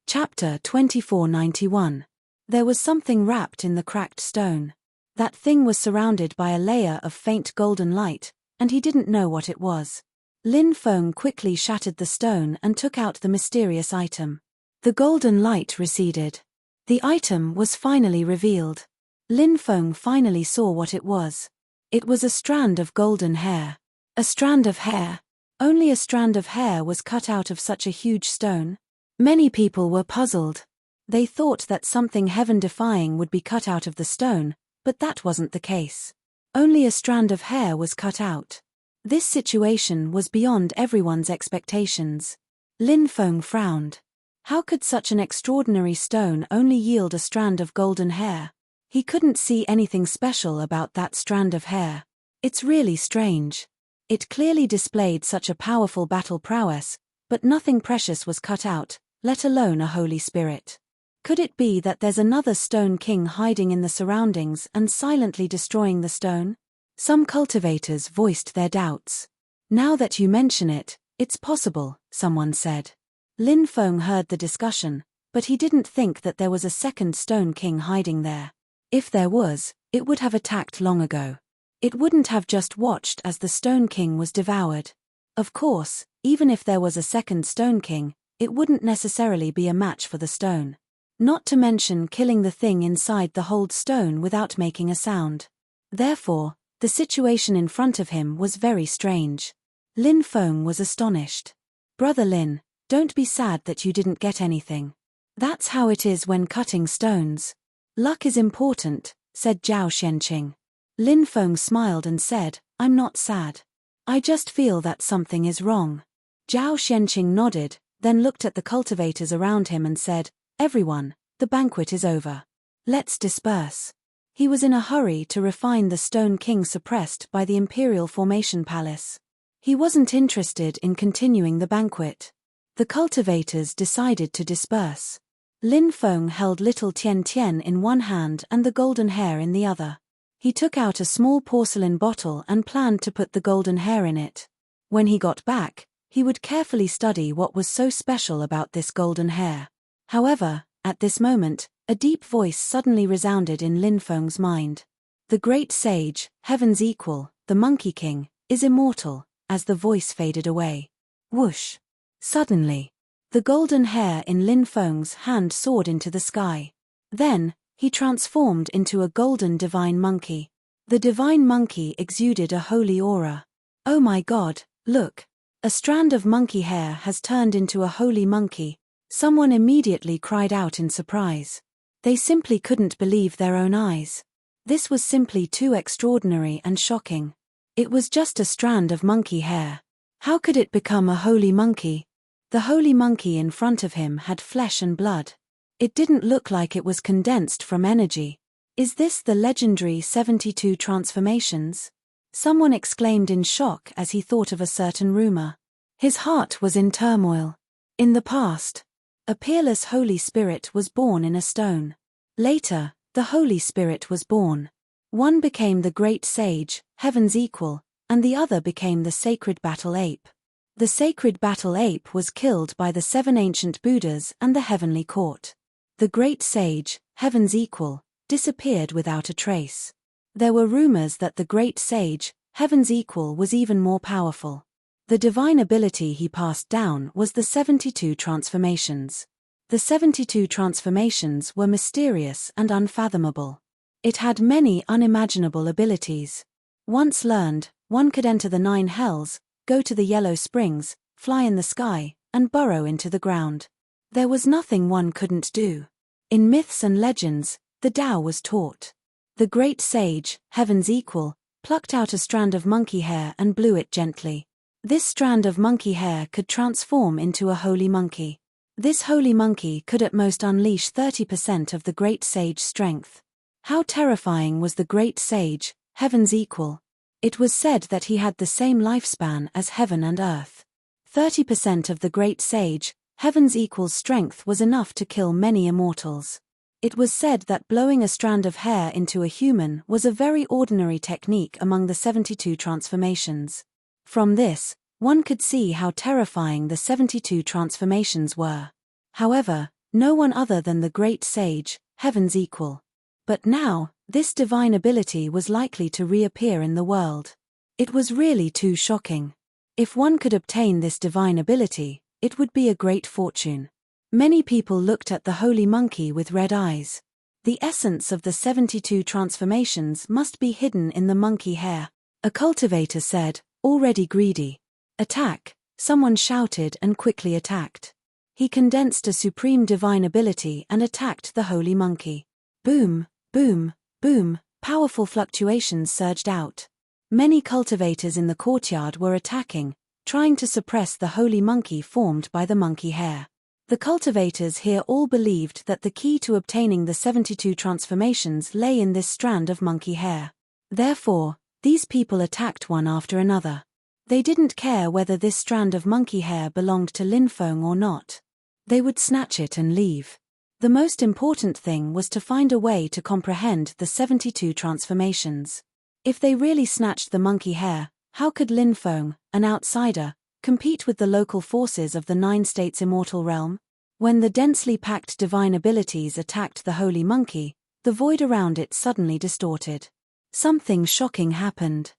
Chapter 2491. There was something wrapped in the cracked stone. That thing was surrounded by a layer of faint golden light, and he didn't know what it was. Lin Feng quickly shattered the stone and took out the mysterious item. The golden light receded. The item was finally revealed. Lin Feng finally saw what it was. It was a strand of golden hair. A strand of hair. Only a strand of hair was cut out of such a huge stone. Many people were puzzled. They thought that something heaven-defying would be cut out of the stone, but that wasn't the case. Only a strand of hair was cut out. This situation was beyond everyone's expectations. Lin Feng frowned. How could such an extraordinary stone only yield a strand of golden hair? He couldn't see anything special about that strand of hair. It's really strange. It clearly displayed such a powerful battle prowess, but nothing precious was cut out, let alone a holy spirit. Could it be that there's another Stone King hiding in the surroundings and silently destroying the stone? Some cultivators voiced their doubts. Now that you mention it, it's possible, someone said. Lin Feng heard the discussion, but he didn't think that there was a second Stone King hiding there. If there was, it would have attacked long ago. It wouldn't have just watched as the Stone King was devoured. Of course, even if there was a second Stone King, it wouldn't necessarily be a match for the stone. Not to mention killing the thing inside the hold stone without making a sound. Therefore, the situation in front of him was very strange. Lin Feng was astonished. Brother Lin, don't be sad that you didn't get anything. That's how it is when cutting stones. Luck is important, said Zhao Xianqing. Lin Feng smiled and said, I'm not sad. I just feel that something is wrong. Zhao Xianqing nodded, then looked at the cultivators around him and said, Everyone, the banquet is over. Let's disperse. He was in a hurry to refine the Stone King suppressed by the Imperial Formation Palace. He wasn't interested in continuing the banquet. The cultivators decided to disperse. Lin Feng held little Tian Tian in one hand and the golden hair in the other. He took out a small porcelain bottle and planned to put the golden hair in it. When he got back, he would carefully study what was so special about this golden hair. However, at this moment, a deep voice suddenly resounded in Lin Feng's mind. The great sage, heaven's equal, the Monkey King, is immortal. As the voice faded away. Whoosh! Suddenly, the golden hair in Lin Feng's hand soared into the sky. Then, he transformed into a golden divine monkey. The divine monkey exuded a holy aura. Oh my God, look! A strand of monkey hair has turned into a holy monkey. Someone immediately cried out in surprise. They simply couldn't believe their own eyes. This was simply too extraordinary and shocking. It was just a strand of monkey hair. How could it become a holy monkey? The holy monkey in front of him had flesh and blood. It didn't look like it was condensed from energy. Is this the legendary 72 transformations? Someone exclaimed in shock as he thought of a certain rumor. His heart was in turmoil. In the past, a peerless Holy Spirit was born in a stone. Later, the Holy Spirit was born. One became the great sage, heaven's equal, and the other became the sacred battle ape. The sacred battle ape was killed by the 7 ancient Buddhas and the heavenly court. The great sage, heaven's equal, disappeared without a trace. There were rumors that the great sage, heaven's equal, was even more powerful. The divine ability he passed down was the 72 transformations. The 72 transformations were mysterious and unfathomable. It had many unimaginable abilities. Once learned, one could enter the 9 hells, go to the yellow springs, fly in the sky, and burrow into the ground. There was nothing one couldn't do. In myths and legends, the Tao was taught. The great sage, heaven's equal, plucked out a strand of monkey hair and blew it gently. This strand of monkey hair could transform into a holy monkey. This holy monkey could at most unleash 30% of the great sage's strength. How terrifying was the great sage, heaven's equal? It was said that he had the same lifespan as heaven and earth. 30% of the great sage, heaven's equal's strength was enough to kill many immortals. It was said that blowing a strand of hair into a human was a very ordinary technique among the 72 transformations. From this, one could see how terrifying the 72 transformations were. However, no one other than the great sage, heaven's equal. But now, this divine ability was likely to reappear in the world. It was really too shocking. If one could obtain this divine ability, it would be a great fortune. Many people looked at the holy monkey with red eyes. The essence of the 72 transformations must be hidden in the monkey hair. A cultivator said, already greedy. Attack, someone shouted and quickly attacked. He condensed a supreme divine ability and attacked the holy monkey. Boom, boom, boom, powerful fluctuations surged out. Many cultivators in the courtyard were attacking, trying to suppress the holy monkey formed by the monkey hair. The cultivators here all believed that the key to obtaining the 72 transformations lay in this strand of monkey hair. Therefore, these people attacked one after another. They didn't care whether this strand of monkey hair belonged to Lin Feng or not. They would snatch it and leave. The most important thing was to find a way to comprehend the 72 transformations. If they really snatched the monkey hair, how could Lin Feng, an outsider, compete with the local forces of the 9 states immortal realm? When the densely packed divine abilities attacked the holy monkey, the void around it suddenly distorted. Something shocking happened.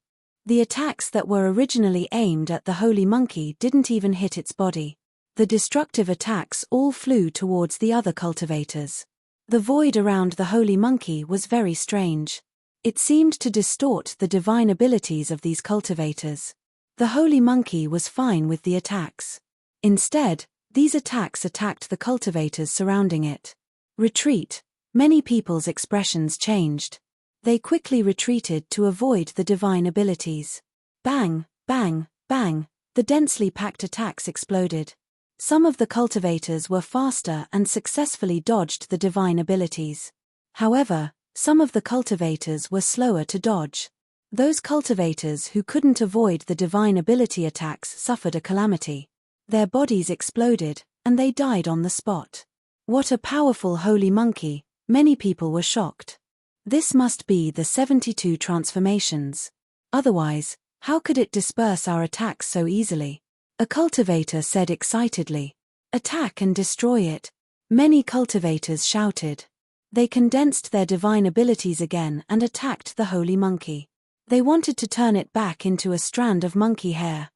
The attacks that were originally aimed at the holy monkey didn't even hit its body. The destructive attacks all flew towards the other cultivators. The void around the holy monkey was very strange. It seemed to distort the divine abilities of these cultivators. The holy monkey was fine with the attacks. Instead, these attacks attacked the cultivators surrounding it. Retreat. Many people's expressions changed. They quickly retreated to avoid the divine abilities. Bang, bang, bang, the densely packed attacks exploded. Some of the cultivators were faster and successfully dodged the divine abilities. However, some of the cultivators were slower to dodge. Those cultivators who couldn't avoid the divine ability attacks suffered a calamity. Their bodies exploded, and they died on the spot. What a powerful holy monkey, many people were shocked. This must be the 72 transformations. Otherwise, how could it disperse our attacks so easily? A cultivator said excitedly. Attack and destroy it. Many cultivators shouted. They condensed their divine abilities again and attacked the holy monkey. They wanted to turn it back into a strand of monkey hair.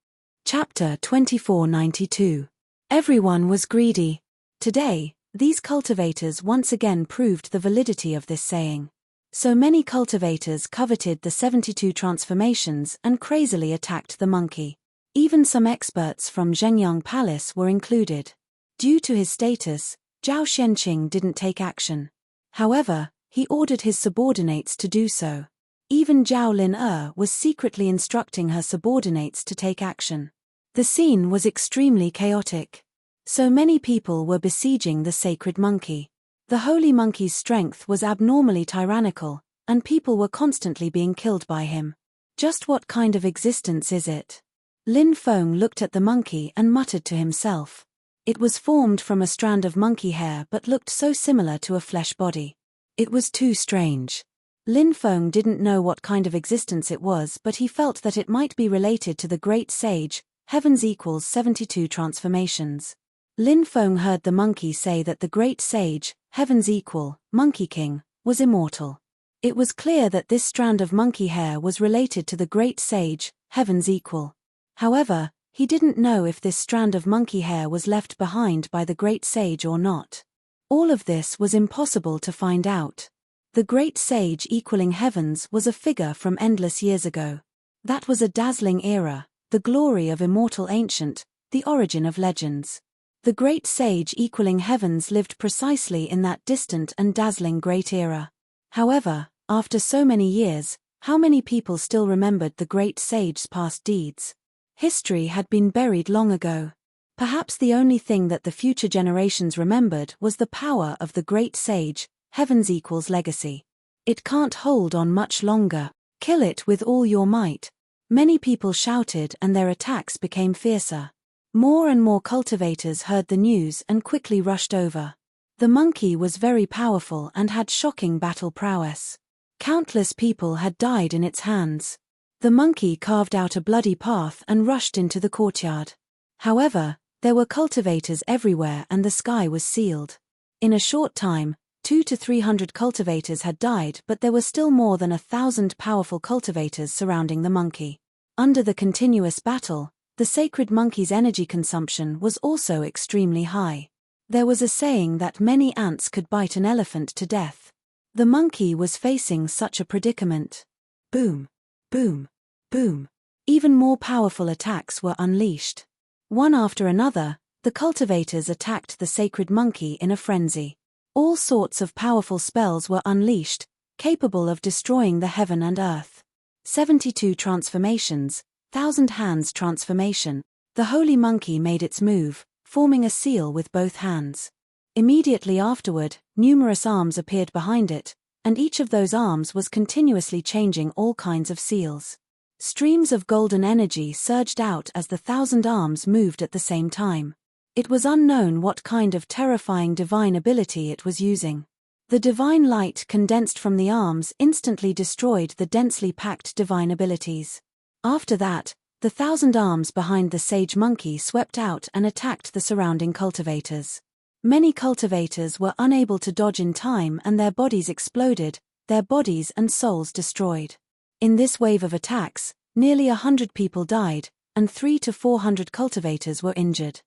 Chapter 2492. Everyone was greedy. Today, these cultivators once again proved the validity of this saying. So many cultivators coveted the 72 transformations and crazily attacked the monkey. Even some experts from Zhengyang Palace were included. Due to his status, Zhao Xianqing didn't take action. However, he ordered his subordinates to do so. Even Zhao Lin was secretly instructing her subordinates to take action. The scene was extremely chaotic. So many people were besieging the sacred monkey. The holy monkey's strength was abnormally tyrannical, and people were constantly being killed by him. Just what kind of existence is it? Lin Feng looked at the monkey and muttered to himself. It was formed from a strand of monkey hair but looked so similar to a flesh body. It was too strange. Lin Feng didn't know what kind of existence it was, but he felt that it might be related to the great sage, heaven's equals 72 transformations. Lin Feng heard the monkey say that the great sage, heaven's equal, Monkey King, was immortal. It was clear that this strand of monkey hair was related to the great sage, heaven's equal. However, he didn't know if this strand of monkey hair was left behind by the great sage or not. All of this was impossible to find out. The great sage equaling heavens was a figure from endless years ago. That was a dazzling era, the glory of immortal ancient, the origin of legends. The great sage equaling heavens lived precisely in that distant and dazzling great era. However, after so many years, how many people still remembered the great sage's past deeds? History had been buried long ago. Perhaps the only thing that the future generations remembered was the power of the great sage, heaven's equals legacy. It can't hold on much longer. Kill it with all your might. Many people shouted and their attacks became fiercer. More and more cultivators heard the news and quickly rushed over. The monkey was very powerful and had shocking battle prowess. Countless people had died in its hands. The monkey carved out a bloody path and rushed into the courtyard. However, there were cultivators everywhere and the sky was sealed. In a short time, 200 to 300 cultivators had died, but there were still more than 1,000 powerful cultivators surrounding the monkey. Under the continuous battle, the sacred monkey's energy consumption was also extremely high. There was a saying that many ants could bite an elephant to death. The monkey was facing such a predicament. Boom, boom, boom. Even more powerful attacks were unleashed. One after another, the cultivators attacked the sacred monkey in a frenzy. All sorts of powerful spells were unleashed, capable of destroying the heaven and earth. 72 transformations, 1,000 hands transformation. The holy monkey made its move, forming a seal with both hands. Immediately afterward, numerous arms appeared behind it, and each of those arms was continuously changing all kinds of seals. Streams of golden energy surged out as the 1,000 arms moved at the same time. It was unknown what kind of terrifying divine ability it was using. The divine light condensed from the arms instantly destroyed the densely packed divine abilities. After that, the 1,000 arms behind the sage monkey swept out and attacked the surrounding cultivators. Many cultivators were unable to dodge in time and their bodies exploded, their bodies and souls destroyed. In this wave of attacks, nearly 100 people died, and 300 to 400 cultivators were injured.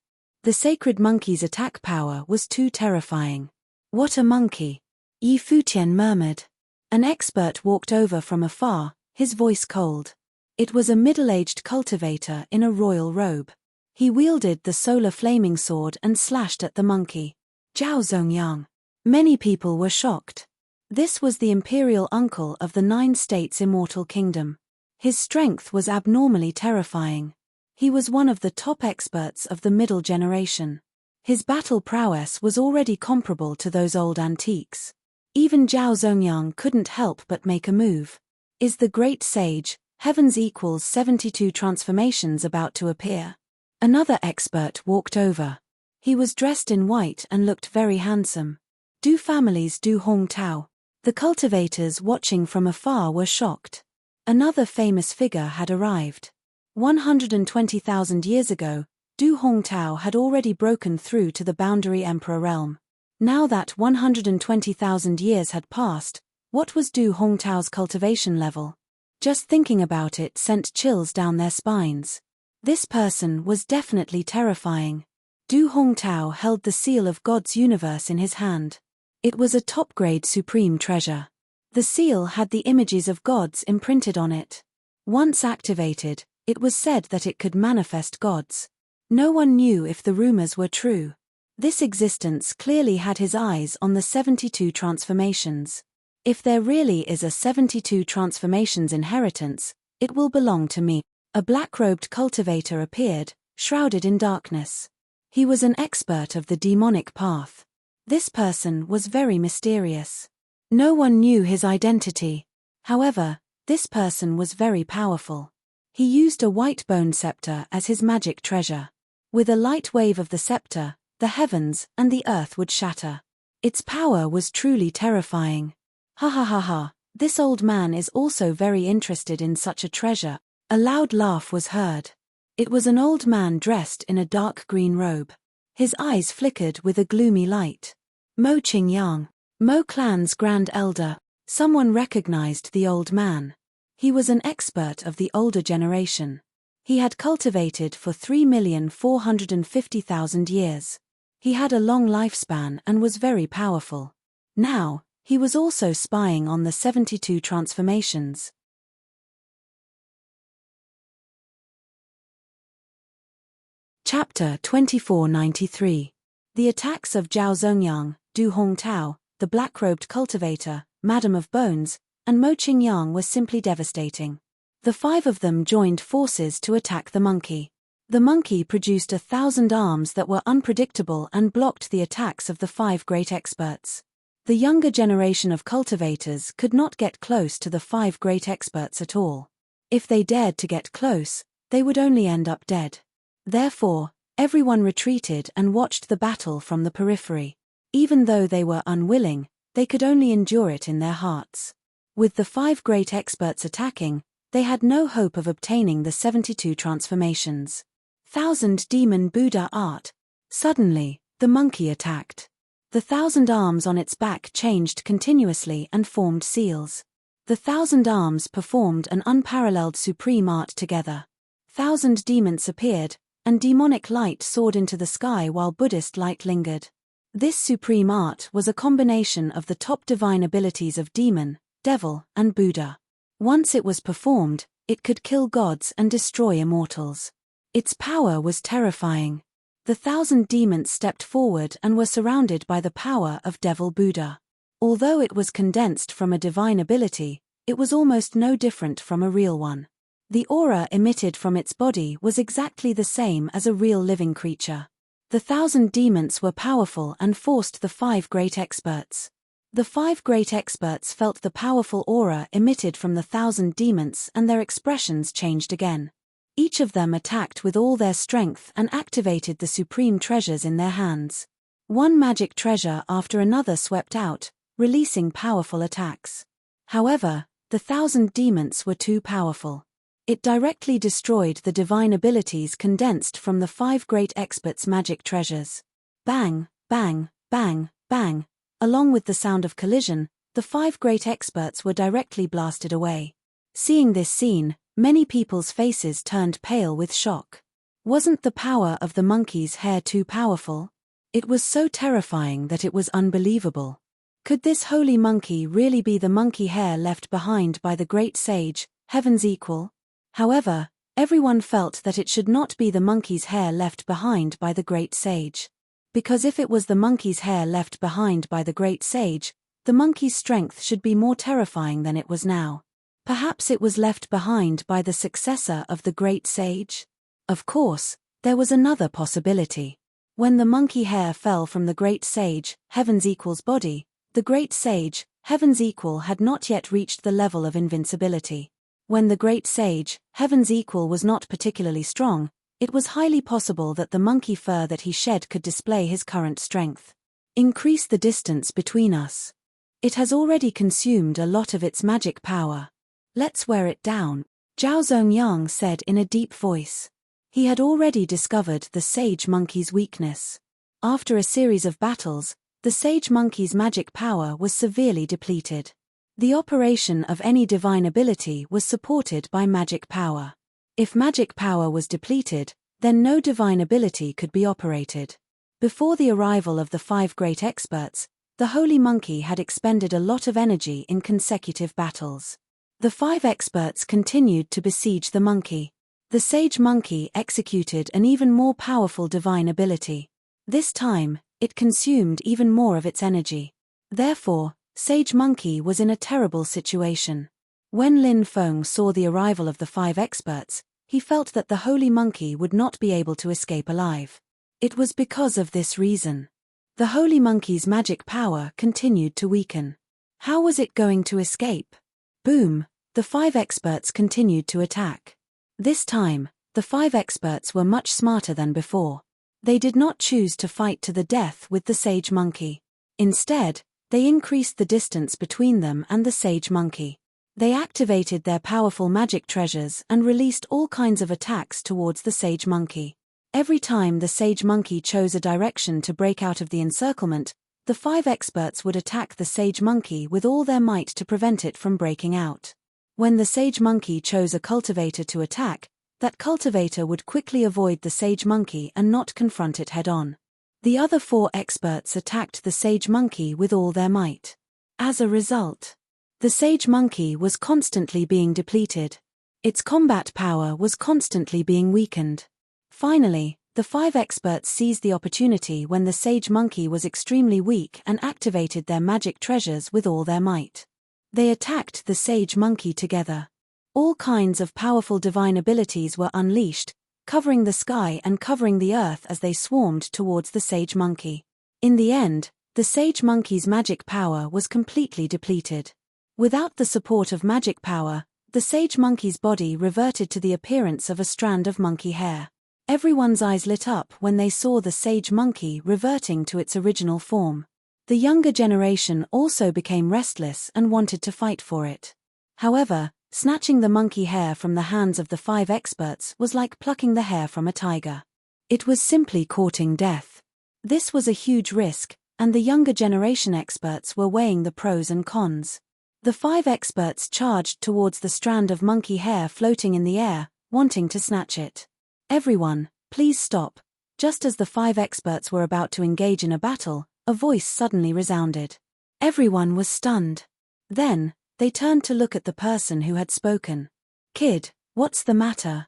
The sacred monkey's attack power was too terrifying. What a monkey! Yi Futian murmured. An expert walked over from afar, his voice cold. It was a middle-aged cultivator in a royal robe. He wielded the solar flaming sword and slashed at the monkey. Zhao Zongyang. Many people were shocked. This was the imperial uncle of the 9 states' immortal kingdom. His strength was abnormally terrifying. He was one of the top experts of the middle generation. His battle prowess was already comparable to those old antiques. Even Zhao Zongyang couldn't help but make a move. Is the great sage, Heaven's equals 72 transformations about to appear? Another expert walked over. He was dressed in white and looked very handsome. Du family's Du Hongtao. The cultivators watching from afar were shocked. Another famous figure had arrived. 120,000 years ago, Du Hongtao had already broken through to the boundary emperor realm. Now that 120,000 years had passed, what was Du Hongtao's cultivation level? Just thinking about it sent chills down their spines. This person was definitely terrifying. Du Hongtao held the seal of God's universe in his hand. It was a top-grade supreme treasure. The seal had the images of gods imprinted on it. Once activated, it was said that it could manifest gods. No one knew if the rumors were true. This existence clearly had his eyes on the 72 transformations. If there really is a 72 transformations inheritance, it will belong to me. A black-robed cultivator appeared, shrouded in darkness. He was an expert of the demonic path. This person was very mysterious. No one knew his identity. However, this person was very powerful. He used a white bone scepter as his magic treasure. With a light wave of the scepter, the heavens and the earth would shatter. Its power was truly terrifying. Ha ha ha ha, this old man is also very interested in such a treasure. A loud laugh was heard. It was an old man dressed in a dark green robe. His eyes flickered with a gloomy light. Mo Qingyang, Mo clan's grand elder. Someone recognized the old man. He was an expert of the older generation. He had cultivated for 3,450,000 years. He had a long lifespan and was very powerful. Now, he was also spying on the 72 transformations. Chapter 2493. The attacks of Zhao Zongyang, Du Hongtao, the black-robed cultivator, Madam of Bones, and Mo Qingyang were simply devastating. The 5 of them joined forces to attack the monkey. The monkey produced 1,000 arms that were unpredictable and blocked the attacks of the 5 great experts. The younger generation of cultivators could not get close to the 5 great experts at all. If they dared to get close, they would only end up dead. Therefore, everyone retreated and watched the battle from the periphery. Even though they were unwilling, they could only endure it in their hearts. With the 5 great experts attacking, they had no hope of obtaining the 72 transformations. 1,000 Demon Buddha art. Suddenly, the monkey attacked. The 1,000 arms on its back changed continuously and formed seals. The 1,000 arms performed an unparalleled supreme art together. 1,000 demons appeared, and demonic light soared into the sky while Buddhist light lingered. This supreme art was a combination of the top divine abilities of demon, devil, and Buddha. Once it was performed, it could kill gods and destroy immortals. Its power was terrifying. The 1,000 demons stepped forward and were surrounded by the power of Devil Buddha. Although it was condensed from a divine ability, it was almost no different from a real one. The aura emitted from its body was exactly the same as a real living creature. The 1,000 demons were powerful and forced the 5 great experts. The 5 great experts felt the powerful aura emitted from the 1,000 demons and their expressions changed again. Each of them attacked with all their strength and activated the supreme treasures in their hands. One magic treasure after another swept out, releasing powerful attacks. However, the 1,000 demons were too powerful. It directly destroyed the divine abilities condensed from the 5 great experts' magic treasures. Bang, bang, bang, bang. Along with the sound of collision, the 5 great experts were directly blasted away. Seeing this scene, many people's faces turned pale with shock. Wasn't the power of the monkey's hair too powerful? It was so terrifying that it was unbelievable. Could this holy monkey really be the monkey hair left behind by the great sage, heaven's equal? However, everyone felt that it should not be the monkey's hair left behind by the great sage. Because if it was the monkey's hair left behind by the great sage, the monkey's strength should be more terrifying than it was now. Perhaps it was left behind by the successor of the great sage? Of course, there was another possibility. When the monkey hair fell from the great sage, heaven's equal's body, the great sage, heaven's equal had not yet reached the level of invincibility. When the great sage, heaven's equal was not particularly strong, it was highly possible that the monkey fur that he shed could display his current strength. Increase the distance between us. It has already consumed a lot of its magic power. Let's wear it down, Zhao Zongyang said in a deep voice. He had already discovered the sage monkey's weakness. After a series of battles, the sage monkey's magic power was severely depleted. The operation of any divine ability was supported by magic power. If magic power was depleted, then no divine ability could be operated. Before the arrival of the 5 great experts, the holy monkey had expended a lot of energy in consecutive battles. The 5 experts continued to besiege the monkey. The sage monkey executed an even more powerful divine ability. This time, it consumed even more of its energy. Therefore, sage monkey was in a terrible situation. When Lin Feng saw the arrival of the 5 experts, he felt that the holy monkey would not be able to escape alive. It was because of this reason. The holy monkey's magic power continued to weaken. How was it going to escape? Boom! The 5 experts continued to attack. This time, the 5 experts were much smarter than before. They did not choose to fight to the death with the sage monkey. Instead, they increased the distance between them and the sage monkey. They activated their powerful magic treasures and released all kinds of attacks towards the sage monkey. Every time the sage monkey chose a direction to break out of the encirclement, the 5 experts would attack the sage monkey with all their might to prevent it from breaking out. When the sage monkey chose a cultivator to attack, that cultivator would quickly avoid the sage monkey and not confront it head-on. The other 4 experts attacked the sage monkey with all their might. As a result, the sage monkey was constantly being depleted. Its combat power was constantly being weakened. Finally, the 5 experts seized the opportunity when the sage monkey was extremely weak and activated their magic treasures with all their might. They attacked the sage monkey together. All kinds of powerful divine abilities were unleashed, covering the sky and covering the earth as they swarmed towards the sage monkey. In the end, the sage monkey's magic power was completely depleted. Without the support of magic power, the sage monkey's body reverted to the appearance of a strand of monkey hair. Everyone's eyes lit up when they saw the sage monkey reverting to its original form. The younger generation also became restless and wanted to fight for it. However, snatching the monkey hair from the hands of the 5 experts was like plucking the hair from a tiger. It was simply courting death. This was a huge risk, and the younger generation experts were weighing the pros and cons. The 5 experts charged towards the strand of monkey hair floating in the air, wanting to snatch it. "Everyone, please stop." Just as the 5 experts were about to engage in a battle, a voice suddenly resounded. Everyone was stunned. Then, they turned to look at the person who had spoken. "Kid, what's the matter?"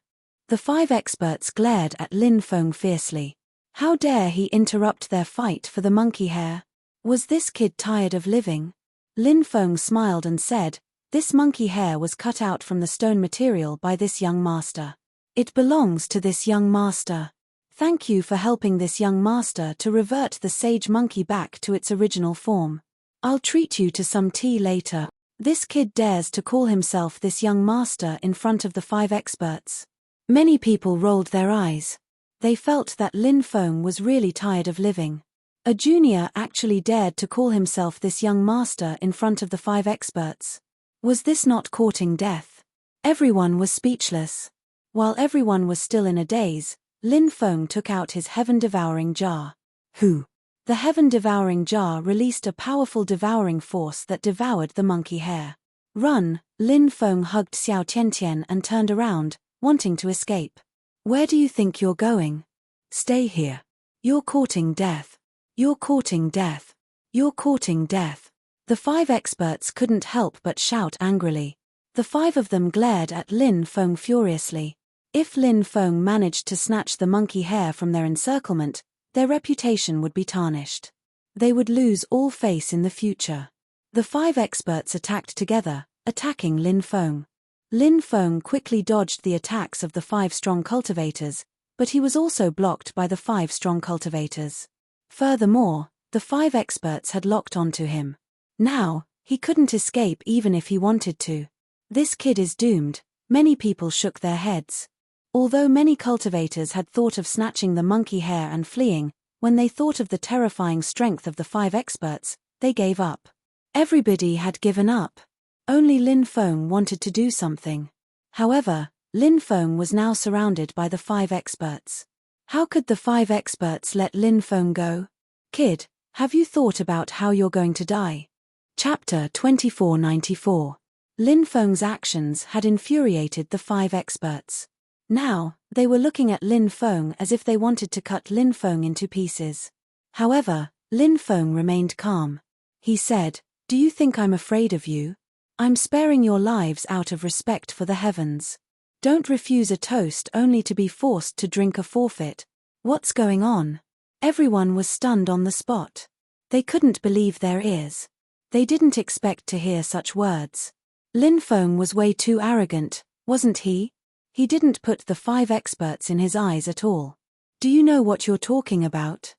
The 5 experts glared at Lin Feng fiercely. How dare he interrupt their fight for the monkey hair? Was this kid tired of living? Lin Feng smiled and said, "This monkey hair was cut out from the stone material by this young master. It belongs to this young master. Thank you for helping this young master to revert the sage monkey back to its original form. I'll treat you to some tea later." This kid dares to call himself this young master in front of the 5 experts. Many people rolled their eyes. They felt that Lin Feng was really tired of living. A junior actually dared to call himself this young master in front of the 5 experts. Was this not courting death? Everyone was speechless. While everyone was still in a daze, Lin Feng took out his heaven-devouring jar. Who? The heaven-devouring jar released a powerful devouring force that devoured the monkey hair. "Run!" Lin Feng hugged Xiao Tiantian and turned around, wanting to escape. "Where do you think you're going? Stay here. You're courting death. You're courting death. You're courting death." The 5 experts couldn't help but shout angrily. The 5 of them glared at Lin Feng furiously. If Lin Feng managed to snatch the monkey hair from their encirclement, their reputation would be tarnished. They would lose all face in the future. The 5 experts attacked together, attacking Lin Feng. Lin Feng quickly dodged the attacks of the 5 strong cultivators, but he was also blocked by the 5 strong cultivators. Furthermore, the 5 experts had locked onto him. Now, he couldn't escape even if he wanted to. This kid is doomed. Many people shook their heads. Although many cultivators had thought of snatching the monkey hair and fleeing, when they thought of the terrifying strength of the 5 experts, they gave up. Everybody had given up. Only Lin Feng wanted to do something. However, Lin Feng was now surrounded by the 5 experts. How could the 5 experts let Lin Feng go? "Kid, have you thought about how you're going to die?" Chapter 2494. Lin Feng's actions had infuriated the 5 experts. Now, they were looking at Lin Feng as if they wanted to cut Lin Feng into pieces. However, Lin Feng remained calm. He said, "Do you think I'm afraid of you? I'm sparing your lives out of respect for the heavens. Don't refuse a toast only to be forced to drink a forfeit. What's going on?" Everyone was stunned on the spot. They couldn't believe their ears. They didn't expect to hear such words. Lin Feng was way too arrogant, wasn't he? He didn't put the 5 experts in his eyes at all. "Do you know what you're talking about?"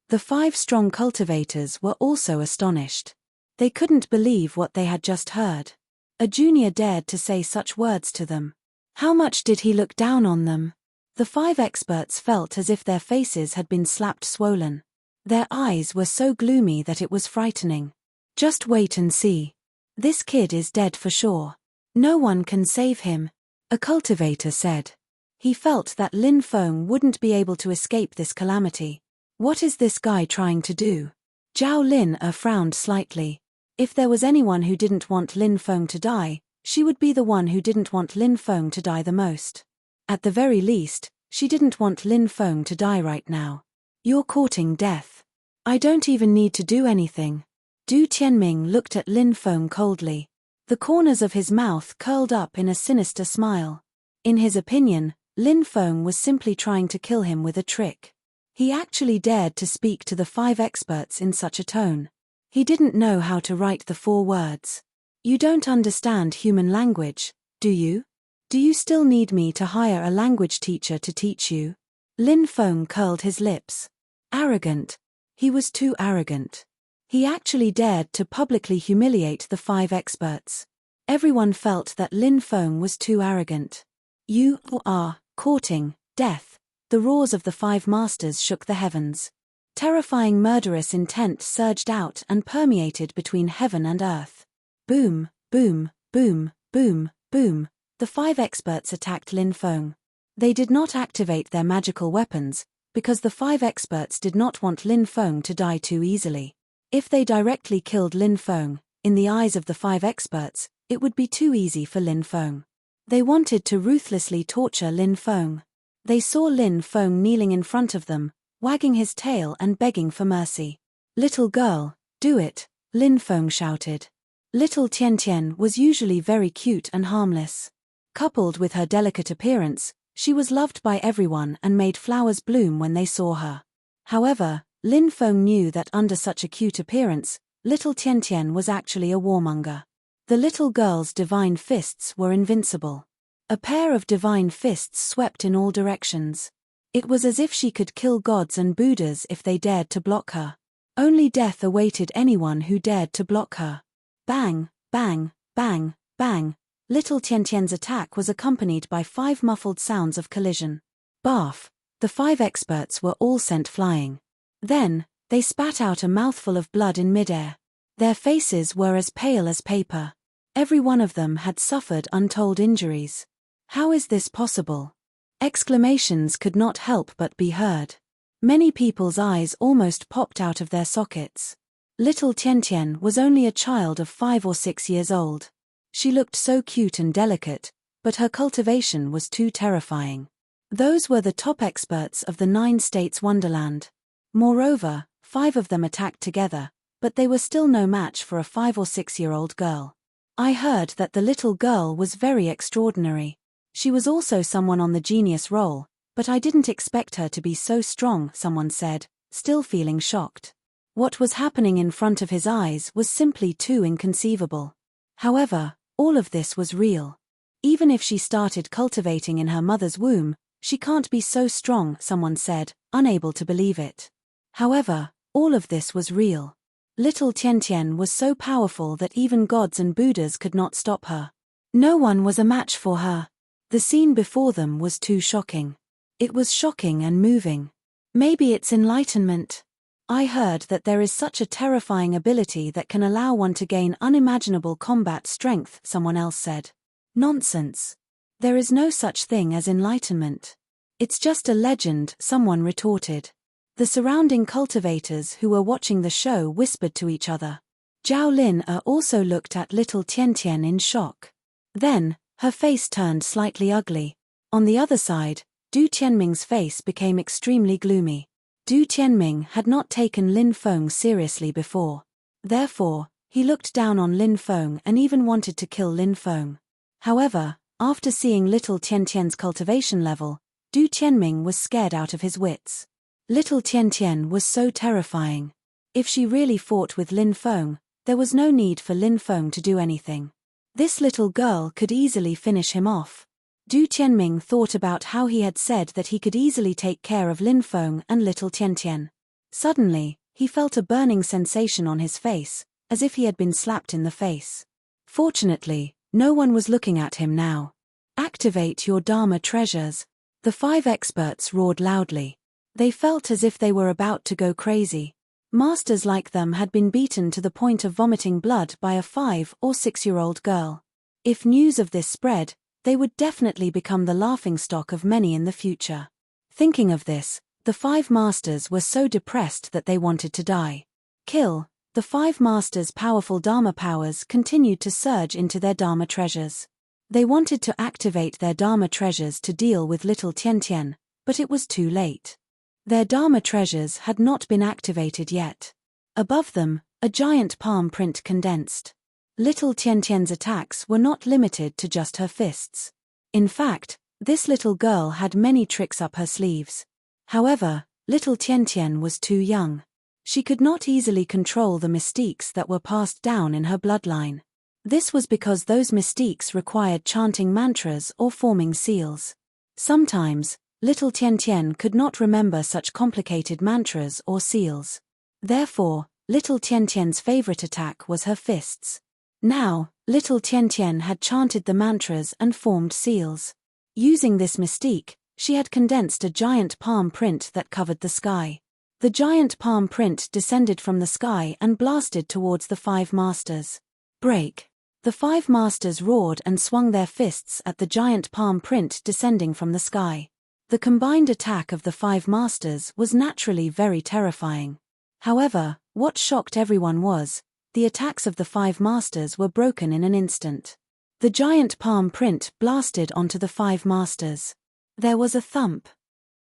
The 5 strong cultivators were also astonished. They couldn't believe what they had just heard. A junior dared to say such words to them. How much did he look down on them? The 5 experts felt as if their faces had been slapped swollen. Their eyes were so gloomy that it was frightening. "Just wait and see. This kid is dead for sure. No one can save him," a cultivator said. He felt that Lin Feng wouldn't be able to escape this calamity. What is this guy trying to do? Zhao Lin frowned slightly. If there was anyone who didn't want Lin Feng to die, she would be the one who didn't want Lin Feng to die the most. At the very least, she didn't want Lin Feng to die right now. "You're courting death. I don't even need to do anything." Du Tianming looked at Lin Feng coldly. The corners of his mouth curled up in a sinister smile. In his opinion, Lin Feng was simply trying to kill him with a trick. He actually dared to speak to the 5 experts in such a tone. He didn't know how to write the 4 words. "You don't understand human language, do you? Do you still need me to hire a language teacher to teach you?" Lin Feng curled his lips. Arrogant. He was too arrogant. He actually dared to publicly humiliate the 5 experts. Everyone felt that Lin Feng was too arrogant. "You are courting death." The roars of the 5 masters shook the heavens. Terrifying murderous intent surged out and permeated between heaven and earth. Boom, boom, boom, boom, boom. The 5 experts attacked Lin Feng. They did not activate their magical weapons, because the 5 experts did not want Lin Feng to die too easily. If they directly killed Lin Feng, in the eyes of the 5 experts, it would be too easy for Lin Feng. They wanted to ruthlessly torture Lin Feng. They saw Lin Feng kneeling in front of them, wagging his tail and begging for mercy. "Little girl, do it," Lin Feng shouted. Little Tian Tian was usually very cute and harmless. Coupled with her delicate appearance, she was loved by everyone and made flowers bloom when they saw her. However, Lin Feng knew that under such a cute appearance, little Tian Tian was actually a warmonger. The little girl's divine fists were invincible. A pair of divine fists swept in all directions. It was as if she could kill gods and Buddhas if they dared to block her. Only death awaited anyone who dared to block her. Bang, bang, bang, bang. Little Tian Tian's attack was accompanied by 5 muffled sounds of collision. Barf! The 5 experts were all sent flying. Then, they spat out a mouthful of blood in midair. Their faces were as pale as paper. Every one of them had suffered untold injuries. How is this possible? Exclamations could not help but be heard. Many people's eyes almost popped out of their sockets. Little Tian Tian was only a child of 5 or 6 years old. She looked so cute and delicate, but her cultivation was too terrifying. Those were the top experts of the 9 states wonderland. Moreover, 5 of them attacked together, but they were still no match for a 5 or 6-year-old girl. I heard that the little girl was very extraordinary. She was also someone on the genius roll, but I didn't expect her to be so strong, someone said, still feeling shocked. What was happening in front of his eyes was simply too inconceivable. However, all of this was real. Even if she started cultivating in her mother's womb, she can't be so strong, someone said, unable to believe it. However, all of this was real. Little Tian Tian was so powerful that even gods and Buddhas could not stop her. No one was a match for her. The scene before them was too shocking. It was shocking and moving. Maybe it's enlightenment. I heard that there is such a terrifying ability that can allow one to gain unimaginable combat strength, someone else said. Nonsense. There is no such thing as enlightenment. It's just a legend, someone retorted. The surrounding cultivators who were watching the show whispered to each other. Zhao Lin also looked at little Tian Tian in shock. Then, her face turned slightly ugly. On the other side, Du Tianming's face became extremely gloomy. Du Tianming had not taken Lin Feng seriously before. Therefore, he looked down on Lin Feng and even wanted to kill Lin Feng. However, after seeing little Tian Tian's cultivation level, Du Tianming was scared out of his wits. Little Tian Tian was so terrifying. If she really fought with Lin Feng, there was no need for Lin Feng to do anything. This little girl could easily finish him off. Du Tianming thought about how he had said that he could easily take care of Lin Feng and little Tian Tian. Suddenly, he felt a burning sensation on his face, as if he had been slapped in the face. Fortunately, no one was looking at him now. Activate your Dharma treasures. The 5 experts roared loudly. They felt as if they were about to go crazy. Masters like them had been beaten to the point of vomiting blood by a 5 or 6-year-old girl. If news of this spread, they would definitely become the laughingstock of many in the future. Thinking of this, the 5 masters were so depressed that they wanted to die. Kill. The 5 masters' powerful Dharma powers continued to surge into their Dharma treasures. They wanted to activate their Dharma treasures to deal with little Tian Tian, but it was too late. Their Dharma treasures had not been activated yet. Above them, a giant palm print condensed. Little Tian Tian's attacks were not limited to just her fists. In fact, this little girl had many tricks up her sleeves. However, little Tian Tian was too young. She could not easily control the mystiques that were passed down in her bloodline. This was because those mystiques required chanting mantras or forming seals. Sometimes, little Tian Tian could not remember such complicated mantras or seals. Therefore, little Tian Tian's favorite attack was her fists. Now, little Tian Tian had chanted the mantras and formed seals. Using this mystique, she had condensed a giant palm print that covered the sky. The giant palm print descended from the sky and blasted towards the 5 masters. Break! The 5 masters roared and swung their fists at the giant palm print descending from the sky. The combined attack of the 5 masters was naturally very terrifying. However, what shocked everyone was, the attacks of the 5 masters were broken in an instant. The giant palm print blasted onto the 5 masters. There was a thump.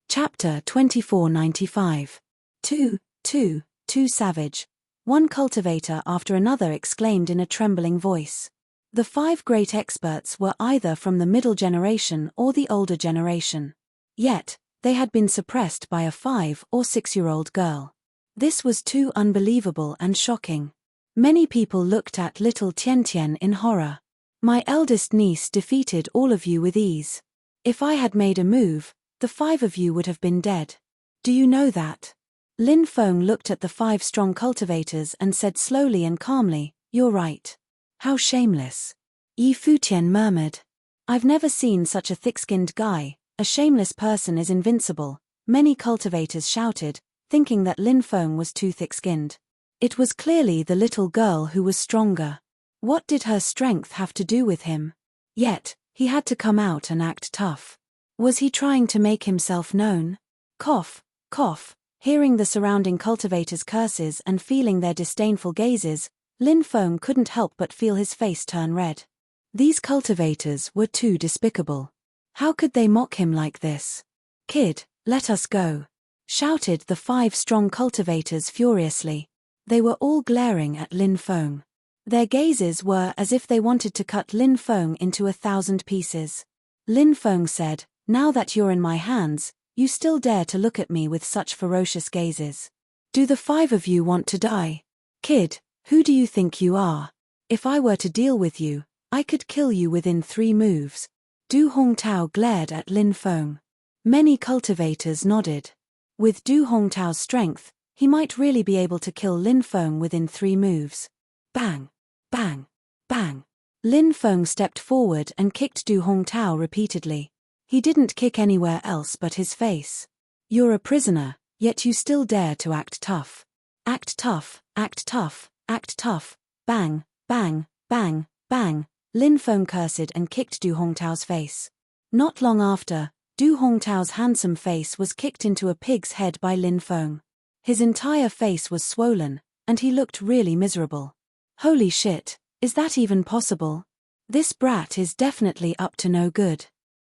Chapter 2495. Too savage. One cultivator after another exclaimed in a trembling voice. The 5 great experts were either from the middle generation or the older generation. Yet, they had been suppressed by a 5 or 6-year-old girl. This was too unbelievable and shocking. Many people looked at little Tian Tian in horror. My eldest niece defeated all of you with ease. If I had made a move, the 5 of you would have been dead. Do you know that? Lin Feng looked at the 5 strong cultivators and said slowly and calmly, "You're right." How shameless. Yi Futian murmured. I've never seen such a thick-skinned guy. A shameless person is invincible. Many cultivators shouted, thinking that Lin Feng was too thick-skinned. It was clearly the little girl who was stronger. What did her strength have to do with him? Yet, he had to come out and act tough. Was he trying to make himself known? Cough, cough. Hearing the surrounding cultivators' curses and feeling their disdainful gazes, Lin Feng couldn't help but feel his face turn red. These cultivators were too despicable. How could they mock him like this? Kid, let us go, shouted the 5 strong cultivators furiously. They were all glaring at Lin Feng. Their gazes were as if they wanted to cut Lin Feng into 1,000 pieces. Lin Feng said, "Now that you're in my hands, you still dare to look at me with such ferocious gazes. Do the 5 of you want to die? Kid, who do you think you are? If I were to deal with you, I could kill you within 3 moves." Du Hongtao glared at Lin Feng. Many cultivators nodded. With Du Hongtao's strength, he might really be able to kill Lin Feng within 3 moves. Bang, bang, bang. Lin Feng stepped forward and kicked Du Hongtao repeatedly. He didn't kick anywhere else but his face. You're a prisoner, yet you still dare to act tough. Act tough, act tough, act tough. Bang, bang, bang, bang. Lin Feng cursed and kicked Du Hongtao's face. Not long after, Du Hongtao's handsome face was kicked into a pig's head by Lin Feng. His entire face was swollen, and he looked really miserable. Holy shit, is that even possible? This brat is definitely up to no good.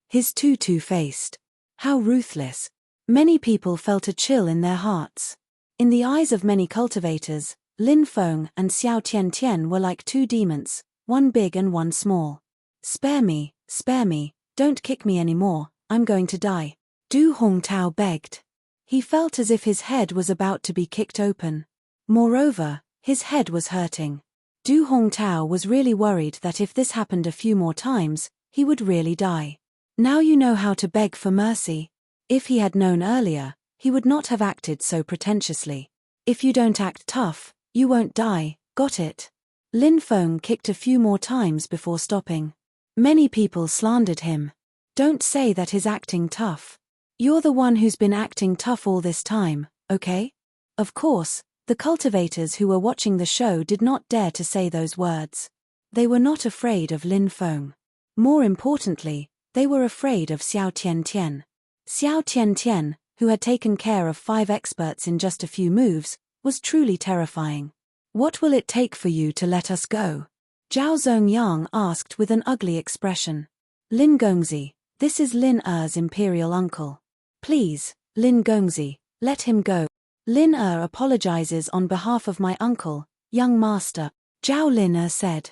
He's too two-faced. How ruthless. Many people felt a chill in their hearts. In the eyes of many cultivators, Lin Feng and Xiao Tian were like 2 demons, one big and one small. Spare me, don't kick me anymore, I'm going to die. Du Hongtao begged. He felt as if his head was about to be kicked open. Moreover, his head was hurting. Du Hongtao was really worried that if this happened a few more times, he would really die. Now you know how to beg for mercy. If he had known earlier, he would not have acted so pretentiously. If you don't act tough, you won't die, got it? Lin Feng kicked a few more times before stopping. Many people slandered him. Don't say that he's acting tough. You're the one who's been acting tough all this time, okay? Of course, the cultivators who were watching the show did not dare to say those words. They were not afraid of Lin Feng. More importantly, they were afraid of Xiao Tian. Xiao Tian, who had taken care of 5 experts in just a few moves, was truly terrifying. What will it take for you to let us go? Zhao Zongyang asked with an ugly expression. Lin Gongzi, this is Lin Er's imperial uncle. Please, Lin Gongzi, let him go. Lin Er apologizes on behalf of my uncle, young master, Zhao Lin Er said.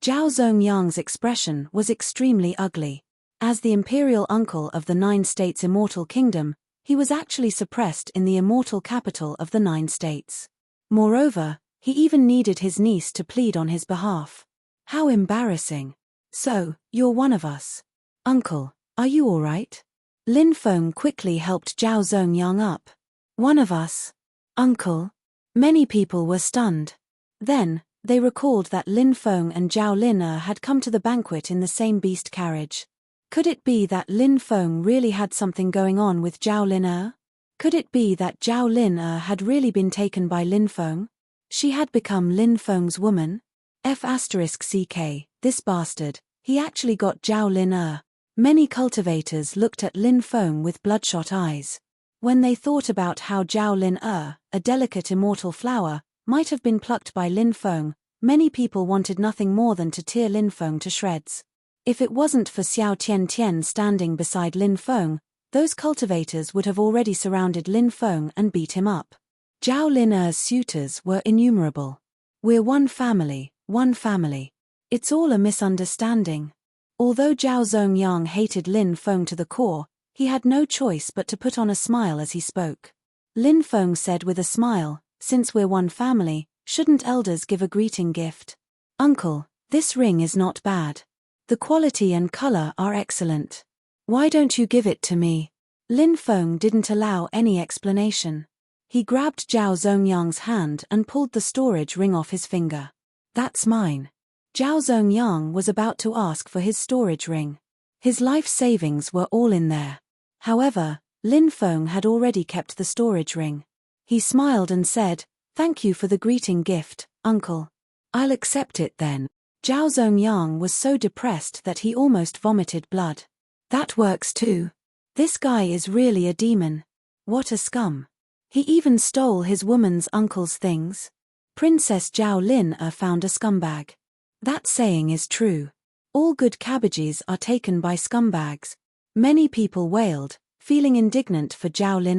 Zhao Zongyang's expression was extremely ugly. As the imperial uncle of the 9 states' immortal kingdom, he was actually suppressed in the immortal capital of the 9 states. Moreover, he even needed his niece to plead on his behalf. How embarrassing. So, you're one of us. Uncle, are you all right? Lin Feng quickly helped Zhao Zongyang up. One of us? Uncle? Many people were stunned. Then, they recalled that Lin Feng and Zhao Lin Er had come to the banquet in the same beast carriage. Could it be that Lin Feng really had something going on with Zhao Lin Er? Could it be that Zhao Lin Er had really been taken by Lin Feng? She had become Lin Feng's woman? F***ck, this bastard, he actually got Zhao Lin Er. Many cultivators looked at Lin Feng with bloodshot eyes. When they thought about how Zhao Lin a delicate immortal flower, might have been plucked by Lin Feng, many people wanted nothing more than to tear Lin Feng to shreds. If it wasn't for Xiao Tian standing beside Lin Feng, those cultivators would have already surrounded Lin Feng and beat him up. Zhao Lin's suitors were innumerable. "We're one family, one family. It's all a misunderstanding." Although Zhao Zongyang hated Lin Feng to the core, he had no choice but to put on a smile as he spoke. Lin Feng said with a smile, "Since we're one family, shouldn't elders give a greeting gift?" "Uncle, this ring is not bad. The quality and color are excellent. Why don't you give it to me?" Lin Feng didn't allow any explanation. He grabbed Zhao Zongyang's hand and pulled the storage ring off his finger. "That's mine." Zhao Zongyang was about to ask for his storage ring. His life savings were all in there. However, Lin Feng had already kept the storage ring. He smiled and said, "Thank you for the greeting gift, uncle. I'll accept it then." Zhao Zongyang was so depressed that he almost vomited blood. "That works too. This guy is really a demon. What a scum. He even stole his woman's uncle's things." Princess Zhao Lin found a scumbag. That saying is true. All good cabbages are taken by scumbags. Many people wailed, feeling indignant for Zhao Lin.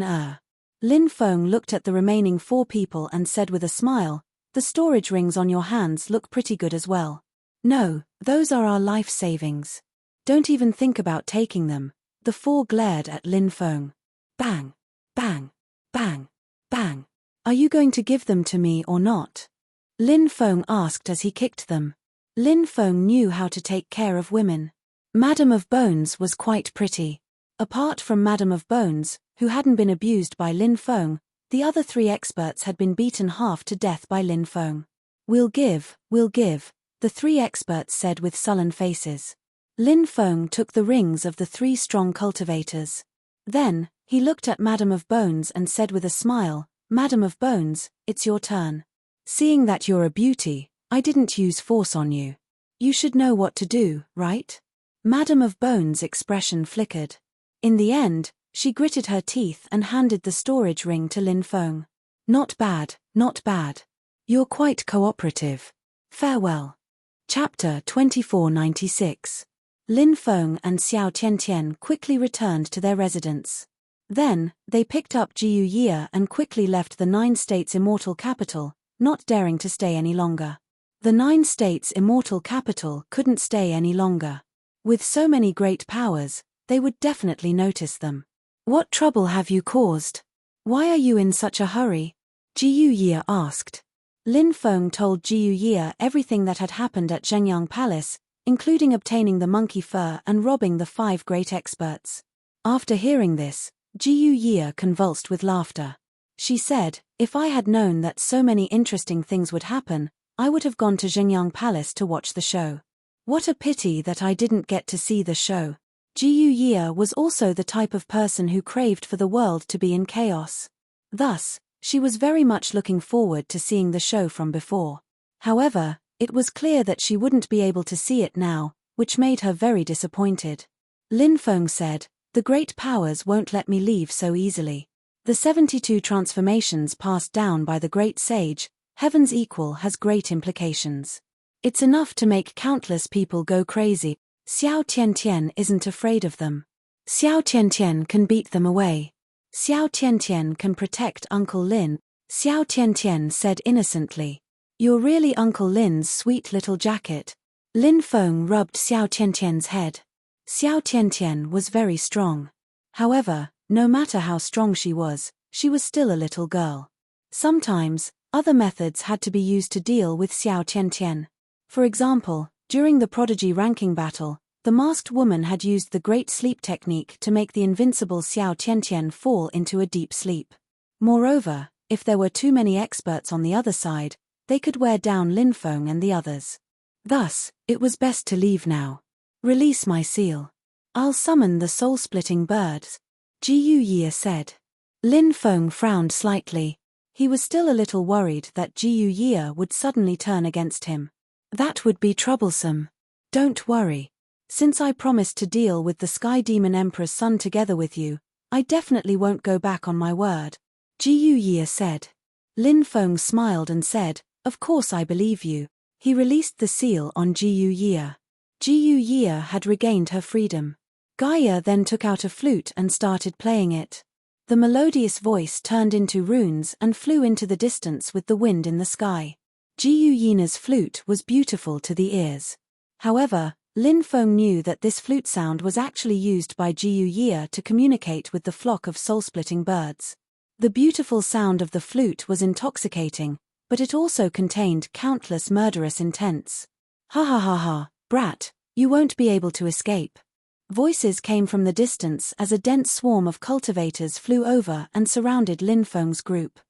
Lin Feng looked at the remaining 4 people and said with a smile, "The storage rings on your hands look pretty good as well." "No, those are our life savings. Don't even think about taking them." The 4 glared at Lin Feng. Bang, bang, bang, bang. "Are you going to give them to me or not?" Lin Feng asked as he kicked them. Lin Feng knew how to take care of women. Madame of Bones was quite pretty. Apart from Madame of Bones, who hadn't been abused by Lin Feng, the other 3 experts had been beaten half to death by Lin Feng. We'll give," the 3 experts said with sullen faces. Lin Feng took the rings of the 3 strong cultivators. Then, he looked at Madame of Bones and said with a smile, "Madame of Bones, it's your turn. Seeing that you're a beauty, I didn't use force on you. You should know what to do, right?" Madame of Bones' expression flickered. In the end, she gritted her teeth and handed the storage ring to Lin Feng. "Not bad, not bad. You're quite cooperative. Farewell." Chapter 2496. Lin Feng and Xiao Tiantian quickly returned to their residence. Then, they picked up Jiu Ye and quickly left the 9 states' immortal capital, not daring to stay any longer. The 9 states' immortal capital couldn't stay any longer. With so many great powers, they would definitely notice them. "What trouble have you caused? Why are you in such a hurry?" Jiu Ye asked. Lin Feng told Jiu Ye everything that had happened at Zhengyang Palace, including obtaining the monkey fur and robbing the 5 great experts. After hearing this, Jiu Ye convulsed with laughter. She said, "If I had known that so many interesting things would happen, I would have gone to Zhengyang Palace to watch the show. What a pity that I didn't get to see the show." Jiu Ye was also the type of person who craved for the world to be in chaos. Thus, she was very much looking forward to seeing the show from before. However, it was clear that she wouldn't be able to see it now, which made her very disappointed. Lin Feng said, "The great powers won't let me leave so easily. The 72 transformations passed down by the great sage, Heaven's Equal, has great implications. It's enough to make countless people go crazy. Xiao Tiantian isn't afraid of them. Xiao Tiantian can beat them away. Xiao Tiantian can protect Uncle Lin." Xiao Tiantian said innocently. "You're really Uncle Lin's sweet little jacket." Lin Feng rubbed Xiao Tiantian's head. Xiao Tiantian was very strong. However, no matter how strong she was still a little girl. Sometimes, other methods had to be used to deal with Xiao Tiantian. For example, during the Prodigy ranking battle, the masked woman had used the Great Sleep technique to make the invincible Xiao Tiantian fall into a deep sleep. Moreover, if there were too many experts on the other side, they could wear down Lin Feng and the others. Thus, it was best to leave now. "Release my seal. I'll summon the soul-splitting birds," Jiu Ye said. Lin Feng frowned slightly. He was still a little worried that Jiu Ye would suddenly turn against him. "That would be troublesome." "Don't worry. Since I promised to deal with the Sky Demon Emperor's son together with you, I definitely won't go back on my word, Jiu Ye said. Lin Feng smiled and said, of course I believe you. He released the seal on Jiu Ye. Jiu Ye had regained her freedom. Gaia then took out a flute and started playing it. The melodious voice turned into runes and flew into the distance with the wind in the sky. Jiu Ye's flute was beautiful to the ears. However, Lin Feng knew that this flute sound was actually used by Jiu Ye to communicate with the flock of soul-splitting birds. The beautiful sound of the flute was intoxicating, but it also contained countless murderous intents. Ha ha ha ha, brat, you won't be able to escape. Voices came from the distance as a dense swarm of cultivators flew over and surrounded Lin Feng's group.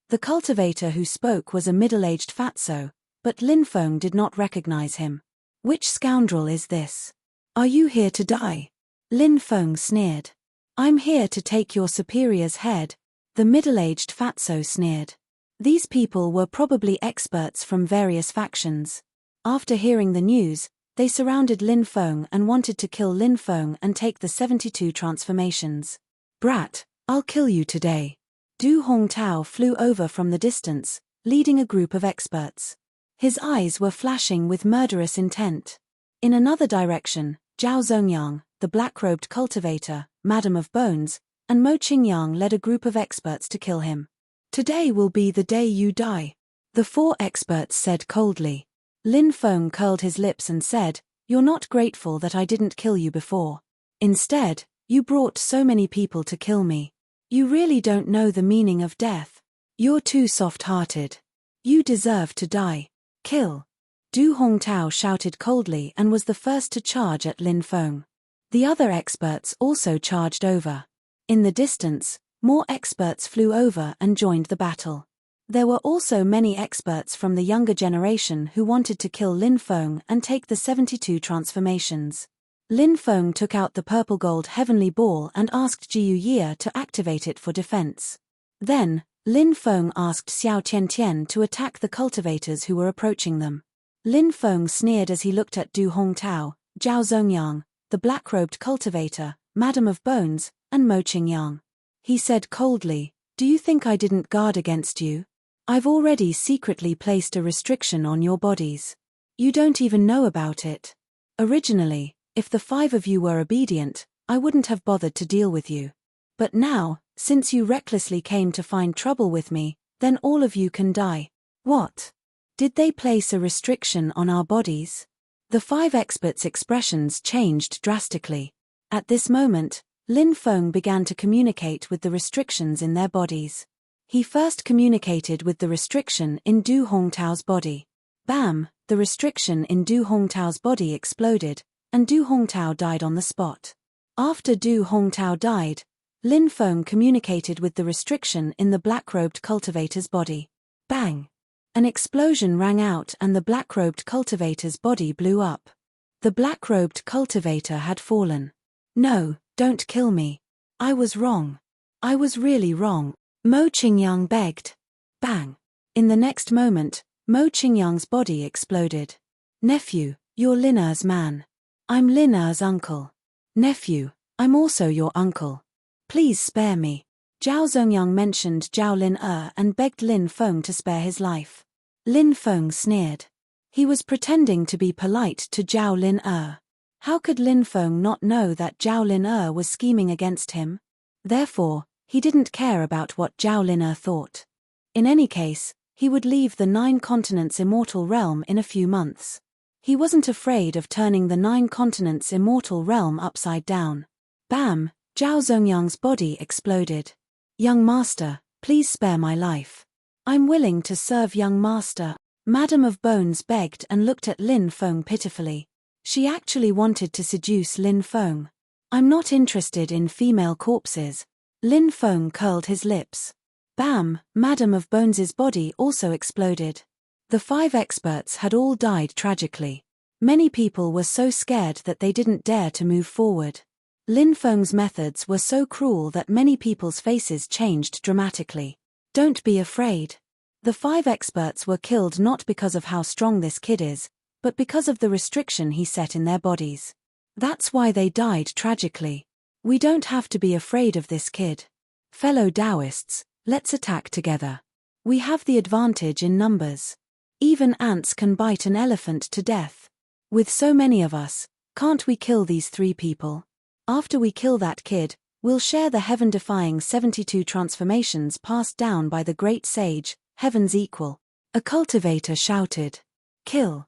The cultivator who spoke was a middle-aged fatso, but Lin Feng did not recognize him. Which scoundrel is this? Are you here to die? Lin Feng sneered. I'm here to take your superior's head, the middle-aged fatso sneered. These people were probably experts from various factions. After hearing the news, they surrounded Lin Feng and wanted to kill Lin Feng and take the 72 transformations. Brat, I'll kill you today. Du Hongtao flew over from the distance, leading a group of experts. His eyes were flashing with murderous intent. In another direction, Zhao Zongyang, the black-robed cultivator, Madam of Bones, and Mo Qingyang led a group of experts to kill him. Today will be the day you die, the 4 experts said coldly. Lin Feng curled his lips and said, you're not grateful that I didn't kill you before. Instead, you brought so many people to kill me. You really don't know the meaning of death. You're too soft-hearted. You deserve to die. Kill. Du Hongtao shouted coldly and was the first to charge at Lin Feng. The other experts also charged over. In the distance, more experts flew over and joined the battle. There were also many experts from the younger generation who wanted to kill Lin Feng and take the 72 transformations. Lin Feng took out the purple gold heavenly ball and asked Jiu Ye to activate it for defense. Then, Lin Feng asked Xiao Tiantian to attack the cultivators who were approaching them. Lin Feng sneered as he looked at Du Hongtao, Zhao Zongyang, the black-robed cultivator, Madam of Bones, and Mo Qingyang. He said coldly, do you think I didn't guard against you? I've already secretly placed a restriction on your bodies. You don't even know about it. Originally, if the 5 of you were obedient, I wouldn't have bothered to deal with you. But now, since you recklessly came to find trouble with me, then all of you can die. What? Did they place a restriction on our bodies? The 5 experts' expressions changed drastically. At this moment, Lin Feng began to communicate with the restrictions in their bodies. He first communicated with the restriction in Du Hongtao's body. Bam! The restriction in Du Hongtao's body exploded, and Du Hongtao died on the spot. After Du Hongtao died, Lin Feng communicated with the restriction in the black-robed cultivator's body. Bang! An explosion rang out and the black-robed cultivator's body blew up. The black-robed cultivator had fallen. No, don't kill me. I was wrong. I was really wrong. Mo Qingyang begged. Bang! In the next moment, Mo Qingyang's body exploded. Nephew, you're Lin Er's man. I'm Lin Er's uncle. Nephew, I'm also your uncle. Please spare me. Zhao Zongyang mentioned Zhao Lin Er and begged Lin Feng to spare his life. Lin Feng sneered. He was pretending to be polite to Zhao Lin Er. How could Lin Feng not know that Zhao Lin Er was scheming against him? Therefore, he didn't care about what Zhao Lin Er thought. In any case, he would leave the 9 continents immortal realm in a few months. He wasn't afraid of turning the 9 continents immortal realm upside down. Bam! Zhao Zongyang's body exploded. Young master, please spare my life. I'm willing to serve young master. Madam of Bones begged and looked at Lin Feng pitifully. She actually wanted to seduce Lin Feng. I'm not interested in female corpses. Lin Feng curled his lips. Bam! Madam of Bones's body also exploded. The 5 experts had all died tragically. Many people were so scared that they didn't dare to move forward. Lin Feng's methods were so cruel that many people's faces changed dramatically. Don't be afraid. The 5 experts were killed not because of how strong this kid is, but because of the restriction he set in their bodies. That's why they died tragically. We don't have to be afraid of this kid. Fellow Taoists, let's attack together. We have the advantage in numbers. Even ants can bite an elephant to death. With so many of us, can't we kill these 3 people? After we kill that kid, we'll share the heaven-defying 72 transformations passed down by the great sage, heaven's equal. A cultivator shouted. Kill.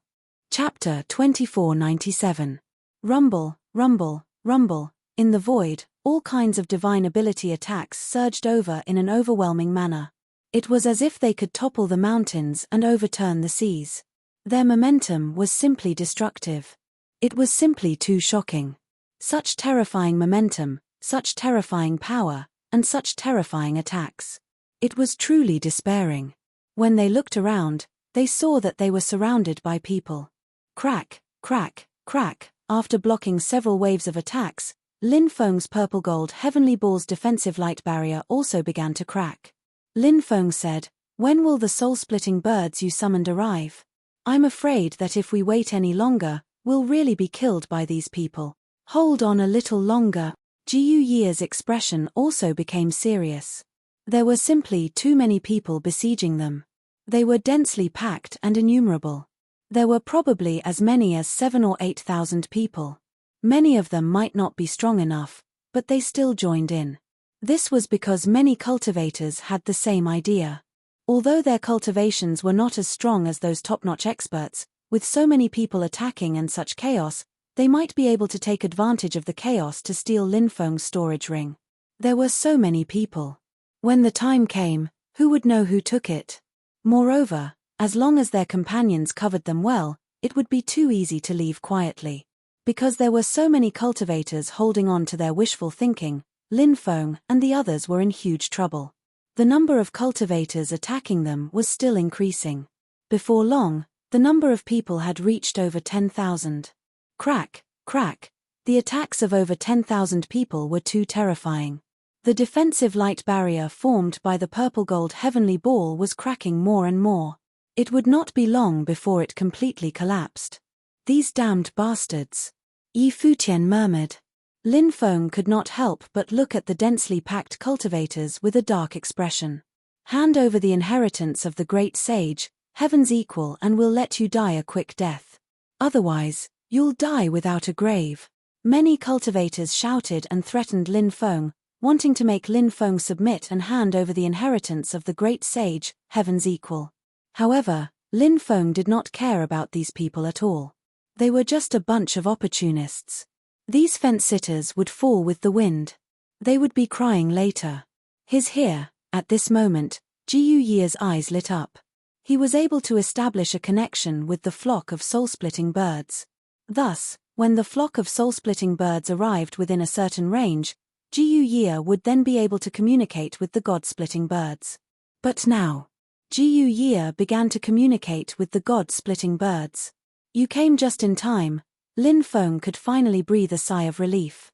Chapter 2497. Rumble, rumble, rumble. In the void, all kinds of divine ability attacks surged over in an overwhelming manner. It was as if they could topple the mountains and overturn the seas. Their momentum was simply destructive. It was simply too shocking. Such terrifying momentum, such terrifying power, and such terrifying attacks. It was truly despairing. When they looked around, they saw that they were surrounded by people. Crack, crack, crack. After blocking several waves of attacks, Lin Feng's purple gold heavenly ball's defensive light barrier also began to crack. Lin Feng said, "When will the soul-splitting birds you summoned arrive? I'm afraid that if we wait any longer, we'll really be killed by these people." "Hold on a little longer." Jiu Ye's expression also became serious. There were simply too many people besieging them. They were densely packed and innumerable. There were probably as many as 7,000 or 8,000 people. Many of them might not be strong enough, but they still joined in. This was because many cultivators had the same idea. Although their cultivations were not as strong as those top-notch experts, with so many people attacking and such chaos, they might be able to take advantage of the chaos to steal Lin Feng's storage ring. There were so many people. When the time came, who would know who took it? Moreover, as long as their companions covered them well, it would be too easy to leave quietly. Because there were so many cultivators holding on to their wishful thinking, Lin Feng and the others were in huge trouble. The number of cultivators attacking them was still increasing. Before long, the number of people had reached over 10,000. Crack, crack. The attacks of over 10,000 people were too terrifying. The defensive light barrier formed by the purple-gold heavenly ball was cracking more and more. It would not be long before it completely collapsed. "These damned bastards," Yi Futian murmured. Lin Feng could not help but look at the densely packed cultivators with a dark expression. "Hand over the inheritance of the great sage, heaven's equal, and we'll let you die a quick death. Otherwise, you'll die without a grave." Many cultivators shouted and threatened Lin Feng, wanting to make Lin Feng submit and hand over the inheritance of the great sage, heaven's equal. However, Lin Feng did not care about these people at all. They were just a bunch of opportunists. These fence-sitters would fall with the wind. They would be crying later. Here, at this moment, Jiu Ye's eyes lit up. He was able to establish a connection with the flock of soul-splitting birds. Thus, when the flock of soul-splitting birds arrived within a certain range, Jiu Ye would then be able to communicate with the god-splitting birds. But now, Jiu Ye began to communicate with the god-splitting birds. "You came just in time." Lin Feng could finally breathe a sigh of relief.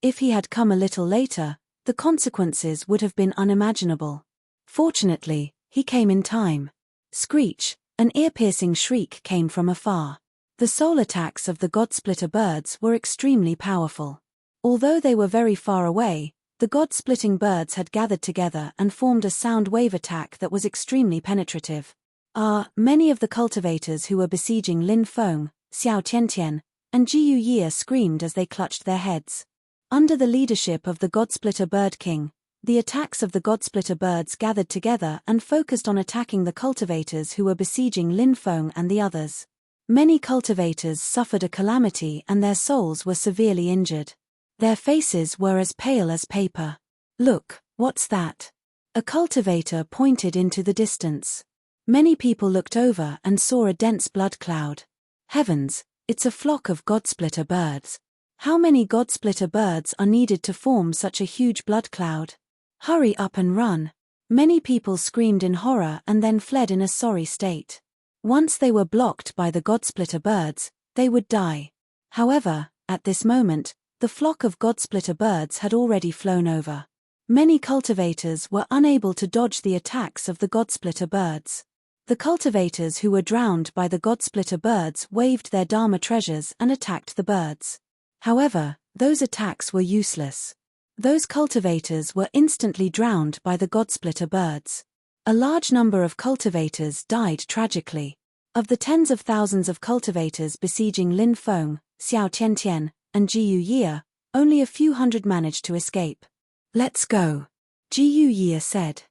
If he had come a little later, the consequences would have been unimaginable. Fortunately, he came in time. Screech, an ear-piercing shriek came from afar. The soul attacks of the God-Splitter birds were extremely powerful. Although they were very far away, the God-Splitting birds had gathered together and formed a sound wave attack that was extremely penetrative. Many of the cultivators who were besieging Lin Feng, Xiao Tiantian, and Jiu Ye screamed as they clutched their heads. Under the leadership of the God-Splitter Bird King, the attacks of the God-Splitter birds gathered together and focused on attacking the cultivators who were besieging Lin Feng and the others. Many cultivators suffered a calamity and their souls were severely injured. Their faces were as pale as paper. "Look, what's that?" A cultivator pointed into the distance. Many people looked over and saw a dense blood cloud. Heavens, it's a flock of God-Splitter birds. How many God-Splitter birds are needed to form such a huge blood cloud? Hurry up and run. Many people screamed in horror and then fled in a sorry state. Once they were blocked by the God-Splitter birds, they would die. However, at this moment, the flock of God-Splitter birds had already flown over. Many cultivators were unable to dodge the attacks of the God-Splitter birds. The cultivators who were drowned by the God-Splitter birds waved their Dharma treasures and attacked the birds. However, those attacks were useless. Those cultivators were instantly drowned by the Godsplitter birds. A large number of cultivators died tragically. Of the tens of thousands of cultivators besieging Lin Feng, Xiao Tiantian, and Jiyu Ye, only a few hundred managed to escape. "Let's go," Jiyu Ye said.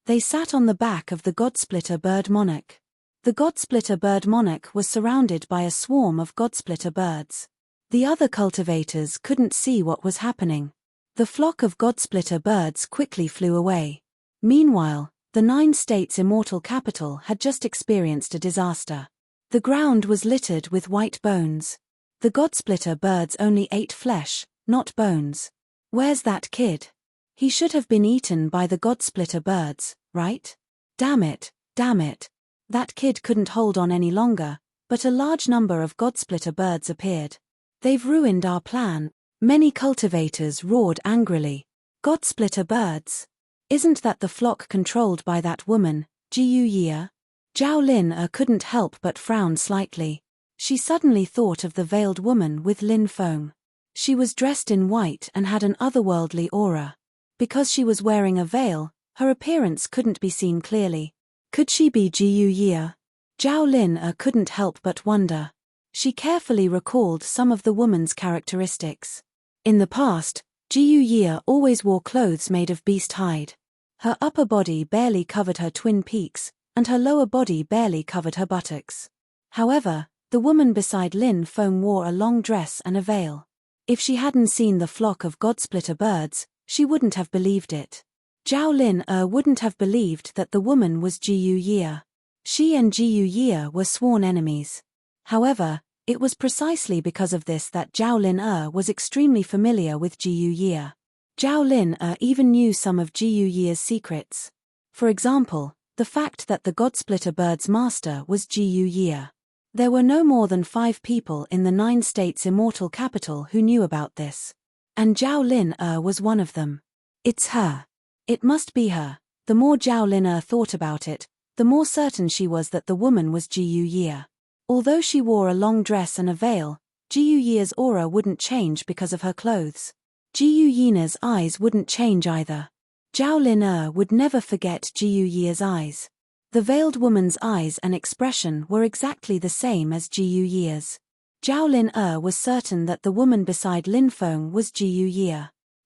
They sat on the back of the Godsplitter bird monarch. The Godsplitter bird monarch was surrounded by a swarm of Godsplitter birds. The other cultivators couldn't see what was happening. The flock of Godsplitter birds quickly flew away. Meanwhile, the 9 states' immortal capital had just experienced a disaster. The ground was littered with white bones. The Godsplitter birds only ate flesh, not bones. "Where's that kid? He should have been eaten by the Godsplitter birds, right? Damn it, damn it." That kid couldn't hold on any longer, but a large number of Godsplitter birds appeared. "They've ruined our plan," many cultivators roared angrily. "Godsplitter birds? Isn't that the flock controlled by that woman, Jiyu Ye?" Zhao Lin couldn't help but frown slightly. She suddenly thought of the veiled woman with Lin Feng. She was dressed in white and had an otherworldly aura. Because she was wearing a veil, her appearance couldn't be seen clearly. Could she be Jiyu Ye? Zhao Lin couldn't help but wonder. She carefully recalled some of the woman's characteristics. In the past, Jiyu Ye always wore clothes made of beast hide. Her upper body barely covered her twin peaks, and her lower body barely covered her buttocks. However, the woman beside Lin Feng wore a long dress and a veil. If she hadn't seen the flock of Godsplitter birds, she wouldn't have believed it. Zhao Lin wouldn't have believed that the woman was Jiyu Ye. She and Jiyu Ye were sworn enemies. However, it was precisely because of this that Zhao Lin was extremely familiar with Jiyu Ye. Zhao Lin even knew some of Jiyu Ye's secrets. For example, the fact that the Godsplitter bird's master was Jiyu Ye. There were no more than 5 people in the 9 states' immortal capital who knew about this. And Zhao Lin was one of them. It's her. It must be her. The more Zhao Lin thought about it, the more certain she was that the woman was Jiyu Ye. Although she wore a long dress and a veil, Jiyu Ye's aura wouldn't change because of her clothes. Jiyu Ye's eyes wouldn't change either. Zhao Lin would never forget Jiyu Ye's eyes. The veiled woman's eyes and expression were exactly the same as Jiyu Ye's. Zhao Lin was certain that the woman beside Lin Feng was Jiyu Ye.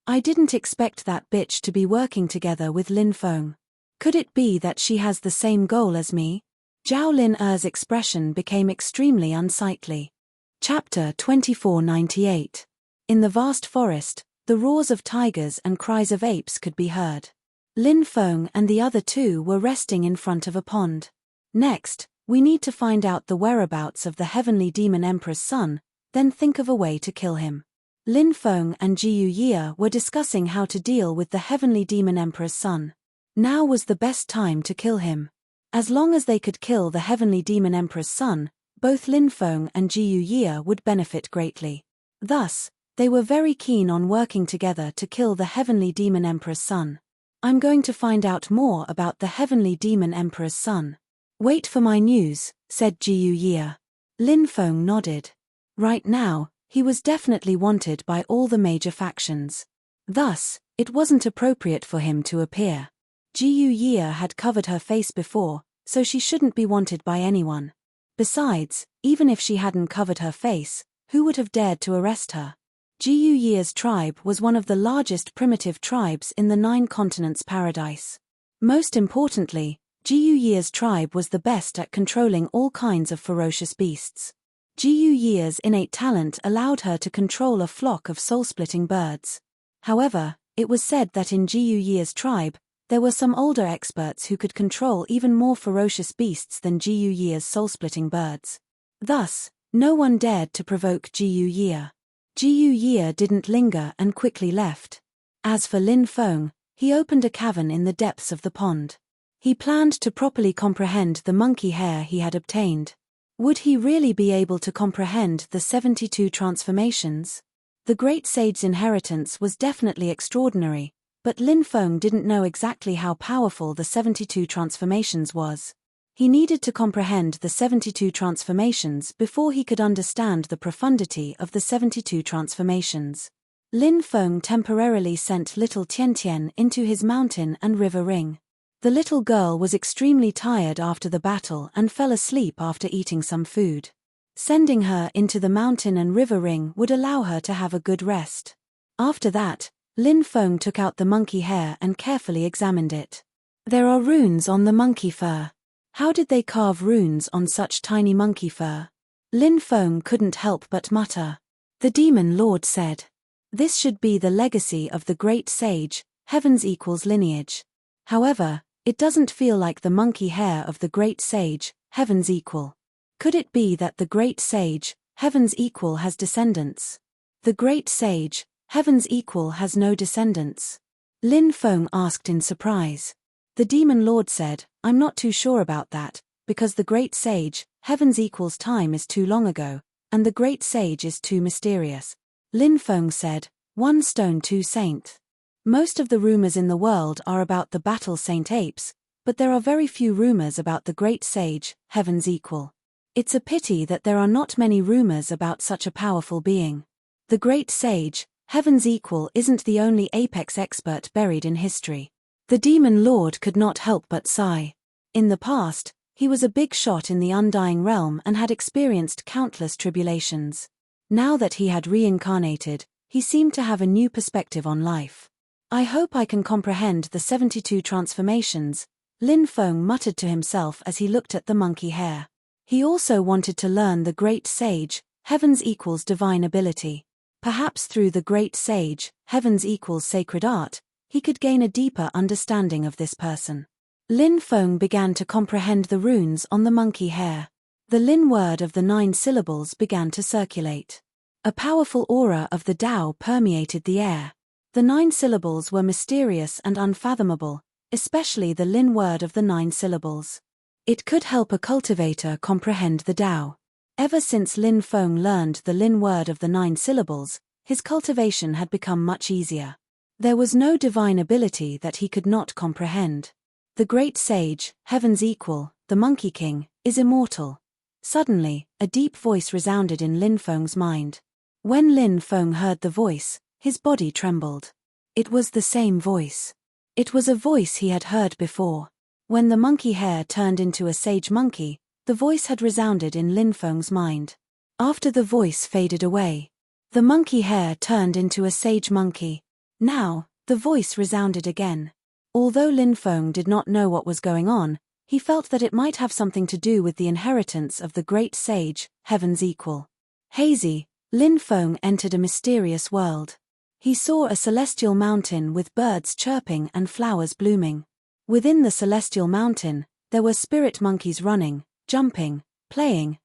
"I didn't expect that bitch to be working together with Lin Feng. Could it be that she has the same goal as me?" Zhao Lin's expression became extremely unsightly. Chapter 2498. In the vast forest, the roars of tigers and cries of apes could be heard. Lin Feng and the other 2 were resting in front of a pond. "Next, we need to find out the whereabouts of the Heavenly Demon Emperor's son, then think of a way to kill him." Lin Feng and Jiyu Ye were discussing how to deal with the Heavenly Demon Emperor's son. Now was the best time to kill him. As long as they could kill the Heavenly Demon Emperor's son, both Lin Feng and Jiyu Ye would benefit greatly. Thus, they were very keen on working together to kill the Heavenly Demon Emperor's son. "I'm going to find out more about the Heavenly Demon Emperor's son. Wait for my news," said Jiyu Ye. Lin Feng nodded. Right now, he was definitely wanted by all the major factions. Thus, it wasn't appropriate for him to appear. Jiyu Ye had covered her face before, so she shouldn't be wanted by anyone. Besides, even if she hadn't covered her face, who would have dared to arrest her? Jiyu Ye's tribe was one of the largest primitive tribes in the 9 continents paradise. Most importantly, Jiyu Ye's tribe was the best at controlling all kinds of ferocious beasts. Jiyu Ye's innate talent allowed her to control a flock of soul-splitting birds. However, it was said that in Jiyu Ye's tribe, there were some older experts who could control even more ferocious beasts than Jiyu Ye's soul-splitting birds. Thus, no one dared to provoke Jiyu Ye. Jiyu Ye didn't linger and quickly left. As for Lin Feng, he opened a cavern in the depths of the pond. He planned to properly comprehend the monkey hair he had obtained. Would he really be able to comprehend the 72 transformations? The Great Sage's inheritance was definitely extraordinary, but Lin Feng didn't know exactly how powerful the 72 transformations was. He needed to comprehend the 72 transformations before he could understand the profundity of the 72 transformations. Lin Feng temporarily sent little Tian Tian into his mountain and river ring. The little girl was extremely tired after the battle and fell asleep after eating some food. Sending her into the mountain and river ring would allow her to have a good rest. After that, Lin Feng took out the monkey hair and carefully examined it. There are runes on the monkey fur. How did they carve runes on such tiny monkey fur? Lin Feng couldn't help but mutter. The demon lord said. This should be the legacy of the great sage, heaven's equals lineage. However, it doesn't feel like the monkey hair of the great sage, heaven's equal. Could it be that the great sage, heaven's equal has descendants? The great sage, heaven's equal has no descendants. Lin Feng asked in surprise. The demon lord said, I'm not too sure about that, because the great sage, heaven's equals time is too long ago, and the great sage is too mysterious. Lin Feng said, one stone two saint. Most of the rumors in the world are about the battle Saint Apes, but there are very few rumors about the great sage, heaven's equal. It's a pity that there are not many rumors about such a powerful being. The great sage, heaven's equal isn't the only apex expert buried in history. The demon lord could not help but sigh. In the past, he was a big shot in the undying realm and had experienced countless tribulations. Now that he had reincarnated, he seemed to have a new perspective on life. I hope I can comprehend the 72 transformations, Lin Feng muttered to himself as he looked at the monkey hair. He also wanted to learn the great sage, heaven's equals divine ability. Perhaps through the great sage, heaven's equals sacred art, he could gain a deeper understanding of this person. Lin Feng began to comprehend the runes on the monkey hair. The Lin word of the 9 syllables began to circulate. A powerful aura of the Tao permeated the air. The 9 syllables were mysterious and unfathomable, especially the Lin word of the 9 syllables. It could help a cultivator comprehend the Tao. Ever since Lin Feng learned the Lin word of the 9 syllables, his cultivation had become much easier. There was no divine ability that he could not comprehend. The great sage, heaven's equal, the Monkey King, is immortal. Suddenly, a deep voice resounded in Lin Feng's mind. When Lin Feng heard the voice, his body trembled. It was the same voice. It was a voice he had heard before. When the monkey hair turned into a sage monkey, the voice had resounded in Lin Feng's mind. After the voice faded away, the monkey hair turned into a sage monkey. Now, the voice resounded again. Although Lin Feng did not know what was going on, he felt that it might have something to do with the inheritance of the great sage, heaven's equal. Hazy, Lin Feng entered a mysterious world. He saw a celestial mountain with birds chirping and flowers blooming. Within the celestial mountain, there were spirit monkeys running, jumping, playing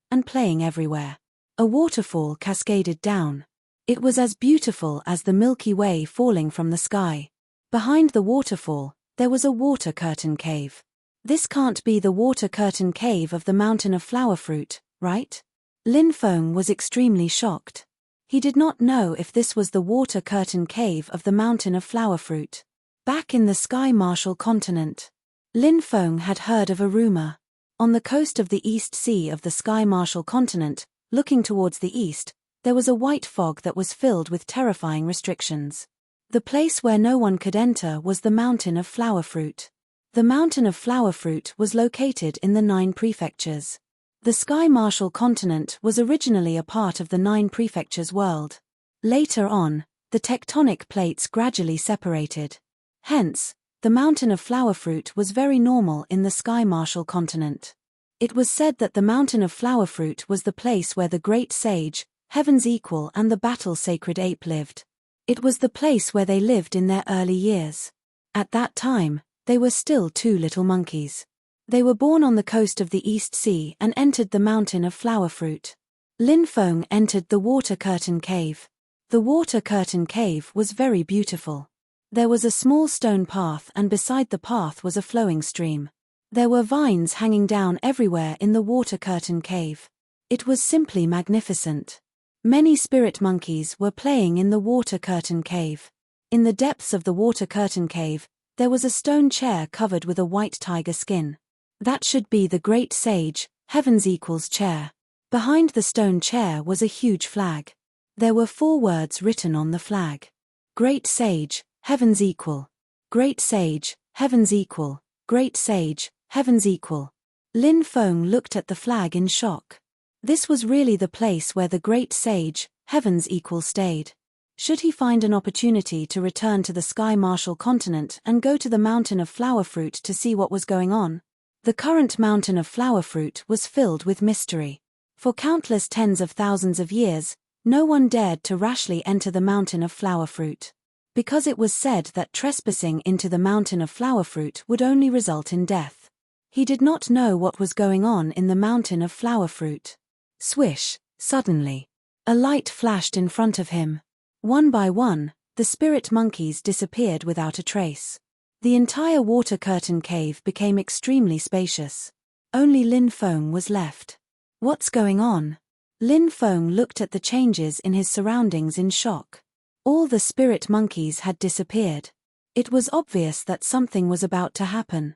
everywhere. A waterfall cascaded down. It was as beautiful as the Milky Way falling from the sky. Behind the waterfall, there was a water curtain cave. This can't be the water curtain cave of the mountain of flower fruit, right? Lin Feng was extremely shocked. He did not know if this was the water curtain cave of the mountain of flower fruit. Back in the Sky Marshal continent, Lin Feng had heard of a rumor. On the coast of the East Sea of the Sky Marshal continent, looking towards the east, there was a white fog that was filled with terrifying restrictions. The place where no one could enter was the mountain of flower fruit. The mountain of flower fruit was located in the 9 prefectures. The Sky Marshal continent was originally a part of the 9 prefectures world. Later on, the tectonic plates gradually separated. Hence, the mountain of flower fruit was very normal in the Sky Marshal continent. It was said that the mountain of flower fruit was the place where the great sage, heaven's equal and the battle sacred ape lived. It was the place where they lived in their early years. At that time, they were still 2 little monkeys. They were born on the coast of the East Sea and entered the mountain of flower fruit. Lin Feng entered the water curtain cave. The water curtain cave was very beautiful. There was a small stone path and beside the path was a flowing stream. There were vines hanging down everywhere in the water curtain cave. It was simply magnificent. Many spirit monkeys were playing in the water curtain cave. In the depths of the water curtain cave, there was a stone chair covered with a white tiger skin. That should be the great sage, heaven's equals chair. Behind the stone chair was a huge flag. There were 4 words written on the flag. Great Sage, Heaven's Equal. Great Sage, Heaven's Equal. Great Sage, Heaven's Equal. Lin Feng looked at the flag in shock. This was really the place where the Great Sage, Heaven's Equal, stayed. Should he find an opportunity to return to the Sky Marshal continent and go to the Mountain of Flower Fruit to see what was going on? The current Mountain of Flower Fruit was filled with mystery. For countless tens of thousands of years, no one dared to rashly enter the Mountain of Flower Fruit. Because it was said that trespassing into the Mountain of Flower Fruit would only result in death. He did not know what was going on in the Mountain of Flower Fruit. Swish, suddenly. A light flashed in front of him. One by one, the spirit monkeys disappeared without a trace. The entire water curtain cave became extremely spacious. Only Lin Feng was left. What's going on? Lin Feng looked at the changes in his surroundings in shock. All the spirit monkeys had disappeared. It was obvious that something was about to happen.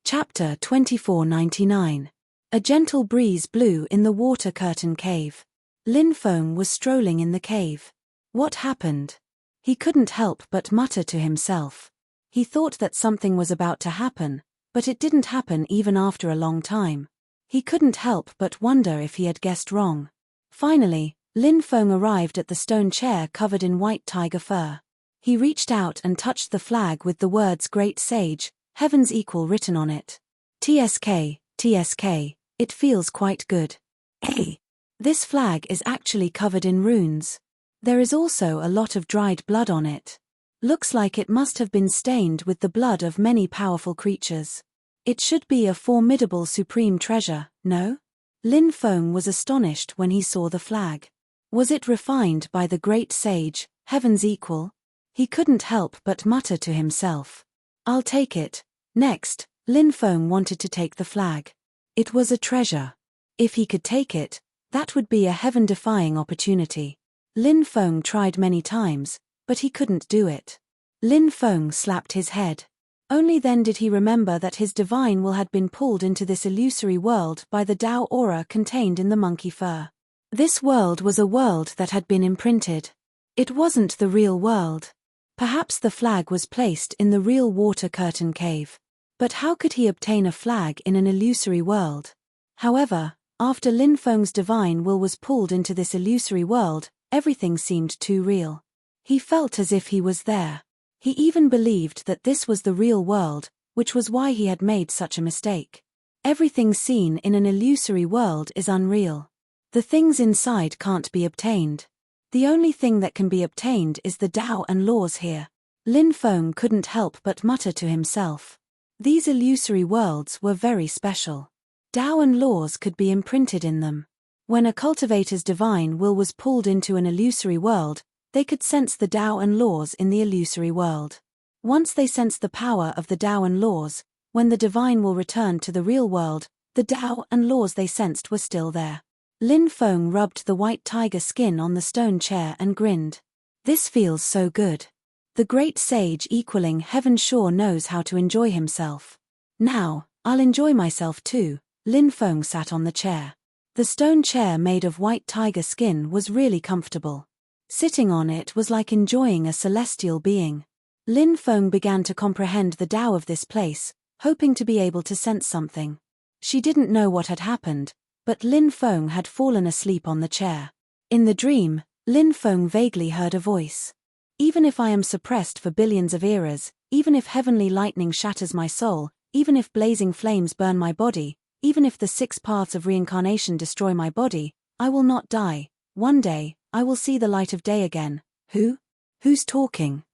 Chapter 2499. A gentle breeze blew in the water curtain cave. Lin Feng was strolling in the cave. What happened? He couldn't help but mutter to himself. He thought that something was about to happen, but it didn't happen even after a long time. He couldn't help but wonder if he had guessed wrong. Finally, Lin Feng arrived at the stone chair covered in white tiger fur. He reached out and touched the flag with the words Great Sage, Heaven's Equal written on it. TSK, TSK, it feels quite good. Hey! This flag is actually covered in runes. There is also a lot of dried blood on it. Looks like it must have been stained with the blood of many powerful creatures. It should be a formidable supreme treasure, no? Lin Feng was astonished when he saw the flag. Was it refined by the Great Sage, Heaven's Equal? He couldn't help but mutter to himself. I'll take it. Next, Lin Feng wanted to take the flag. It was a treasure. If he could take it, that would be a heaven-defying opportunity. Lin Feng tried many times, but he couldn't do it. Lin Feng slapped his head. Only then did he remember that his divine will had been pulled into this illusory world by the Tao aura contained in the monkey fur. This world was a world that had been imprinted. It wasn't the real world. Perhaps the flag was placed in the real water curtain cave. But how could he obtain a flag in an illusory world? However, after Lin Feng's divine will was pulled into this illusory world, everything seemed too real. He felt as if he was there. He even believed that this was the real world, which was why he had made such a mistake. Everything seen in an illusory world is unreal. The things inside can't be obtained. The only thing that can be obtained is the Tao and laws here. Lin Feng couldn't help but mutter to himself. These illusory worlds were very special. Tao and laws could be imprinted in them. When a cultivator's divine will was pulled into an illusory world, they could sense the Tao and laws in the illusory world. Once they sensed the power of the Tao and laws, when the divine will returned to the real world, the Tao and laws they sensed were still there. Lin Feng rubbed the white tiger skin on the stone chair and grinned. This feels so good. The Great Sage equaling heaven sure knows how to enjoy himself. Now, I'll enjoy myself too. Lin Feng sat on the chair. The stone chair made of white tiger skin was really comfortable. Sitting on it was like enjoying a celestial being. Lin Feng began to comprehend the Tao of this place, hoping to be able to sense something. She didn't know what had happened, but Lin Feng had fallen asleep on the chair. In the dream, Lin Feng vaguely heard a voice. Even if I am suppressed for billions of eras, even if heavenly lightning shatters my soul, even if blazing flames burn my body, even if the 6 paths of reincarnation destroy my body, I will not die. One day, I will see the light of day again. Who? Who's talking?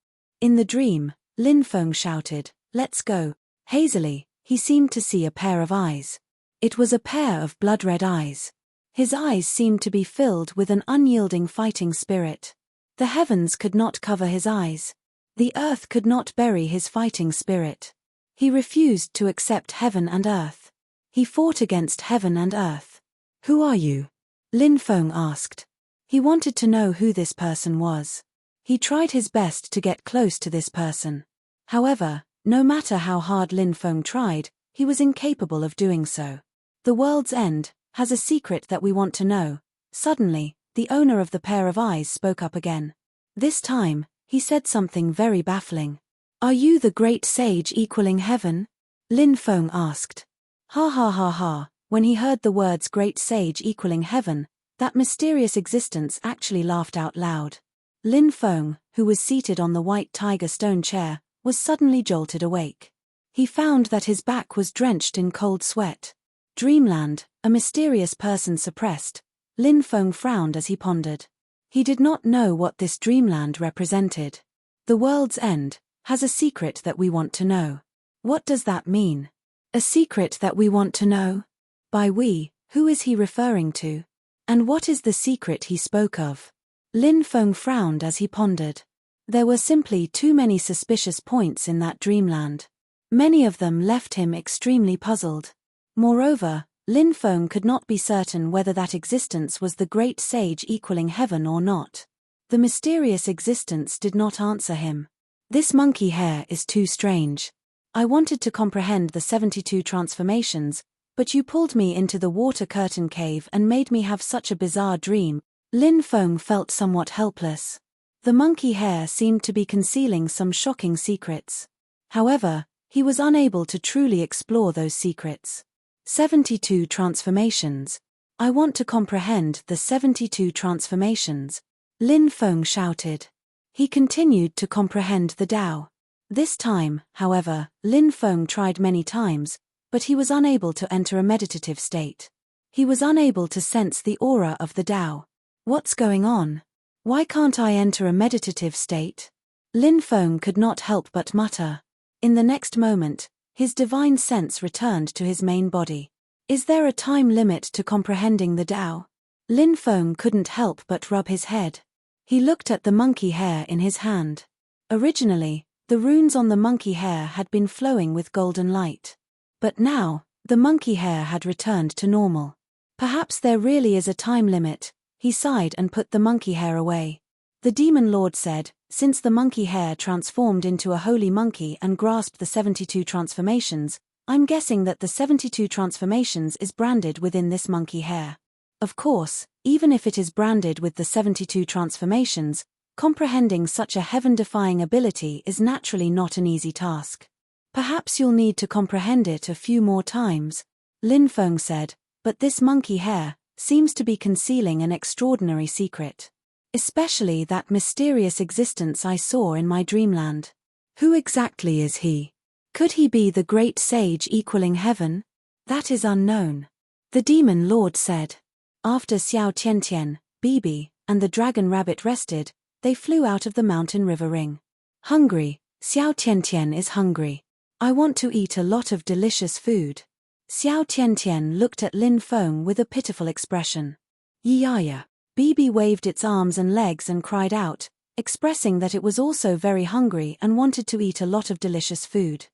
In the dream, Lin Feng shouted, "Let's go." Hazily, he seemed to see a pair of eyes. It was a pair of blood-red eyes. His eyes seemed to be filled with an unyielding fighting spirit. The heavens could not cover his eyes. The earth could not bury his fighting spirit. He refused to accept heaven and earth. He fought against heaven and earth. "Who are you?" Lin Feng asked. He wanted to know who this person was. He tried his best to get close to this person. However, no matter how hard Lin Feng tried, he was incapable of doing so. The world's end has a secret that we want to know. Suddenly, the owner of the pair of eyes spoke up again. This time, He said something very baffling. Are you the great sage equaling heaven? Lin Feng asked. Ha ha ha ha. When he heard the words great sage equaling heaven, that mysterious existence actually laughed out loud. Lin Feng, who was seated on the white tiger stone chair, was suddenly jolted awake. He found that his back was drenched in cold sweat. Dreamland, a mysterious person suppressed. Lin Feng frowned as he pondered. He did not know what this dreamland represented. The world's end has a secret that we want to know. What does that mean? A secret that we want to know? By we, who is he referring to? And what is the secret he spoke of? Lin Feng frowned as he pondered. There were simply too many suspicious points in that dreamland. Many of them left him extremely puzzled. Moreover, Lin Feng could not be certain whether that existence was the great sage equaling heaven or not. The mysterious existence did not answer him. This monkey hair is too strange. I wanted to comprehend the 72 transformations, but you pulled me into the water curtain cave and made me have such a bizarre dream. Lin Feng felt somewhat helpless. The monkey hair seemed to be concealing some shocking secrets. However, he was unable to truly explore those secrets. 72 transformations. I want to comprehend the 72 transformations. Lin Feng shouted. He continued to comprehend the Tao. This time, however, Lin Feng tried many times, but he was unable to enter a meditative state. He was unable to sense the aura of the Tao. What's going on? Why can't I enter a meditative state? Lin Feng could not help but mutter. In the next moment, his divine sense returned to his main body. Is there a time limit to comprehending the Tao? Lin Feng couldn't help but rub his head. He looked at the monkey hair in his hand. Originally, the runes on the monkey hair had been flowing with golden light. But now, the monkey hair had returned to normal. Perhaps there really is a time limit. He sighed and put the monkey hair away. The demon lord said, since the monkey hair transformed into a holy monkey and grasped the 72 transformations, I'm guessing that the 72 transformations is branded within this monkey hair. Of course, even if it is branded with the 72 transformations, comprehending such a heaven-defying ability is naturally not an easy task. Perhaps you'll need to comprehend it a few more times, Lin Feng said, but this monkey hair seems to be concealing an extraordinary secret. Especially that mysterious existence I saw in my dreamland. Who exactly is he? Could he be the great sage equaling heaven? That is unknown. The demon lord said. After Xiao Tiantian, Bibi, and the dragon rabbit rested, they flew out of the mountain river ring. Hungry, Xiao Tiantian is hungry. I want to eat a lot of delicious food. Xiao Tiantian looked at Lin Feng with a pitiful expression. Yaya. Bibi waved its arms and legs and cried out, expressing that it was also very hungry and wanted to eat a lot of delicious food.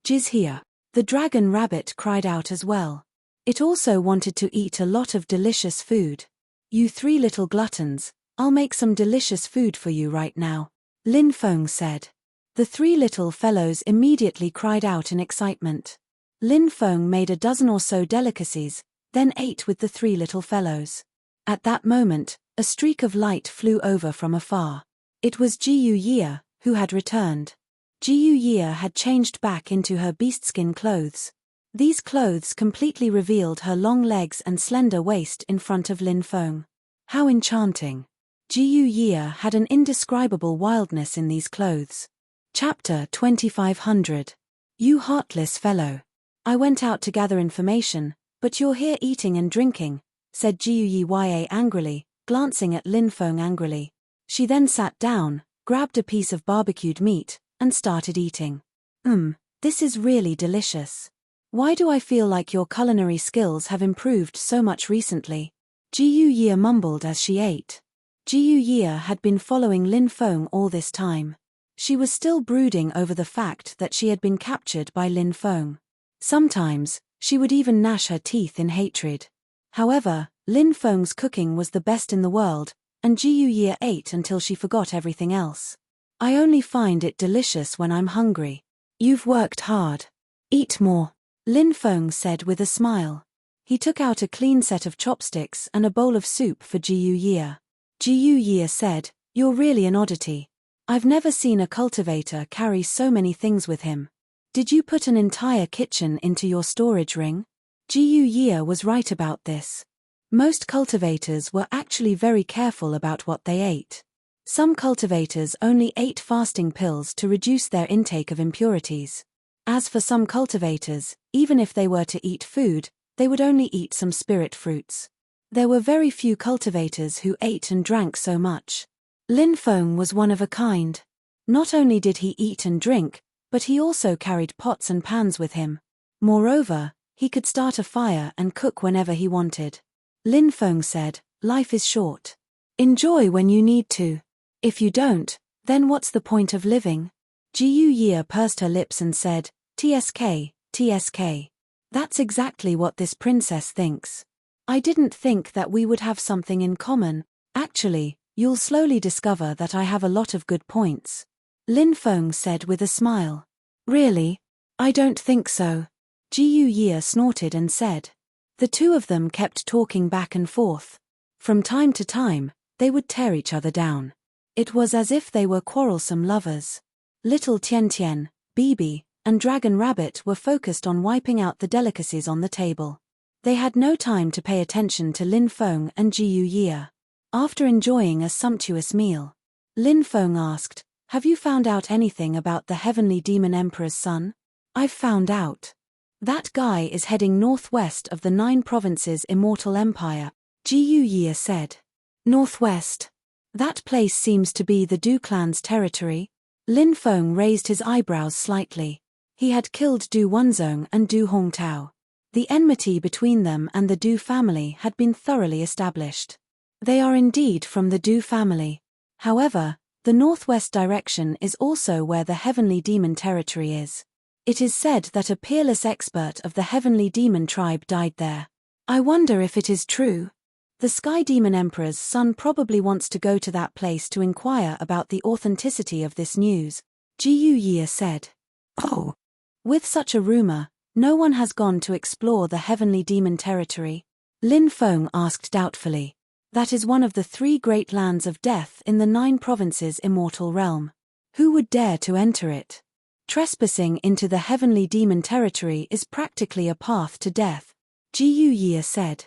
Jizhia. The dragon rabbit cried out as well. It also wanted to eat a lot of delicious food. You three little gluttons, I'll make some delicious food for you right now, Lin Feng said. The three little fellows immediately cried out in excitement. Lin Feng made a dozen or so delicacies, then ate with the three little fellows. At that moment, a streak of light flew over from afar. It was Jiyu Yia, who had returned. Jiyu Yia had changed back into her beastskin clothes. These clothes completely revealed her long legs and slender waist in front of Lin Feng. How enchanting! Jiyu Yia had an indescribable wildness in these clothes. Chapter 2500. You heartless fellow. I went out to gather information, but you're here eating and drinking, said Jiyu Yia angrily, glancing at Lin Feng angrily. She then sat down, grabbed a piece of barbecued meat, and started eating. This is really delicious. Why do I feel like your culinary skills have improved so much recently? Jiyu Yia mumbled as she ate. Jiyu Yia had been following Lin Feng all this time. She was still brooding over the fact that she had been captured by Lin Feng. Sometimes, she would even gnash her teeth in hatred. However, Lin Feng's cooking was the best in the world, and Jiyu Yia ate until she forgot everything else. I only find it delicious when I'm hungry. You've worked hard. Eat more, Lin Feng said with a smile. He took out a clean set of chopsticks and a bowl of soup for Jiyu Yia. Jiyu Yia said, "You're really an oddity. I've never seen a cultivator carry so many things with him. Did you put an entire kitchen into your storage ring? Gu Ye was right about this. Most cultivators were actually very careful about what they ate. Some cultivators only ate fasting pills to reduce their intake of impurities. As for some cultivators, even if they were to eat food, they would only eat some spirit fruits. There were very few cultivators who ate and drank so much. Lin Feng was one of a kind. Not only did he eat and drink, but he also carried pots and pans with him. Moreover, he could start a fire and cook whenever he wanted. Lin Feng said, "Life is short. Enjoy when you need to. If you don't, then what's the point of living?" Gu Ye pursed her lips and said, "TSK, TSK. That's exactly what this princess thinks. I didn't think that we would have something in common. Actually, you'll slowly discover that I have a lot of good points." Lin Feng said with a smile. "Really? I don't think so." Gu Ye snorted and said. The two of them kept talking back and forth. From time to time, they would tear each other down. It was as if they were quarrelsome lovers. Little Tian Tian, Bibi, and Dragon Rabbit were focused on wiping out the delicacies on the table. They had no time to pay attention to Lin Feng and Gu Ye. After enjoying a sumptuous meal, Lin Feng asked, "Have you found out anything about the Heavenly Demon Emperor's son?" "I've found out. That guy is heading northwest of the 9 provinces Immortal Empire," Gu Ye said. "Northwest? That place seems to be the Du clan's territory." Lin Feng raised his eyebrows slightly. He had killed Du Wenzong and Du Hongtao. The enmity between them and the Du family had been thoroughly established. They are indeed from the Du family. However, the northwest direction is also where the Heavenly Demon territory is. It is said that a peerless expert of the Heavenly Demon tribe died there. I wonder if it is true. The Sky Demon Emperor's son probably wants to go to that place to inquire about the authenticity of this news, Gu Ye said. Oh. With such a rumor, no one has gone to explore the Heavenly Demon territory? Lin Feng asked doubtfully. That is one of the 3 great lands of death in the 9 provinces Immortal Realm. Who would dare to enter it? Trespassing into the Heavenly Demon territory is practically a path to death, Gu Ye said.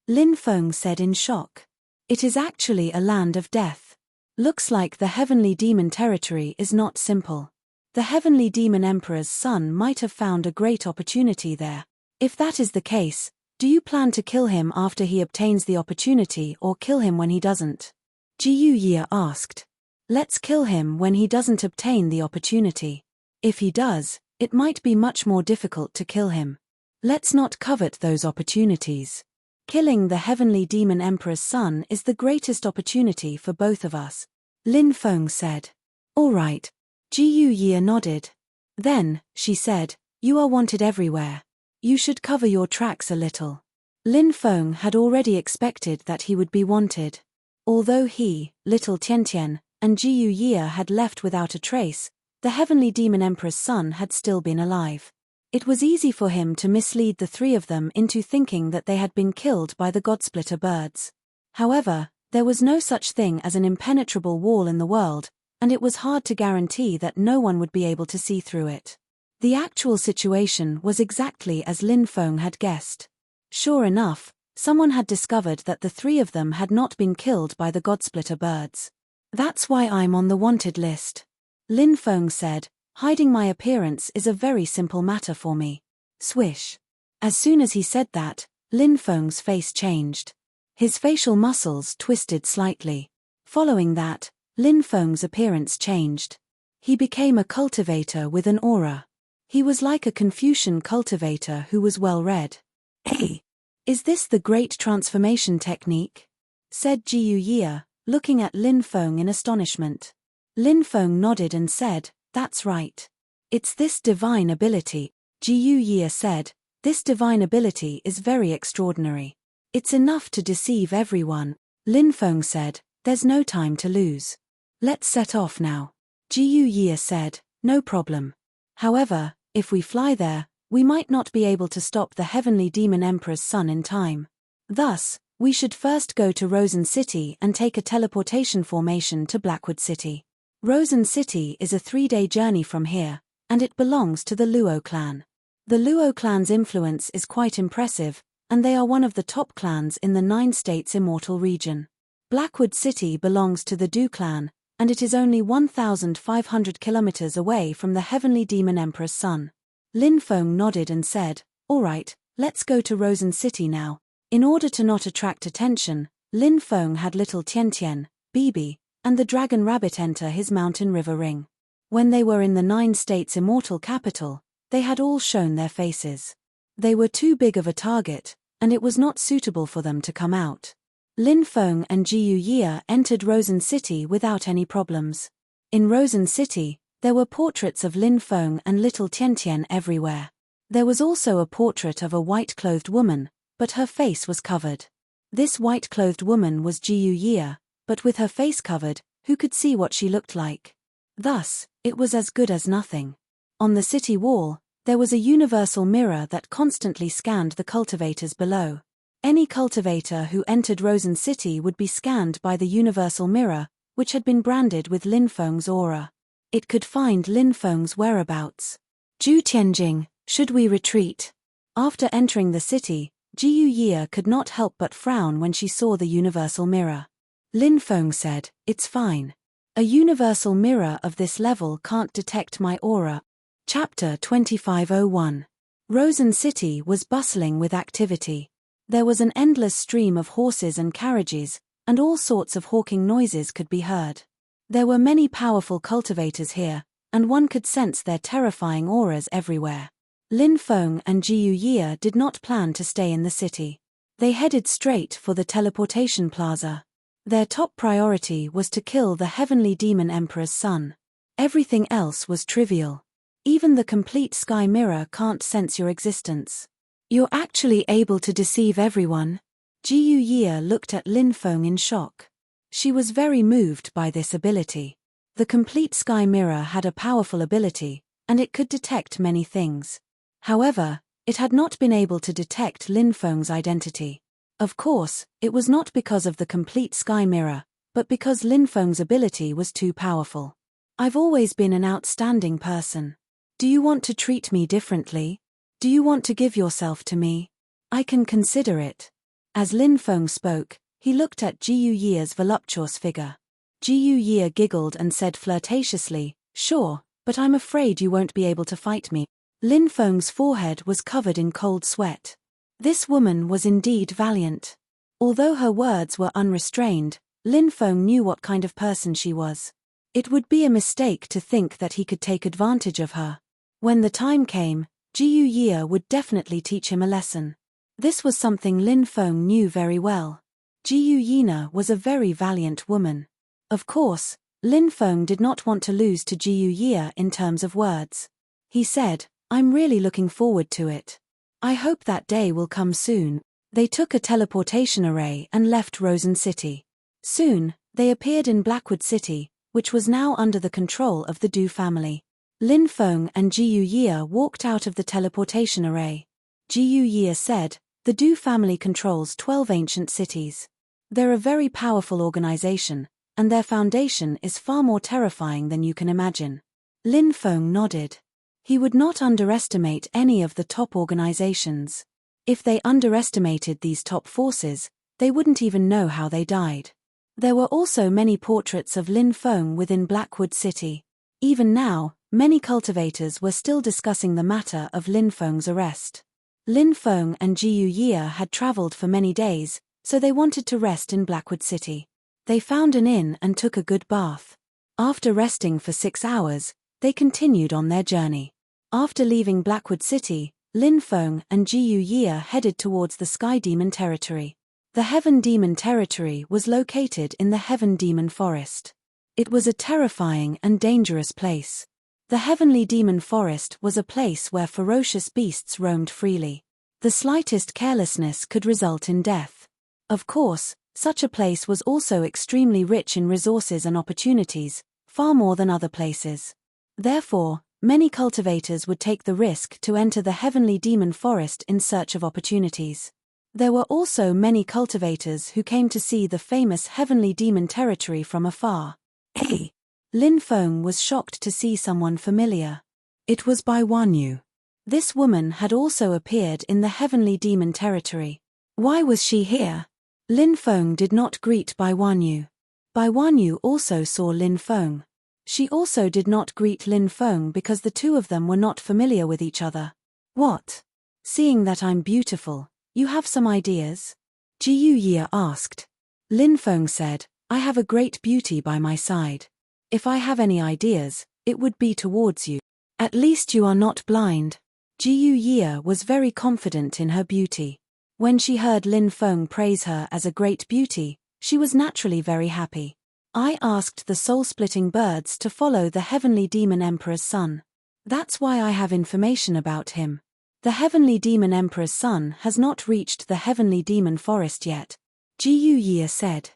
Lin Feng said in shock. It is actually a land of death. Looks like the Heavenly Demon territory is not simple. The Heavenly Demon Emperor's son might have found a great opportunity there. If that is the case, do you plan to kill him after he obtains the opportunity or kill him when he doesn't? Gu Ye asked. Let's kill him when he doesn't obtain the opportunity. If he does, it might be much more difficult to kill him. Let's not covet those opportunities. Killing the Heavenly Demon Emperor's son is the greatest opportunity for both of us, Lin Feng said. All right. Gu Ye nodded. Then, she said, you are wanted everywhere. You should cover your tracks a little. Lin Feng had already expected that he would be wanted. Although he, little Tian Tian, and Gu Ye had left without a trace, the Heavenly Demon Emperor's son had still been alive. It was easy for him to mislead the 3 of them into thinking that they had been killed by the Godsplitter birds. However, there was no such thing as an impenetrable wall in the world, and it was hard to guarantee that no one would be able to see through it. The actual situation was exactly as Lin Feng had guessed. Sure enough, someone had discovered that the 3 of them had not been killed by the Godsplitter birds. That's why I'm on the wanted list. Lin Feng said, hiding my appearance is a very simple matter for me. Swish. As soon as he said that, Lin Feng's face changed. His facial muscles twisted slightly. Following that, Lin Feng's appearance changed. He became a cultivator with an aura. He was like a Confucian cultivator who was well read. Hey! Is this the great transformation technique? Said Gu Ye, looking at Lin Feng in astonishment. Lin Feng nodded and said, that's right. It's this divine ability, Gu Ye said. This divine ability is very extraordinary. It's enough to deceive everyone, Lin Feng said. There's no time to lose. Let's set off now. Gu Ye said, no problem. However, if we fly there, we might not be able to stop the Heavenly Demon Emperor's son in time. Thus, we should first go to Rosen City and take a teleportation formation to Blackwood City. Rosen City is a 3-day journey from here, and it belongs to the Luo clan. The Luo clan's influence is quite impressive, and they are one of the top clans in the 9 states Immortal region. Blackwood City belongs to the Du clan, and it is only 1,500 kilometers away from the Heavenly Demon Emperor's son. Lin Feng nodded and said, "All right, let's go to Rosen City now." In order to not attract attention, Lin Feng had little Tian, Bibi, and the dragon rabbit enter his mountain river ring. When they were in the 9 states Immortal capital, they had all shown their faces. They were too big of a target, and it was not suitable for them to come out. Lin Feng and Jiu Ye entered Rosen City without any problems. In Rosen City, there were portraits of Lin Feng and little Tian everywhere. There was also a portrait of a white-clothed woman, but her face was covered. This white-clothed woman was Jiu Ye, but with her face covered, who could see what she looked like? Thus, it was as good as nothing. On the city wall, there was a universal mirror that constantly scanned the cultivators below. Any cultivator who entered Rosen City would be scanned by the universal mirror, which had been branded with Lin Feng's aura. It could find Lin Feng's whereabouts. "Zhu Tianjing, should we retreat?" After entering the city, Jiu Ye could not help but frown when she saw the universal mirror. Lin Feng said, "It's fine. A universal mirror of this level can't detect my aura." Chapter 2501. Rosen City was bustling with activity. There was an endless stream of horses and carriages, and all sorts of hawking noises could be heard. There were many powerful cultivators here, and one could sense their terrifying auras everywhere. Lin Feng and Jiu Ye did not plan to stay in the city. They headed straight for the teleportation plaza. Their top priority was to kill the Heavenly Demon Emperor's son. Everything else was trivial. Even the complete sky mirror can't sense your existence. "You're actually able to deceive everyone?" Jiu Ye looked at Lin Feng in shock. She was very moved by this ability. The complete sky mirror had a powerful ability, and it could detect many things. However, it had not been able to detect Lin Feng's identity. Of course, it was not because of the complete sky mirror, but because Lin Feng's ability was too powerful. "I've always been an outstanding person. Do you want to treat me differently? Do you want to give yourself to me? I can consider it." As Lin Feng spoke, he looked at Jiu Ye's voluptuous figure. Jiu Ye giggled and said flirtatiously, "Sure, but I'm afraid you won't be able to fight me." Lin Feng's forehead was covered in cold sweat. This woman was indeed valiant. Although her words were unrestrained, Lin Feng knew what kind of person she was. It would be a mistake to think that he could take advantage of her. When the time came, Jiu Ye would definitely teach him a lesson. This was something Lin Feng knew very well. Jiu Ye was a very valiant woman. Of course, Lin Feng did not want to lose to Jiu Ye in terms of words. He said, "I'm really looking forward to it. I hope that day will come soon." They took a teleportation array and left Rosen City. Soon, they appeared in Blackwood City, which was now under the control of the Du family. Lin Feng and Jiu Ye walked out of the teleportation array. Jiu Ye said, "The Du family controls 12 ancient cities. They're a very powerful organization, and their foundation is far more terrifying than you can imagine." Lin Feng nodded. He would not underestimate any of the top organizations. If they underestimated these top forces, they wouldn't even know how they died. There were also many portraits of Lin Feng within Blackwood City. Even now, many cultivators were still discussing the matter of Lin Feng's arrest. Lin Feng and Jiu Ye had traveled for many days, so they wanted to rest in Blackwood City. They found an inn and took a good bath. After resting for 6 hours, they continued on their journey. After leaving Blackwood City, Lin Feng and Jiu Ye headed towards the Sky Demon territory. The Heaven Demon territory was located in the Heaven Demon Forest. It was a terrifying and dangerous place. The Heavenly Demon Forest was a place where ferocious beasts roamed freely. The slightest carelessness could result in death. Of course, such a place was also extremely rich in resources and opportunities, far more than other places. Therefore, many cultivators would take the risk to enter the Heavenly Demon Forest in search of opportunities. There were also many cultivators who came to see the famous Heavenly Demon territory from afar. "Hey!" Lin Feng was shocked to see someone familiar. It was Bai Wanyu. This woman had also appeared in the heavenly demon territory. Why was she here? Lin Feng did not greet Bai Wanyu. Bai Wanyu also saw Lin Feng. She also did not greet Lin Feng because the two of them were not familiar with each other. What? Seeing that I'm beautiful, you have some ideas? Ji Ye asked. Lin Feng said, I have a great beauty by my side. If I have any ideas, it would be towards you. At least you are not blind. Ji Ye was very confident in her beauty. When she heard Lin Feng praise her as a great beauty, she was naturally very happy. I asked the soul-splitting birds to follow the heavenly demon emperor's son. That's why I have information about him. The heavenly demon emperor's son has not reached the heavenly demon forest yet. Ji Ye said.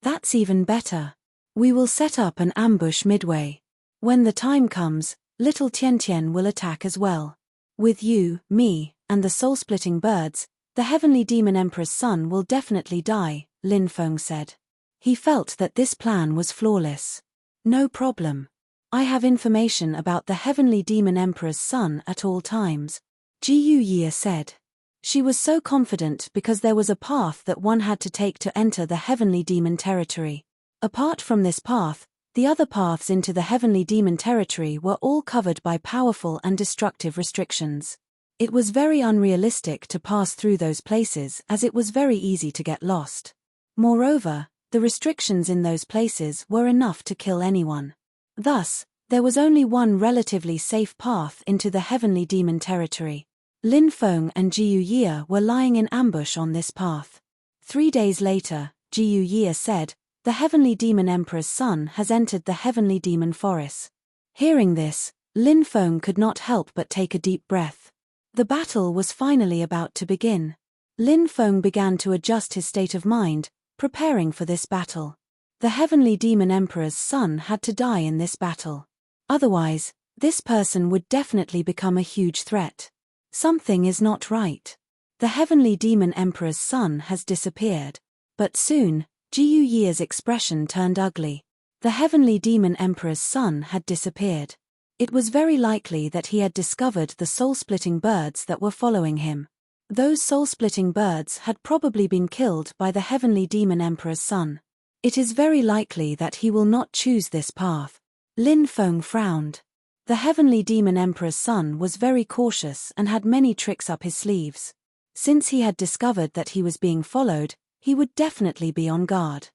That's even better. We will set up an ambush midway. When the time comes, little Tian Tian will attack as well. With you, me, and the soul-splitting birds, the heavenly demon emperor's son will definitely die, Lin Feng said. He felt that this plan was flawless. No problem. I have information about the heavenly demon emperor's son at all times, Ji Ye said. She was so confident because there was a path that one had to take to enter the heavenly demon territory. Apart from this path, the other paths into the heavenly demon territory were all covered by powerful and destructive restrictions. It was very unrealistic to pass through those places as it was very easy to get lost. Moreover, the restrictions in those places were enough to kill anyone. Thus, there was only one relatively safe path into the heavenly demon territory. Lin Feng and Ji Ye were lying in ambush on this path. 3 days later, Ji Ye said, the heavenly demon emperor's son has entered the heavenly demon forest. Hearing this, Lin Feng could not help but take a deep breath. The battle was finally about to begin. Lin Feng began to adjust his state of mind, preparing for this battle. The heavenly demon emperor's son had to die in this battle. Otherwise, this person would definitely become a huge threat. Something is not right. The heavenly demon emperor's son has disappeared. But soon, Ji Ye's expression turned ugly. The heavenly demon emperor's son had disappeared. It was very likely that he had discovered the soul-splitting birds that were following him. Those soul-splitting birds had probably been killed by the heavenly demon emperor's son. It is very likely that he will not choose this path. Lin Feng frowned. The heavenly demon emperor's son was very cautious and had many tricks up his sleeves. Since he had discovered that he was being followed, he would definitely be on guard.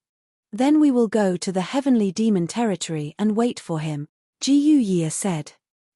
Then we will go to the heavenly demon territory and wait for him, Ji Ye said.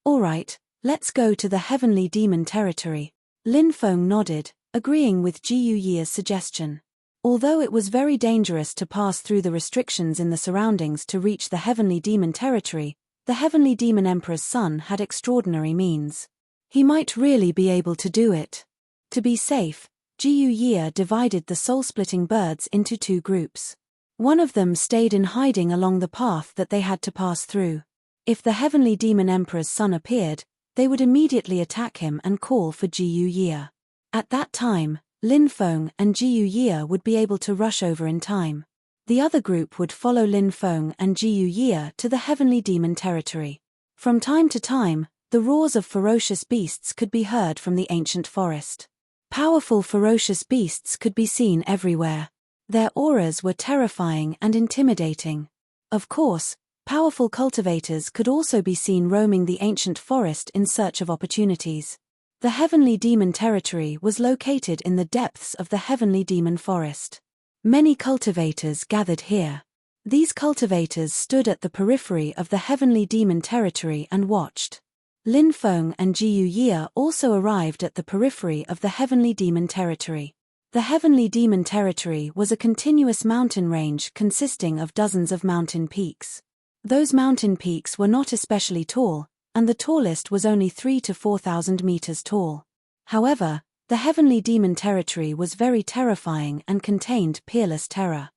All right, let's go to the heavenly demon territory. Lin Feng nodded, agreeing with Ji Ye's suggestion. Although it was very dangerous to pass through the restrictions in the surroundings to reach the heavenly demon territory, the heavenly demon emperor's son had extraordinary means. He might really be able to do it. To be safe, Ji Ye divided the soul-splitting birds into 2 groups. One of them stayed in hiding along the path that they had to pass through. If the heavenly demon emperor's son appeared, they would immediately attack him and call for Ji Ye. At that time, Lin Feng and Ji Ye would be able to rush over in time. The other group would follow Lin Feng and Ji Ye to the heavenly demon territory. From time to time, the roars of ferocious beasts could be heard from the ancient forest. Powerful ferocious beasts could be seen everywhere. Their auras were terrifying and intimidating. Of course, powerful cultivators could also be seen roaming the ancient forest in search of opportunities. The heavenly demon territory was located in the depths of the heavenly demon forest. Many cultivators gathered here. These cultivators stood at the periphery of the heavenly demon territory and watched. Lin Feng and Ji Ye also arrived at the periphery of the heavenly demon territory. The heavenly demon territory was a continuous mountain range consisting of dozens of mountain peaks. Those mountain peaks were not especially tall, and the tallest was only 3,000 to 4,000 meters tall. However, the heavenly demon territory was very terrifying and contained peerless terror.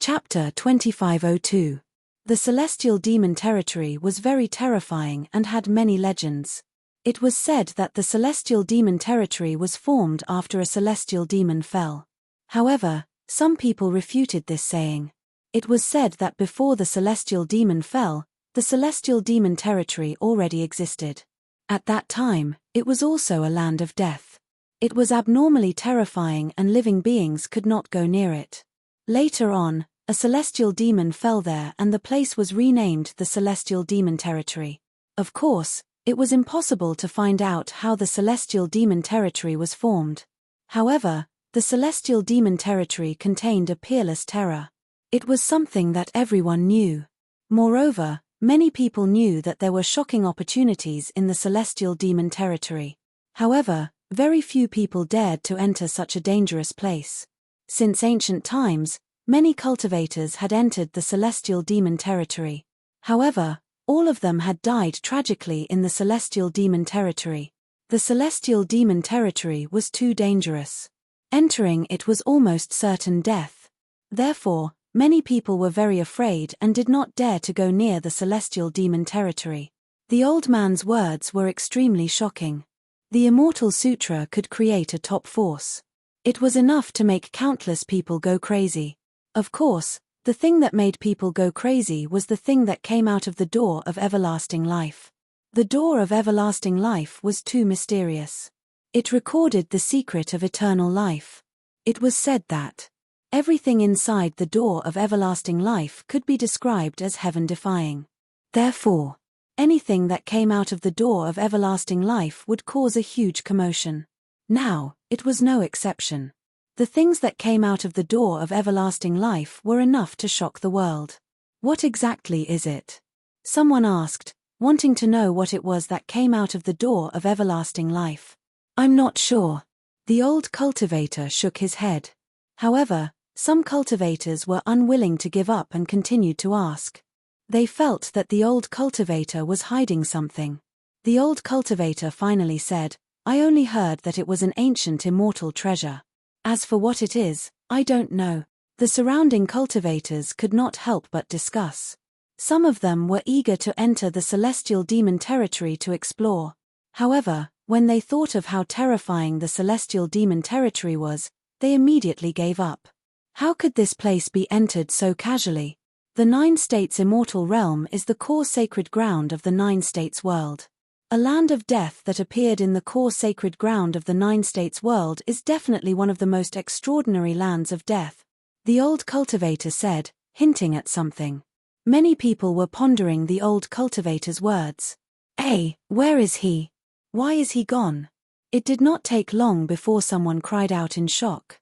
Chapter 2502. The celestial demon territory was very terrifying and had many legends. It was said that the celestial demon territory was formed after a celestial demon fell. However, some people refuted this saying. It was said that before the celestial demon fell, The celestial demon territory already existed. At that time, it was also a land of death. It was abnormally terrifying and living beings could not go near it. Later on, a celestial demon fell there and the place was renamed the Celestial Demon Territory. Of course, it was impossible to find out how the Celestial Demon Territory was formed. However, the Celestial Demon Territory contained a peerless terror. It was something that everyone knew. Moreover, many people knew that there were shocking opportunities in the Celestial Demon Territory. However, very few people dared to enter such a dangerous place. Since ancient times, many cultivators had entered the Celestial Demon Territory. However, all of them had died tragically in the Celestial Demon Territory. The Celestial Demon Territory was too dangerous. Entering it was almost certain death. Therefore, many people were very afraid and did not dare to go near the Celestial Demon Territory. The old man's words were extremely shocking. The Immortal Sutra could create a top force. It was enough to make countless people go crazy. Of course, the thing that made people go crazy was the thing that came out of the door of everlasting life. The door of everlasting life was too mysterious. It recorded the secret of eternal life. It was said that everything inside the door of everlasting life could be described as heaven-defying. Therefore, anything that came out of the door of everlasting life would cause a huge commotion. Now, it was no exception. The things that came out of the door of everlasting life were enough to shock the world. What exactly is it? Someone asked, wanting to know what it was that came out of the door of everlasting life. I'm not sure. The old cultivator shook his head. However, some cultivators were unwilling to give up and continued to ask. They felt that the old cultivator was hiding something. The old cultivator finally said, I only heard that it was an ancient immortal treasure. As for what it is, I don't know. The surrounding cultivators could not help but discuss. Some of them were eager to enter the Celestial Demon Territory to explore. However, when they thought of how terrifying the Celestial Demon Territory was, they immediately gave up. How could this place be entered so casually? The Nine States Immortal Realm is the core sacred ground of the Nine States world. A land of death that appeared in the core sacred ground of the Nine States world is definitely one of the most extraordinary lands of death. The old cultivator said, hinting at something. Many people were pondering the old cultivator's words. Where is he? Why is he gone? It did not take long before someone cried out in shock.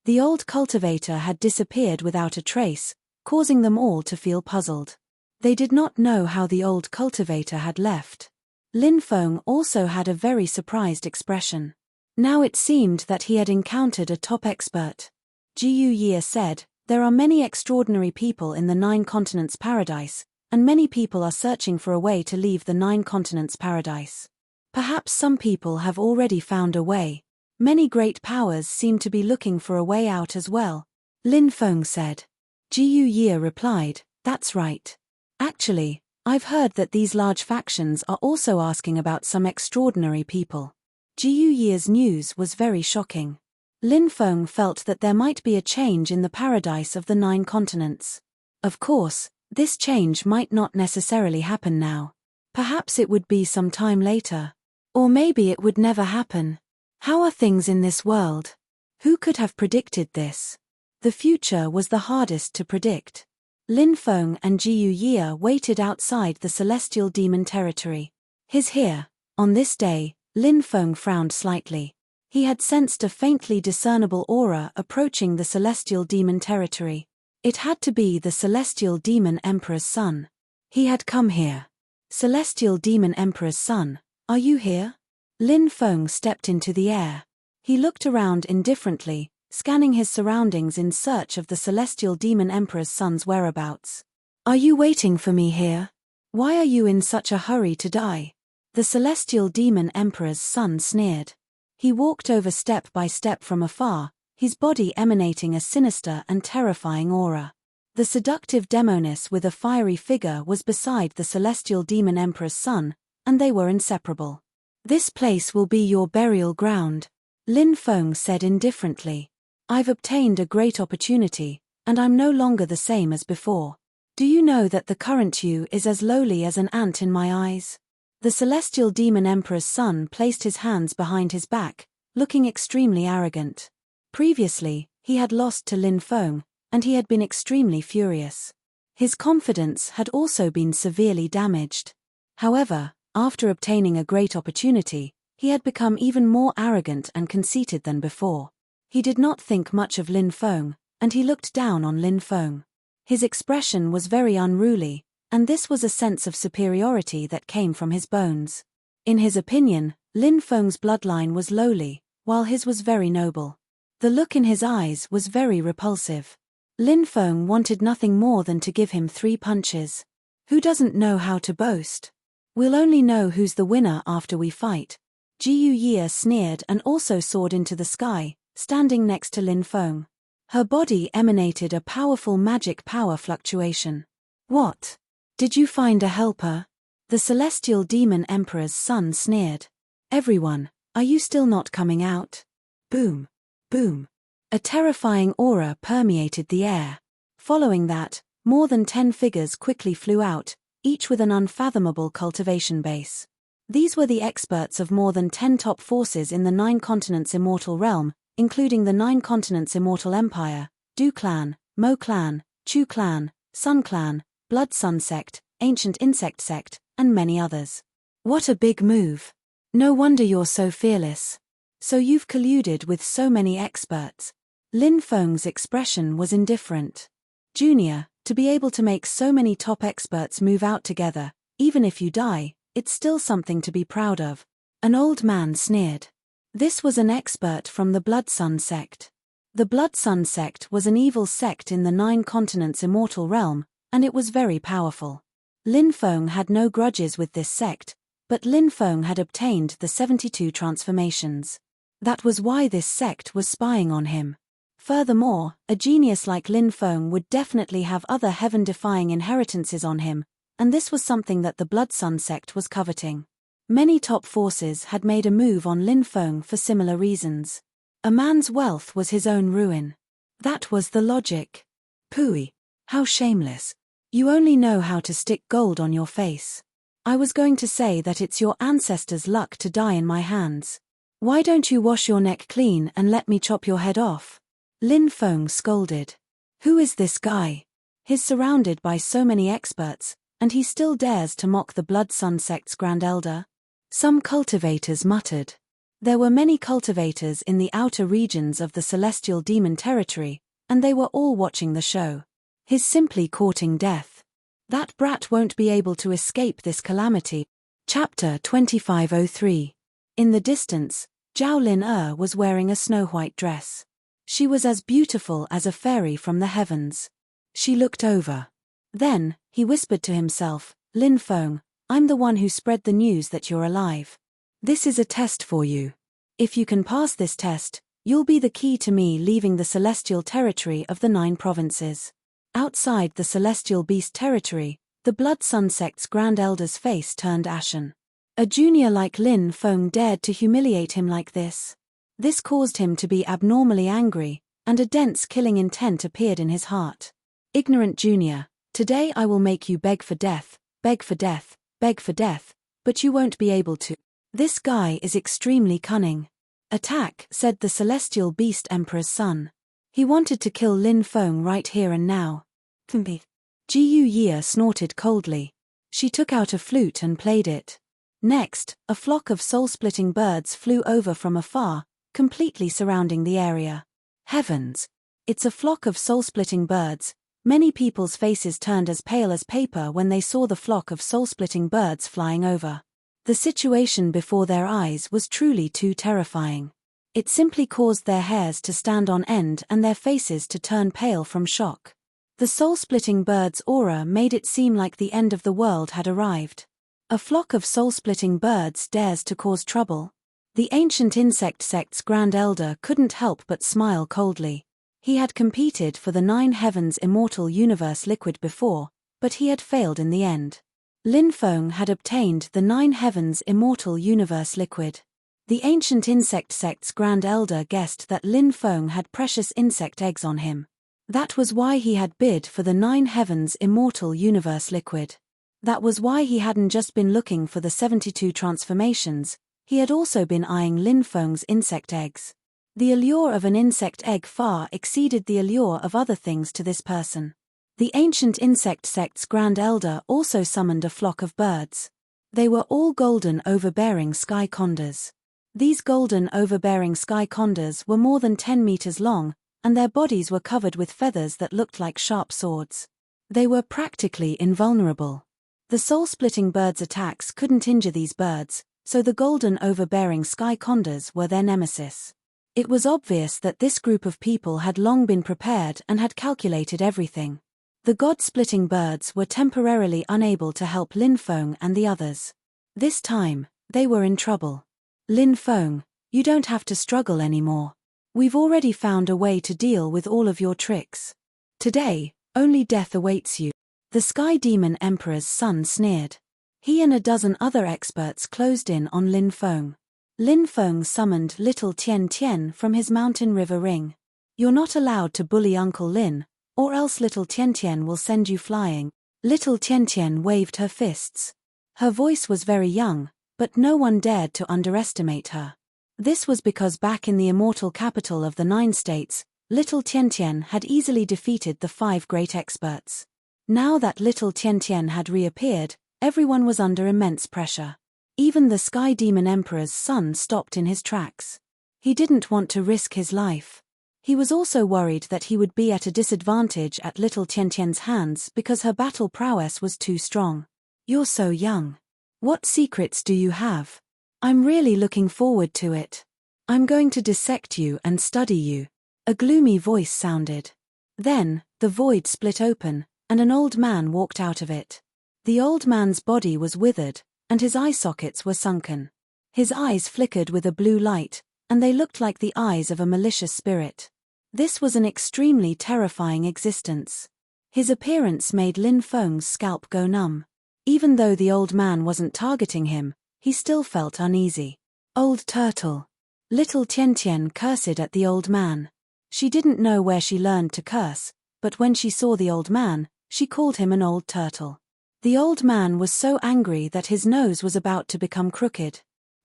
The old cultivator had disappeared without a trace, causing them all to feel puzzled. They did not know how the old cultivator had left. Lin Feng also had a very surprised expression. Now it seemed that he had encountered a top expert. Jiu Ye said, there are many extraordinary people in the Nine Continents Paradise, and many people are searching for a way to leave the Nine Continents Paradise. Perhaps some people have already found a way. Many great powers seem to be looking for a way out as well. Lin Feng said. Jiu Ye replied, that's right. Actually, I've heard that these large factions are also asking about some extraordinary people. Jiu Ye's news was very shocking. Lin Feng felt that there might be a change in the paradise of the Nine Continents. Of course, this change might not necessarily happen now. Perhaps it would be some time later. Or maybe it would never happen. How are things in this world? Who could have predicted this? The future was the hardest to predict. Lin Feng and Jiu Ye waited outside the Celestial Demon Territory. Here. On this day, Lin Feng frowned slightly. He had sensed a faintly discernible aura approaching the Celestial Demon Territory. It had to be the Celestial Demon Emperor's son. He had come here. Celestial Demon Emperor's son, are you here? Lin Feng stepped into the air. He looked around indifferently, scanning his surroundings in search of the Celestial Demon Emperor's son's whereabouts. Are you waiting for me here? Why are you in such a hurry to die? The Celestial Demon Emperor's son sneered. He walked over step by step from afar, his body emanating a sinister and terrifying aura. The seductive demoness with a fiery figure was beside the Celestial Demon Emperor's son, and they were inseparable. This place will be your burial ground, Lin Feng said indifferently. I've obtained a great opportunity, and I'm no longer the same as before. Do you know that the current you is as lowly as an ant in my eyes? The celestial demon emperor's son placed his hands behind his back, looking extremely arrogant. Previously, he had lost to Lin Feng, and he had been extremely furious. His confidence had also been severely damaged. However, after obtaining a great opportunity, he had become even more arrogant and conceited than before. He did not think much of Lin Feng, and he looked down on Lin Feng. His expression was very unruly, and this was a sense of superiority that came from his bones. In his opinion, Lin Feng's bloodline was lowly, while his was very noble. The look in his eyes was very repulsive. Lin Feng wanted nothing more than to give him 3 punches. Who doesn't know how to boast? We'll only know who's the winner after we fight. Jiu Ye sneered and also soared into the sky, standing next to Lin Feng. Her body emanated a powerful magic power fluctuation. What? Did you find a helper? The celestial demon emperor's son sneered. Everyone, are you still not coming out? Boom. Boom. A terrifying aura permeated the air. Following that, more than 10 figures quickly flew out, each with an unfathomable cultivation base. These were the experts of more than 10 top forces in the 9 continents immortal realm, including the 9 continents immortal empire, Du clan, Mo clan, Chu clan, Sun clan, Blood Sun sect, Ancient Insect sect, and many others. What a big move. No wonder you're so fearless. So you've colluded with so many experts. Lin Feng's expression was indifferent. Junior, to be able to make so many top experts move out together, even if you die, it's still something to be proud of. An old man sneered. This was an expert from the Blood Sun sect. The Blood Sun sect was an evil sect in the 9 continents immortal realm, and it was very powerful. Lin Feng had no grudges with this sect, but Lin Feng had obtained the 72 transformations. That was why this sect was spying on him. Furthermore, a genius like Lin Feng would definitely have other heaven-defying inheritances on him, and this was something that the Blood Sun sect was coveting. Many top forces had made a move on Lin Feng for similar reasons. A man's wealth was his own ruin. That was the logic. Pooey. How shameless. You only know how to stick gold on your face. I was going to say that it's your ancestors' luck to die in my hands. Why don't you wash your neck clean and let me chop your head off? Lin Feng scolded. Who is this guy? He's surrounded by so many experts, and he still dares to mock the Blood Sun sect's Grand Elder? Some cultivators muttered. There were many cultivators in the outer regions of the celestial demon territory, and they were all watching the show. He's simply courting death. That brat won't be able to escape this calamity. Chapter 2503. In the distance, Zhao Lin was wearing a snow-white dress. She was as beautiful as a fairy from the heavens. She looked over. Then, he whispered to himself, Lin Feng, I'm the one who spread the news that you're alive. This is a test for you. If you can pass this test, you'll be the key to me leaving the celestial territory of the 9 provinces. Outside the celestial beast territory, the Blood Sun sect's Grand Elder's face turned ashen. A junior like Lin Feng dared to humiliate him like this. This caused him to be abnormally angry, and a dense killing intent appeared in his heart. Ignorant junior, today I will make you beg for death, beg for death, beg for death, but you won't be able to. This guy is extremely cunning. Attack, said the celestial beast emperor's son. He wanted to kill Lin Feng right here and now. Jiu Ye snorted coldly. She took out a flute and played it. Next, a flock of soul-splitting birds flew over from afar, completely surrounding the area. Heavens! It's a flock of soul-splitting birds. Many people's faces turned as pale as paper when they saw the flock of soul-splitting birds flying over. The situation before their eyes was truly too terrifying. It simply caused their hairs to stand on end and their faces to turn pale from shock. The soul-splitting bird's aura made it seem like the end of the world had arrived. A flock of soul-splitting birds dares to cause trouble. The ancient insect sect's Grand Elder couldn't help but smile coldly. He had competed for the 9 heavens immortal universe liquid before, but he had failed in the end. Lin Feng had obtained the 9 heavens immortal universe liquid. The ancient insect sect's Grand Elder guessed that Lin Feng had precious insect eggs on him. That was why he had bid for the 9 heavens immortal universe liquid. That was why he hadn't just been looking for the 72 transformations, he had also been eyeing Lin Feng's insect eggs. The allure of an insect egg far exceeded the allure of other things to this person. The ancient insect sect's Grand Elder also summoned a flock of birds. They were all golden overbearing sky condors. These golden overbearing sky condors were more than 10 meters long, and their bodies were covered with feathers that looked like sharp swords. They were practically invulnerable. The soul-splitting birds' attacks couldn't injure these birds, so the golden overbearing sky condors were their nemesis. It was obvious that this group of people had long been prepared and had calculated everything. The god-splitting birds were temporarily unable to help Lin Feng and the others. This time, they were in trouble. Lin Feng, you don't have to struggle anymore. We've already found a way to deal with all of your tricks. Today, only death awaits you. The Sky Demon Emperor's son sneered. He and a dozen other experts closed in on Lin Feng. Lin Feng summoned little Tian Tian from his mountain river ring. You're not allowed to bully Uncle Lin, or else little Tian Tian will send you flying. Little Tian Tian waved her fists. Her voice was very young, but no one dared to underestimate her. This was because back in the immortal capital of the 9 states, little Tian Tian had easily defeated the 5 great experts. Now that little Tian Tian had reappeared, everyone was under immense pressure. Even the Sky Demon Emperor's son stopped in his tracks. He didn't want to risk his life. He was also worried that he would be at a disadvantage at little Tian Tian's hands because her battle prowess was too strong. You're so young. What secrets do you have? I'm really looking forward to it. I'm going to dissect you and study you. A gloomy voice sounded. Then, the void split open, and an old man walked out of it. The old man's body was withered, and his eye sockets were sunken. His eyes flickered with a blue light, and they looked like the eyes of a malicious spirit. This was an extremely terrifying existence. His appearance made Lin Feng's scalp go numb. Even though the old man wasn't targeting him, he still felt uneasy. Old turtle. Little Tian Tian cursed at the old man. She didn't know where she learned to curse, but when she saw the old man, she called him an old turtle. The old man was so angry that his nose was about to become crooked.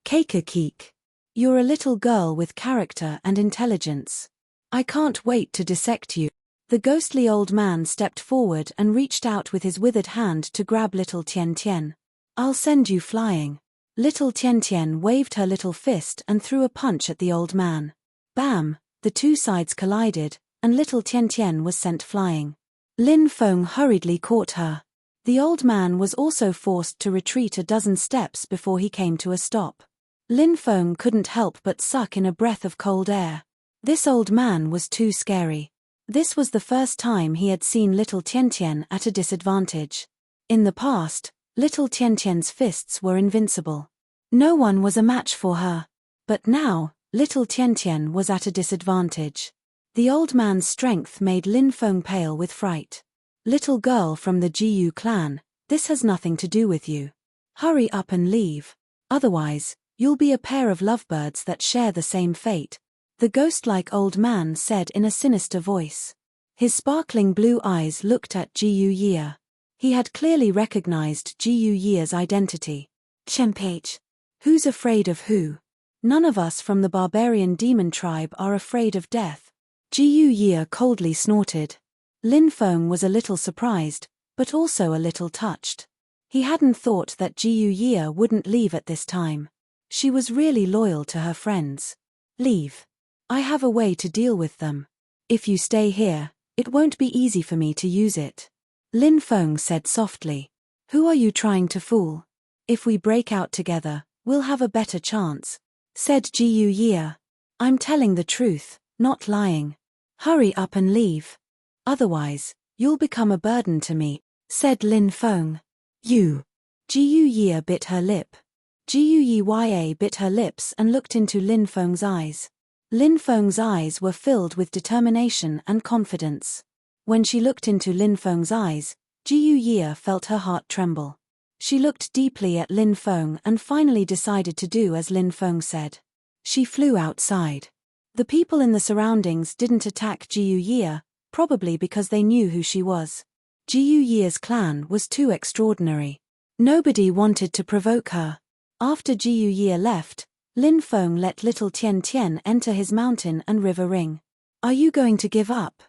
Keik. You're a little girl with character and intelligence. I can't wait to dissect you. The ghostly old man stepped forward and reached out with his withered hand to grab little Tian Tian. I'll send you flying. Little Tian Tian waved her little fist and threw a punch at the old man. Bam! The two sides collided, and little Tian Tian was sent flying. Lin Feng hurriedly caught her. The old man was also forced to retreat a dozen steps before he came to a stop. Lin Feng couldn't help but suck in a breath of cold air. This old man was too scary. This was the first time he had seen little Tian Tian at a disadvantage. In the past, little Tian Tian's fists were invincible. No one was a match for her. But now, little Tian Tian was at a disadvantage. The old man's strength made Lin Feng pale with fright. Little girl from the Jiyu clan, this has nothing to do with you. Hurry up and leave. Otherwise, you'll be a pair of lovebirds that share the same fate, the ghost-like old man said in a sinister voice. His sparkling blue eyes looked at Jiyu Ye. He had clearly recognized Jiyu Ye's identity. Chempage. Who's afraid of who? None of us from the barbarian demon tribe are afraid of death. Jiyu Ye coldly snorted. Lin Feng was a little surprised, but also a little touched. He hadn't thought that Jiyu Ye wouldn't leave at this time. She was really loyal to her friends. Leave. I have a way to deal with them. If you stay here, it won't be easy for me to use it. Lin Feng said softly. Who are you trying to fool? If we break out together, we'll have a better chance, said Jiyu Ye. I'm telling the truth, not lying. Hurry up and leave. Otherwise, you'll become a burden to me, said Lin Feng. You. Jiyu Ye bit her lip. Jiyu Ye bit her lips and looked into Lin Feng's eyes. Lin Feng's eyes were filled with determination and confidence. When she looked into Lin Feng's eyes, Jiyu Ye felt her heart tremble. She looked deeply at Lin Feng and finally decided to do as Lin Feng said. She flew outside. The people in the surroundings didn't attack Jiyu Ye, probably because they knew who she was. Jiu Ye's clan was too extraordinary. Nobody wanted to provoke her. After Jiu Ye left, Lin Feng let little Tian Tian enter his mountain and river ring. Are you going to give up?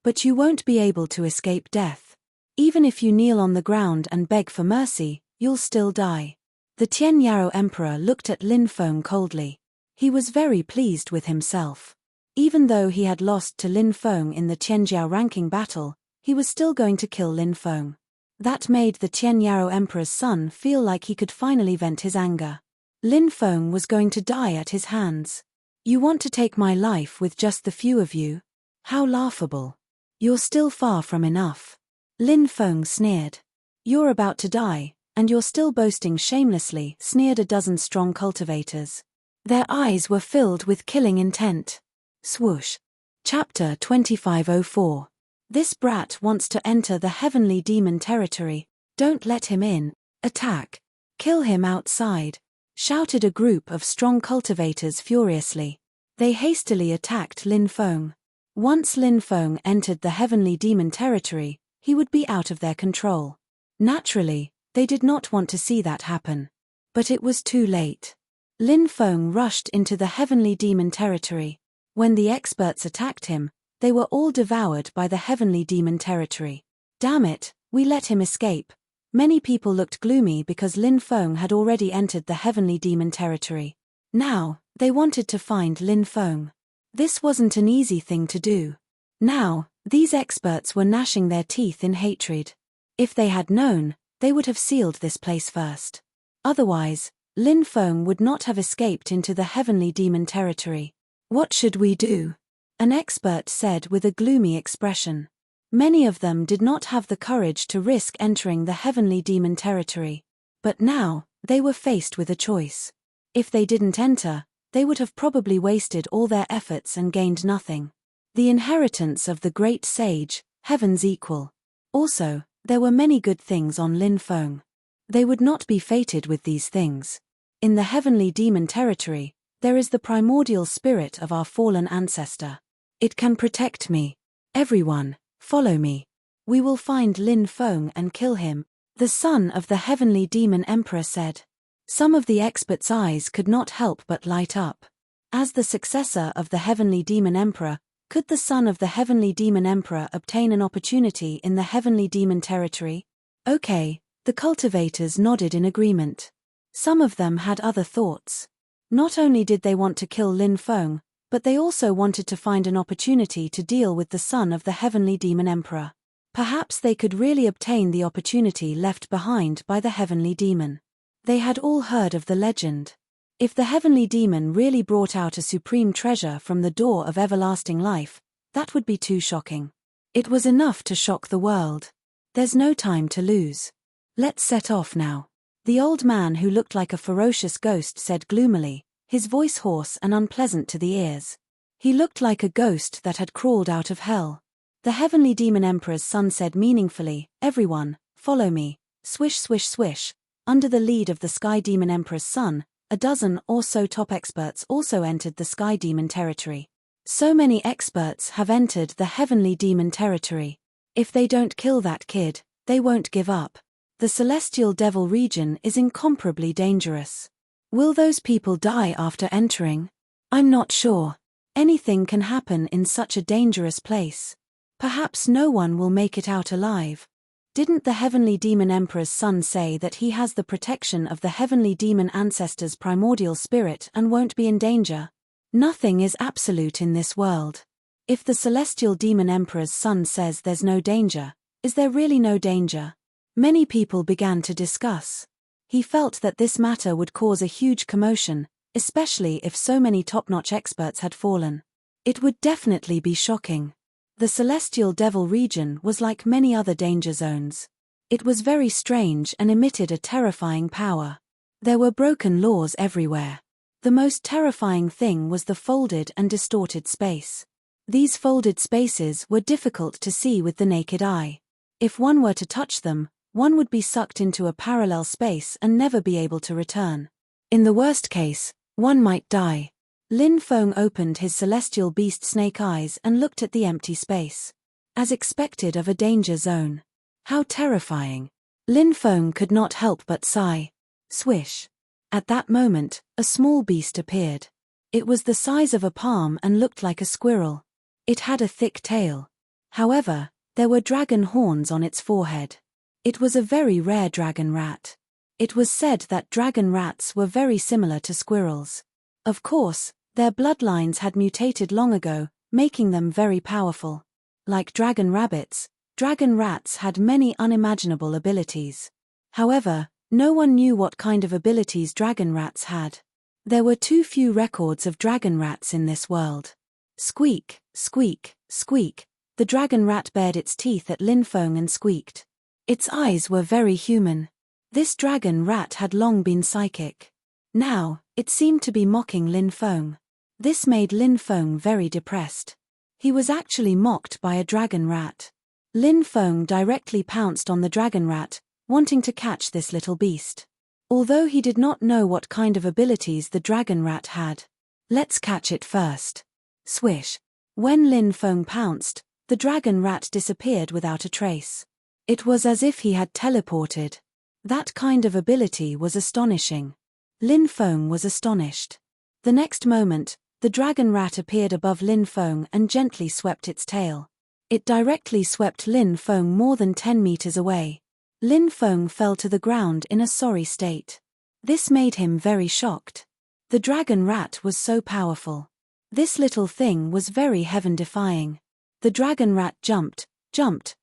But you won't be able to escape death. Even if you kneel on the ground and beg for mercy, you'll still die. The Tian Yao emperor looked at Lin Feng coldly. He was very pleased with himself. Even though he had lost to Lin Feng in the Tianjiao ranking battle, he was still going to kill Lin Feng. That made the Tian Yao emperor's son feel like he could finally vent his anger. Lin Feng was going to die at his hands. You want to take my life with just the few of you? How laughable. You're still far from enough. Lin Feng sneered. You're about to die, and you're still boasting shamelessly, sneered a dozen strong cultivators. Their eyes were filled with killing intent. Swoosh. Chapter 2504. This brat wants to enter the heavenly demon territory. Don't let him in. Attack. Kill him outside, shouted a group of strong cultivators furiously. They hastily attacked Lin Feng. Once Lin Feng entered the heavenly demon territory, he would be out of their control. Naturally, they did not want to see that happen. But it was too late. Lin Feng rushed into the heavenly demon territory. When the experts attacked him, they were all devoured by the heavenly demon territory. Damn it, we let him escape. Many people looked gloomy because Lin Feng had already entered the heavenly demon territory. Now, they wanted to find Lin Feng. This wasn't an easy thing to do. Now, these experts were gnashing their teeth in hatred. If they had known, they would have sealed this place first. Otherwise, Lin Feng would not have escaped into the heavenly demon territory. What should we do? An expert said with a gloomy expression. Many of them did not have the courage to risk entering the heavenly demon territory. But now, they were faced with a choice. If they didn't enter, they would have probably wasted all their efforts and gained nothing. The inheritance of the great sage, heaven's equal. Also, there were many good things on Lin Feng. They would not be fated with these things. In the heavenly demon territory, there is the primordial spirit of our fallen ancestor. It can protect me. Everyone, follow me. We will find Lin Feng and kill him, the son of the heavenly demon emperor said. Some of the experts' eyes could not help but light up. As the successor of the heavenly demon emperor, could the son of the heavenly demon emperor obtain an opportunity in the heavenly demon territory? Okay, the cultivators nodded in agreement. Some of them had other thoughts. Not only did they want to kill Lin Feng, but they also wanted to find an opportunity to deal with the son of the heavenly demon emperor. Perhaps they could really obtain the opportunity left behind by the heavenly demon. They had all heard of the legend. If the heavenly demon really brought out a supreme treasure from the door of everlasting life, that would be too shocking. It was enough to shock the world. There's no time to lose. Let's set off now. The old man who looked like a ferocious ghost said gloomily, his voice hoarse and unpleasant to the ears. He looked like a ghost that had crawled out of hell. The heavenly demon emperor's son said meaningfully, everyone, follow me, swish swish swish. Under the lead of the sky demon emperor's son, a dozen or so top experts also entered the sky demon territory. So many experts have entered the heavenly demon territory. If they don't kill that kid, they won't give up. The celestial devil region is incomparably dangerous. Will those people die after entering? I'm not sure. Anything can happen in such a dangerous place. Perhaps no one will make it out alive. Didn't the heavenly demon emperor's son say that he has the protection of the heavenly demon ancestor's primordial spirit and won't be in danger? Nothing is absolute in this world. If the celestial demon emperor's son says there's no danger, is there really no danger? Many people began to discuss. He felt that this matter would cause a huge commotion, especially if so many top-notch experts had fallen. It would definitely be shocking. The celestial devil region was like many other danger zones. It was very strange and emitted a terrifying power. There were broken laws everywhere. The most terrifying thing was the folded and distorted space. These folded spaces were difficult to see with the naked eye. If one were to touch them, one would be sucked into a parallel space and never be able to return. In the worst case, one might die. Lin Feng opened his celestial beast snake eyes and looked at the empty space. as expected of a danger zone. How terrifying. Lin Feng could not help but sigh. Swish. At that moment, a small beast appeared. It was the size of a palm and looked like a squirrel. It had a thick tail. However, there were dragon horns on its forehead. It was a very rare dragon rat. It was said that dragon rats were very similar to squirrels. Of course, their bloodlines had mutated long ago, making them very powerful. Like dragon rabbits, dragon rats had many unimaginable abilities. However, no one knew what kind of abilities dragon rats had. There were too few records of dragon rats in this world. Squeak, squeak, squeak. The dragon rat bared its teeth at Lin Feng and squeaked. Its eyes were very human. This dragon rat had long been psychic. Now, it seemed to be mocking Lin Feng. This made Lin Feng very depressed. He was actually mocked by a dragon rat. Lin Feng directly pounced on the dragon rat, wanting to catch this little beast. Although he did not know what kind of abilities the dragon rat had. Let's catch it first. Swish. When Lin Feng pounced, the dragon rat disappeared without a trace. It was as if he had teleported. That kind of ability was astonishing. Lin Feng was astonished. The next moment, the dragon rat appeared above Lin Feng and gently swept its tail. It directly swept Lin Feng more than 10 meters away. Lin Feng fell to the ground in a sorry state. This made him very shocked. The dragon rat was so powerful. This little thing was very heaven-defying. The dragon rat jumped,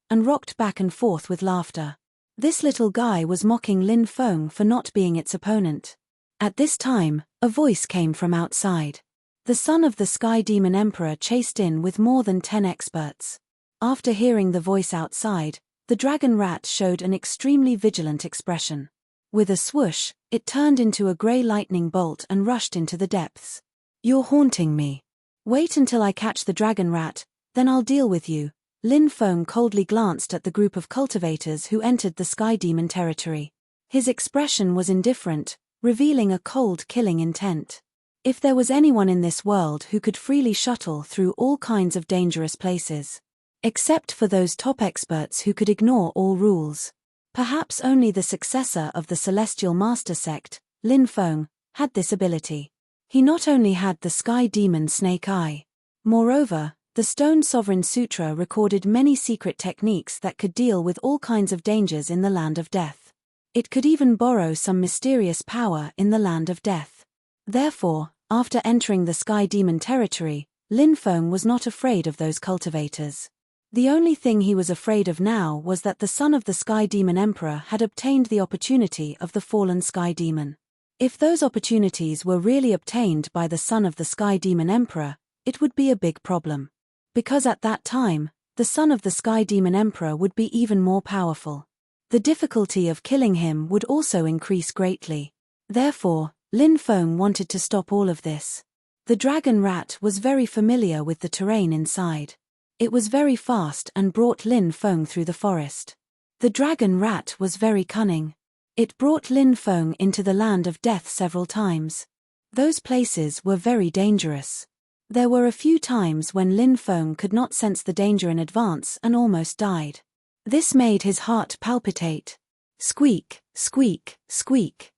and rocked back and forth with laughter. This little guy was mocking Lin Feng for not being its opponent. At this time, a voice came from outside. The son of the Sky Demon Emperor chased in with more than 10 experts. After hearing the voice outside, the dragon rat showed an extremely vigilant expression. With a swoosh, it turned into a grey lightning bolt and rushed into the depths. You're haunting me. Wait until I catch the dragon rat, then I'll deal with you. Lin Feng coldly glanced at the group of cultivators who entered the Sky Demon territory. His expression was indifferent, revealing a cold killing intent. If there was anyone in this world who could freely shuttle through all kinds of dangerous places. Except for those top experts who could ignore all rules. Perhaps only the successor of the Celestial Master Sect, Lin Feng, had this ability. He not only had the Sky Demon Snake Eye. Moreover, the Stone Sovereign Sutra recorded many secret techniques that could deal with all kinds of dangers in the Land of Death. It could even borrow some mysterious power in the Land of Death. Therefore, after entering the Sky Demon territory, Lin Feng was not afraid of those cultivators. The only thing he was afraid of now was that the son of the Sky Demon Emperor had obtained the opportunity of the fallen Sky Demon. If those opportunities were really obtained by the son of the Sky Demon Emperor, it would be a big problem. Because at that time, the son of the Sky Demon Emperor would be even more powerful. The difficulty of killing him would also increase greatly. Therefore, Lin Feng wanted to stop all of this. The dragon rat was very familiar with the terrain inside. It was very fast and brought Lin Feng through the forest. The dragon rat was very cunning. It brought Lin Feng into the Land of Death several times. Those places were very dangerous. There were a few times when Lin Feng could not sense the danger in advance and almost died. This made his heart palpitate. Squeak, squeak, squeak.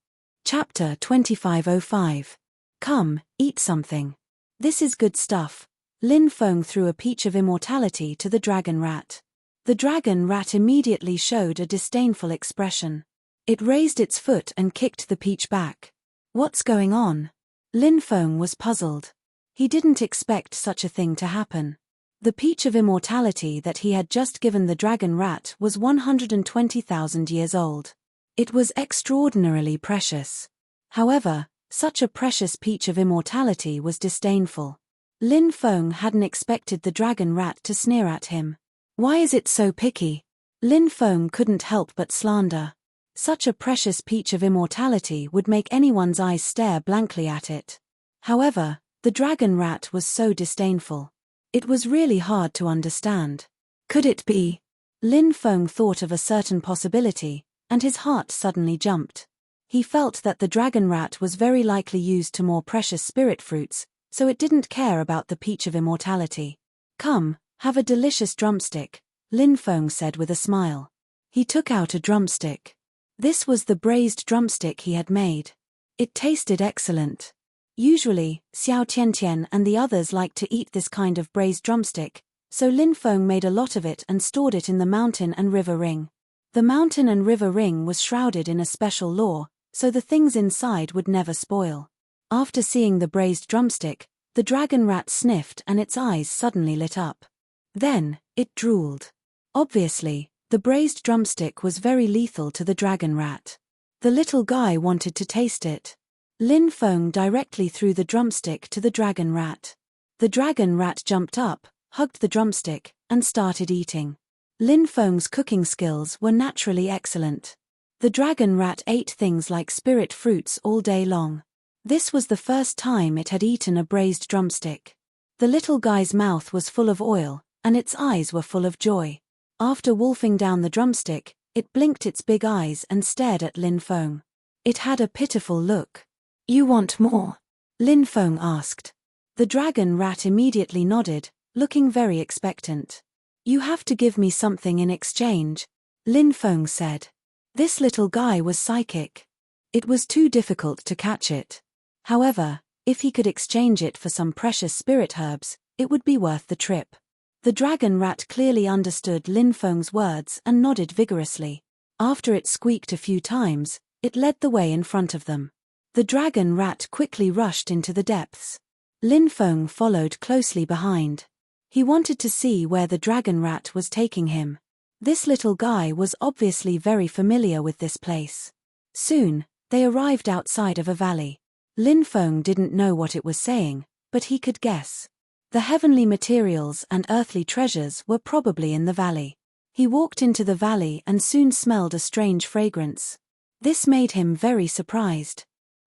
Chapter 2505. Come, eat something. This is good stuff. Lin Feng threw a peach of immortality to the dragon rat. The dragon rat immediately showed a disdainful expression. It raised its foot and kicked the peach back. What's going on? Lin Feng was puzzled. He didn't expect such a thing to happen. The peach of immortality that he had just given the dragon rat was 120,000 years old. It was extraordinarily precious. However, such a precious peach of immortality was disdainful. Lin Feng hadn't expected the dragon rat to sneer at him. Why is it so picky? Lin Feng couldn't help but slander. Such a precious peach of immortality would make anyone's eyes stare blankly at it. However, the dragon rat was so disdainful. It was really hard to understand. Could it be? Lin Feng thought of a certain possibility, and his heart suddenly jumped. He felt that the dragon rat was very likely used to more precious spirit fruits, so it didn't care about the peach of immortality. Come, have a delicious drumstick, Lin Feng said with a smile. He took out a drumstick. This was the braised drumstick he had made. It tasted excellent. Usually, Xiao Tiantian and the others liked to eat this kind of braised drumstick, so Lin Feng made a lot of it and stored it in the mountain and river ring. The mountain and river ring was shrouded in a special lore, so the things inside would never spoil. After seeing the braised drumstick, the dragon rat sniffed and its eyes suddenly lit up. Then, it drooled. Obviously, the braised drumstick was very lethal to the dragon rat. The little guy wanted to taste it. Lin Feng directly threw the drumstick to the dragon rat. The dragon rat jumped up, hugged the drumstick, and started eating. Lin Feng's cooking skills were naturally excellent. The dragon rat ate things like spirit fruits all day long. This was the first time it had eaten a braised drumstick. The little guy's mouth was full of oil, and its eyes were full of joy. After wolfing down the drumstick, it blinked its big eyes and stared at Lin Feng. It had a pitiful look. "You want more?" Lin Feng asked. The dragon rat immediately nodded, looking very expectant. "You have to give me something in exchange," Lin Feng said. This little guy was psychic. It was too difficult to catch it. However, if he could exchange it for some precious spirit herbs, it would be worth the trip. The dragon rat clearly understood Lin Feng's words and nodded vigorously. After it squeaked a few times, it led the way in front of them. The dragon rat quickly rushed into the depths. Lin Feng followed closely behind. He wanted to see where the dragon rat was taking him. This little guy was obviously very familiar with this place. Soon, they arrived outside of a valley. Lin Feng didn't know what it was saying, but he could guess. The heavenly materials and earthly treasures were probably in the valley. He walked into the valley and soon smelled a strange fragrance. This made him very surprised.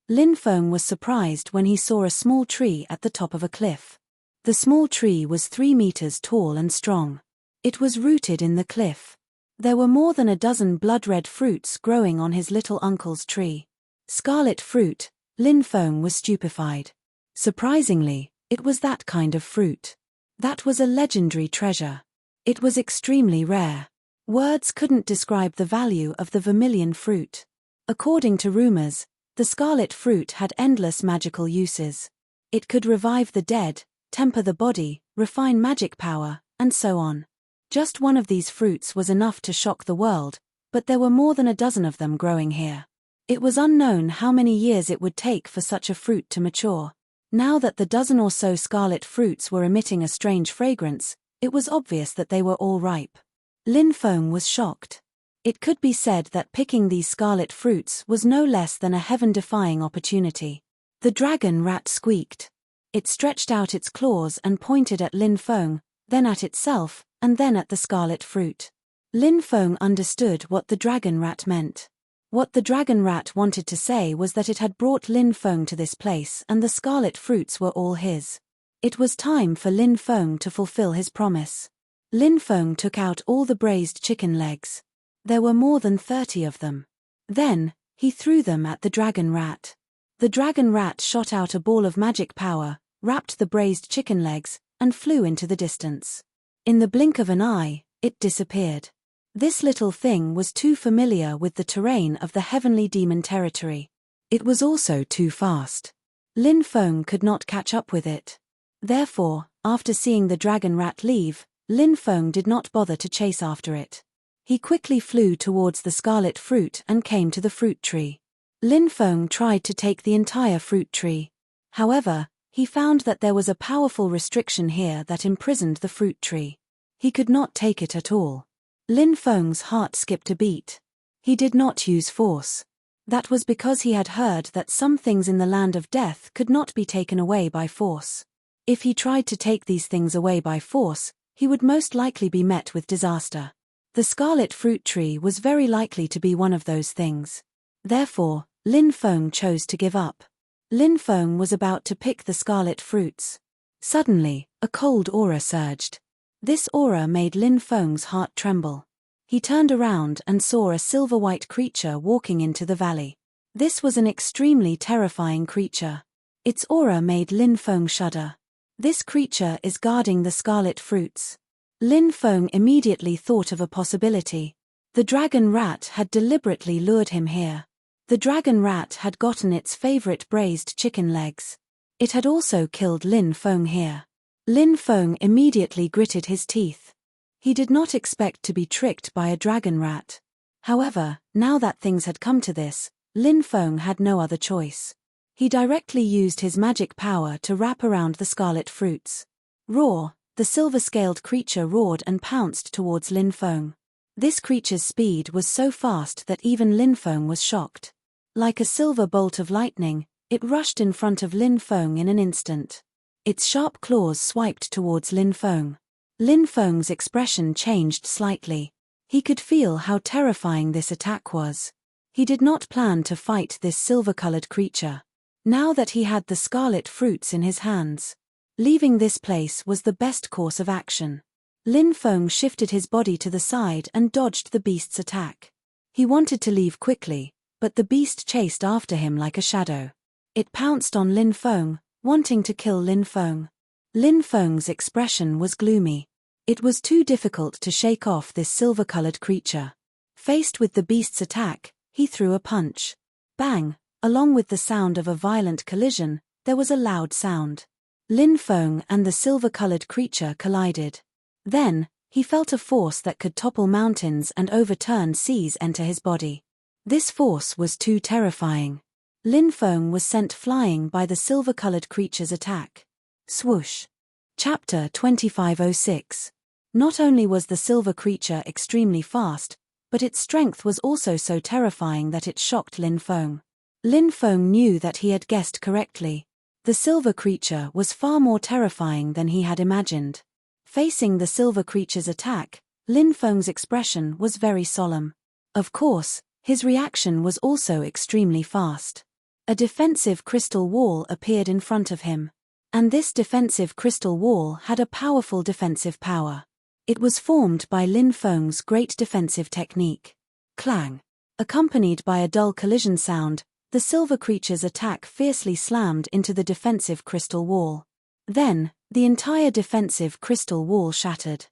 Lin Feng was surprised when he saw a small tree at the top of a cliff. The small tree was 3 meters tall and strong. It was rooted in the cliff. There were more than a dozen blood-red fruits growing on his little uncle's tree. Scarlet fruit. Lin Feng was stupefied. Surprisingly, it was that kind of fruit. That was a legendary treasure. It was extremely rare. Words couldn't describe the value of the vermilion fruit. According to rumors, the scarlet fruit had endless magical uses. It could revive the dead, temper the body, refine magic power, and so on. Just one of these fruits was enough to shock the world, but there were more than a dozen of them growing here. It was unknown how many years it would take for such a fruit to mature. Now that the dozen or so scarlet fruits were emitting a strange fragrance, it was obvious that they were all ripe. Lin Feng was shocked. It could be said that picking these scarlet fruits was no less than a heaven-defying opportunity. The dragon rat squeaked. It stretched out its claws and pointed at Lin Feng, then at itself, and then at the scarlet fruit. Lin Feng understood what the dragon rat meant. What the dragon rat wanted to say was that it had brought Lin Feng to this place and the scarlet fruits were all his. It was time for Lin Feng to fulfill his promise. Lin Feng took out all the braised chicken legs. There were more than 30 of them. Then, he threw them at the dragon rat. The dragon rat shot out a ball of magic power, wrapped the braised chicken legs, and flew into the distance. In the blink of an eye, it disappeared. This little thing was too familiar with the terrain of the heavenly demon territory. It was also too fast. Lin Feng could not catch up with it. Therefore, after seeing the dragon rat leave, Lin Feng did not bother to chase after it. He quickly flew towards the scarlet fruit and came to the fruit tree. Lin Feng tried to take the entire fruit tree. However, he found that there was a powerful restriction here that imprisoned the fruit tree. He could not take it at all. Lin Feng's heart skipped a beat. He did not use force. That was because he had heard that some things in the land of death could not be taken away by force. If he tried to take these things away by force, he would most likely be met with disaster. The scarlet fruit tree was very likely to be one of those things. Therefore, Lin Feng chose to give up. Lin Feng was about to pick the scarlet fruits. Suddenly, a cold aura surged. This aura made Lin Feng's heart tremble. He turned around and saw a silver-white creature walking into the valley. This was an extremely terrifying creature. Its aura made Lin Feng shudder. This creature is guarding the scarlet fruits. Lin Feng immediately thought of a possibility. The dragon rat had deliberately lured him here. The dragon rat had gotten its favorite braised chicken legs. It had also killed Lin Feng here. Lin Feng immediately gritted his teeth. He did not expect to be tricked by a dragon rat. However, now that things had come to this, Lin Feng had no other choice. He directly used his magic power to wrap around the scarlet fruits. Roar! The silver-scaled creature roared and pounced towards Lin Feng. This creature's speed was so fast that even Lin Feng was shocked. Like a silver bolt of lightning, it rushed in front of Lin Feng in an instant. Its sharp claws swiped towards Lin Feng. Lin Feng's expression changed slightly. He could feel how terrifying this attack was. He did not plan to fight this silver-colored creature. Now that he had the scarlet fruits in his hands, leaving this place was the best course of action. Lin Feng shifted his body to the side and dodged the beast's attack. He wanted to leave quickly, but the beast chased after him like a shadow. It pounced on Lin Feng, wanting to kill Lin Feng. Lin Feng's expression was gloomy. It was too difficult to shake off this silver-colored creature. Faced with the beast's attack, he threw a punch. Bang! Along with the sound of a violent collision, there was a loud sound. Lin Feng and the silver-colored creature collided. Then, he felt a force that could topple mountains and overturn seas enter his body. This force was too terrifying. Lin Feng was sent flying by the silver-colored creature's attack. Swoosh! Chapter 2506. Not only was the silver creature extremely fast, but its strength was also so terrifying that it shocked Lin Feng. Lin Feng knew that he had guessed correctly. The silver creature was far more terrifying than he had imagined. Facing the silver creature's attack, Lin Feng's expression was very solemn. Of course, his reaction was also extremely fast. A defensive crystal wall appeared in front of him. And this defensive crystal wall had a powerful defensive power. It was formed by Lin Feng's great defensive technique. Clang! Accompanied by a dull collision sound, the silver creature's attack fiercely slammed into the defensive crystal wall. Then, the entire defensive crystal wall shattered.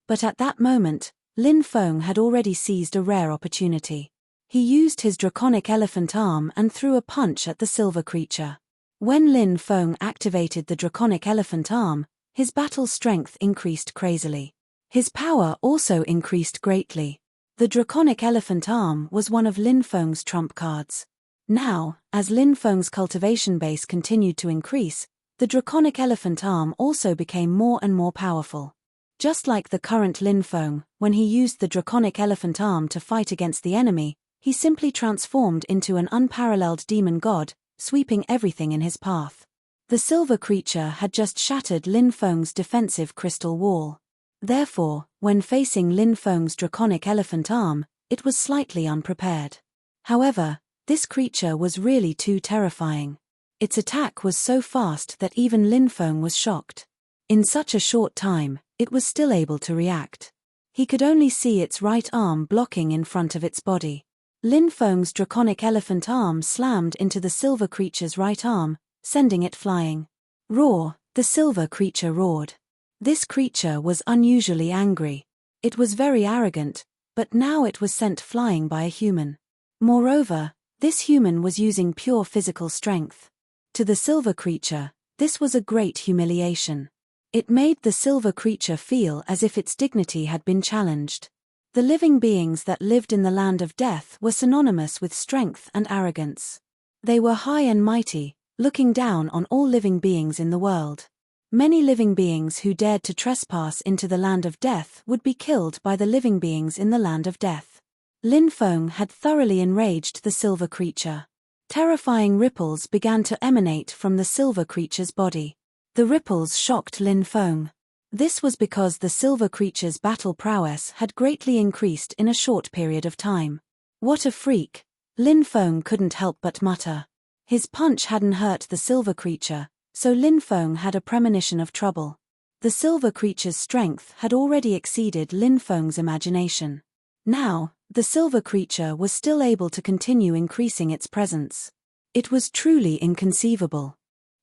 But at that moment, Lin Feng had already seized a rare opportunity. He used his draconic elephant arm and threw a punch at the silver creature. When Lin Feng activated the draconic elephant arm, his battle strength increased crazily. His power also increased greatly. The draconic elephant arm was one of Lin Feng's trump cards. Now, as Lin Feng's cultivation base continued to increase, the draconic elephant arm also became more and more powerful. Just like the current Lin Feng, when he used the draconic elephant arm to fight against the enemy, he simply transformed into an unparalleled demon god, sweeping everything in his path. The silver creature had just shattered Lin Feng's defensive crystal wall. Therefore, when facing Lin Feng's draconic elephant arm, it was slightly unprepared. However, this creature was really too terrifying. Its attack was so fast that even Lin Feng was shocked. In such a short time, it was still able to react. He could only see its right arm blocking in front of its body. Lin Feng's draconic elephant arm slammed into the silver creature's right arm, sending it flying. Roar! The silver creature roared. This creature was unusually angry. It was very arrogant, but now it was sent flying by a human. Moreover, this human was using pure physical strength. To the silver creature, this was a great humiliation. It made the silver creature feel as if its dignity had been challenged. The living beings that lived in the land of death were synonymous with strength and arrogance. They were high and mighty, looking down on all living beings in the world. Many living beings who dared to trespass into the land of death would be killed by the living beings in the land of death. Lin Feng had thoroughly enraged the silver creature. Terrifying ripples began to emanate from the silver creature's body. The ripples shocked Lin Feng. This was because the silver creature's battle prowess had greatly increased in a short period of time. What a freak! Lin Feng couldn't help but mutter. His punch hadn't hurt the silver creature, so Lin Feng had a premonition of trouble. The silver creature's strength had already exceeded Lin Feng's imagination. Now, the silver creature was still able to continue increasing its presence. It was truly inconceivable.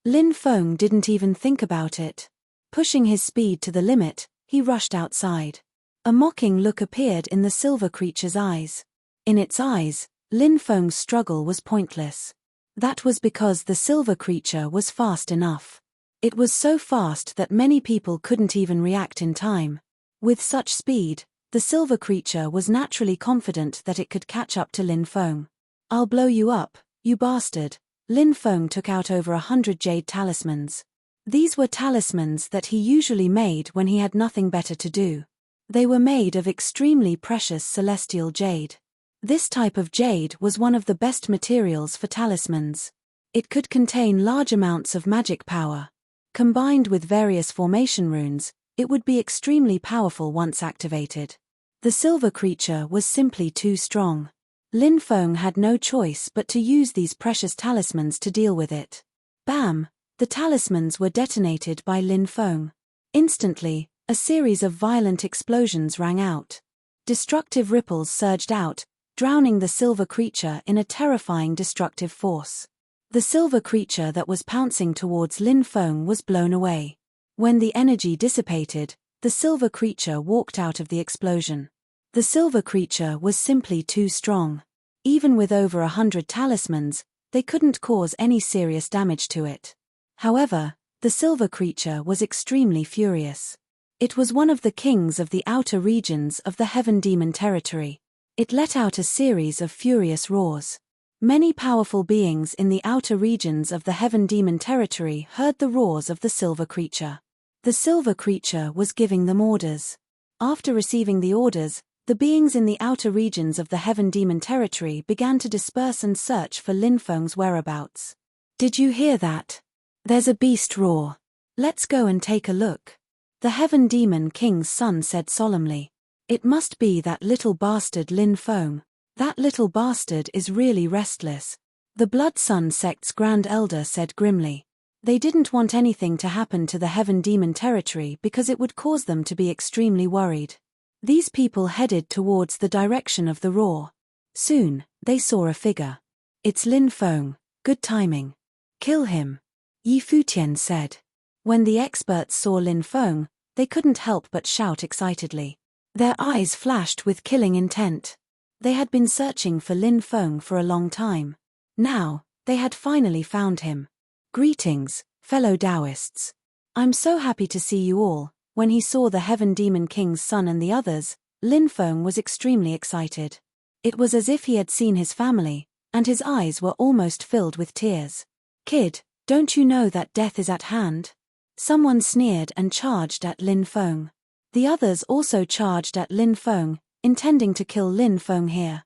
Lin Feng didn't even think about it. Pushing his speed to the limit, he rushed outside. A mocking look appeared in the silver creature's eyes. In its eyes, Lin Feng's struggle was pointless. That was because the silver creature was fast enough. It was so fast that many people couldn't even react in time. With such speed, the silver creature was naturally confident that it could catch up to Lin Feng. "I'll blow you up, you bastard." Lin Feng took out over 100 jade talismans. These were talismans that he usually made when he had nothing better to do. They were made of extremely precious celestial jade. This type of jade was one of the best materials for talismans. It could contain large amounts of magic power. Combined with various formation runes, it would be extremely powerful once activated. The silver creature was simply too strong. Lin Feng had no choice but to use these precious talismans to deal with it. Bam! The talismans were detonated by Lin Feng. Instantly, a series of violent explosions rang out. Destructive ripples surged out, drowning the silver creature in a terrifying destructive force. The silver creature that was pouncing towards Lin Feng was blown away. When the energy dissipated, the silver creature walked out of the explosion. The silver creature was simply too strong. Even with over 100 talismans, they couldn't cause any serious damage to it. However, the silver creature was extremely furious. It was one of the kings of the outer regions of the Heaven Demon territory. It let out a series of furious roars. Many powerful beings in the outer regions of the Heaven Demon territory heard the roars of the silver creature. The silver creature was giving them orders. After receiving the orders, the beings in the outer regions of the Heaven Demon territory began to disperse and search for Lin Feng's whereabouts. "Did you hear that? There's a beast roar. Let's go and take a look." The Heaven Demon King's son said solemnly. "It must be that little bastard Lin Feng. That little bastard is really restless." The Blood Sun sect's Grand Elder said grimly. They didn't want anything to happen to the Heaven Demon territory because it would cause them to be extremely worried. These people headed towards the direction of the roar. Soon, they saw a figure. "It's Lin Feng. Good timing. Kill him," Yi Futian said. When the experts saw Lin Feng, they couldn't help but shout excitedly. Their eyes flashed with killing intent. They had been searching for Lin Feng for a long time. Now, they had finally found him. "Greetings, fellow Taoists. I'm so happy to see you all." When he saw the Heaven Demon King's son and the others, Lin Feng was extremely excited. It was as if he had seen his family, and his eyes were almost filled with tears. "Kid, don't you know that death is at hand?" Someone sneered and charged at Lin Feng. The others also charged at Lin Feng, intending to kill Lin Feng here.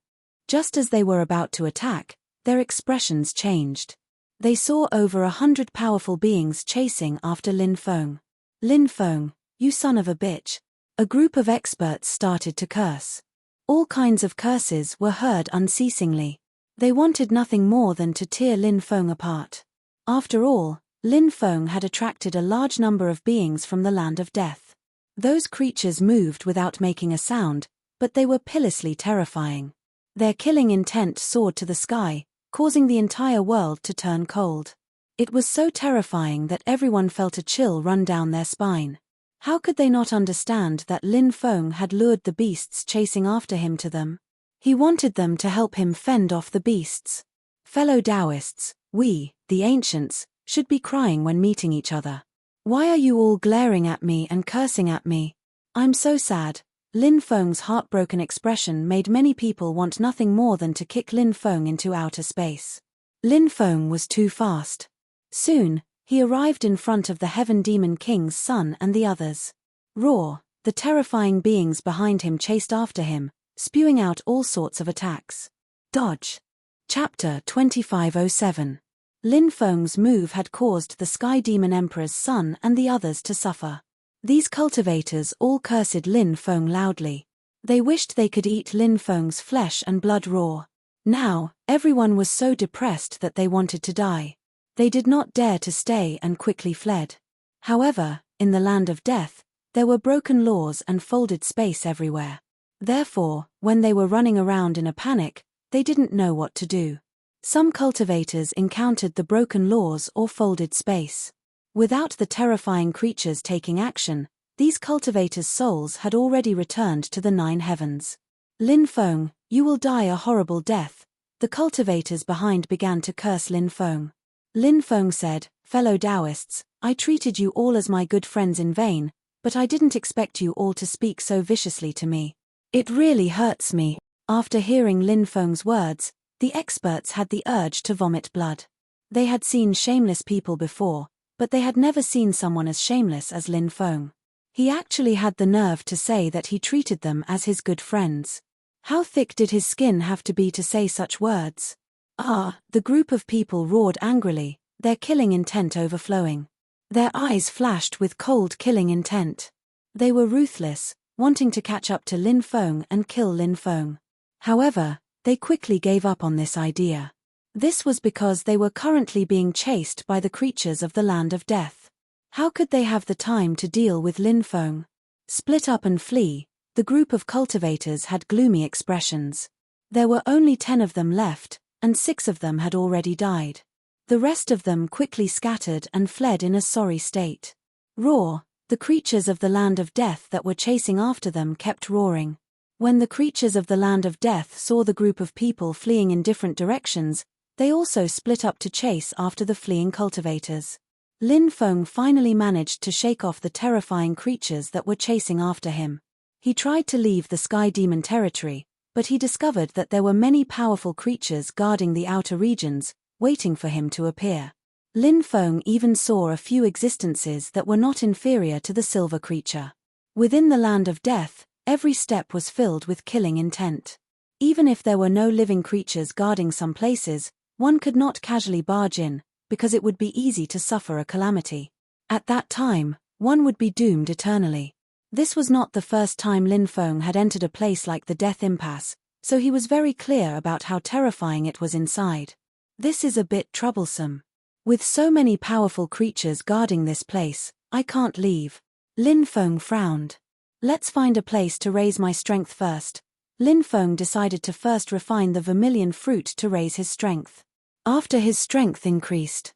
Just as they were about to attack, their expressions changed. They saw over 100 powerful beings chasing after Lin Feng. "Lin Feng, you son of a bitch." A group of experts started to curse. All kinds of curses were heard unceasingly. They wanted nothing more than to tear Lin Feng apart. After all, Lin Feng had attracted a large number of beings from the land of death. Those creatures moved without making a sound, but they were pitilessly terrifying. Their killing intent soared to the sky, causing the entire world to turn cold. It was so terrifying that everyone felt a chill run down their spine. How could they not understand that Lin Feng had lured the beasts chasing after him to them? He wanted them to help him fend off the beasts. Fellow Taoists, we, the ancients, should be crying when meeting each other. Why are you all glaring at me and cursing at me? I'm so sad. Lin Feng's heartbroken expression made many people want nothing more than to kick Lin Feng into outer space. Lin Feng was too fast. Soon, he arrived in front of the Heaven Demon King's son and the others. Roar! The terrifying beings behind him chased after him, spewing out all sorts of attacks. Dodge. Chapter 2507. Lin Feng's move had caused the Sky Demon Emperor's son and the others to suffer. These cultivators all cursed Lin Feng loudly. They wished they could eat Lin Feng's flesh and blood raw. Now, everyone was so depressed that they wanted to die. They did not dare to stay and quickly fled. However, in the land of death, there were broken laws and folded space everywhere. Therefore, when they were running around in a panic, they didn't know what to do. Some cultivators encountered the broken laws or folded space. Without the terrifying creatures taking action, These cultivators' souls had already returned to the 9 heavens. Lin Feng, you will die a horrible death. The cultivators behind began to curse Lin Feng. Lin Feng said, fellow Taoists, I treated you all as my good friends in vain, but I didn't expect you all to speak so viciously to me. It really hurts me. After hearing Lin Feng's words, the experts had the urge to vomit blood. They had seen shameless people before, but they had never seen someone as shameless as Lin Feng. He actually had the nerve to say that he treated them as his good friends. How thick did his skin have to be to say such words? Ah, the group of people roared angrily, their killing intent overflowing. Their eyes flashed with cold killing intent. They were ruthless, wanting to catch up to Lin Feng and kill Lin Feng. However, they quickly gave up on this idea. This was because they were currently being chased by the creatures of the land of death. How could they have the time to deal with Lin Feng? Split up and flee, the group of cultivators had gloomy expressions. There were only 10 of them left, and 6 of them had already died. The rest of them quickly scattered and fled in a sorry state. Roar, the creatures of the land of death that were chasing after them kept roaring. When the creatures of the land of death saw the group of people fleeing in different directions, they also split up to chase after the fleeing cultivators. Lin Feng finally managed to shake off the terrifying creatures that were chasing after him. He tried to leave the Sky Demon territory, but he discovered that there were many powerful creatures guarding the outer regions, waiting for him to appear. Lin Feng even saw a few existences that were not inferior to the silver creature. Within the land of death, every step was filled with killing intent. Even if there were no living creatures guarding some places, one could not casually barge in, because it would be easy to suffer a calamity. At that time, one would be doomed eternally. This was not the first time Lin Feng had entered a place like the Death Impasse, so he was very clear about how terrifying it was inside. This is a bit troublesome. With so many powerful creatures guarding this place, I can't leave. Lin Feng frowned. Let's find a place to raise my strength first. Lin Feng decided to first refine the vermilion fruit to raise his strength. After his strength increased.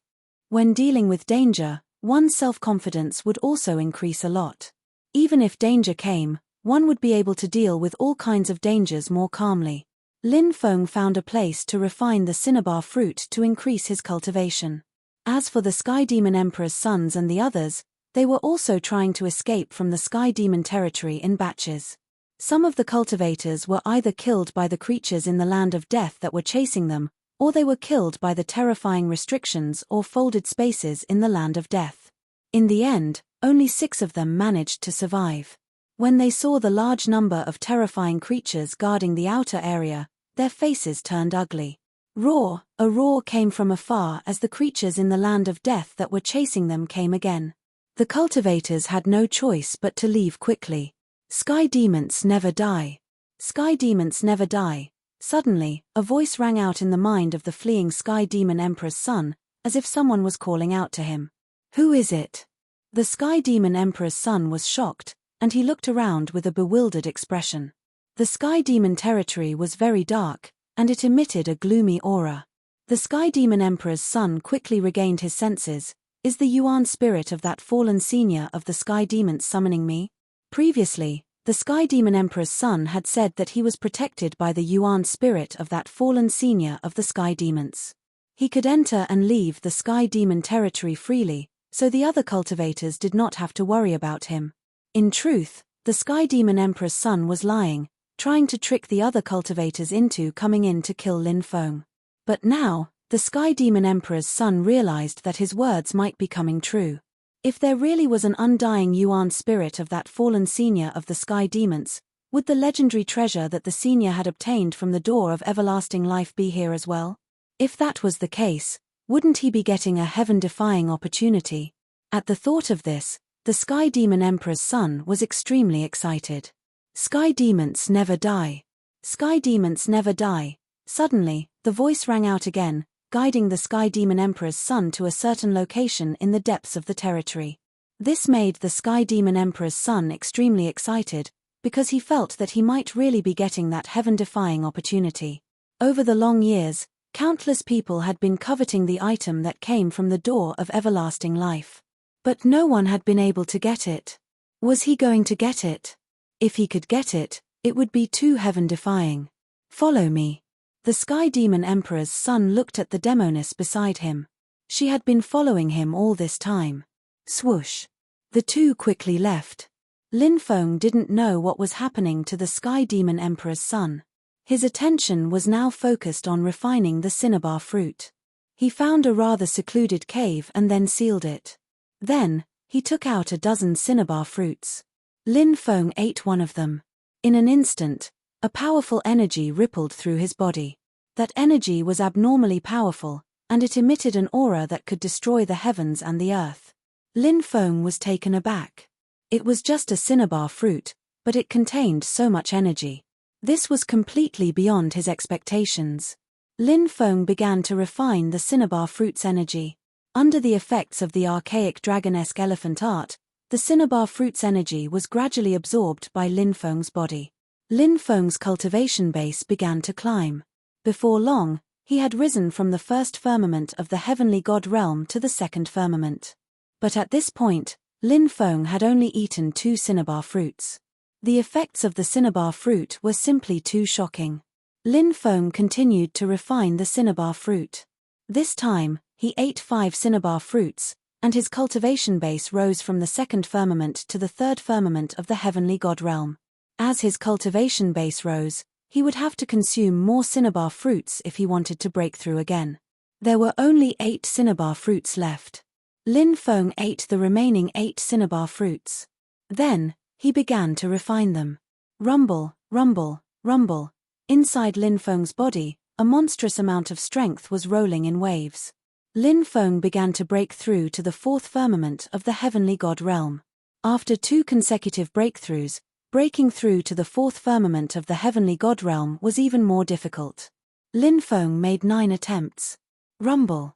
When dealing with danger, one's self-confidence would also increase a lot. Even if danger came, one would be able to deal with all kinds of dangers more calmly. Lin Feng found a place to refine the cinnabar fruit to increase his cultivation. As for the Sky Demon Emperor's sons and the others, they were also trying to escape from the Sky Demon territory in batches. Some of the cultivators were either killed by the creatures in the land of death that were chasing them, or they were killed by the terrifying restrictions or folded spaces in the land of death. In the end, only 6 of them managed to survive. When they saw the large number of terrifying creatures guarding the outer area, their faces turned ugly. Roar! A roar came from afar as the creatures in the land of death that were chasing them came again. The cultivators had no choice but to leave quickly. Sky demons never die. Sky demons never die. Suddenly, a voice rang out in the mind of the fleeing Sky Demon Emperor's son, as if someone was calling out to him. Who is it? The Sky Demon Emperor's son was shocked, and he looked around with a bewildered expression. The Sky Demon territory was very dark, and it emitted a gloomy aura. The Sky Demon Emperor's son quickly regained his senses. Is the Yuan spirit of that fallen senior of the Sky Demons summoning me? Previously, the Sky Demon Emperor's son had said that he was protected by the Yuan spirit of that fallen senior of the Sky Demons. He could enter and leave the Sky Demon territory freely, so the other cultivators did not have to worry about him. In truth, the Sky Demon Emperor's son was lying, trying to trick the other cultivators into coming in to kill Lin Feng. But now, the Sky Demon Emperor's son realized that his words might be coming true. If there really was an undying Yuan spirit of that fallen senior of the Sky Demons, would the legendary treasure that the senior had obtained from the door of everlasting life be here as well? If that was the case, wouldn't he be getting a heaven-defying opportunity? At the thought of this, the Sky Demon Emperor's son was extremely excited. Sky demons never die. Sky demons never die. Suddenly, the voice rang out again, guiding the Sky Demon Emperor's son to a certain location in the depths of the territory. This made the Sky Demon Emperor's son extremely excited, because he felt that he might really be getting that heaven-defying opportunity. Over the long years, countless people had been coveting the item that came from the door of everlasting life. But no one had been able to get it. Was he going to get it? If he could get it, it would be too heaven-defying. Follow me. The Sky Demon Emperor's son looked at the demoness beside him. She had been following him all this time. Swoosh. The two quickly left. Lin Feng didn't know what was happening to the Sky Demon Emperor's son. His attention was now focused on refining the cinnabar fruit. He found a rather secluded cave and then sealed it. Then, he took out a dozen cinnabar fruits. Lin Feng ate one of them. In an instant, a powerful energy rippled through his body. That energy was abnormally powerful, and it emitted an aura that could destroy the heavens and the earth. Lin Feng was taken aback. It was just a cinnabar fruit, but it contained so much energy. This was completely beyond his expectations. Lin Feng began to refine the cinnabar fruit's energy. Under the effects of the archaic dragon-esque elephant art, the cinnabar fruit's energy was gradually absorbed by Lin Feng's body. Lin Feng's cultivation base began to climb. Before long, he had risen from the first firmament of the heavenly god realm to the second firmament. But at this point, Lin Feng had only eaten 2 cinnabar fruits. The effects of the cinnabar fruit were simply too shocking. Lin Feng continued to refine the cinnabar fruit. This time, he ate 5 cinnabar fruits, and his cultivation base rose from the second firmament to the third firmament of the heavenly god realm. As his cultivation base rose, he would have to consume more cinnabar fruits if he wanted to break through again. There were only 8 cinnabar fruits left. Lin Feng ate the remaining 8 cinnabar fruits. Then, he began to refine them. Rumble, rumble, rumble. Inside Lin Feng's body, a monstrous amount of strength was rolling in waves. Lin Feng began to break through to the 4th firmament of the heavenly god realm. After 2 consecutive breakthroughs, breaking through to the 4th firmament of the heavenly god realm was even more difficult. Lin Feng made 9 attempts. Rumble.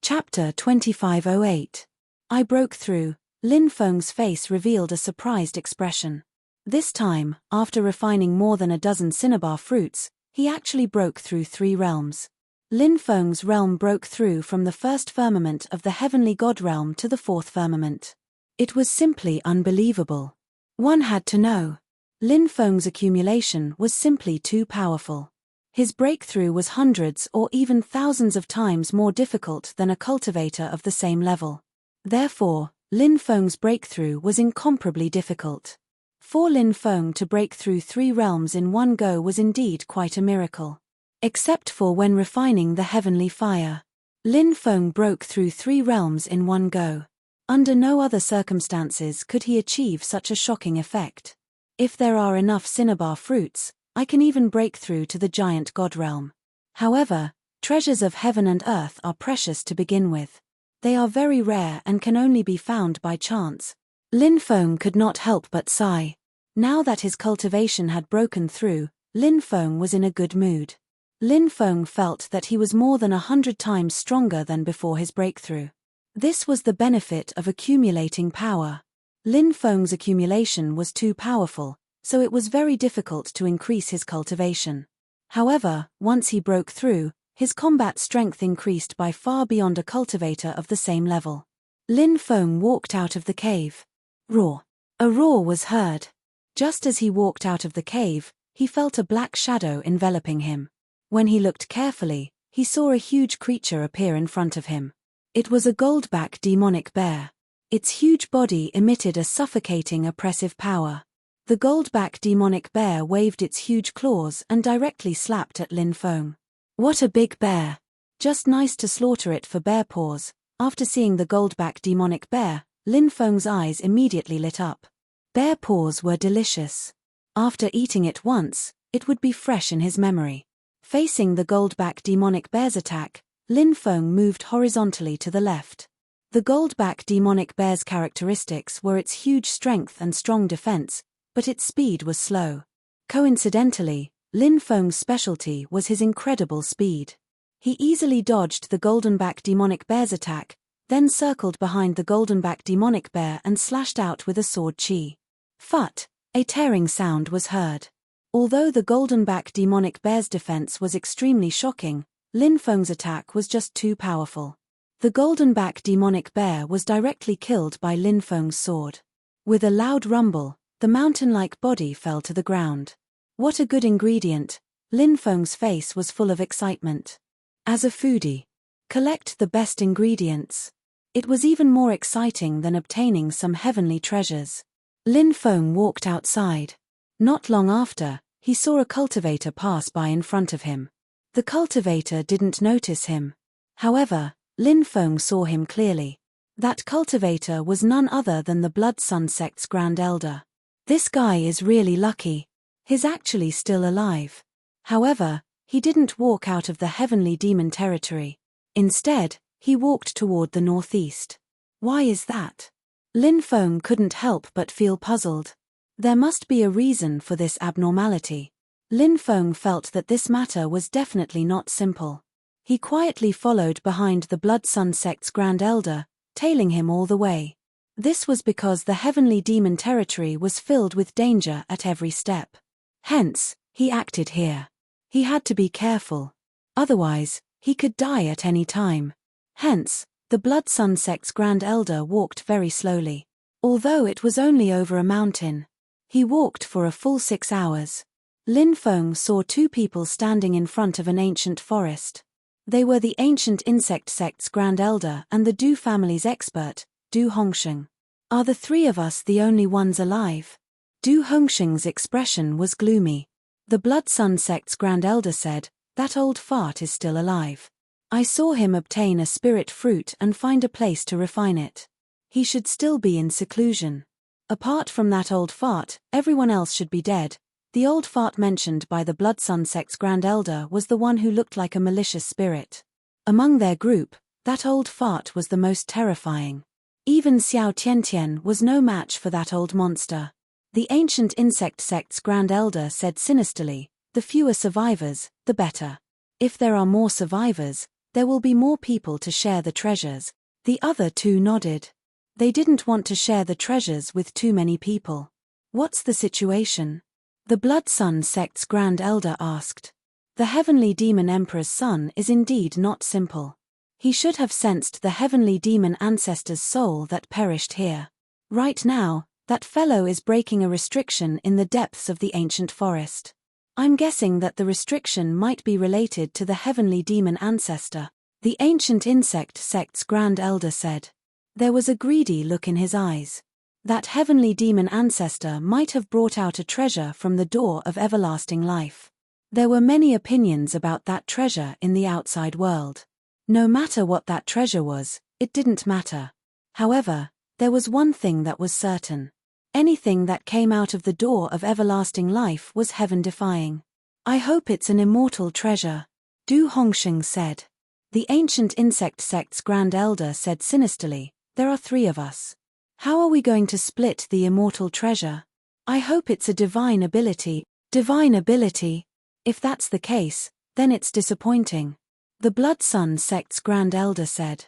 Chapter 2508. I broke through. Lin Feng's face revealed a surprised expression. This time, after refining more than a dozen cinnabar fruits, he actually broke through 3 realms. Lin Feng's realm broke through from the 1st firmament of the heavenly god realm to the 4th firmament. It was simply unbelievable. One had to know. Lin Feng's accumulation was simply too powerful. His breakthrough was hundreds or even thousands of times more difficult than a cultivator of the same level. Therefore, Lin Feng's breakthrough was incomparably difficult. For Lin Feng to break through 3 realms in one go was indeed quite a miracle. Except for when refining the heavenly fire. Lin Feng broke through 3 realms in one go. Under no other circumstances could he achieve such a shocking effect. If there are enough cinnabar fruits, I can even break through to the giant god realm. However, treasures of heaven and earth are precious to begin with. They are very rare and can only be found by chance. Lin Feng could not help but sigh. Now that his cultivation had broken through, Lin Feng was in a good mood. Lin Feng felt that he was more than 100 times stronger than before his breakthrough. This was the benefit of accumulating power. Lin Feng's accumulation was too powerful, so it was very difficult to increase his cultivation. However, once he broke through, his combat strength increased by far beyond a cultivator of the same level. Lin Feng walked out of the cave. Roar. A roar was heard. Just as he walked out of the cave, he felt a black shadow enveloping him. When he looked carefully, he saw a huge creature appear in front of him. It was a goldback demonic bear. Its huge body emitted a suffocating oppressive power. The goldback demonic bear waved its huge claws and directly slapped at Lin Feng. What a big bear! Just nice to slaughter it for bear paws. After seeing the goldback demonic bear, Lin Feng's eyes immediately lit up. Bear paws were delicious. After eating it once, it would be fresh in his memory. Facing the goldback demonic bear's attack, Lin Feng moved horizontally to the left. The goldback demonic bear's characteristics were its huge strength and strong defense, but its speed was slow. Coincidentally, Lin Feng's specialty was his incredible speed. He easily dodged the goldenback demonic bear's attack, then circled behind the goldenback demonic bear and slashed out with a sword chi. Phut! A tearing sound was heard. Although the goldenback demonic bear's defense was extremely shocking, Lin Feng's attack was just too powerful. The goldenback demonic bear was directly killed by Lin Feng's sword. With a loud rumble, the mountain-like body fell to the ground. What a good ingredient! Lin Feng's face was full of excitement. As a foodie, collect the best ingredients. It was even more exciting than obtaining some heavenly treasures. Lin Feng walked outside. Not long after, he saw a cultivator pass by in front of him. The cultivator didn't notice him. However, Lin Feng saw him clearly. That cultivator was none other than the Blood Sun sect's Grand Elder. This guy is really lucky. He's actually still alive. However, he didn't walk out of the heavenly demon territory. Instead, he walked toward the northeast. Why is that? Lin Feng couldn't help but feel puzzled. There must be a reason for this abnormality. Lin Feng felt that this matter was definitely not simple. He quietly followed behind the Blood Sun sect's Grand Elder, tailing him all the way. This was because the heavenly demon territory was filled with danger at every step. Hence, he acted here. He had to be careful. Otherwise, he could die at any time. Hence, the Blood Sun sect's Grand Elder walked very slowly. Although it was only over a mountain, he walked for a full 6 hours. Lin Feng saw two people standing in front of an ancient forest. They were the ancient insect sect's Grand Elder and the Du family's expert, Du Hongsheng. Are the three of us the only ones alive? Du Hongsheng's expression was gloomy. The Blood Sun sect's Grand Elder said, "That old fart is still alive. I saw him obtain a spirit fruit and find a place to refine it. He should still be in seclusion. Apart from that old fart, everyone else should be dead." The old fart mentioned by the Blood Sun sect's Grand Elder was the one who looked like a malicious spirit. Among their group, that old fart was the most terrifying. Even Xiao Tiantian was no match for that old monster. The ancient insect sect's Grand Elder said sinisterly, "The fewer survivors, the better. If there are more survivors, there will be more people to share the treasures." The other two nodded. They didn't want to share the treasures with too many people. "What's the situation?" the Blood Sun sect's Grand Elder asked. The heavenly demon emperor's son is indeed not simple. He should have sensed the heavenly demon ancestor's soul that perished here. Right now, that fellow is breaking a restriction in the depths of the ancient forest. I'm guessing that the restriction might be related to the heavenly demon ancestor, the ancient insect sect's Grand Elder said. There was a greedy look in his eyes. That heavenly demon ancestor might have brought out a treasure from the door of everlasting life. There were many opinions about that treasure in the outside world. No matter what that treasure was, it didn't matter. However, there was one thing that was certain. Anything that came out of the door of everlasting life was heaven-defying. "I hope it's an immortal treasure," Du Hongsheng said. The ancient insect sect's Grand Elder said sinisterly, "There are three of us. How are we going to split the immortal treasure? I hope it's a divine ability." "Divine ability? If that's the case, then it's disappointing," the Blood Sun sect's Grand Elder said.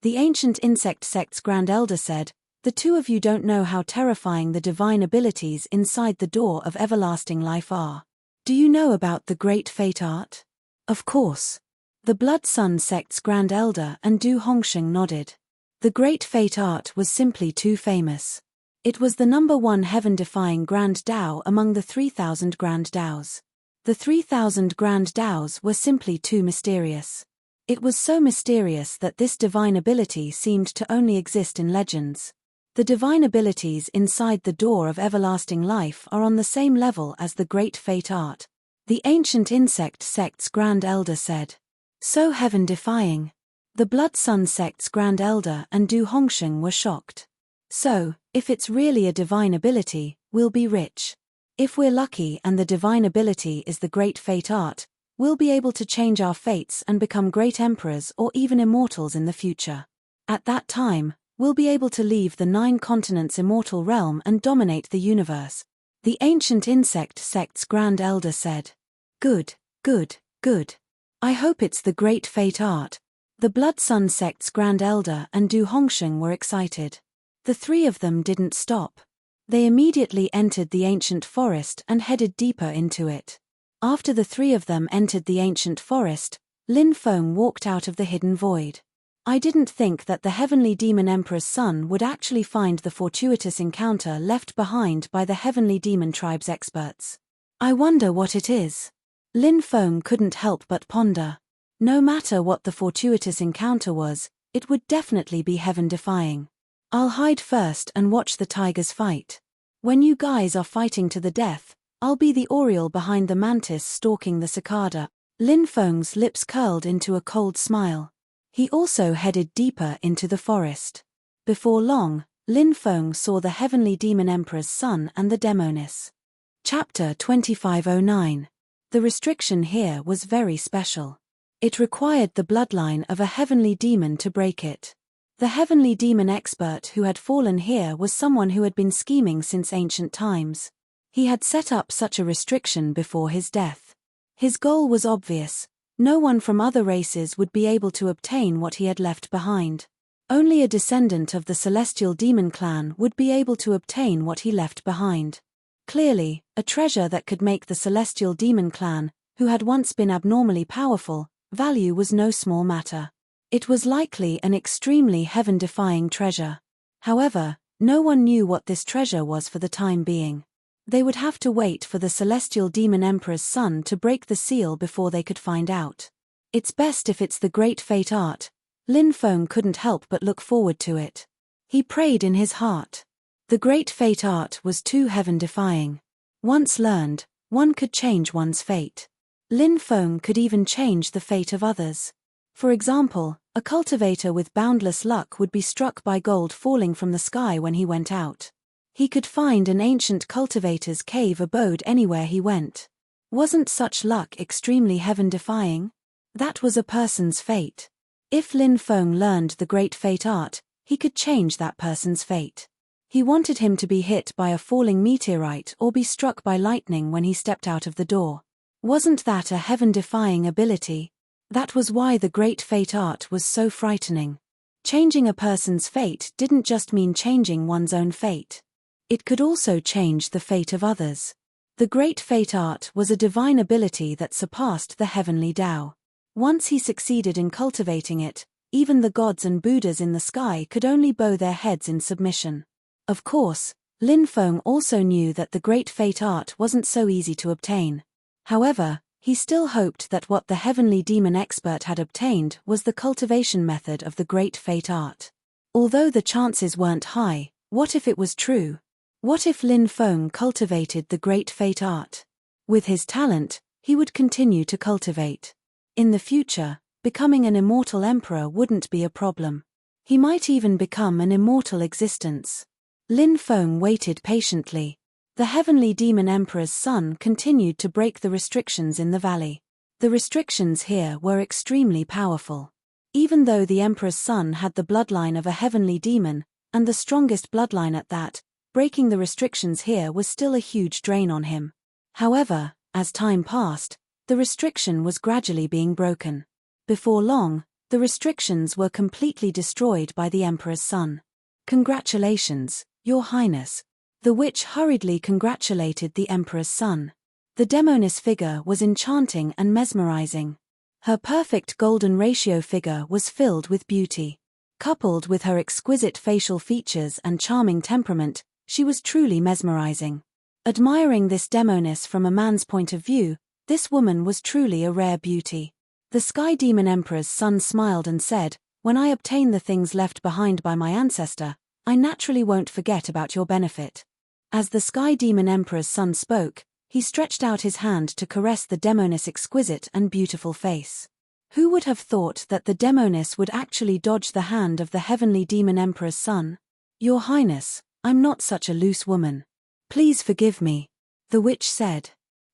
The ancient insect sect's Grand Elder said, "The two of you don't know how terrifying the divine abilities inside the door of everlasting life are. Do you know about the Great Fate Art?" "Of course." The Blood Sun sect's Grand Elder and Du Hongsheng nodded. The Great Fate Art was simply too famous. It was the #1 heaven-defying Grand Dao among the 3,000 Grand Daos. The 3,000 Grand Daos were simply too mysterious. It was so mysterious that this divine ability seemed to only exist in legends. The divine abilities inside the door of everlasting life are on the same level as the Great Fate Art, the ancient insect sect's Grand Elder said. So heaven-defying. The Blood Sun sect's Grand Elder and Du Hongsheng were shocked. So, if it's really a divine ability, we'll be rich. If we're lucky and the divine ability is the Great Fate Art, we'll be able to change our fates and become great emperors or even immortals in the future. At that time, we'll be able to leave the 9 continents immortal realm and dominate the universe, the ancient insect sect's Grand Elder said. Good, good, good. I hope it's the Great Fate Art. The Blood Sun sect's Grand Elder and Du Hongsheng were excited. The three of them didn't stop. They immediately entered the ancient forest and headed deeper into it. After the three of them entered the ancient forest, Lin Feng walked out of the hidden void. I didn't think that the heavenly demon emperor's son would actually find the fortuitous encounter left behind by the heavenly demon tribe's experts. I wonder what it is. Lin Feng couldn't help but ponder. No matter what the fortuitous encounter was, it would definitely be heaven-defying. I'll hide first and watch the tigers fight. When you guys are fighting to the death, I'll be the oriole behind the mantis stalking the cicada. Lin Feng's lips curled into a cold smile. He also headed deeper into the forest. Before long, Lin Feng saw the heavenly demon emperor's son and the demoness. Chapter 2509. The restriction here was very special. It required the bloodline of a heavenly demon to break it. The heavenly demon expert who had fallen here was someone who had been scheming since ancient times. He had set up such a restriction before his death. His goal was obvious. No one from other races would be able to obtain what he had left behind. Only a descendant of the celestial demon clan would be able to obtain what he left behind. Clearly, a treasure that could make the celestial demon clan, who had once been abnormally powerful, value was no small matter. It was likely an extremely heaven-defying treasure. However, no one knew what this treasure was for the time being. They would have to wait for the celestial demon emperor's son to break the seal before they could find out. It's best if it's the great fate art. Lin Feng couldn't help but look forward to it. He prayed in his heart. The great fate art was too heaven-defying. Once learned, one could change one's fate. Lin Feng could even change the fate of others. For example, a cultivator with boundless luck would be struck by gold falling from the sky when he went out. He could find an ancient cultivator's cave abode anywhere he went. Wasn't such luck extremely heaven-defying? That was a person's fate. If Lin Feng learned the great fate art, he could change that person's fate. He wanted him to be hit by a falling meteorite or be struck by lightning when he stepped out of the door. Wasn't that a heaven-defying ability? That was why the great fate art was so frightening. Changing a person's fate didn't just mean changing one's own fate. It could also change the fate of others. The great fate art was a divine ability that surpassed the heavenly Tao. Once he succeeded in cultivating it, even the gods and Buddhas in the sky could only bow their heads in submission. Of course, Lin Feng also knew that the great fate art wasn't so easy to obtain. However, he still hoped that what the heavenly demon expert had obtained was the cultivation method of the great fate art. Although the chances weren't high, what if it was true? What if Lin Feng cultivated the great fate art? With his talent, he would continue to cultivate. In the future, becoming an immortal emperor wouldn't be a problem. He might even become an immortal existence. Lin Feng waited patiently. The heavenly demon emperor's son continued to break the restrictions in the valley. The restrictions here were extremely powerful. Even though the emperor's son had the bloodline of a heavenly demon, and the strongest bloodline at that, breaking the restrictions here was still a huge drain on him. However, as time passed, the restriction was gradually being broken. Before long, the restrictions were completely destroyed by the emperor's son. Congratulations, Your Highness. The witch hurriedly congratulated the emperor's son. The demoness figure was enchanting and mesmerizing. Her perfect golden ratio figure was filled with beauty. Coupled with her exquisite facial features and charming temperament, she was truly mesmerizing. Admiring this demoness from a man's point of view, this woman was truly a rare beauty. The Sky Demon Emperor's son smiled and said, "When I obtain the things left behind by my ancestor, I naturally won't forget about your benefit." As the Sky Demon Emperor's son spoke, he stretched out his hand to caress the demoness' exquisite and beautiful face. Who would have thought that the demoness would actually dodge the hand of the heavenly demon emperor's son? "Your Highness, I'm not such a loose woman. Please forgive me," the witch said.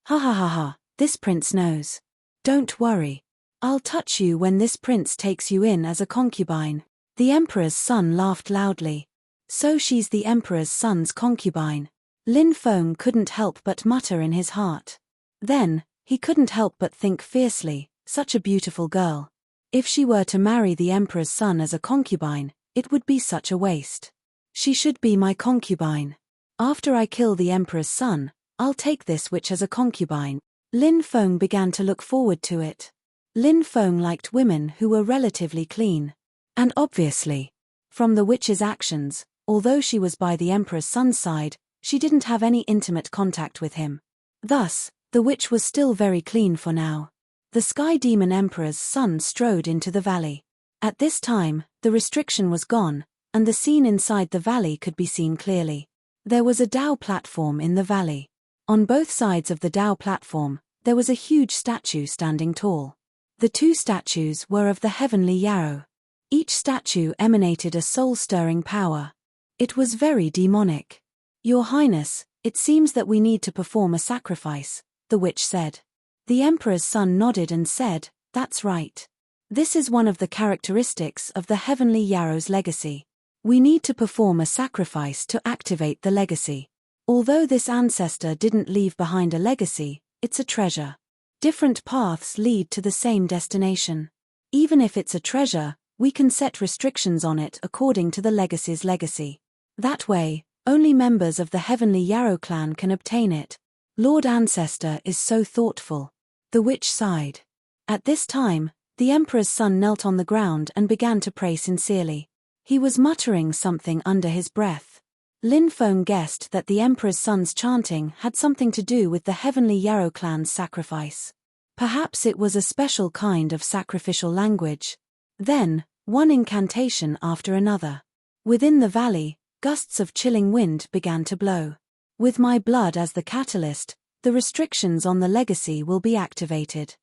"Ha ha ha ha, this prince knows. Don't worry. I'll touch you when this prince takes you in as a concubine." The emperor's son laughed loudly. So she's the emperor's son's concubine. Lin Feng couldn't help but mutter in his heart. Then, he couldn't help but think fiercely, such a beautiful girl. If she were to marry the emperor's son as a concubine, it would be such a waste. She should be my concubine. After I kill the emperor's son, I'll take this witch as a concubine. Lin Feng began to look forward to it. Lin Feng liked women who were relatively clean. And obviously, from the witch's actions, although she was by the Emperor's son's side, she didn't have any intimate contact with him. Thus, the witch was still very clean for now. The Sky Demon Emperor's son strode into the valley. At this time, the restriction was gone, and the scene inside the valley could be seen clearly. There was a Dao platform in the valley. On both sides of the Dao platform, there was a huge statue standing tall. The two statues were of the heavenly Yarrow. Each statue emanated a soul-stirring power. It was very demonic. "Your Highness, it seems that we need to perform a sacrifice," the witch said. The Emperor's son nodded and said, "That's right. This is one of the characteristics of the heavenly Yarrow's legacy. We need to perform a sacrifice to activate the legacy. Although this ancestor didn't leave behind a legacy, it's a treasure. Different paths lead to the same destination. Even if it's a treasure, we can set restrictions on it according to the legacy's legacy. That way, only members of the heavenly Yarrow clan can obtain it. Lord Ancestor is so thoughtful." The witch sighed. At this time, the Emperor's son knelt on the ground and began to pray sincerely. He was muttering something under his breath. Lin Feng guessed that the Emperor's son's chanting had something to do with the heavenly Yarrow clan's sacrifice. Perhaps it was a special kind of sacrificial language. Then, one incantation after another. Within the valley, gusts of chilling wind began to blow. "With my blood as the catalyst, the restrictions on the legacy will be activated.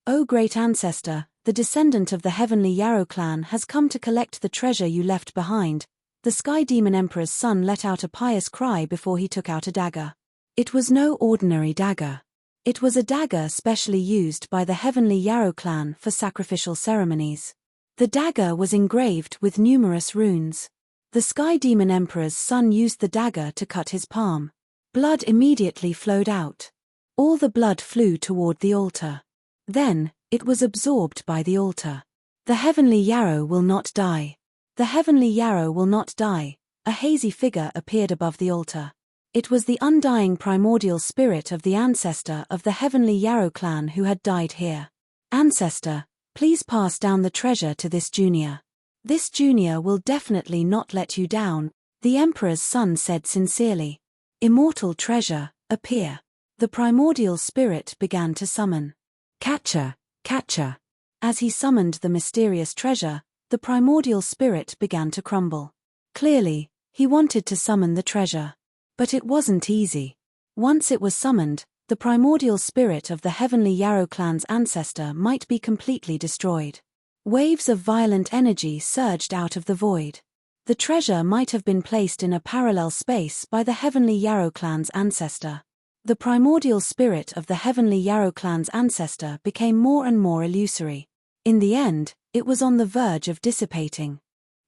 O great ancestor, the descendant of the heavenly Yarrow clan has come to collect the treasure you left behind." The Sky Demon Emperor's son let out a pious cry before he took out a dagger. It was no ordinary dagger. It was a dagger specially used by the heavenly Yarrow clan for sacrificial ceremonies. The dagger was engraved with numerous runes. The Sky Demon Emperor's son used the dagger to cut his palm. Blood immediately flowed out. All the blood flew toward the altar. Then, it was absorbed by the altar. "The heavenly Yarrow will not die. The heavenly Yarrow will not die." A hazy figure appeared above the altar. It was the undying primordial spirit of the ancestor of the heavenly Yarrow clan who had died here. "Ancestor, please pass down the treasure to this junior. This junior will definitely not let you down," the Emperor's son said sincerely. "Immortal treasure, appear." The primordial spirit began to summon. "Catcher, catcher." As he summoned the mysterious treasure, the primordial spirit began to crumble. Clearly, he wanted to summon the treasure. But it wasn't easy. Once it was summoned, the primordial spirit of the heavenly Yarrow clan's ancestor might be completely destroyed. Waves of violent energy surged out of the void. The treasure might have been placed in a parallel space by the heavenly Yarrow clan's ancestor. The primordial spirit of the heavenly Yarrow clan's ancestor became more and more illusory. In the end, it was on the verge of dissipating.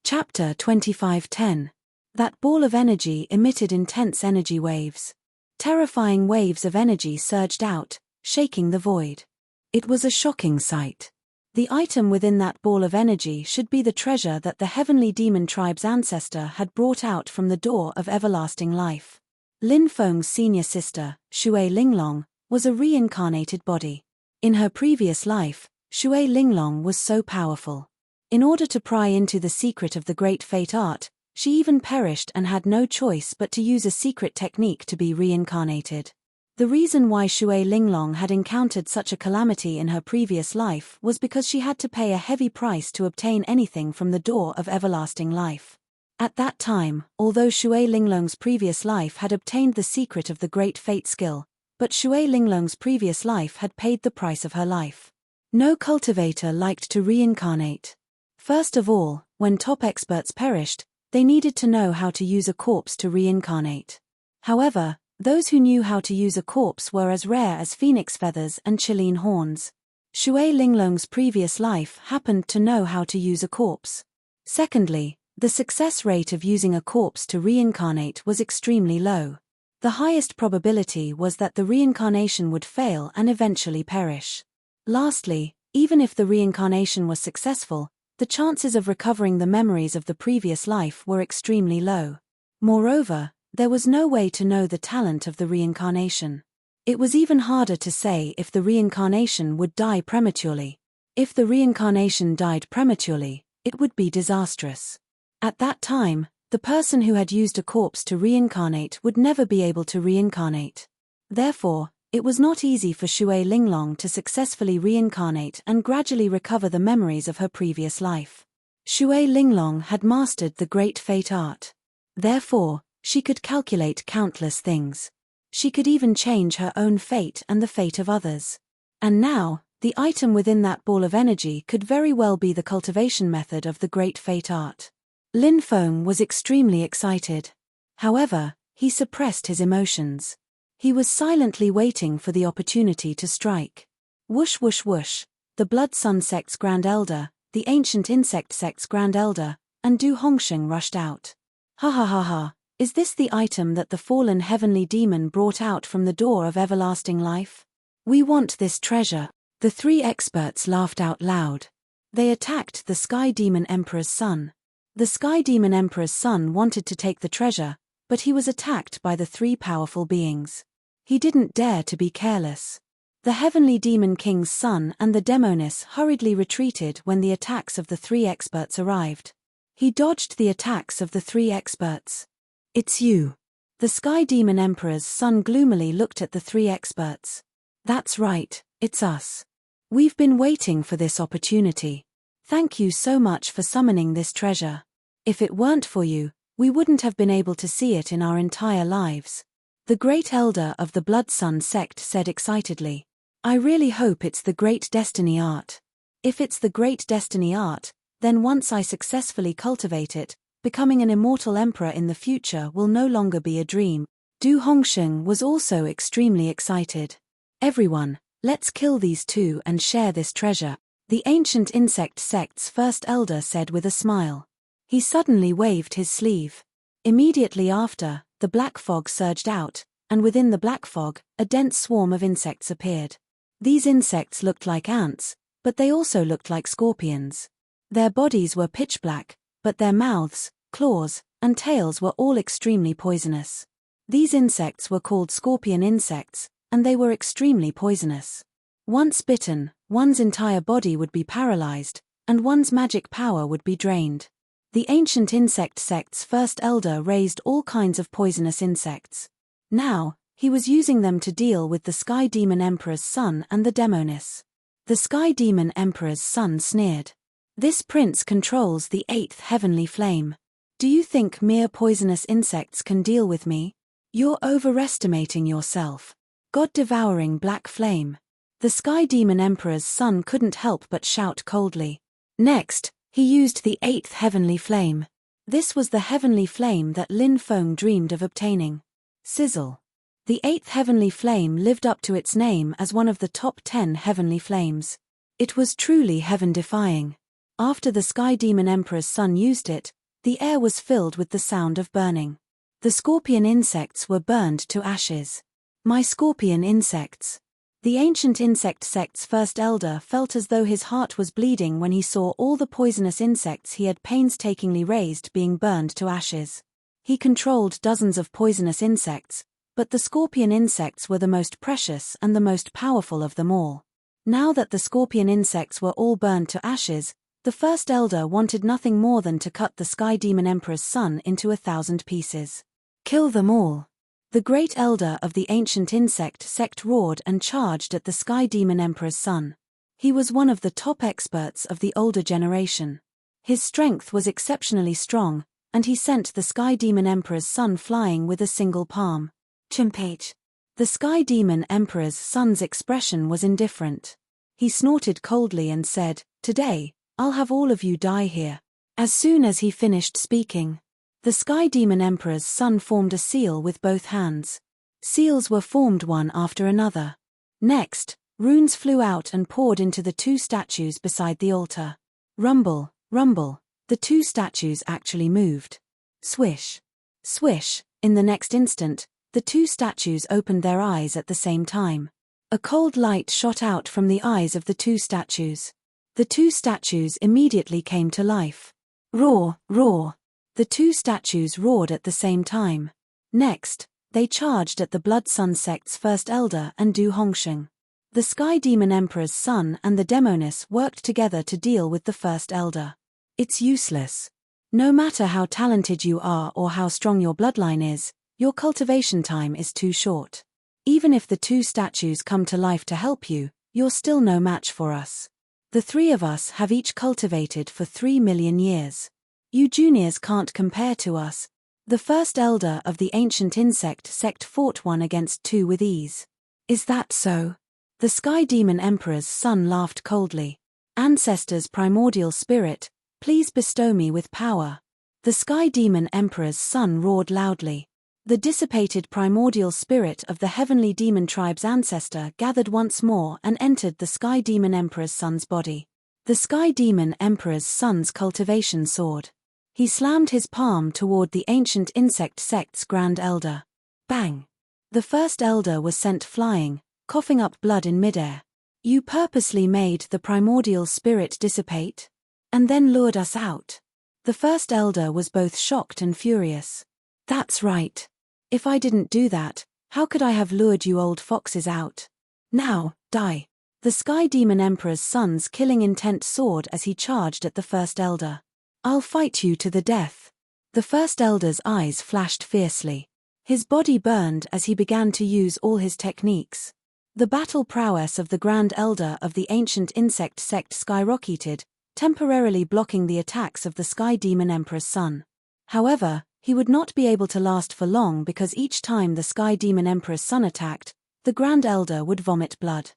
Chapter 25:10. That ball of energy emitted intense energy waves. Terrifying waves of energy surged out, shaking the void. It was a shocking sight. The item within that ball of energy should be the treasure that the heavenly demon tribe's ancestor had brought out from the door of everlasting life. Lin Feng's senior sister, Shui Linglong, was a reincarnated body. In her previous life, Shui Linglong was so powerful. In order to pry into the secret of the great fate art, she even perished and had no choice but to use a secret technique to be reincarnated. The reason why Shui Linglong had encountered such a calamity in her previous life was because she had to pay a heavy price to obtain anything from the door of everlasting life. At that time, although Shui Linglong's previous life had obtained the secret of the great fate skill, but Shui Linglong's previous life had paid the price of her life. No cultivator liked to reincarnate. First of all, when top experts perished, they needed to know how to use a corpse to reincarnate. However, those who knew how to use a corpse were as rare as phoenix feathers and Chilean horns. Shui Linglong's previous life happened to know how to use a corpse. Secondly, the success rate of using a corpse to reincarnate was extremely low. The highest probability was that the reincarnation would fail and eventually perish. Lastly, even if the reincarnation was successful, the chances of recovering the memories of the previous life were extremely low. Moreover, there was no way to know the talent of the reincarnation. It was even harder to say if the reincarnation would die prematurely. If the reincarnation died prematurely, It would be disastrous. At that time, the person who had used a corpse to reincarnate would never be able to reincarnate. Therefore, it was not easy for Shui Linglong to successfully reincarnate and gradually recover the memories of her previous life. Shui Linglong had mastered the great fate art. Therefore, she could calculate countless things. She could even change her own fate and the fate of others. And now, the item within that ball of energy could very well be the cultivation method of the great fate art. Lin Feng was extremely excited. However, he suppressed his emotions. He was silently waiting for the opportunity to strike. Whoosh whoosh whoosh, the Blood Sun Sect's Grand Elder, the Ancient Insect Sect's Grand Elder, and Du Hongsheng rushed out. Ha ha ha ha, is this the item that the fallen heavenly demon brought out from the door of everlasting life? We want this treasure. The three experts laughed out loud. They attacked the Sky Demon Emperor's son. The Sky Demon Emperor's son wanted to take the treasure, but he was attacked by the three powerful beings. He didn't dare to be careless. The Heavenly Demon King's son and the Demoness hurriedly retreated when the attacks of the three experts arrived. He dodged the attacks of the three experts. It's you. The Sky Demon Emperor's son gloomily looked at the three experts. That's right, it's us. We've been waiting for this opportunity. Thank you so much for summoning this treasure. If it weren't for you, we wouldn't have been able to see it in our entire lives. The Great Elder of the Blood Sun Sect said excitedly. I really hope it's the Great Destiny Art. If it's the Great Destiny Art, then once I successfully cultivate it, becoming an immortal emperor in the future will no longer be a dream. Du Hongsheng was also extremely excited. Everyone, let's kill these two and share this treasure, the Ancient Insect Sect's first elder said with a smile. He suddenly waved his sleeve. Immediately after, the black fog surged out, and within the black fog, a dense swarm of insects appeared. These insects looked like ants, but they also looked like scorpions. Their bodies were pitch black, but their mouths, claws, and tails were all extremely poisonous. These insects were called scorpion insects, and they were extremely poisonous. Once bitten, one's entire body would be paralyzed, and one's magic power would be drained. The Ancient Insect Sect's first elder raised all kinds of poisonous insects. Now, he was using them to deal with the Sky Demon Emperor's son and the Demoness. The Sky Demon Emperor's son sneered. This prince controls the 8th heavenly flame. Do you think mere poisonous insects can deal with me? You're overestimating yourself. God-devouring black flame. The Sky Demon Emperor's son couldn't help but shout coldly. Next, he used the 8th heavenly flame. This was the heavenly flame that Lin Feng dreamed of obtaining. Sizzle. The 8th heavenly flame lived up to its name as one of the top 10 heavenly flames. It was truly heaven-defying. After the Sky Demon Emperor's son used it, the air was filled with the sound of burning. The scorpion insects were burned to ashes. My scorpion insects. The Ancient Insect Sect's first elder felt as though his heart was bleeding when he saw all the poisonous insects he had painstakingly raised being burned to ashes. He controlled dozens of poisonous insects, but the scorpion insects were the most precious and the most powerful of them all. Now that the scorpion insects were all burned to ashes, the first elder wanted nothing more than to cut the Sky Demon Emperor's son into 1,000 pieces. Kill them all. The great elder of the Ancient Insect Sect roared and charged at the Sky Demon Emperor's son. He was one of the top experts of the older generation. His strength was exceptionally strong, and he sent the Sky Demon Emperor's son flying with a single palm. Chimpage. The Sky Demon Emperor's son's expression was indifferent. He snorted coldly and said, "Today, I'll have all of you die here." As soon as he finished speaking, the Sky Demon Emperor's son formed a seal with both hands. Seals were formed one after another. Next, runes flew out and poured into the two statues beside the altar. Rumble, rumble, the two statues actually moved. Swish, swish, in the next instant, the two statues opened their eyes at the same time. A cold light shot out from the eyes of the two statues. The two statues immediately came to life. Roar, roar. The two statues roared at the same time. Next, they charged at the Blood Sun Sect's first elder and Du Hongsheng. The Sky Demon Emperor's son and the Demoness worked together to deal with the first elder. It's useless. No matter how talented you are or how strong your bloodline is, your cultivation time is too short. Even if the 2 statues come to life to help you, you're still no match for us. The 3 of us have each cultivated for 3 million years. You juniors can't compare to us. The first elder of the ancient insect sect fought 1 against 2 with ease. Is that so? The Sky Demon Emperor's son laughed coldly. Ancestors' primordial spirit, please bestow me with power. The Sky Demon Emperor's son roared loudly. The dissipated primordial spirit of the heavenly demon tribe's ancestor gathered once more and entered the Sky Demon Emperor's son's body. The Sky Demon Emperor's son's cultivation soared. He slammed his palm toward the ancient insect sect's Grand Elder. Bang! The first elder was sent flying, coughing up blood in midair. You purposely made the primordial spirit dissipate? And then lured us out? The first elder was both shocked and furious. That's right. If I didn't do that, how could I have lured you old foxes out? Now, die. The Sky Demon Emperor's son's killing intent soared as he charged at the first elder. I'll fight you to the death. The first elder's eyes flashed fiercely. His body burned as he began to use all his techniques. The battle prowess of the Grand Elder of the ancient insect sect skyrocketed, temporarily blocking the attacks of the Sky Demon Emperor's son. However, he would not be able to last for long because each time the Sky Demon Emperor's son attacked, the Grand Elder would vomit blood.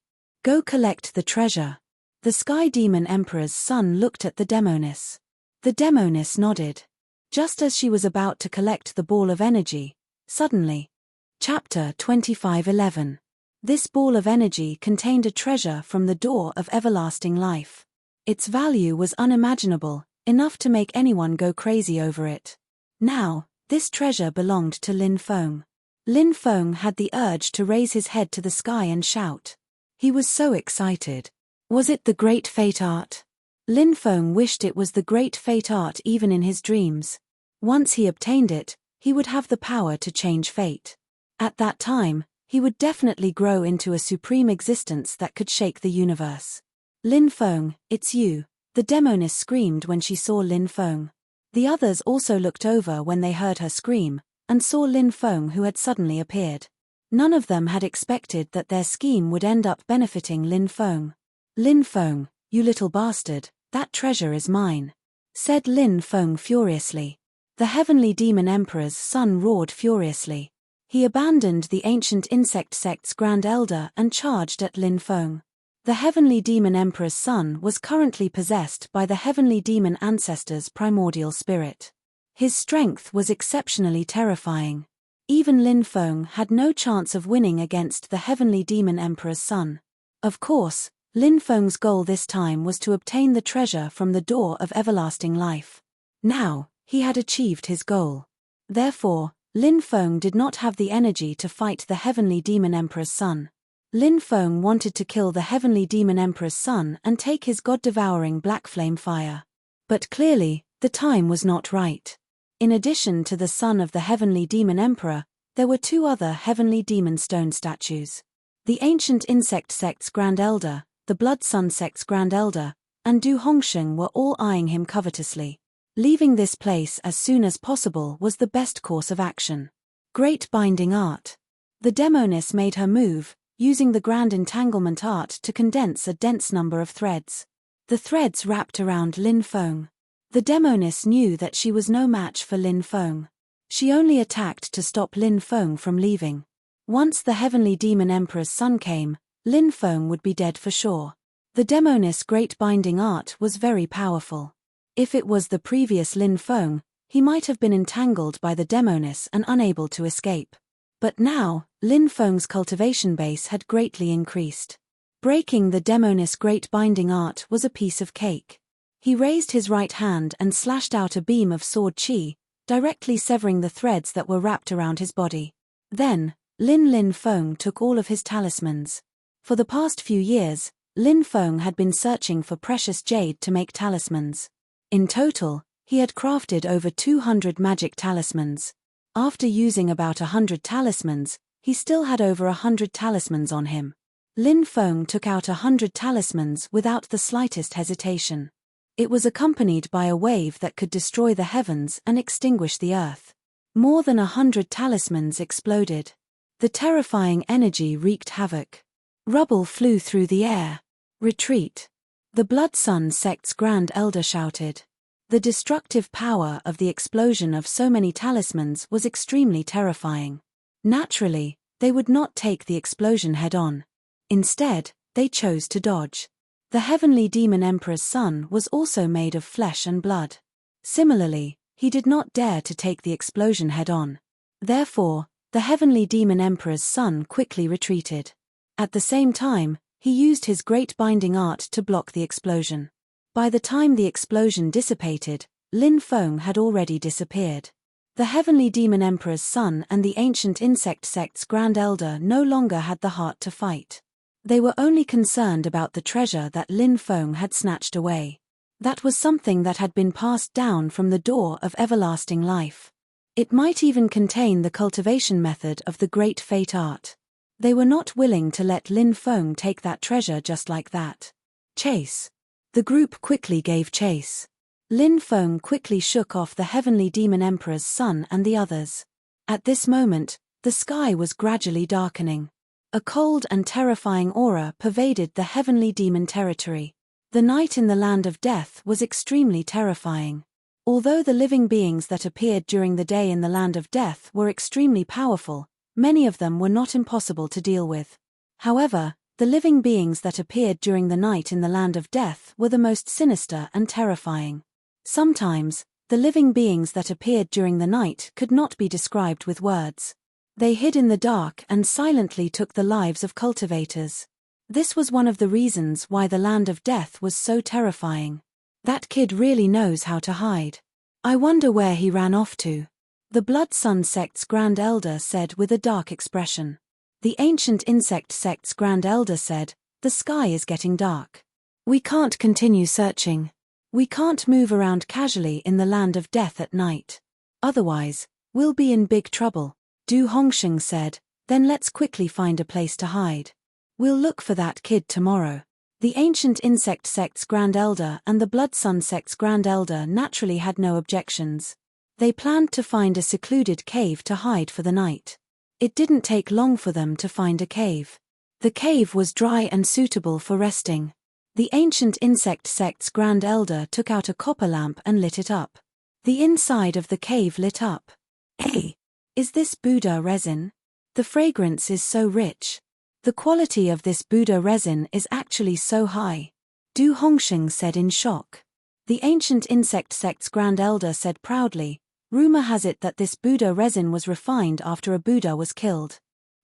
Go collect the treasure. The Sky Demon Emperor's son looked at the demoness. The demoness nodded. Just as she was about to collect the ball of energy, suddenly. Chapter 25:11. This ball of energy contained a treasure from the door of everlasting life. Its value was unimaginable, enough to make anyone go crazy over it. Now, this treasure belonged to Lin Feng. Lin Feng had the urge to raise his head to the sky and shout. He was so excited. Was it the Great Fate Art? Lin Feng wished it was the Great Fate Art even in his dreams. Once he obtained it, he would have the power to change fate. At that time, he would definitely grow into a supreme existence that could shake the universe. Lin Feng, it's you, the demoness screamed when she saw Lin Feng. The others also looked over when they heard her scream, and saw Lin Feng who had suddenly appeared. None of them had expected that their scheme would end up benefiting Lin Feng. Lin Feng, you little bastard, that treasure is mine, said Lin Feng furiously. The heavenly demon emperor's son roared furiously. He abandoned the ancient insect sect's Grand Elder and charged at Lin Feng. The heavenly demon emperor's son was currently possessed by the heavenly demon ancestor's primordial spirit. His strength was exceptionally terrifying. Even Lin Feng had no chance of winning against the heavenly demon emperor's son. Of course, Lin Feng's goal this time was to obtain the treasure from the door of everlasting life. Now, he had achieved his goal. Therefore, Lin Feng did not have the energy to fight the heavenly demon emperor's son. Lin Feng wanted to kill the heavenly demon emperor's son and take his god-devouring black flame fire. But clearly, the time was not right. In addition to the son of the heavenly demon emperor, there were 2 other heavenly demon stone statues. The ancient insect sect's Grand Elder, the Blood Sun sect's Grand Elder, and Du Hongsheng were all eyeing him covetously. Leaving this place as soon as possible was the best course of action. Great binding art. The demoness made her move, using the grand entanglement art to condense a dense number of threads. The threads wrapped around Lin Feng. The demoness knew that she was no match for Lin Feng. She only attacked to stop Lin Feng from leaving. Once the heavenly demon emperor's son came, Lin Feng would be dead for sure. The demoness' great binding art was very powerful. If it was the previous Lin Feng, he might have been entangled by the demoness and unable to escape. But now, Lin Feng's cultivation base had greatly increased. Breaking the demoness' great binding art was a piece of cake. He raised his right hand and slashed out a beam of sword chi, directly severing the threads that were wrapped around his body. Then, Lin Feng took all of his talismans. For the past few years, Lin Feng had been searching for precious jade to make talismans. In total, he had crafted over 200 magic talismans. After using about 100 talismans, he still had over 100 talismans on him. Lin Feng took out 100 talismans without the slightest hesitation. It was accompanied by a wave that could destroy the heavens and extinguish the earth. More than 100 talismans exploded. The terrifying energy wreaked havoc. Rubble flew through the air. Retreat. The Blood Sun sect's Grand Elder shouted. The destructive power of the explosion of so many talismans was extremely terrifying. Naturally, they would not take the explosion head-on. Instead, they chose to dodge. The heavenly demon emperor's son was also made of flesh and blood. Similarly, he did not dare to take the explosion head-on. Therefore, the heavenly demon emperor's son quickly retreated. At the same time, he used his great binding art to block the explosion. By the time the explosion dissipated, Lin Feng had already disappeared. The heavenly demon emperor's son and the ancient insect sect's Grand Elder no longer had the heart to fight. They were only concerned about the treasure that Lin Feng had snatched away. That was something that had been passed down from the door of everlasting life. It might even contain the cultivation method of the great fate art. They were not willing to let Lin Feng take that treasure just like that. Chase. The group quickly gave chase. Lin Feng quickly shook off the heavenly demon emperor's son and the others. At this moment, the sky was gradually darkening. A cold and terrifying aura pervaded the heavenly demon territory. The night in the land of death was extremely terrifying. Although the living beings that appeared during the day in the land of death were extremely powerful, many of them were not impossible to deal with. However, the living beings that appeared during the night in the land of death were the most sinister and terrifying. Sometimes, the living beings that appeared during the night could not be described with words. They hid in the dark and silently took the lives of cultivators. This was one of the reasons why the land of death was so terrifying. That kid really knows how to hide. I wonder where he ran off to. The Blood Sun sect's Grand Elder said with a dark expression. The ancient insect sect's Grand Elder said, "The sky is getting dark. We can't continue searching. We can't move around casually in the land of death at night. Otherwise, we'll be in big trouble." Du Hongsheng said, "Then let's quickly find a place to hide. We'll look for that kid tomorrow." The ancient insect sect's Grand Elder and the Blood Sun sect's Grand Elder naturally had no objections. They planned to find a secluded cave to hide for the night. It didn't take long for them to find a cave. The cave was dry and suitable for resting. The ancient insect sect's Grand Elder took out a copper lamp and lit it up. The inside of the cave lit up. "Hey, is this Buddha resin? The fragrance is so rich. The quality of this Buddha resin is actually so high," Du Hongsheng said in shock. The ancient insect sect's Grand Elder said proudly, "Rumor has it that this Buddha resin was refined after a Buddha was killed.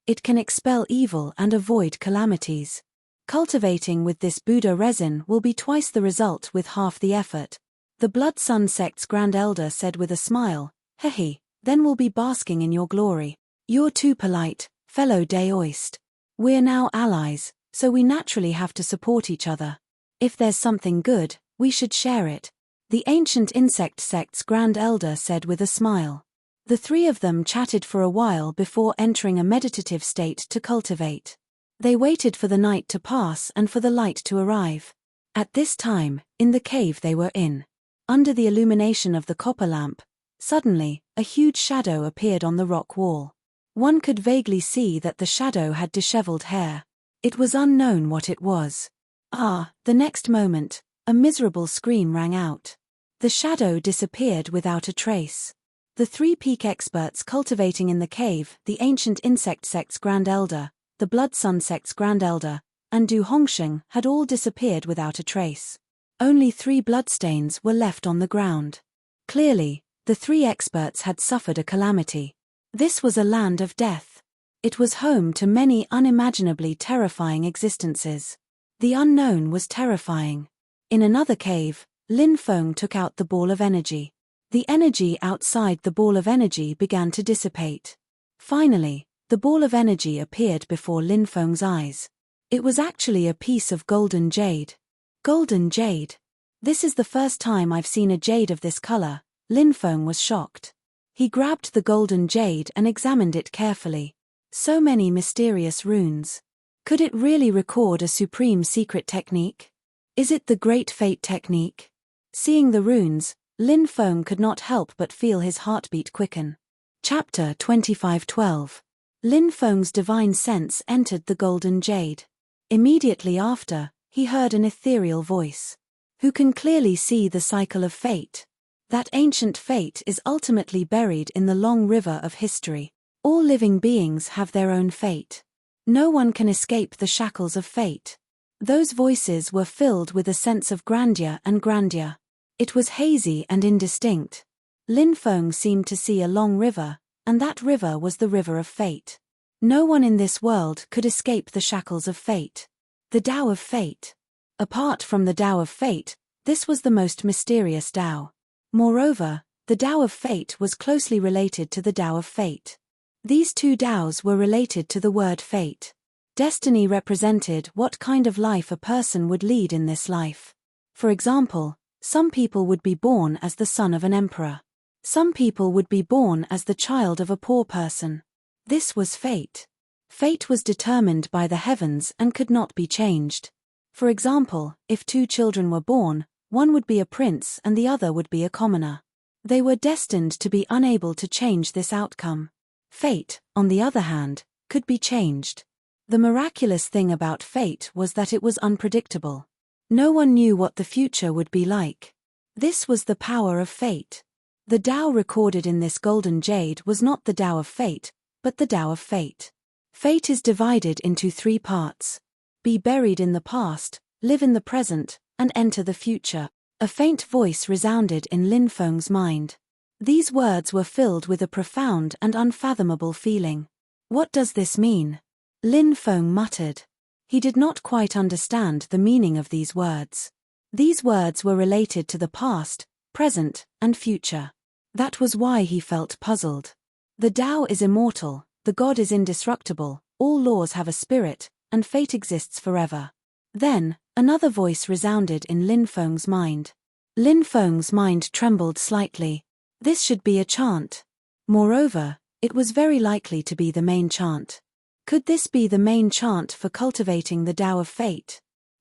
It can expel evil and avoid calamities. Cultivating with this Buddha resin will be twice the result with half the effort." The Blood Sun sect's Grand Elder said with a smile, "Hehe, then we'll be basking in your glory. You're too polite, fellow Daoist. We're now allies, so we naturally have to support each other. If there's something good, we should share it," the ancient insect sect's Grand Elder said with a smile. The three of them chatted for a while before entering a meditative state to cultivate. They waited for the night to pass and for the light to arrive. At this time, in the cave they were in, under the illumination of the copper lamp, suddenly, a huge shadow appeared on the rock wall. One could vaguely see that the shadow had disheveled hair. It was unknown what it was. The next moment, a miserable scream rang out. The shadow disappeared without a trace. The three peak experts cultivating in the cave, the ancient insect sect's Grand Elder, the Blood Sun sect's Grand Elder, and Du Hongsheng had all disappeared without a trace. Only 3 bloodstains were left on the ground. Clearly, the 3 experts had suffered a calamity. This was a land of death. It was home to many unimaginably terrifying existences. The unknown was terrifying. In another cave, Lin Feng took out the ball of energy. The energy outside the ball of energy began to dissipate. Finally, the ball of energy appeared before Lin Feng's eyes. It was actually a piece of golden jade. Golden jade. This is the first time I've seen a jade of this color. Lin Feng was shocked. He grabbed the golden jade and examined it carefully. So many mysterious runes. Could it really record a supreme secret technique? Is it the Great Fate technique? Seeing the runes, Lin Feng could not help but feel his heartbeat quicken. Chapter 25:12. Lin Feng's divine sense entered the golden jade. Immediately after, he heard an ethereal voice. Who can clearly see the cycle of fate? That ancient fate is ultimately buried in the long river of history. All living beings have their own fate. No one can escape the shackles of fate. Those voices were filled with a sense of grandeur and grandeur. It was hazy and indistinct. Lin Feng seemed to see a long river, and that river was the river of fate. No one in this world could escape the shackles of fate. The Tao of Fate. Apart from the Tao of Fate, this was the most mysterious Tao. Moreover, the Tao of Fate was closely related to the Tao of Fate. These two Taos were related to the word fate. Destiny represented what kind of life a person would lead in this life. For example, some people would be born as the son of an emperor. Some people would be born as the child of a poor person. This was fate. Fate was determined by the heavens and could not be changed. For example, if two children were born, one would be a prince and the other would be a commoner. They were destined to be unable to change this outcome. Fate, on the other hand, could be changed. The miraculous thing about fate was that it was unpredictable. No one knew what the future would be like. This was the power of fate. The Tao recorded in this golden jade was not the Tao of Fate, but the Tao of Fate. Fate is divided into three parts. Be buried in the past, live in the present, and enter the future. A faint voice resounded in Lin Feng's mind. These words were filled with a profound and unfathomable feeling. What does this mean? Lin Feng muttered. He did not quite understand the meaning of these words. These words were related to the past, present, and future. That was why he felt puzzled. The Tao is immortal, the God is indestructible, all laws have a spirit, and fate exists forever. Then, another voice resounded in Lin Feng's mind. Lin Feng's mind trembled slightly. This should be a chant. Moreover, it was very likely to be the main chant. Could this be the main chant for cultivating the Tao of Fate?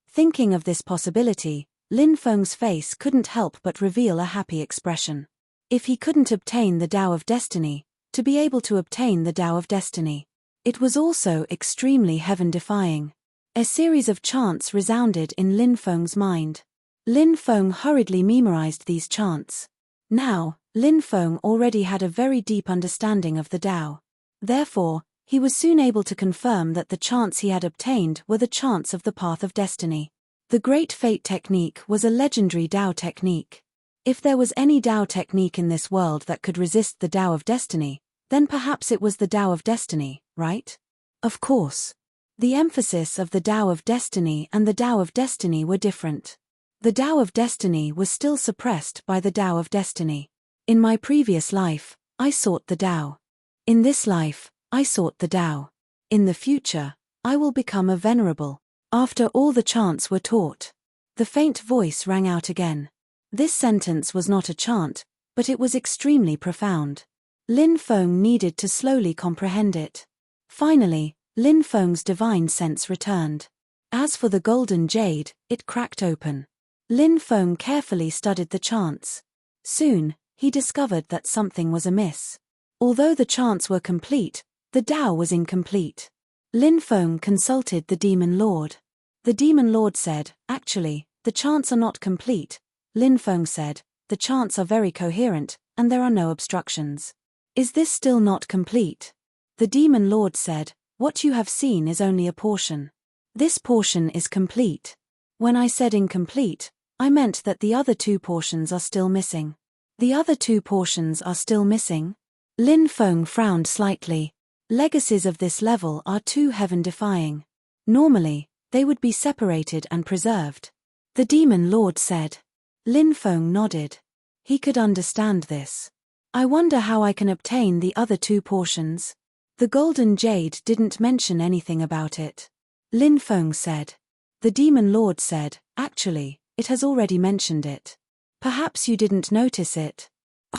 Thinking of this possibility, Lin Feng's face couldn't help but reveal a happy expression. If he couldn't obtain the Tao of Destiny, to be able to obtain the Tao of Destiny. It was also extremely heaven-defying. A series of chants resounded in Lin Feng's mind. Lin Feng hurriedly memorized these chants. Now, Lin Feng already had a very deep understanding of the Tao. Therefore, he was soon able to confirm that the chants he had obtained were the chants of the path of destiny. The Great Fate technique was a legendary Tao technique. If there was any Tao technique in this world that could resist the Tao of Destiny, then perhaps it was the Tao of Destiny, right? Of course. The emphasis of the Tao of Destiny and the Tao of Destiny were different. The Tao of Destiny was still suppressed by the Tao of Destiny. In my previous life, I sought the Tao. In this life, I sought the Tao. In the future, I will become a venerable. After all the chants were taught, the faint voice rang out again. This sentence was not a chant, but it was extremely profound. Lin Feng needed to slowly comprehend it. Finally, Lin Feng's divine sense returned. As for the golden jade, it cracked open. Lin Feng carefully studied the chants. Soon, he discovered that something was amiss. Although the chants were complete, the Tao was incomplete. Lin Feng consulted the Demon Lord. The Demon Lord said, "Actually, the chants are not complete." Lin Feng said, "The chants are very coherent, and there are no obstructions." "Is this still not complete?" The Demon Lord said, "What you have seen is only a portion. This portion is complete." When I said incomplete, I meant that the other two portions are still missing. The other two portions are still missing? Lin Feng frowned slightly. Legacies of this level are too heaven-defying. Normally, they would be separated and preserved. The Demon Lord said. Lin Feng nodded. He could understand this. I wonder how I can obtain the other two portions. The golden jade didn't mention anything about it. Lin Feng said. The Demon Lord said, "Actually, it has already mentioned it. Perhaps you didn't notice it."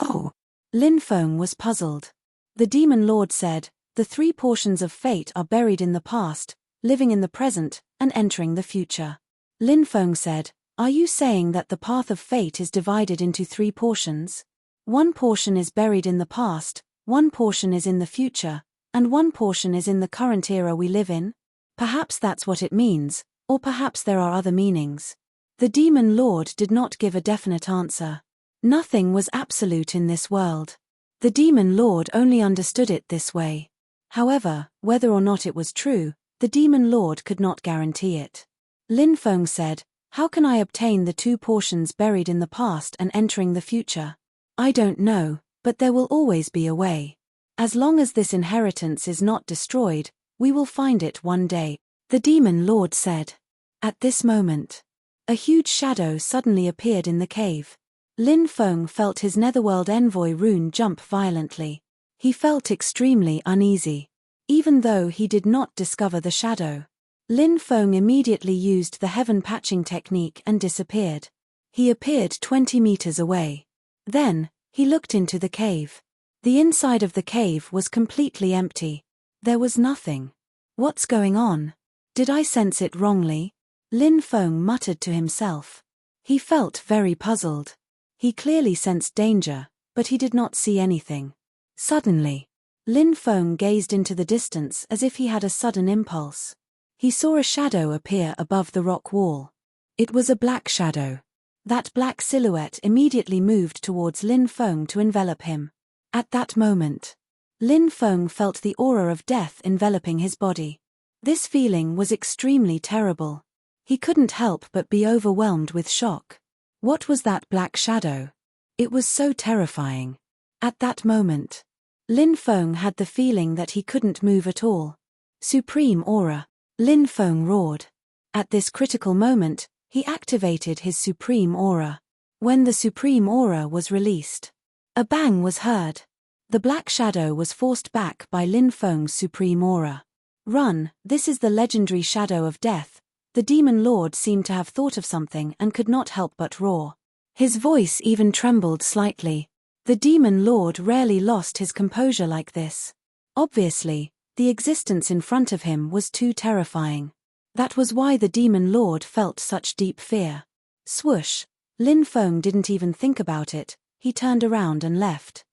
Oh. Lin Feng was puzzled. The Demon Lord said, "The three portions of fate are buried in the past, living in the present, and entering the future." Lin Feng said, Are you saying that the path of fate is divided into 3 portions? One portion is buried in the past, one portion is in the future, and one portion is in the current era we live in? Perhaps that's what it means, or perhaps there are other meanings. The demon lord did not give a definite answer. Nothing was absolute in this world. The demon lord only understood it this way. However, whether or not it was true, the demon lord could not guarantee it. Lin Feng said, "How can I obtain the 2 portions buried in the past and entering the future? I don't know, but there will always be a way. As long as this inheritance is not destroyed, we will find it one day," the demon lord said. At this moment, a huge shadow suddenly appeared in the cave. Lin Feng felt his netherworld envoy rune jump violently. He felt extremely uneasy. Even though he did not discover the shadow, Lin Feng immediately used the heaven patching technique and disappeared. He appeared 20 meters away. Then, he looked into the cave. The inside of the cave was completely empty. There was nothing. What's going on? Did I sense it wrongly? Lin Feng muttered to himself. He felt very puzzled. He clearly sensed danger, but he did not see anything. Suddenly, Lin Feng gazed into the distance as if he had a sudden impulse. He saw a shadow appear above the rock wall. It was a black shadow. That black silhouette immediately moved towards Lin Feng to envelop him. At that moment, Lin Feng felt the aura of death enveloping his body. This feeling was extremely terrible. He couldn't help but be overwhelmed with shock. What was that black shadow? It was so terrifying. At that moment, Lin Feng had the feeling that he couldn't move at all. Supreme aura. Lin Feng roared. At this critical moment, he activated his supreme aura. When the supreme aura was released, a bang was heard. The black shadow was forced back by Lin Feng's supreme aura. Run, this is the legendary shadow of death. The demon lord seemed to have thought of something and could not help but roar. His voice even trembled slightly. The demon lord rarely lost his composure like this. Obviously, the existence in front of him was too terrifying. That was why the demon lord felt such deep fear. Swoosh! Lin Feng didn't even think about it, he turned around and left.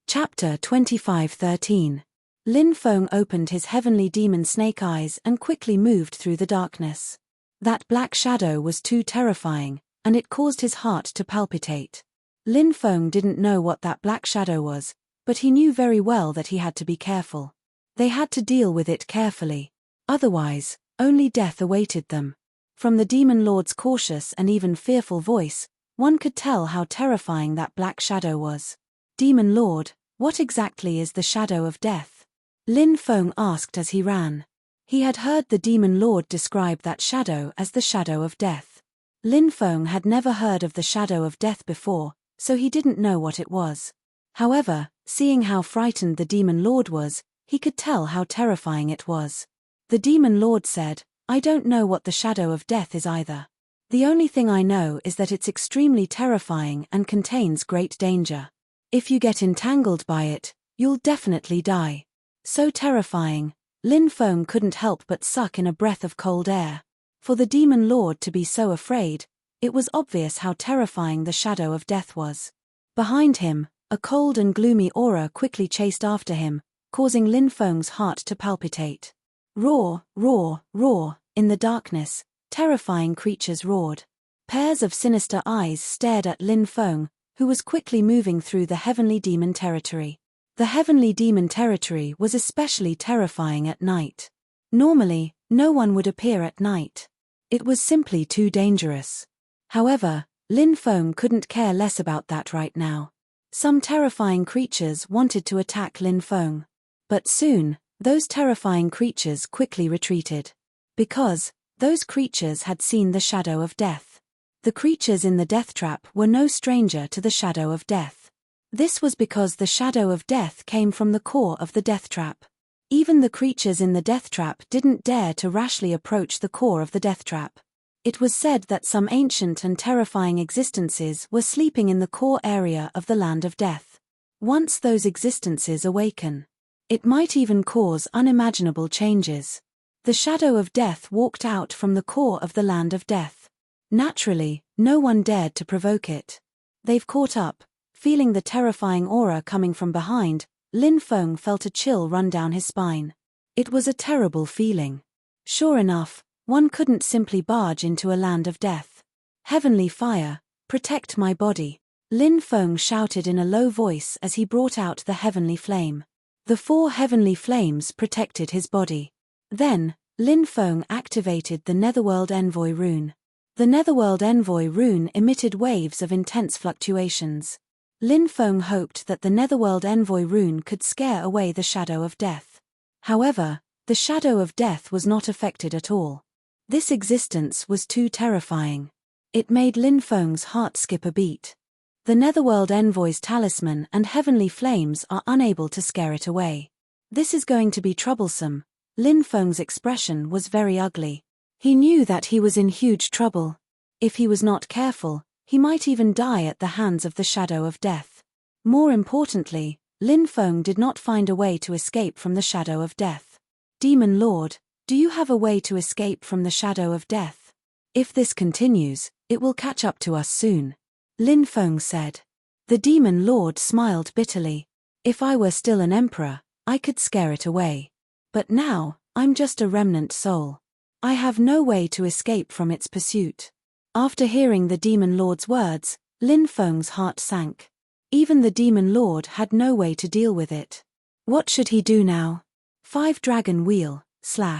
Chapter 25:13. Lin Feng opened his heavenly demon snake eyes and quickly moved through the darkness. That black shadow was too terrifying, and it caused his heart to palpitate. Lin Feng didn't know what that black shadow was, but he knew very well that he had to be careful. They had to deal with it carefully. Otherwise, only death awaited them. From the demon lord's cautious and even fearful voice, one could tell how terrifying that black shadow was. Demon lord, what exactly is the shadow of death? Lin Feng asked as he ran. He had heard the demon lord describe that shadow as the shadow of death. Lin Feng had never heard of the shadow of death before, so he didn't know what it was. However, seeing how frightened the demon lord was, he could tell how terrifying it was. The demon lord said, "I don't know what the shadow of death is either. The only thing I know is that it's extremely terrifying and contains great danger. If you get entangled by it, you'll definitely die." So terrifying, Lin Feng couldn't help but suck in a breath of cold air. For the demon lord to be so afraid, it was obvious how terrifying the shadow of death was. Behind him, a cold and gloomy aura quickly chased after him, causing Lin Feng's heart to palpitate. Roar, roar, roar, in the darkness, terrifying creatures roared. Pairs of sinister eyes stared at Lin Feng, who was quickly moving through the heavenly demon territory. The heavenly demon territory was especially terrifying at night. Normally, no one would appear at night. It was simply too dangerous. However, Lin Feng couldn't care less about that right now. Some terrifying creatures wanted to attack Lin Feng. But soon, those terrifying creatures quickly retreated. Because, those creatures had seen the shadow of death. The creatures in the death trap were no stranger to the shadow of death. This was because the shadow of death came from the core of the death trap. Even the creatures in the death trap didn't dare to rashly approach the core of the death trap. It was said that some ancient and terrifying existences were sleeping in the core area of the land of death. Once those existences awaken, it might even cause unimaginable changes. The shadow of death walked out from the core of the land of death. Naturally, No one dared to provoke it. They've caught up. Feeling the terrifying aura coming from behind, Lin Feng felt a chill run down his spine. It was a terrible feeling. Sure enough, one couldn't simply barge into a land of death. Heavenly fire, protect my body. Lin Feng shouted in a low voice as he brought out the heavenly flame. The 4 heavenly flames protected his body. Then, Lin Feng activated the Netherworld Envoy rune. The Netherworld Envoy rune emitted waves of intense fluctuations. Lin Feng hoped that the Netherworld Envoy rune could scare away the shadow of death. However, the shadow of death was not affected at all. This existence was too terrifying. It made Lin Feng's heart skip a beat. The Netherworld Envoy's talisman and heavenly flames are unable to scare it away. This is going to be troublesome. Lin Feng's expression was very ugly. He knew that he was in huge trouble. If he was not careful, he might even die at the hands of the shadow of death. More importantly, Lin Feng did not find a way to escape from the shadow of death. Demon Lord, do you have a way to escape from the shadow of death? If this continues, it will catch up to us soon. Lin Feng said. The Demon Lord smiled bitterly. If I were still an emperor, I could scare it away. But now, I'm just a remnant soul. I have no way to escape from its pursuit. After hearing the Demon Lord's words, Lin Feng's heart sank. Even the Demon Lord had no way to deal with it. What should he do now? 5-Dragon Wheel,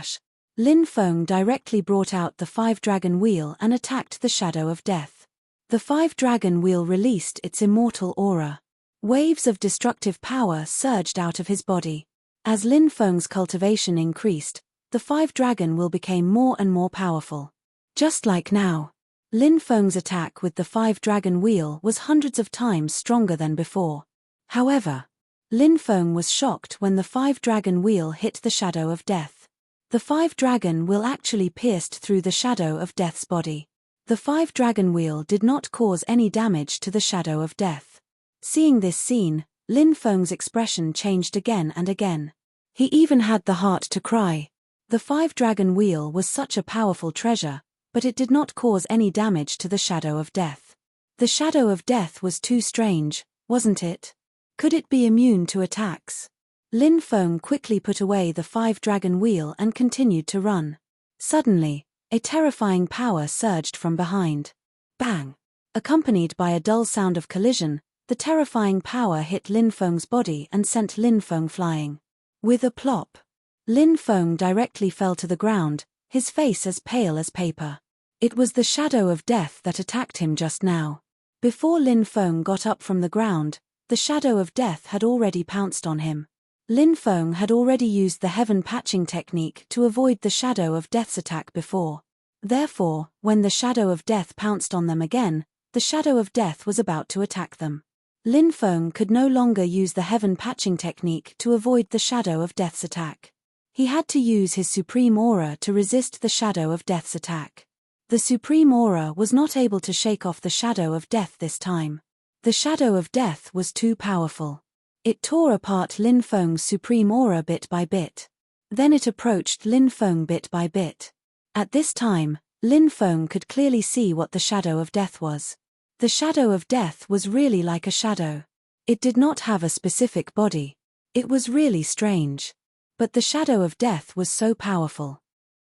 / Lin Feng directly brought out the 5-Dragon Wheel and attacked the shadow of death. The 5-Dragon Wheel released its immortal aura. Waves of destructive power surged out of his body. As Lin Feng's cultivation increased, the 5-Dragon Wheel became more and more powerful. Just like now, Lin Feng's attack with the 5-Dragon Wheel was hundreds of times stronger than before. However, Lin Feng was shocked when the 5-Dragon Wheel hit the shadow of death. The 5-Dragon Wheel actually pierced through the shadow of death's body. The 5-Dragon Wheel did not cause any damage to the shadow of death. Seeing this scene, Lin Feng's expression changed again and again. He even had the heart to cry. The 5-Dragon Wheel was such a powerful treasure, but it did not cause any damage to the shadow of death. The shadow of death was too strange, wasn't it? Could it be immune to attacks? Lin Feng quickly put away the 5-Dragon Wheel and continued to run. Suddenly, a terrifying power surged from behind. Bang! Accompanied by a dull sound of collision, the terrifying power hit Lin Feng's body and sent Lin Feng flying. With a plop, Lin Feng directly fell to the ground, his face as pale as paper. It was the shadow of death that attacked him just now. Before Lin Feng got up from the ground, the shadow of death had already pounced on him. Lin Feng had already used the heaven patching technique to avoid the shadow of death's attack before. Therefore, when the shadow of death pounced on them again, the shadow of death was about to attack them. Lin Feng could no longer use the heaven patching technique to avoid the shadow of death's attack. He had to use his supreme aura to resist the shadow of death's attack. The supreme aura was not able to shake off the shadow of death this time. The shadow of death was too powerful. It tore apart Lin Feng's supreme aura bit by bit. Then it approached Lin Feng bit by bit. At this time, Lin Feng could clearly see what the shadow of death was. The shadow of death was really like a shadow. It did not have a specific body. It was really strange. But the shadow of death was so powerful.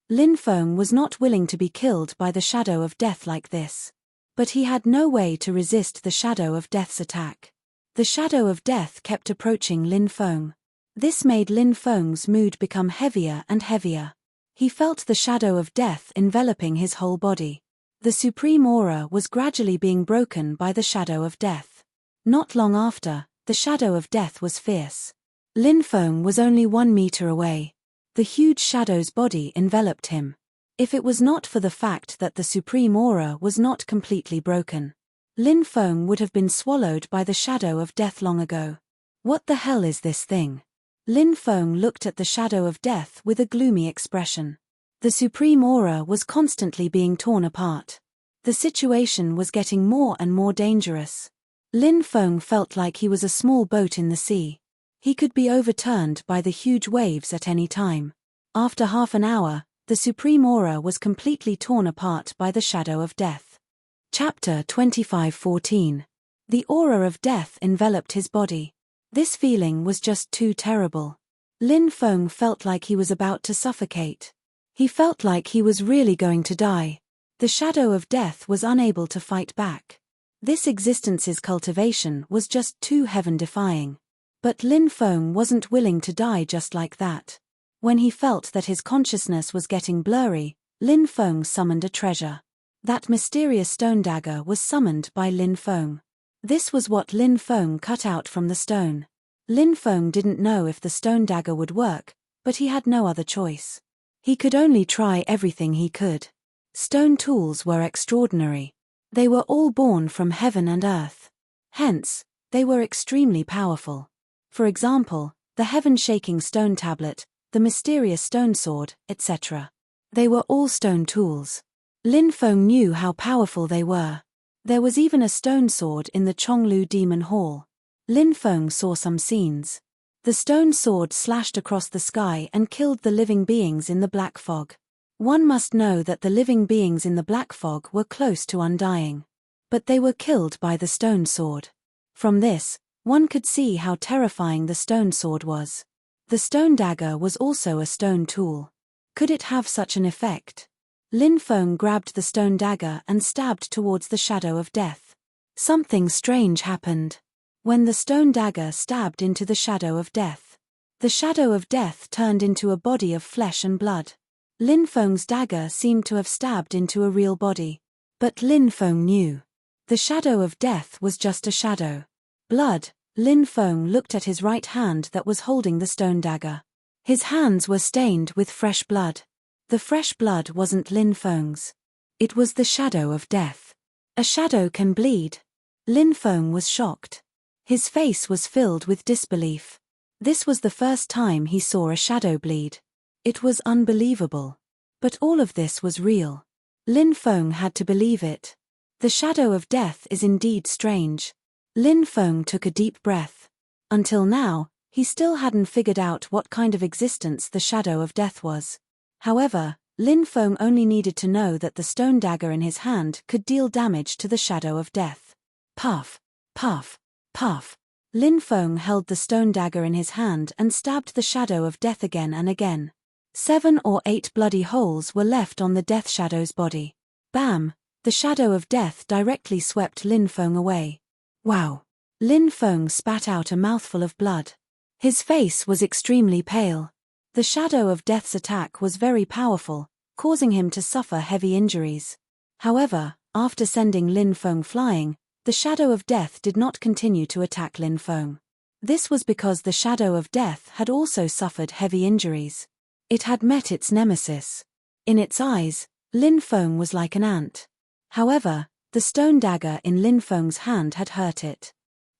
Lin Feng was not willing to be killed by the shadow of death like this. But he had no way to resist the shadow of death's attack. The shadow of death kept approaching Lin Feng. This made Lin Feng's mood become heavier and heavier. He felt the shadow of death enveloping his whole body. The supreme aura was gradually being broken by the shadow of death. Not long after, the shadow of death was fierce. Lin Feng was only 1 meter away. The huge shadow's body enveloped him. If it was not for the fact that the supreme aura was not completely broken, Lin Feng would have been swallowed by the shadow of death long ago. What the hell is this thing? Lin Feng looked at the shadow of death with a gloomy expression. The supreme aura was constantly being torn apart. The situation was getting more and more dangerous. Lin Feng felt like he was a small boat in the sea. He could be overturned by the huge waves at any time. After half an hour, the supreme aura was completely torn apart by the shadow of death. Chapter 25:14. The aura of death enveloped his body. This feeling was just too terrible. Lin Feng felt like he was about to suffocate. He felt like he was really going to die. The shadow of death was unable to fight back. This existence's cultivation was just too heaven-defying. But Lin Feng wasn't willing to die just like that. When he felt that his consciousness was getting blurry, Lin Feng summoned a treasure. That mysterious stone dagger was summoned by Lin Feng. This was what Lin Feng cut out from the stone. Lin Feng didn't know if the stone dagger would work, but he had no other choice. He could only try everything he could. Stone tools were extraordinary. They were all born from heaven and earth. Hence, they were extremely powerful. For example, the heaven-shaking stone tablet, the mysterious stone sword, etc. They were all stone tools. Lin Feng knew how powerful they were. There was even a stone sword in the Chonglu Demon Hall. Lin Feng saw some scenes. The stone sword slashed across the sky and killed the living beings in the black fog. One must know that the living beings in the black fog were close to undying. But they were killed by the stone sword. From this, one could see how terrifying the stone sword was. The stone dagger was also a stone tool. Could it have such an effect? Lin Feng grabbed the stone dagger and stabbed towards the shadow of death. Something strange happened. When the stone dagger stabbed into the shadow of death, the shadow of death turned into a body of flesh and blood. Lin Feng's dagger seemed to have stabbed into a real body. But Lin Feng knew. The shadow of death was just a shadow. Blood. Lin Feng looked at his right hand that was holding the stone dagger. His hands were stained with fresh blood. The fresh blood wasn't Lin Feng's. It was the shadow of death. A shadow can bleed. Lin Feng was shocked. His face was filled with disbelief. This was the first time he saw a shadow bleed. It was unbelievable. But all of this was real. Lin Feng had to believe it. The shadow of death is indeed strange. Lin Feng took a deep breath. Until now, he still hadn't figured out what kind of existence the shadow of death was. However, Lin Feng only needed to know that the stone dagger in his hand could deal damage to the shadow of death. Puff, puff, puff. Lin Feng held the stone dagger in his hand and stabbed the shadow of death again and again. 7 or 8 bloody holes were left on the death shadow's body. Bam! The shadow of death directly swept Lin Feng away. Wow! Lin Feng spat out a mouthful of blood. His face was extremely pale. The shadow of death's attack was very powerful, causing him to suffer heavy injuries. However, after sending Lin Feng flying, the shadow of death did not continue to attack Lin Feng. This was because the shadow of death had also suffered heavy injuries. It had met its nemesis. In its eyes, Lin Feng was like an ant. However, the stone dagger in Lin Feng's hand had hurt it.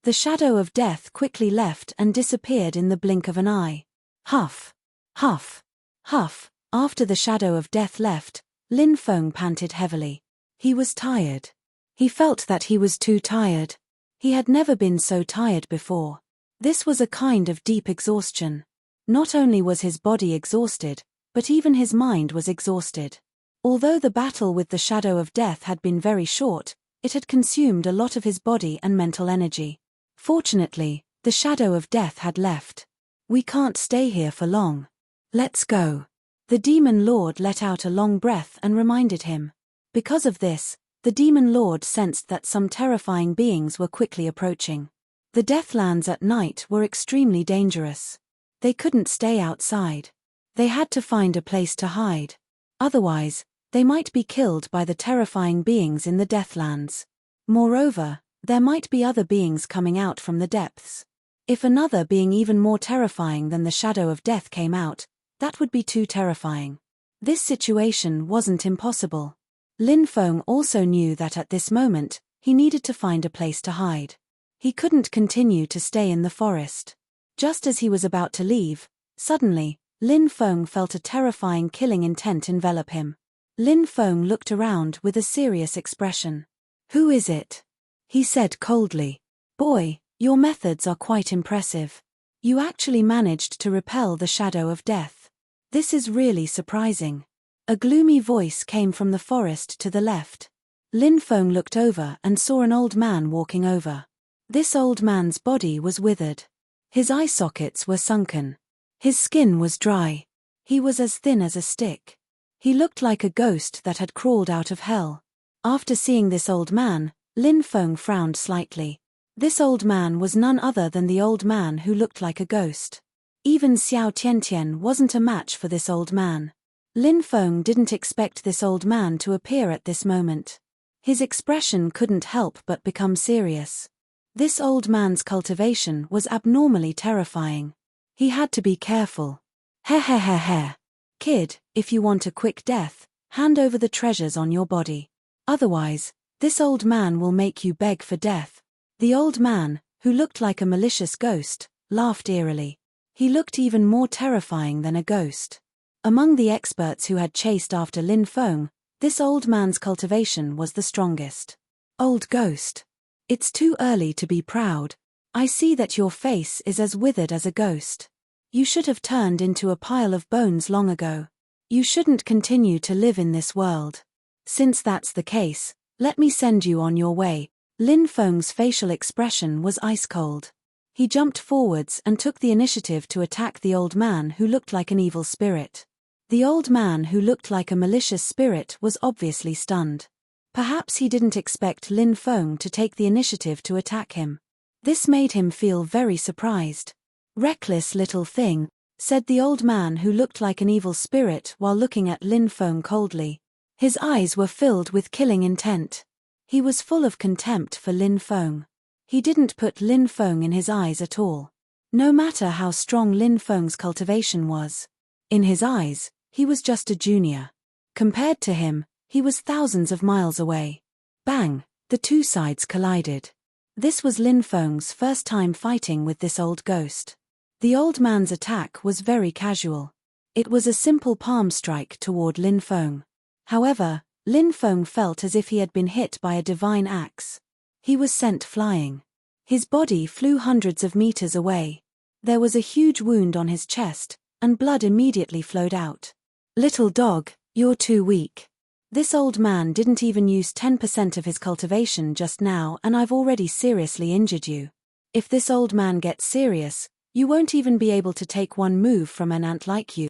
The shadow of death quickly left and disappeared in the blink of an eye. Huff, huff, huff. After the shadow of death left, Lin Feng panted heavily. He was tired. He felt that he was too tired. He had never been so tired before. This was a kind of deep exhaustion. Not only was his body exhausted, but even his mind was exhausted. Although the battle with the shadow of death had been very short, it had consumed a lot of his body and mental energy. Fortunately, the shadow of death had left. We can't stay here for long. Let's go. The demon lord let out a long breath and reminded him. Because of this, the demon lord sensed that some terrifying beings were quickly approaching. The Deathlands at night were extremely dangerous. They couldn't stay outside. They had to find a place to hide. Otherwise, they might be killed by the terrifying beings in the Deathlands. Moreover, there might be other beings coming out from the depths. If another being even more terrifying than the shadow of death came out, that would be too terrifying. This situation wasn't impossible. Lin Feng also knew that at this moment, he needed to find a place to hide. He couldn't continue to stay in the forest. Just as he was about to leave, suddenly, Lin Feng felt a terrifying killing intent envelop him. Lin Feng looked around with a serious expression. "Who is it?" he said coldly. "Boy, your methods are quite impressive. You actually managed to repel the shadow of death. This is really surprising." A gloomy voice came from the forest to the left. Lin Feng looked over and saw an old man walking over. This old man's body was withered. His eye sockets were sunken. His skin was dry. He was as thin as a stick. He looked like a ghost that had crawled out of hell. After seeing this old man, Lin Feng frowned slightly. This old man was none other than the old man who looked like a ghost. Even Xiao Tiantian wasn't a match for this old man. Lin Feng didn't expect this old man to appear at this moment. His expression couldn't help but become serious. This old man's cultivation was abnormally terrifying. He had to be careful. Heh. Kid, if you want a quick death, hand over the treasures on your body. Otherwise, this old man will make you beg for death. The old man, who looked like a malicious ghost, laughed eerily. He looked even more terrifying than a ghost. Among the experts who had chased after Lin Feng, this old man's cultivation was the strongest. Old ghost. It's too early to be proud. I see that your face is as withered as a ghost. You should have turned into a pile of bones long ago. You shouldn't continue to live in this world. Since that's the case, let me send you on your way. Lin Feng's facial expression was ice cold. He jumped forwards and took the initiative to attack the old man who looked like an evil spirit. The old man who looked like a malicious spirit was obviously stunned. Perhaps he didn't expect Lin Feng to take the initiative to attack him. This made him feel very surprised. Reckless little thing, said the old man who looked like an evil spirit while looking at Lin Feng coldly. His eyes were filled with killing intent. He was full of contempt for Lin Feng. He didn't put Lin Feng in his eyes at all. No matter how strong Lin Feng's cultivation was. In his eyes, he was just a junior. Compared to him, he was thousands of miles away. Bang! The two sides collided. This was Lin Feng's first time fighting with this old ghost. The old man's attack was very casual. It was a simple palm strike toward Lin Feng. However, Lin Feng felt as if he had been hit by a divine axe. He was sent flying. His body flew hundreds of meters away. There was a huge wound on his chest, and blood immediately flowed out. Little dog, you're too weak. This old man didn't even use 10% of his cultivation just now, and I've already seriously injured you. If this old man gets serious, you won't even be able to take one move from an ant like you.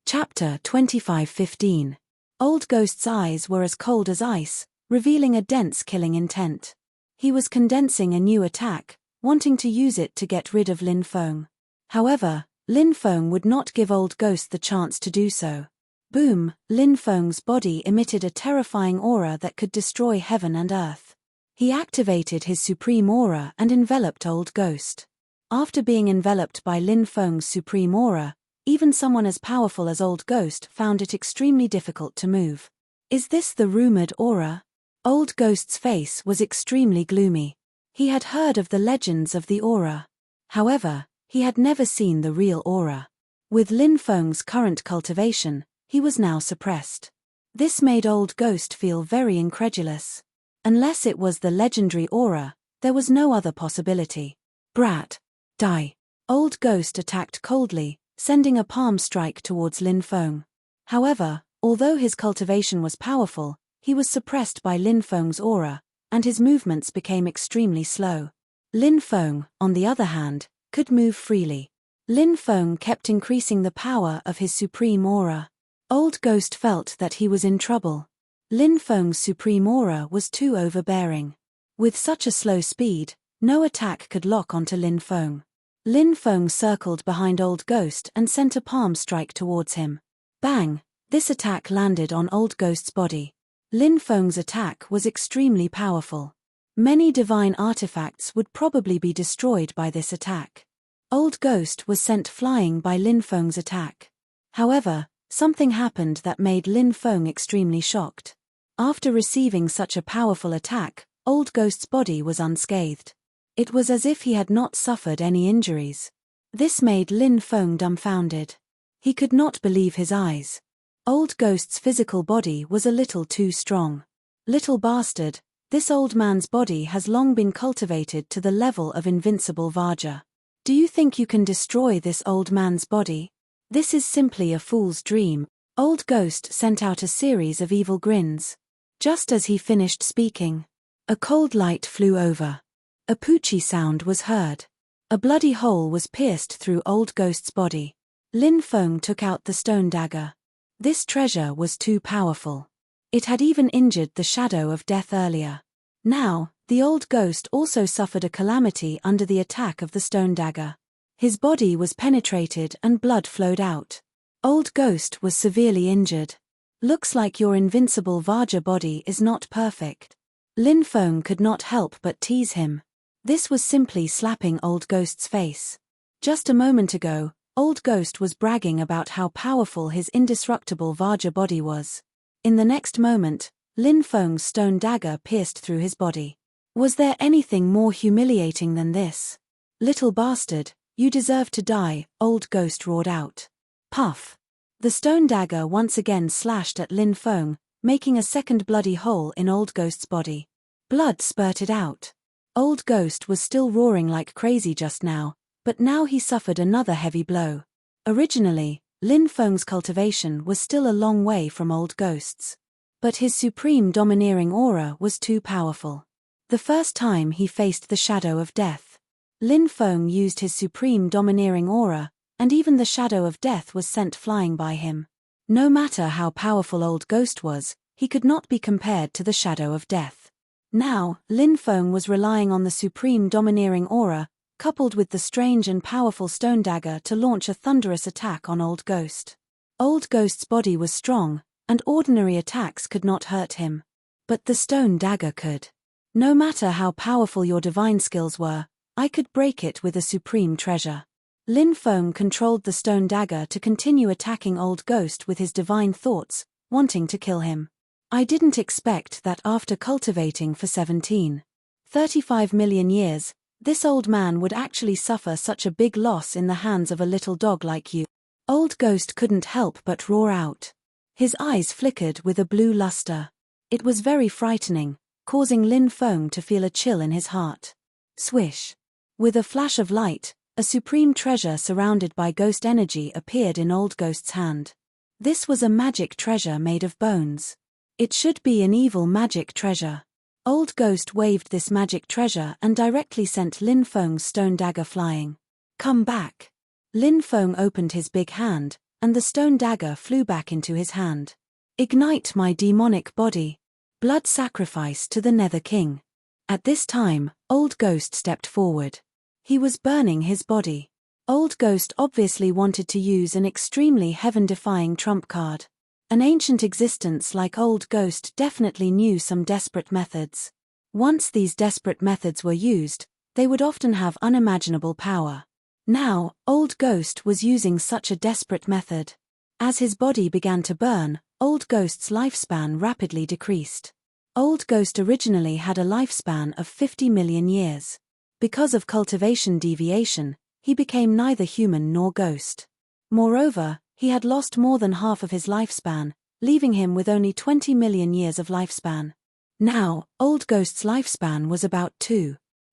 Chapter 25:15. Old Ghost's eyes were as cold as ice, revealing a dense killing intent. He was condensing a new attack, wanting to use it to get rid of Lin Feng. However, Lin Feng would not give Old Ghost the chance to do so. Boom! Lin Feng's body emitted a terrifying aura that could destroy heaven and earth. He activated his supreme aura and enveloped Old Ghost. After being enveloped by Lin Feng's supreme aura, even someone as powerful as Old Ghost found it extremely difficult to move. Is this the rumored aura? Old Ghost's face was extremely gloomy. He had heard of the legends of the aura. However, he had never seen the real aura. With Lin Feng's current cultivation, he was now suppressed. This made Old Ghost feel very incredulous. Unless it was the legendary aura, there was no other possibility. Brat! Die! Old Ghost attacked coldly, sending a palm strike towards Lin Feng. However, although his cultivation was powerful, he was suppressed by Lin Feng's aura, and his movements became extremely slow. Lin Feng, on the other hand, could move freely. Lin Feng kept increasing the power of his supreme aura. Old Ghost felt that he was in trouble. Lin Feng's supreme aura was too overbearing. With such a slow speed, no attack could lock onto Lin Feng. Lin Feng circled behind Old Ghost and sent a palm strike towards him. Bang! This attack landed on Old Ghost's body. Lin Feng's attack was extremely powerful. Many divine artifacts would probably be destroyed by this attack. Old Ghost was sent flying by Lin Feng's attack. However, something happened that made Lin Feng extremely shocked. After receiving such a powerful attack, Old Ghost's body was unscathed. It was as if he had not suffered any injuries. This made Lin Feng dumbfounded. He could not believe his eyes. Old Ghost's physical body was a little too strong. Little bastard, this old man's body has long been cultivated to the level of invincible Vajra. Do you think you can destroy this old man's body? This is simply a fool's dream. Old Ghost sent out a series of evil grins. Just as he finished speaking, a cold light flew over. A poochy sound was heard. A bloody hole was pierced through Old Ghost's body. Lin Feng took out the stone dagger. This treasure was too powerful. It had even injured the shadow of death earlier. Now, the old ghost also suffered a calamity under the attack of the stone dagger. His body was penetrated and blood flowed out. Old Ghost was severely injured. Looks like your invincible Vajra body is not perfect. Lin Feng could not help but tease him. This was simply slapping Old Ghost's face. Just a moment ago, Old Ghost was bragging about how powerful his indestructible Vajra body was. In the next moment, Lin Feng's stone dagger pierced through his body. Was there anything more humiliating than this? Little bastard, you deserve to die, Old Ghost roared out. Puff. The stone dagger once again slashed at Lin Feng, making a second bloody hole in Old Ghost's body. Blood spurted out. Old Ghost was still roaring like crazy just now, but now he suffered another heavy blow. Originally, Lin Feng's cultivation was still a long way from Old Ghost's. But his supreme domineering aura was too powerful. The first time he faced the shadow of death, Lin Feng used his supreme domineering aura, and even the shadow of death was sent flying by him. No matter how powerful Old Ghost was, he could not be compared to the shadow of death. Now, Lin Feng was relying on the supreme domineering aura, coupled with the strange and powerful stone dagger to launch a thunderous attack on Old Ghost. Old Ghost's body was strong, and ordinary attacks could not hurt him. But the stone dagger could. No matter how powerful your divine skills were, I could break it with a supreme treasure. Lin Feng controlled the stone dagger to continue attacking Old Ghost with his divine thoughts, wanting to kill him. I didn't expect that after cultivating for 35 million years, this old man would actually suffer such a big loss in the hands of a little dog like you. Old Ghost couldn't help but roar out. His eyes flickered with a blue luster. It was very frightening, causing Lin Feng to feel a chill in his heart. Swish. With a flash of light, a supreme treasure surrounded by ghost energy appeared in Old Ghost's hand. This was a magic treasure made of bones. It should be an evil magic treasure. Old Ghost waved this magic treasure and directly sent Lin Feng's stone dagger flying. Come back. Lin Feng opened his big hand, and the stone dagger flew back into his hand. Ignite my demonic body. Blood sacrifice to the Nether King. At this time, Old Ghost stepped forward. He was burning his body. Old Ghost obviously wanted to use an extremely heaven-defying trump card. An ancient existence like Old Ghost definitely knew some desperate methods. Once these desperate methods were used, they would often have unimaginable power. Now, Old Ghost was using such a desperate method. As his body began to burn, Old Ghost's lifespan rapidly decreased. Old Ghost originally had a lifespan of 50 million years. Because of cultivation deviation, he became neither human nor ghost. Moreover, he had lost more than half of his lifespan, leaving him with only 20 million years of lifespan. Now, Old Ghost's lifespan was about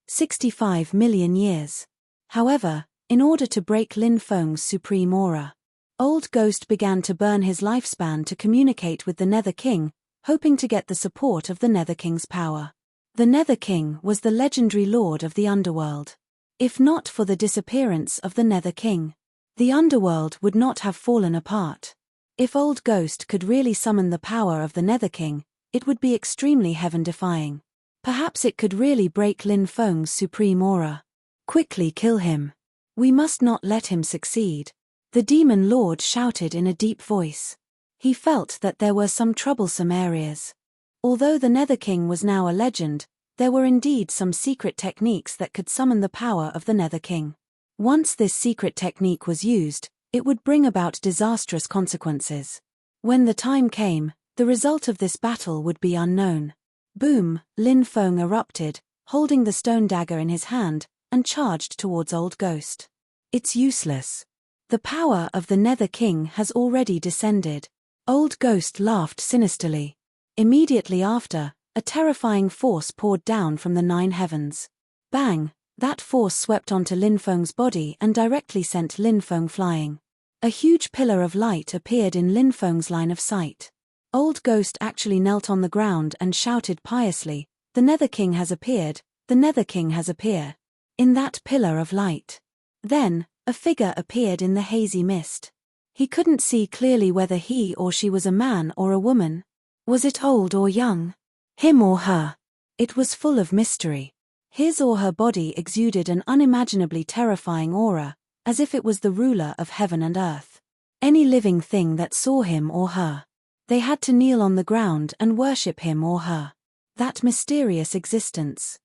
65 million years. However, in order to break Lin Feng's supreme aura, Old Ghost began to burn his lifespan to communicate with the Nether King, hoping to get the support of the Nether King's power. The Nether King was the legendary lord of the underworld. If not for the disappearance of the Nether King, the underworld would not have fallen apart. If Old Ghost could really summon the power of the Nether King, it would be extremely heaven-defying. Perhaps it could really break Lin Feng's supreme aura. Quickly kill him. We must not let him succeed. The Demon Lord shouted in a deep voice. He felt that there were some troublesome areas. Although the Nether King was now a legend, there were indeed some secret techniques that could summon the power of the Nether King. Once this secret technique was used, it would bring about disastrous consequences. When the time came, the result of this battle would be unknown. Boom, Lin Feng erupted, holding the stone dagger in his hand, and charged towards Old Ghost. It's useless. The power of the Nether King has already descended. Old Ghost laughed sinisterly. Immediately after, a terrifying force poured down from the 9 heavens. Bang! That force swept onto Lin Feng's body and directly sent Lin Feng flying. A huge pillar of light appeared in Lin Feng's line of sight. Old Ghost actually knelt on the ground and shouted piously, "The Nether King has appeared, the Nether King has appeared." In that pillar of light. Then, a figure appeared in the hazy mist. He couldn't see clearly whether he or she was a man or a woman. Was it old or young? Him or her? It was full of mystery. His or her body exuded an unimaginably terrifying aura, as if it was the ruler of heaven and earth. Any living thing that saw him or her, they had to kneel on the ground and worship him or her. That mysterious existence.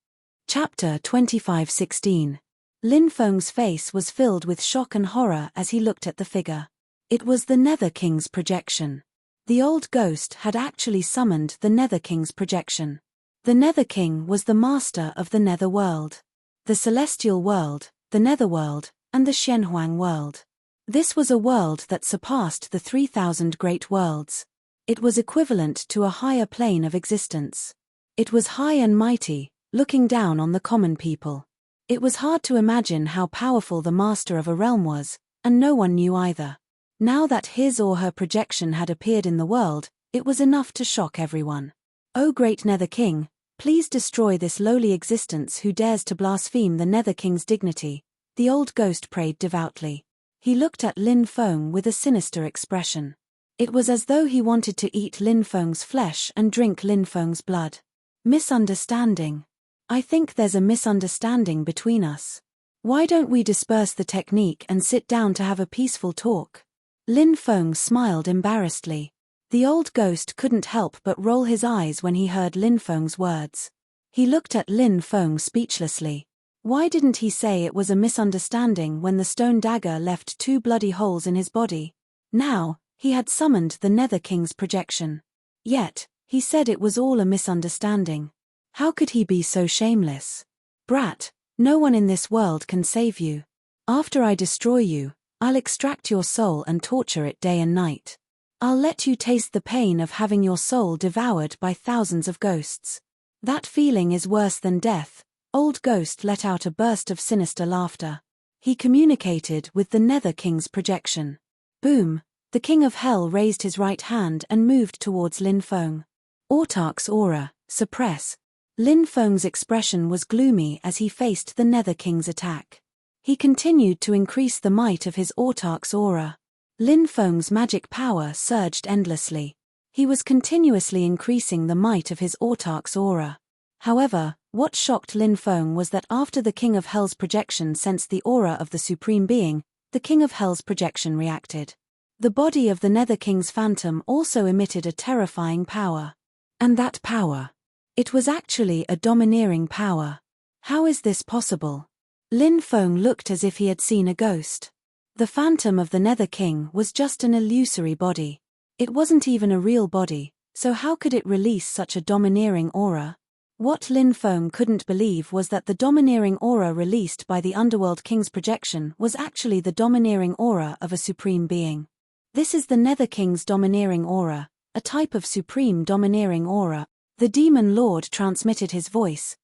Chapter 25:16. Lin Feng's face was filled with shock and horror as he looked at the figure. It was the Nether King's projection. The old ghost had actually summoned the Nether King's projection. The Nether King was the master of the Nether World, the Celestial World, the Netherworld, and the Shenhuang World. This was a world that surpassed the 3,000 great worlds. It was equivalent to a higher plane of existence. It was high and mighty, looking down on the common people. It was hard to imagine how powerful the master of a realm was, and no one knew either. Now that his or her projection had appeared in the world, it was enough to shock everyone. "O great Nether King, please destroy this lowly existence who dares to blaspheme the Nether King's dignity," the old ghost prayed devoutly. He looked at Lin Feng with a sinister expression. It was as though he wanted to eat Lin Feng's flesh and drink Lin Feng's blood. Misunderstanding. "I think there's a misunderstanding between us. Why don't we disperse the technique and sit down to have a peaceful talk?" Lin Feng smiled embarrassedly. The old ghost couldn't help but roll his eyes when he heard Lin Feng's words. He looked at Lin Feng speechlessly. Why didn't he say it was a misunderstanding when the stone dagger left 2 bloody holes in his body? Now, he had summoned the Nether King's projection. Yet, he said it was all a misunderstanding. How could he be so shameless? "Brat, no one in this world can save you. After I destroy you, I'll extract your soul and torture it day and night. I'll let you taste the pain of having your soul devoured by thousands of ghosts. That feeling is worse than death." Old Ghost let out a burst of sinister laughter. He communicated with the Nether King's projection. Boom! The King of Hell raised his right hand and moved towards Lin Feng. Autarch's aura, suppress. Lin Feng's expression was gloomy as he faced the Nether King's attack. He continued to increase the might of his Autarch's aura. Lin Feng's magic power surged endlessly. He was continuously increasing the might of his Autarch's aura. However, what shocked Lin Feng was that after the King of Hell's projection sensed the aura of the Supreme Being, the King of Hell's projection reacted. The body of the Nether King's phantom also emitted a terrifying power. And that power. It was actually a domineering power. How is this possible? Lin Feng looked as if he had seen a ghost. The phantom of the Nether King was just an illusory body. It wasn't even a real body, so how could it release such a domineering aura? What Lin Feng couldn't believe was that the domineering aura released by the Underworld King's projection was actually the domineering aura of a supreme being. This is the Nether King's domineering aura, a type of supreme domineering aura. The Demon Lord transmitted his voice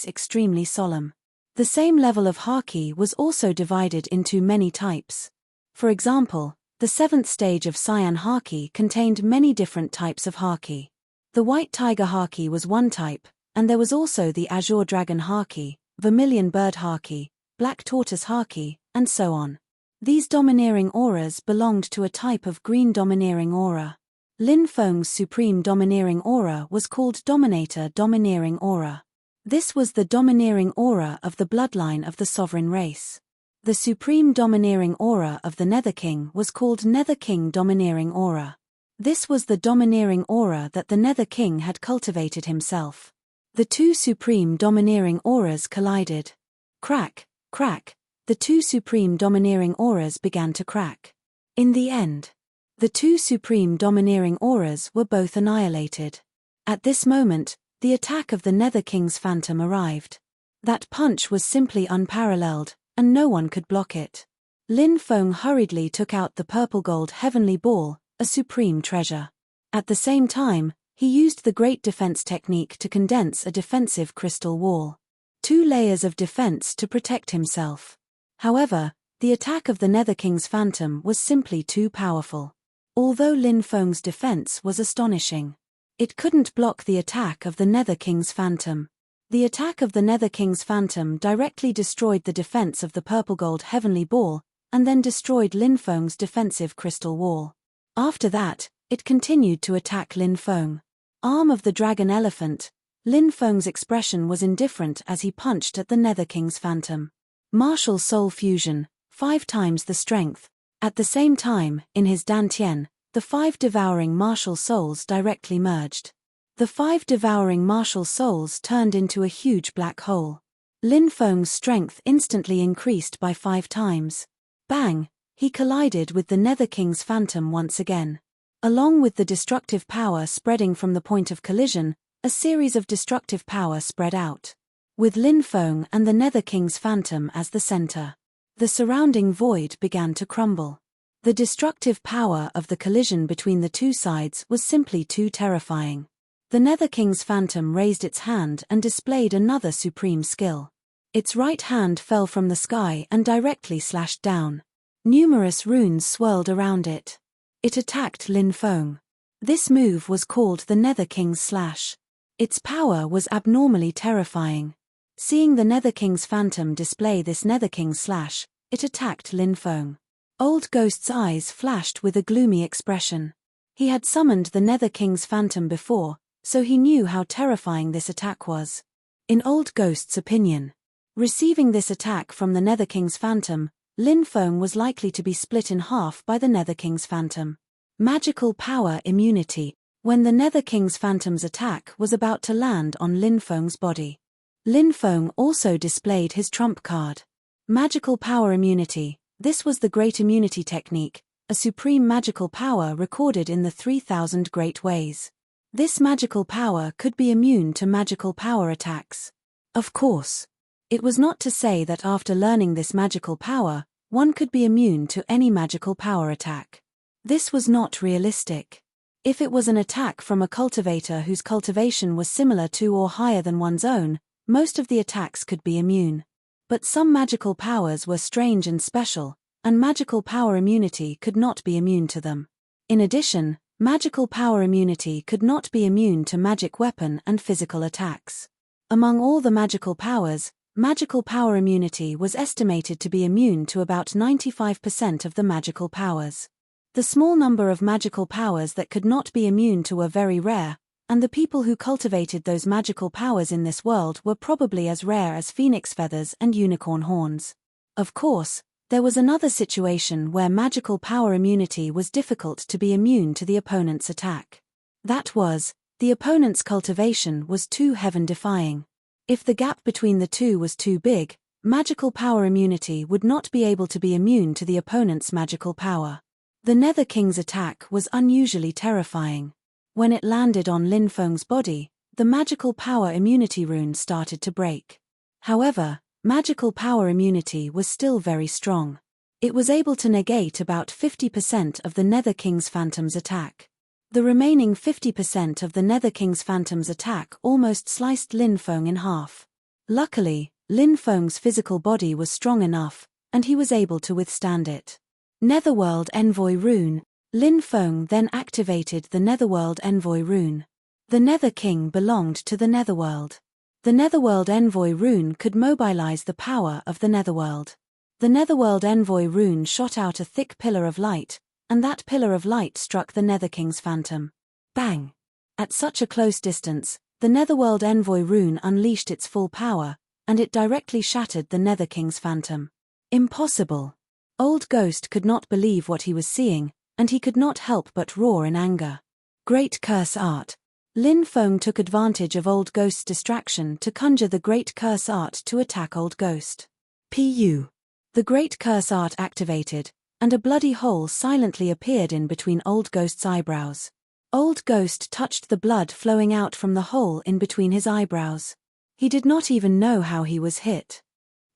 extremely solemn. The same level of haki was also divided into many types. For example, the 7th stage of Cyan haki contained many different types of haki. The White Tiger haki was one type, and there was also the Azure Dragon haki, Vermilion Bird haki, Black Tortoise haki, and so on. These domineering auras belonged to a type of green domineering aura. Lin Feng's supreme domineering aura was called Dominator Domineering Aura. This was the domineering aura of the bloodline of the sovereign race. The supreme domineering aura of the Nether King was called Nether King Domineering Aura. This was the domineering aura that the Nether King had cultivated himself. The 2 supreme domineering auras collided. Crack, crack, the 2 supreme domineering auras began to crack. In the end, the 2 supreme domineering auras were both annihilated. At this moment, the attack of the Nether King's phantom arrived. That punch was simply unparalleled, and no one could block it. Lin Feng hurriedly took out the purple gold heavenly ball, a supreme treasure. At the same time, he used the great defense technique to condense a defensive crystal wall. 2 layers of defense to protect himself. However, the attack of the Nether King's phantom was simply too powerful. Although Lin Feng's defense was astonishing. It couldn't block the attack of the Nether King's Phantom. The attack of the Nether King's Phantom directly destroyed the defense of the purple gold heavenly ball, and then destroyed Lin Feng's defensive crystal wall. After that, it continued to attack Lin Feng. Arm of the dragon elephant, Lin Feng's expression was indifferent as he punched at the Nether King's Phantom. Martial soul fusion, 5 times the strength. At the same time, in his dantian, the 5 devouring martial souls directly merged. The 5 devouring martial souls turned into a huge black hole. Lin Feng's strength instantly increased by 5 times. Bang! He collided with the Nether King's Phantom once again. Along with the destructive power spreading from the point of collision, a series of destructive power spread out. With Lin Feng and the Nether King's Phantom as the center, the surrounding void began to crumble. The destructive power of the collision between the two sides was simply too terrifying. The Nether King's Phantom raised its hand and displayed another supreme skill. Its right hand fell from the sky and directly slashed down. Numerous runes swirled around it. It attacked Lin Feng. This move was called the Nether King's Slash. Its power was abnormally terrifying. Seeing the Nether King's Phantom display this Nether King's Slash, it attacked Lin Feng. Old Ghost's eyes flashed with a gloomy expression. He had summoned the Nether King's Phantom before, so he knew how terrifying this attack was. In Old Ghost's opinion, receiving this attack from the Nether King's Phantom, Lin Feng was likely to be split in half by the Nether King's Phantom. Magical power immunity. When the Nether King's Phantom's attack was about to land on Lin Feng's body, Lin Feng also displayed his trump card. Magical power immunity. This was the Great Immunity Technique, a supreme magical power recorded in the 3000 Great Ways. This magical power could be immune to magical power attacks. Of course, it was not to say that after learning this magical power, one could be immune to any magical power attack. This was not realistic. If it was an attack from a cultivator whose cultivation was similar to or higher than one's own, most of the attacks could be immune. But some magical powers were strange and special, and magical power immunity could not be immune to them. In addition, magical power immunity could not be immune to magic weapon and physical attacks. Among all the magical powers, magical power immunity was estimated to be immune to about 95% of the magical powers. The small number of magical powers that could not be immune to were very rare, and the people who cultivated those magical powers in this world were probably as rare as phoenix feathers and unicorn horns. Of course, there was another situation where magical power immunity was difficult to be immune to the opponent's attack. That was, the opponent's cultivation was too heaven-defying. If the gap between the two was too big, magical power immunity would not be able to be immune to the opponent's magical power. The Nether King's attack was unusually terrifying. When it landed on Lin Feng's body, the magical power immunity rune started to break. However, magical power immunity was still very strong. It was able to negate about 50% of the Nether King's Phantom's attack. The remaining 50% of the Nether King's Phantom's attack almost sliced Lin Feng in half. Luckily, Lin Feng's physical body was strong enough, and he was able to withstand it. Netherworld Envoy Rune. Lin Feng then activated the Netherworld Envoy Rune. The Nether King belonged to the Netherworld. The Netherworld Envoy Rune could mobilize the power of the Netherworld. The Netherworld Envoy Rune shot out a thick pillar of light, and that pillar of light struck the Nether King's Phantom. Bang! At such a close distance, the Netherworld Envoy Rune unleashed its full power, and it directly shattered the Nether King's Phantom. Impossible! Old Ghost could not believe what he was seeing, and he could not help but roar in anger. Great Curse Art. Lin Feng took advantage of Old Ghost's distraction to conjure the Great Curse Art to attack Old Ghost. Pu. The Great Curse Art activated, and a bloody hole silently appeared in between Old Ghost's eyebrows. Old Ghost touched the blood flowing out from the hole in between his eyebrows. He did not even know how he was hit.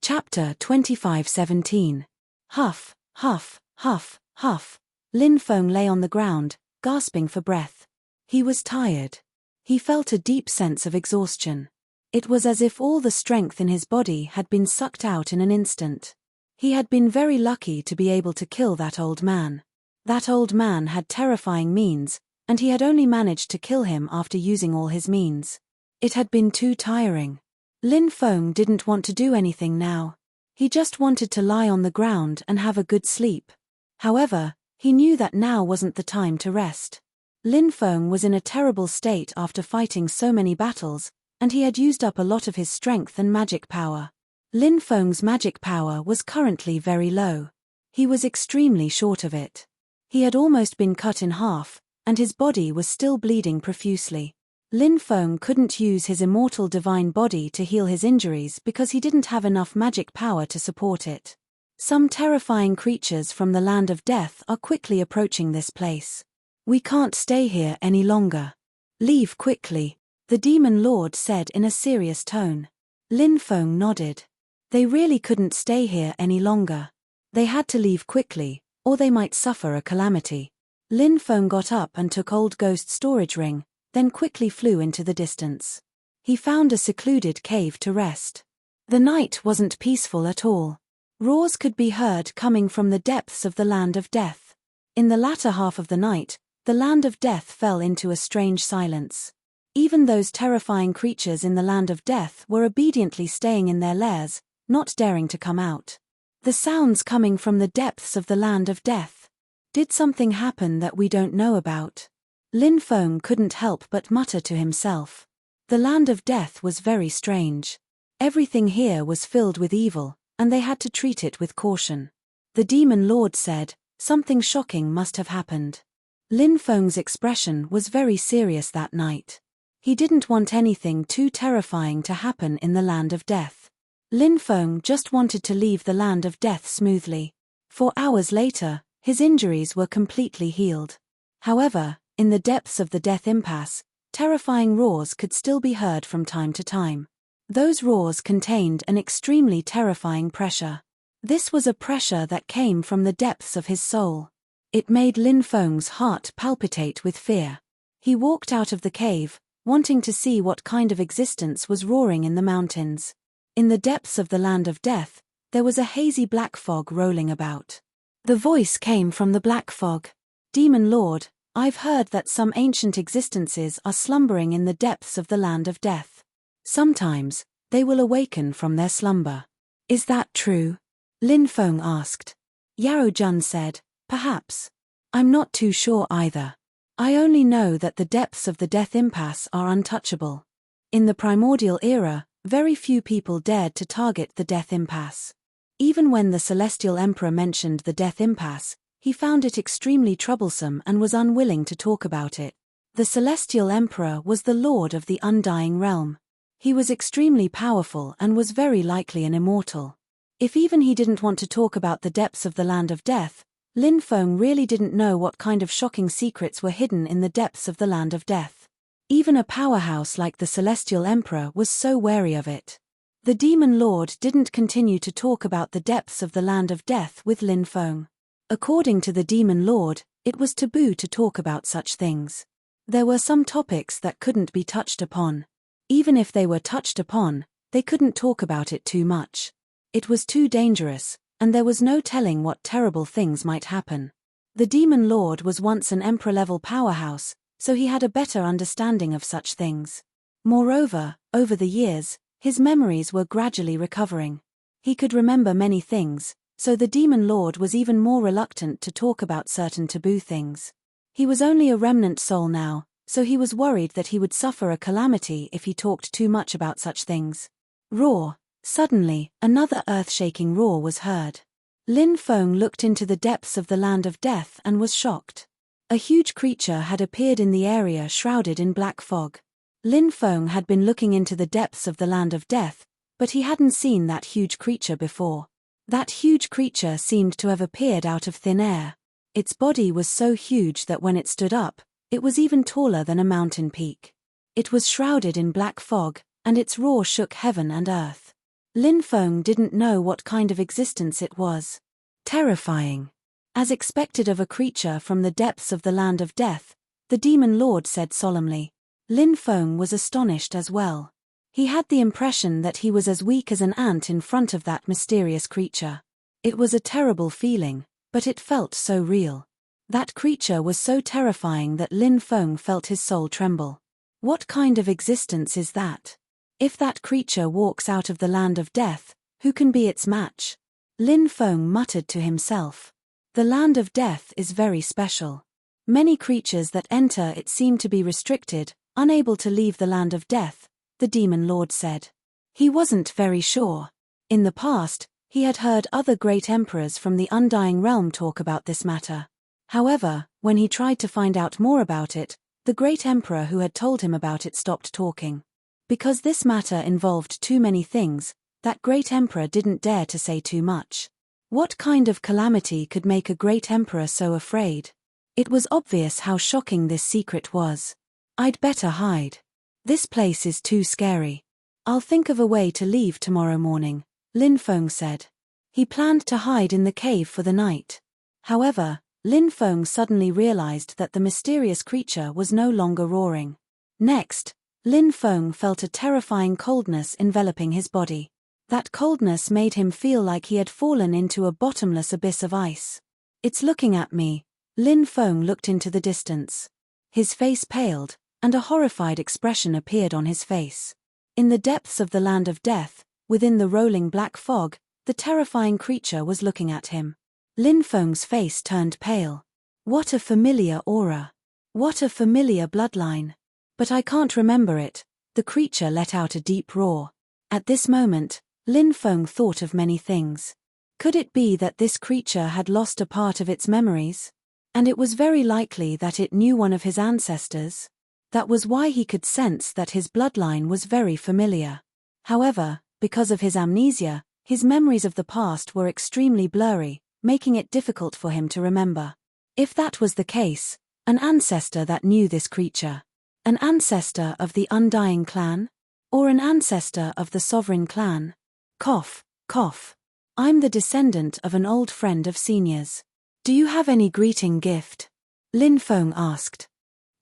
Chapter 25:17. Huff, huff, huff, huff. Lin Feng lay on the ground, gasping for breath. He was tired. He felt a deep sense of exhaustion. It was as if all the strength in his body had been sucked out in an instant. He had been very lucky to be able to kill that old man. That old man had terrifying means, and he had only managed to kill him after using all his means. It had been too tiring. Lin Feng didn't want to do anything now. He just wanted to lie on the ground and have a good sleep. However, he knew that now wasn't the time to rest. Lin Feng was in a terrible state after fighting so many battles, and he had used up a lot of his strength and magic power. Lin Feng's magic power was currently very low. He was extremely short of it. He had almost been cut in half, and his body was still bleeding profusely. Lin Feng couldn't use his immortal divine body to heal his injuries because he didn't have enough magic power to support it. Some terrifying creatures from the land of death are quickly approaching this place. We can't stay here any longer. Leave quickly, the demon lord said in a serious tone. Lin Feng nodded. They really couldn't stay here any longer. They had to leave quickly, or they might suffer a calamity. Lin Feng got up and took Old Ghost's storage ring, then quickly flew into the distance. He found a secluded cave to rest. The night wasn't peaceful at all. Roars could be heard coming from the depths of the land of death. In the latter half of the night, the land of death fell into a strange silence. Even those terrifying creatures in the land of death were obediently staying in their lairs, not daring to come out. The sounds coming from the depths of the land of death. Did something happen that we don't know about? Lin Feng couldn't help but mutter to himself. The land of death was very strange. Everything here was filled with evil, and they had to treat it with caution. The demon lord said, something shocking must have happened. Lin Feng's expression was very serious that night. He didn't want anything too terrifying to happen in the land of death. Lin Feng just wanted to leave the land of death smoothly. 4 hours later, his injuries were completely healed. However, in the depths of the death impasse, terrifying roars could still be heard from time to time. Those roars contained an extremely terrifying pressure. This was a pressure that came from the depths of his soul. It made Lin Feng's heart palpitate with fear. He walked out of the cave, wanting to see what kind of existence was roaring in the mountains. In the depths of the land of death, there was a hazy black fog rolling about. The voice came from the black fog. Demon Lord, I've heard that some ancient existences are slumbering in the depths of the land of death. Sometimes, they will awaken from their slumber. Is that true? Lin Feng asked. Yao Jun said, perhaps. I'm not too sure either. I only know that the depths of the death impasse are untouchable. In the Primordial era, very few people dared to target the death impasse. Even when the Celestial Emperor mentioned the death impasse, he found it extremely troublesome and was unwilling to talk about it. The Celestial Emperor was the lord of the undying realm. He was extremely powerful and was very likely an immortal. If even he didn't want to talk about the depths of the land of death, Lin Feng really didn't know what kind of shocking secrets were hidden in the depths of the land of death. Even a powerhouse like the Celestial Emperor was so wary of it. The Demon Lord didn't continue to talk about the depths of the land of death with Lin Feng. According to the Demon Lord, it was taboo to talk about such things. There were some topics that couldn't be touched upon. Even if they were touched upon, they couldn't talk about it too much. It was too dangerous, and there was no telling what terrible things might happen. The Demon Lord was once an Emperor-level powerhouse, so he had a better understanding of such things. Moreover, over the years, his memories were gradually recovering. He could remember many things, so the Demon Lord was even more reluctant to talk about certain taboo things. He was only a remnant soul now, so he was worried that he would suffer a calamity if he talked too much about such things. Roar! Suddenly, another earth-shaking roar was heard. Lin Feng looked into the depths of the land of death and was shocked. A huge creature had appeared in the area shrouded in black fog. Lin Feng had been looking into the depths of the land of death, but he hadn't seen that huge creature before. That huge creature seemed to have appeared out of thin air. Its body was so huge that when it stood up, it was even taller than a mountain peak. It was shrouded in black fog, and its roar shook heaven and earth. Lin Feng didn't know what kind of existence it was. Terrifying. As expected of a creature from the depths of the land of death, the Demon Lord said solemnly. Lin Feng was astonished as well. He had the impression that he was as weak as an ant in front of that mysterious creature. It was a terrible feeling, but it felt so real. That creature was so terrifying that Lin Feng felt his soul tremble. What kind of existence is that? If that creature walks out of the land of death, who can be its match? Lin Feng muttered to himself. The land of death is very special. Many creatures that enter it seem to be restricted, unable to leave the land of death, the demon lord said. He wasn't very sure. In the past, he had heard other great emperors from the Undying Realm talk about this matter. However, when he tried to find out more about it, the great emperor who had told him about it stopped talking. Because this matter involved too many things, that great emperor didn't dare to say too much. What kind of calamity could make a great emperor so afraid? It was obvious how shocking this secret was. I'd better hide. This place is too scary. I'll think of a way to leave tomorrow morning, Lin Feng said. He planned to hide in the cave for the night. However, Lin Feng suddenly realized that the mysterious creature was no longer roaring. Next, Lin Feng felt a terrifying coldness enveloping his body. That coldness made him feel like he had fallen into a bottomless abyss of ice. It's looking at me. Lin Feng looked into the distance. His face paled, and a horrified expression appeared on his face. In the depths of the land of death, within the rolling black fog, the terrifying creature was looking at him. Lin Feng's face turned pale. What a familiar aura. What a familiar bloodline. But I can't remember it. The creature let out a deep roar. At this moment, Lin Feng thought of many things. Could it be that this creature had lost a part of its memories? And it was very likely that it knew one of his ancestors. That was why he could sense that his bloodline was very familiar. However, because of his amnesia, his memories of the past were extremely blurry, making it difficult for him to remember. If that was the case, an ancestor that knew this creature. An ancestor of the Undying clan? Or an ancestor of the Sovereign clan? Cough, cough. I'm the descendant of an old friend of Senior's. Do you have any greeting gift? Lin Feng asked.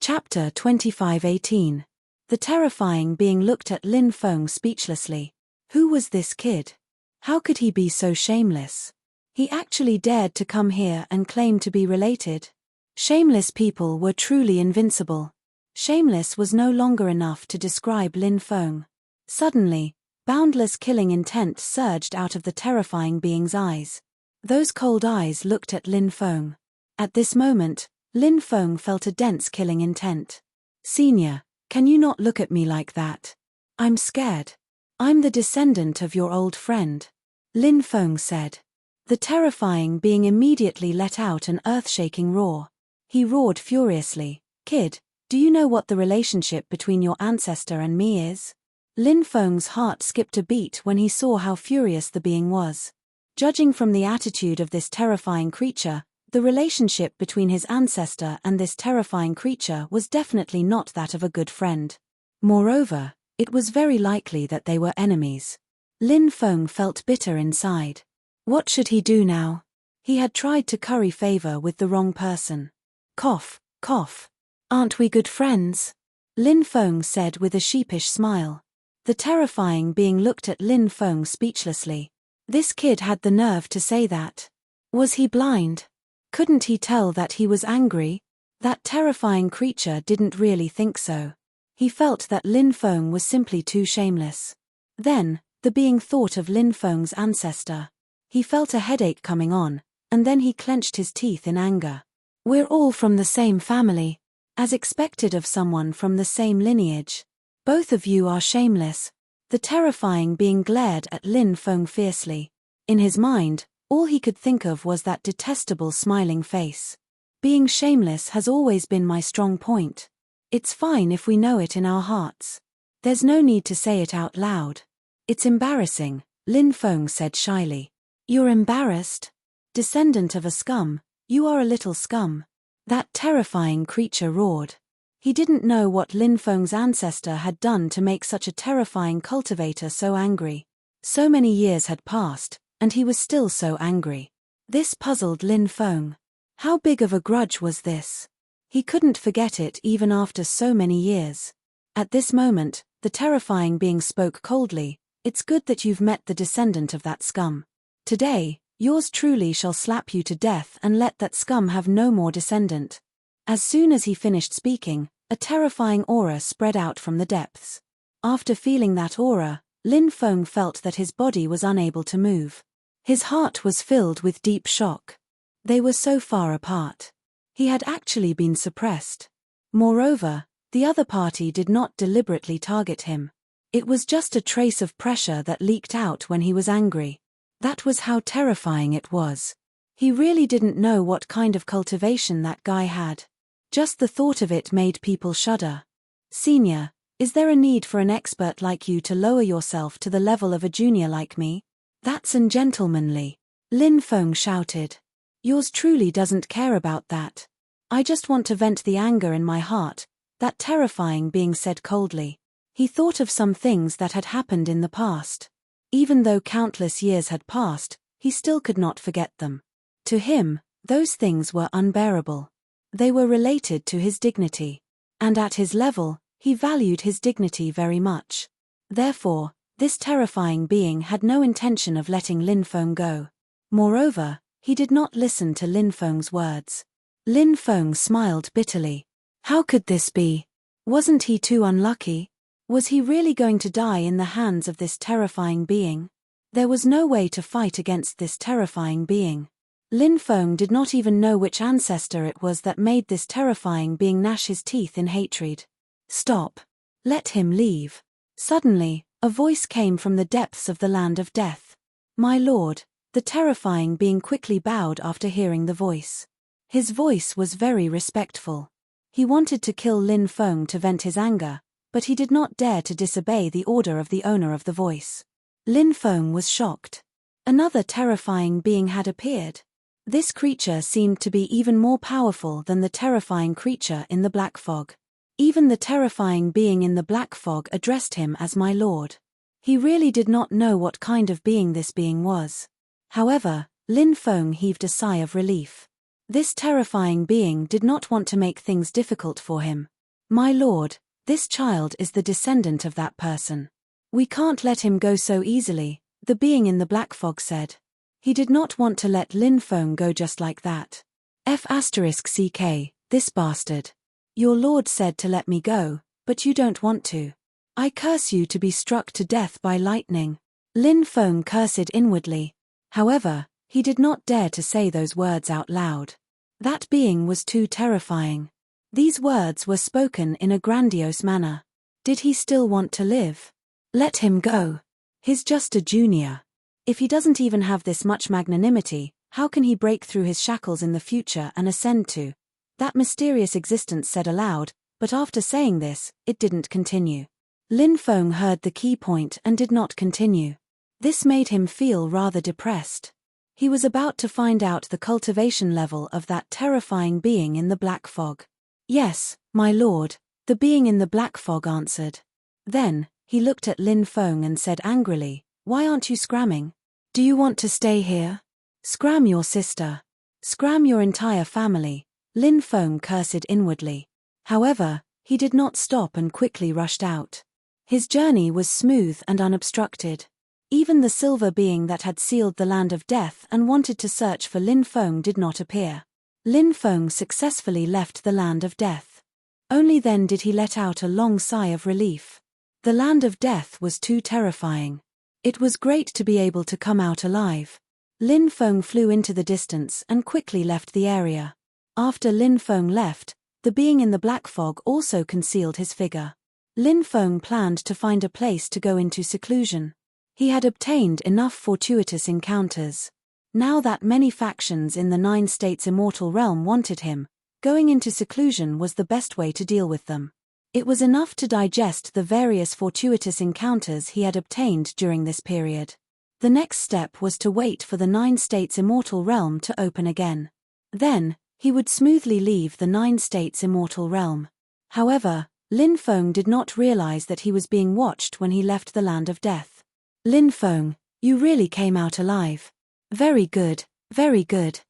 Chapter 25:18. The terrifying being looked at Lin Feng speechlessly. Who was this kid? How could he be so shameless? He actually dared to come here and claim to be related. Shameless people were truly invincible. Shameless was no longer enough to describe Lin Feng. Suddenly, boundless killing intent surged out of the terrifying being's eyes. Those cold eyes looked at Lin Feng. At this moment, Lin Feng felt a dense killing intent. Senior, can you not look at me like that? I'm scared. I'm the descendant of your old friend. Lin Feng said. The terrifying being immediately let out an earth-shaking roar. He roared furiously. Kid, do you know what the relationship between your ancestor and me is? Lin Feng's heart skipped a beat when he saw how furious the being was. Judging from the attitude of this terrifying creature, the relationship between his ancestor and this terrifying creature was definitely not that of a good friend. Moreover, it was very likely that they were enemies. Lin Feng felt bitter inside. What should he do now? He had tried to curry favor with the wrong person. Cough, cough. Aren't we good friends? Lin Feng said with a sheepish smile. The terrifying being looked at Lin Feng speechlessly. This kid had the nerve to say that. Was he blind? Couldn't he tell that he was angry? That terrifying creature didn't really think so. He felt that Lin Feng was simply too shameless. Then, the being thought of Lin Feng's ancestor. He felt a headache coming on, and then he clenched his teeth in anger. We're all from the same family. As expected of someone from the same lineage. Both of you are shameless. The terrifying being glared at Lin Feng fiercely. In his mind, all he could think of was that detestable smiling face. Being shameless has always been my strong point. It's fine if we know it in our hearts. There's no need to say it out loud. It's embarrassing, Lin Feng said shyly. You're embarrassed? Descendant of a scum, you are a little scum. That terrifying creature roared. He didn't know what Lin Feng's ancestor had done to make such a terrifying cultivator so angry. So many years had passed, and he was still so angry. This puzzled Lin Feng. How big of a grudge was this? He couldn't forget it even after so many years. At this moment, the terrifying being spoke coldly. It's good that you've met the descendant of that scum. Today, Yours truly shall slap you to death and let that scum have no more descendant. As soon as he finished speaking, a terrifying aura spread out from the depths. After feeling that aura, Lin Feng felt that his body was unable to move. His heart was filled with deep shock. They were so far apart. He had actually been suppressed. Moreover, the other party did not deliberately target him. It was just a trace of pressure that leaked out when he was angry. That was how terrifying it was. He really didn't know what kind of cultivation that guy had. Just the thought of it made people shudder. Senior, is there a need for an expert like you to lower yourself to the level of a junior like me? That's ungentlemanly. Lin Feng shouted. Yours truly doesn't care about that. I just want to vent the anger in my heart, that terrifying being said coldly. He thought of some things that had happened in the past. Even though countless years had passed, he still could not forget them. To him, those things were unbearable. They were related to his dignity. And at his level, he valued his dignity very much. Therefore, this terrifying being had no intention of letting Lin Feng go. Moreover, he did not listen to Lin Feng's words. Lin Feng smiled bitterly. How could this be? Wasn't he too unlucky? Was he really going to die in the hands of this terrifying being? There was no way to fight against this terrifying being. Lin Feng did not even know which ancestor it was that made this terrifying being gnash his teeth in hatred. Stop. Let him leave. Suddenly, a voice came from the depths of the land of death. My lord, the terrifying being quickly bowed after hearing the voice. His voice was very respectful. He wanted to kill Lin Feng to vent his anger, but he did not dare to disobey the order of the owner of the voice. Lin Feng was shocked. Another terrifying being had appeared. This creature seemed to be even more powerful than the terrifying creature in the black fog. Even the terrifying being in the black fog addressed him as my lord. He really did not know what kind of being this being was. However, Lin Feng heaved a sigh of relief. This terrifying being did not want to make things difficult for him. My lord, this child is the descendant of that person. We can't let him go so easily, the being in the black fog said. He did not want to let Lin Feng go just like that. F***ck, this bastard. Your lord said to let me go, but you don't want to. I curse you to be struck to death by lightning. Lin Feng cursed inwardly. However, he did not dare to say those words out loud. That being was too terrifying. These words were spoken in a grandiose manner. Did he still want to live? Let him go. He's just a junior. If he doesn't even have this much magnanimity, how can he break through his shackles in the future and ascend to that mysterious existence said aloud, but after saying this, it didn't continue. Lin Feng heard the key point and did not continue. This made him feel rather depressed. He was about to find out the cultivation level of that terrifying being in the black fog. Yes, my lord, the being in the black fog answered. Then, he looked at Lin Feng and said angrily, why aren't you scramming? Do you want to stay here? Scram your sister. Scram your entire family. Lin Feng cursed inwardly. However, he did not stop and quickly rushed out. His journey was smooth and unobstructed. Even the silver being that had sealed the land of death and wanted to search for Lin Feng did not appear. Lin Feng successfully left the land of death. Only then did he let out a long sigh of relief. The land of death was too terrifying. It was great to be able to come out alive. Lin Feng flew into the distance and quickly left the area. After Lin Feng left, the being in the black fog also concealed his figure. Lin Feng planned to find a place to go into seclusion. He had obtained enough fortuitous encounters. Now that many factions in the 9 states immortal realm wanted him, going into seclusion was the best way to deal with them. It was enough to digest the various fortuitous encounters he had obtained during this period. The next step was to wait for the 9 states immortal realm to open again. Then, he would smoothly leave the 9 states immortal realm. However, Lin Feng did not realize that he was being watched when he left the land of death. Lin Feng, you really came out alive. Very good, very good.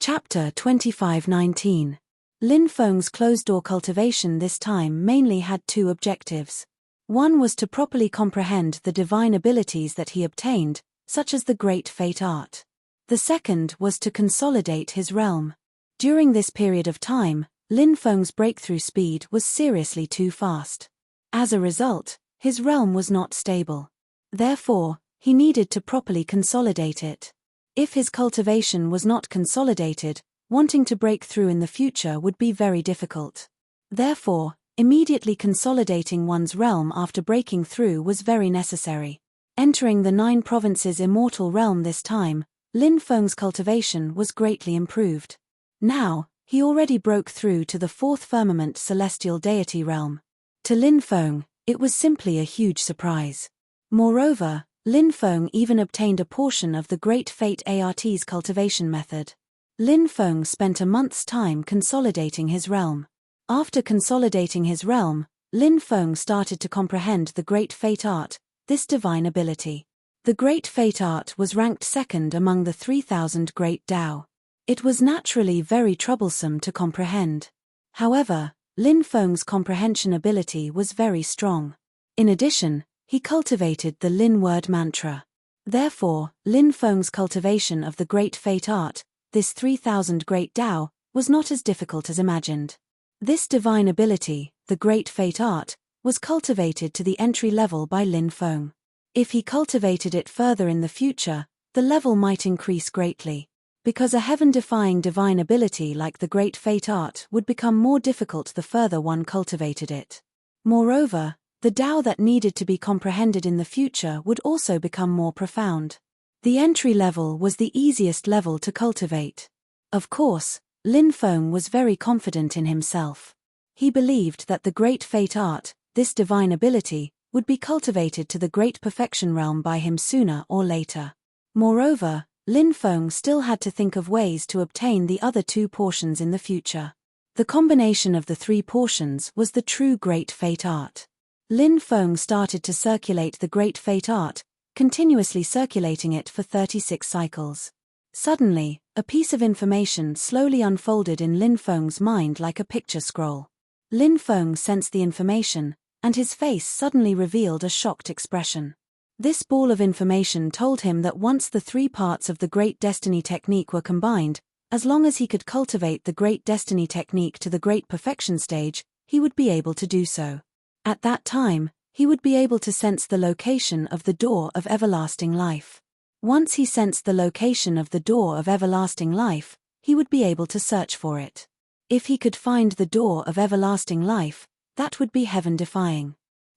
Chapter 25:19. Lin Feng's closed-door cultivation this time mainly had 2 objectives. One was to properly comprehend the divine abilities that he obtained, such as the Great Fate Art. The second was to consolidate his realm. During this period of time, Lin Feng's breakthrough speed was seriously too fast. As a result, his realm was not stable. Therefore, he needed to properly consolidate it. If his cultivation was not consolidated, wanting to break through in the future would be very difficult. Therefore, immediately consolidating one's realm after breaking through was very necessary. Entering the 9 provinces immortal realm this time, Lin Feng's cultivation was greatly improved. Now, he already broke through to the 4th firmament celestial deity realm. To Lin Feng, it was simply a huge surprise. Moreover, Lin Feng even obtained a portion of the Great Fate ART's cultivation method. Lin Feng spent a month's time consolidating his realm. After consolidating his realm, Lin Feng started to comprehend the Great Fate art, this divine ability. The Great Fate art was ranked 2nd among the 3,000 Great Tao. It was naturally very troublesome to comprehend. However, Lin Feng's comprehension ability was very strong. In addition, he cultivated the Lin word mantra. Therefore, Lin Feng's cultivation of the Great Fate art, this 3,000 Great Tao, was not as difficult as imagined. This divine ability, the Great Fate art, was cultivated to the entry level by Lin Feng. If he cultivated it further in the future, the level might increase greatly. Because a heaven-defying divine ability like the Great Fate art would become more difficult the further one cultivated it. Moreover, the Tao that needed to be comprehended in the future would also become more profound. The entry level was the easiest level to cultivate. Of course, Lin Feng was very confident in himself. He believed that the Great Fate art, this divine ability, would be cultivated to the Great Perfection realm by him sooner or later. Moreover, Lin Feng still had to think of ways to obtain the other 2 portions in the future. The combination of the 3 portions was the true Great Fate art. Lin Feng started to circulate the Great Fate art, continuously circulating it for 36 cycles. Suddenly, a piece of information slowly unfolded in Lin Feng's mind like a picture scroll. Lin Feng sensed the information, and his face suddenly revealed a shocked expression. This ball of information told him that once the 3 parts of the Great Destiny technique were combined, as long as he could cultivate the Great Destiny technique to the Great Perfection stage, he would be able to do so. At that time, he would be able to sense the location of the door of everlasting life. Once he sensed the location of the door of everlasting life, he would be able to search for it. If he could find the door of everlasting life, that would be heaven-defying.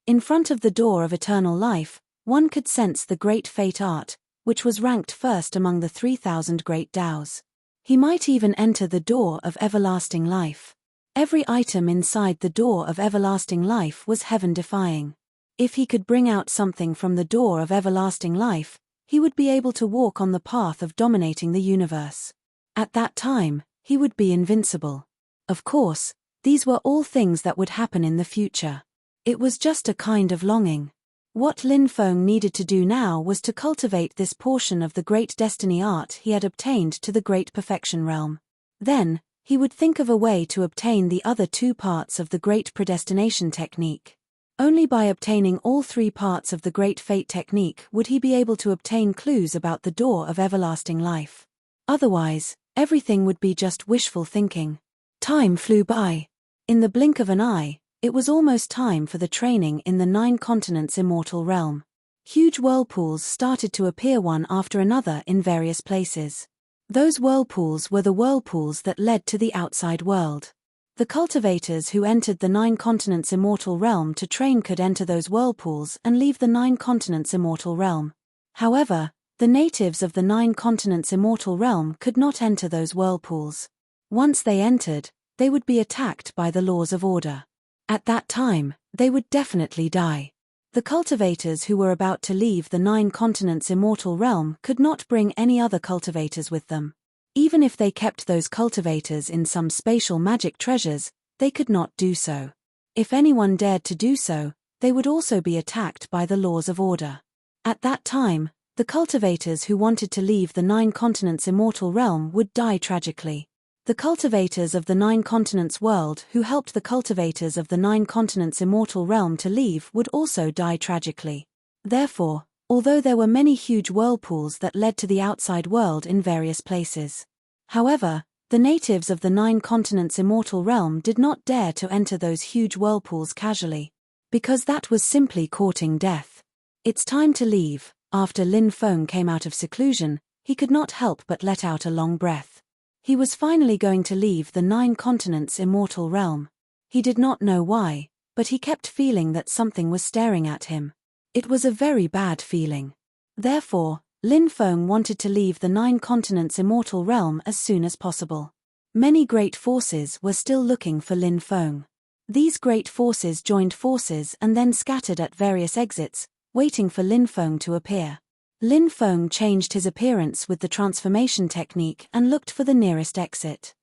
In front of the door of eternal life, one could sense the Great Fate art, which was ranked 1st among the 3,000 Great Taos. He might even enter the door of everlasting life. Every item inside the door of everlasting life was heaven-defying. If he could bring out something from the door of everlasting life, he would be able to walk on the path of dominating the universe. At that time, he would be invincible. Of course, these were all things that would happen in the future. It was just a kind of longing. What Lin Feng needed to do now was to cultivate this portion of the Great Destiny art he had obtained to the Great Perfection realm. Then, he would think of a way to obtain the other 2 parts of the Great Predestination technique. Only by obtaining all 3 parts of the Great Fate technique would he be able to obtain clues about the door of everlasting life. Otherwise, everything would be just wishful thinking. Time flew by. In the blink of an eye, it was almost time for the training in the 9 continents immortal realm. Huge whirlpools started to appear one after another in various places. Those whirlpools were the whirlpools that led to the outside world. The cultivators who entered the 9 continents immortal realm to train could enter those whirlpools and leave the 9 continents immortal realm. However, the natives of the 9 continents immortal realm could not enter those whirlpools. Once they entered, they would be attacked by the laws of order. At that time, they would definitely die. The cultivators who were about to leave the 9 continents immortal realm could not bring any other cultivators with them. Even if they kept those cultivators in some spatial magic treasures, they could not do so. If anyone dared to do so, they would also be attacked by the laws of order. At that time, the cultivators who wanted to leave the 9 continents immortal realm would die tragically. The cultivators of the 9 continents world who helped the cultivators of the 9 continents immortal realm to leave would also die tragically. Therefore, although there were many huge whirlpools that led to the outside world in various places. However, the natives of the 9 continents immortal realm did not dare to enter those huge whirlpools casually, because that was simply courting death. It's time to leave. After Lin Feng came out of seclusion, he could not help but let out a long breath. He was finally going to leave the 9 continents immortal realm. He did not know why, but he kept feeling that something was staring at him. It was a very bad feeling. Therefore, Lin Feng wanted to leave the 9 continents immortal realm as soon as possible. Many great forces were still looking for Lin Feng. These great forces joined forces and then scattered at various exits, waiting for Lin Feng to appear. Lin Feng changed his appearance with the transformation technique and looked for the nearest exit.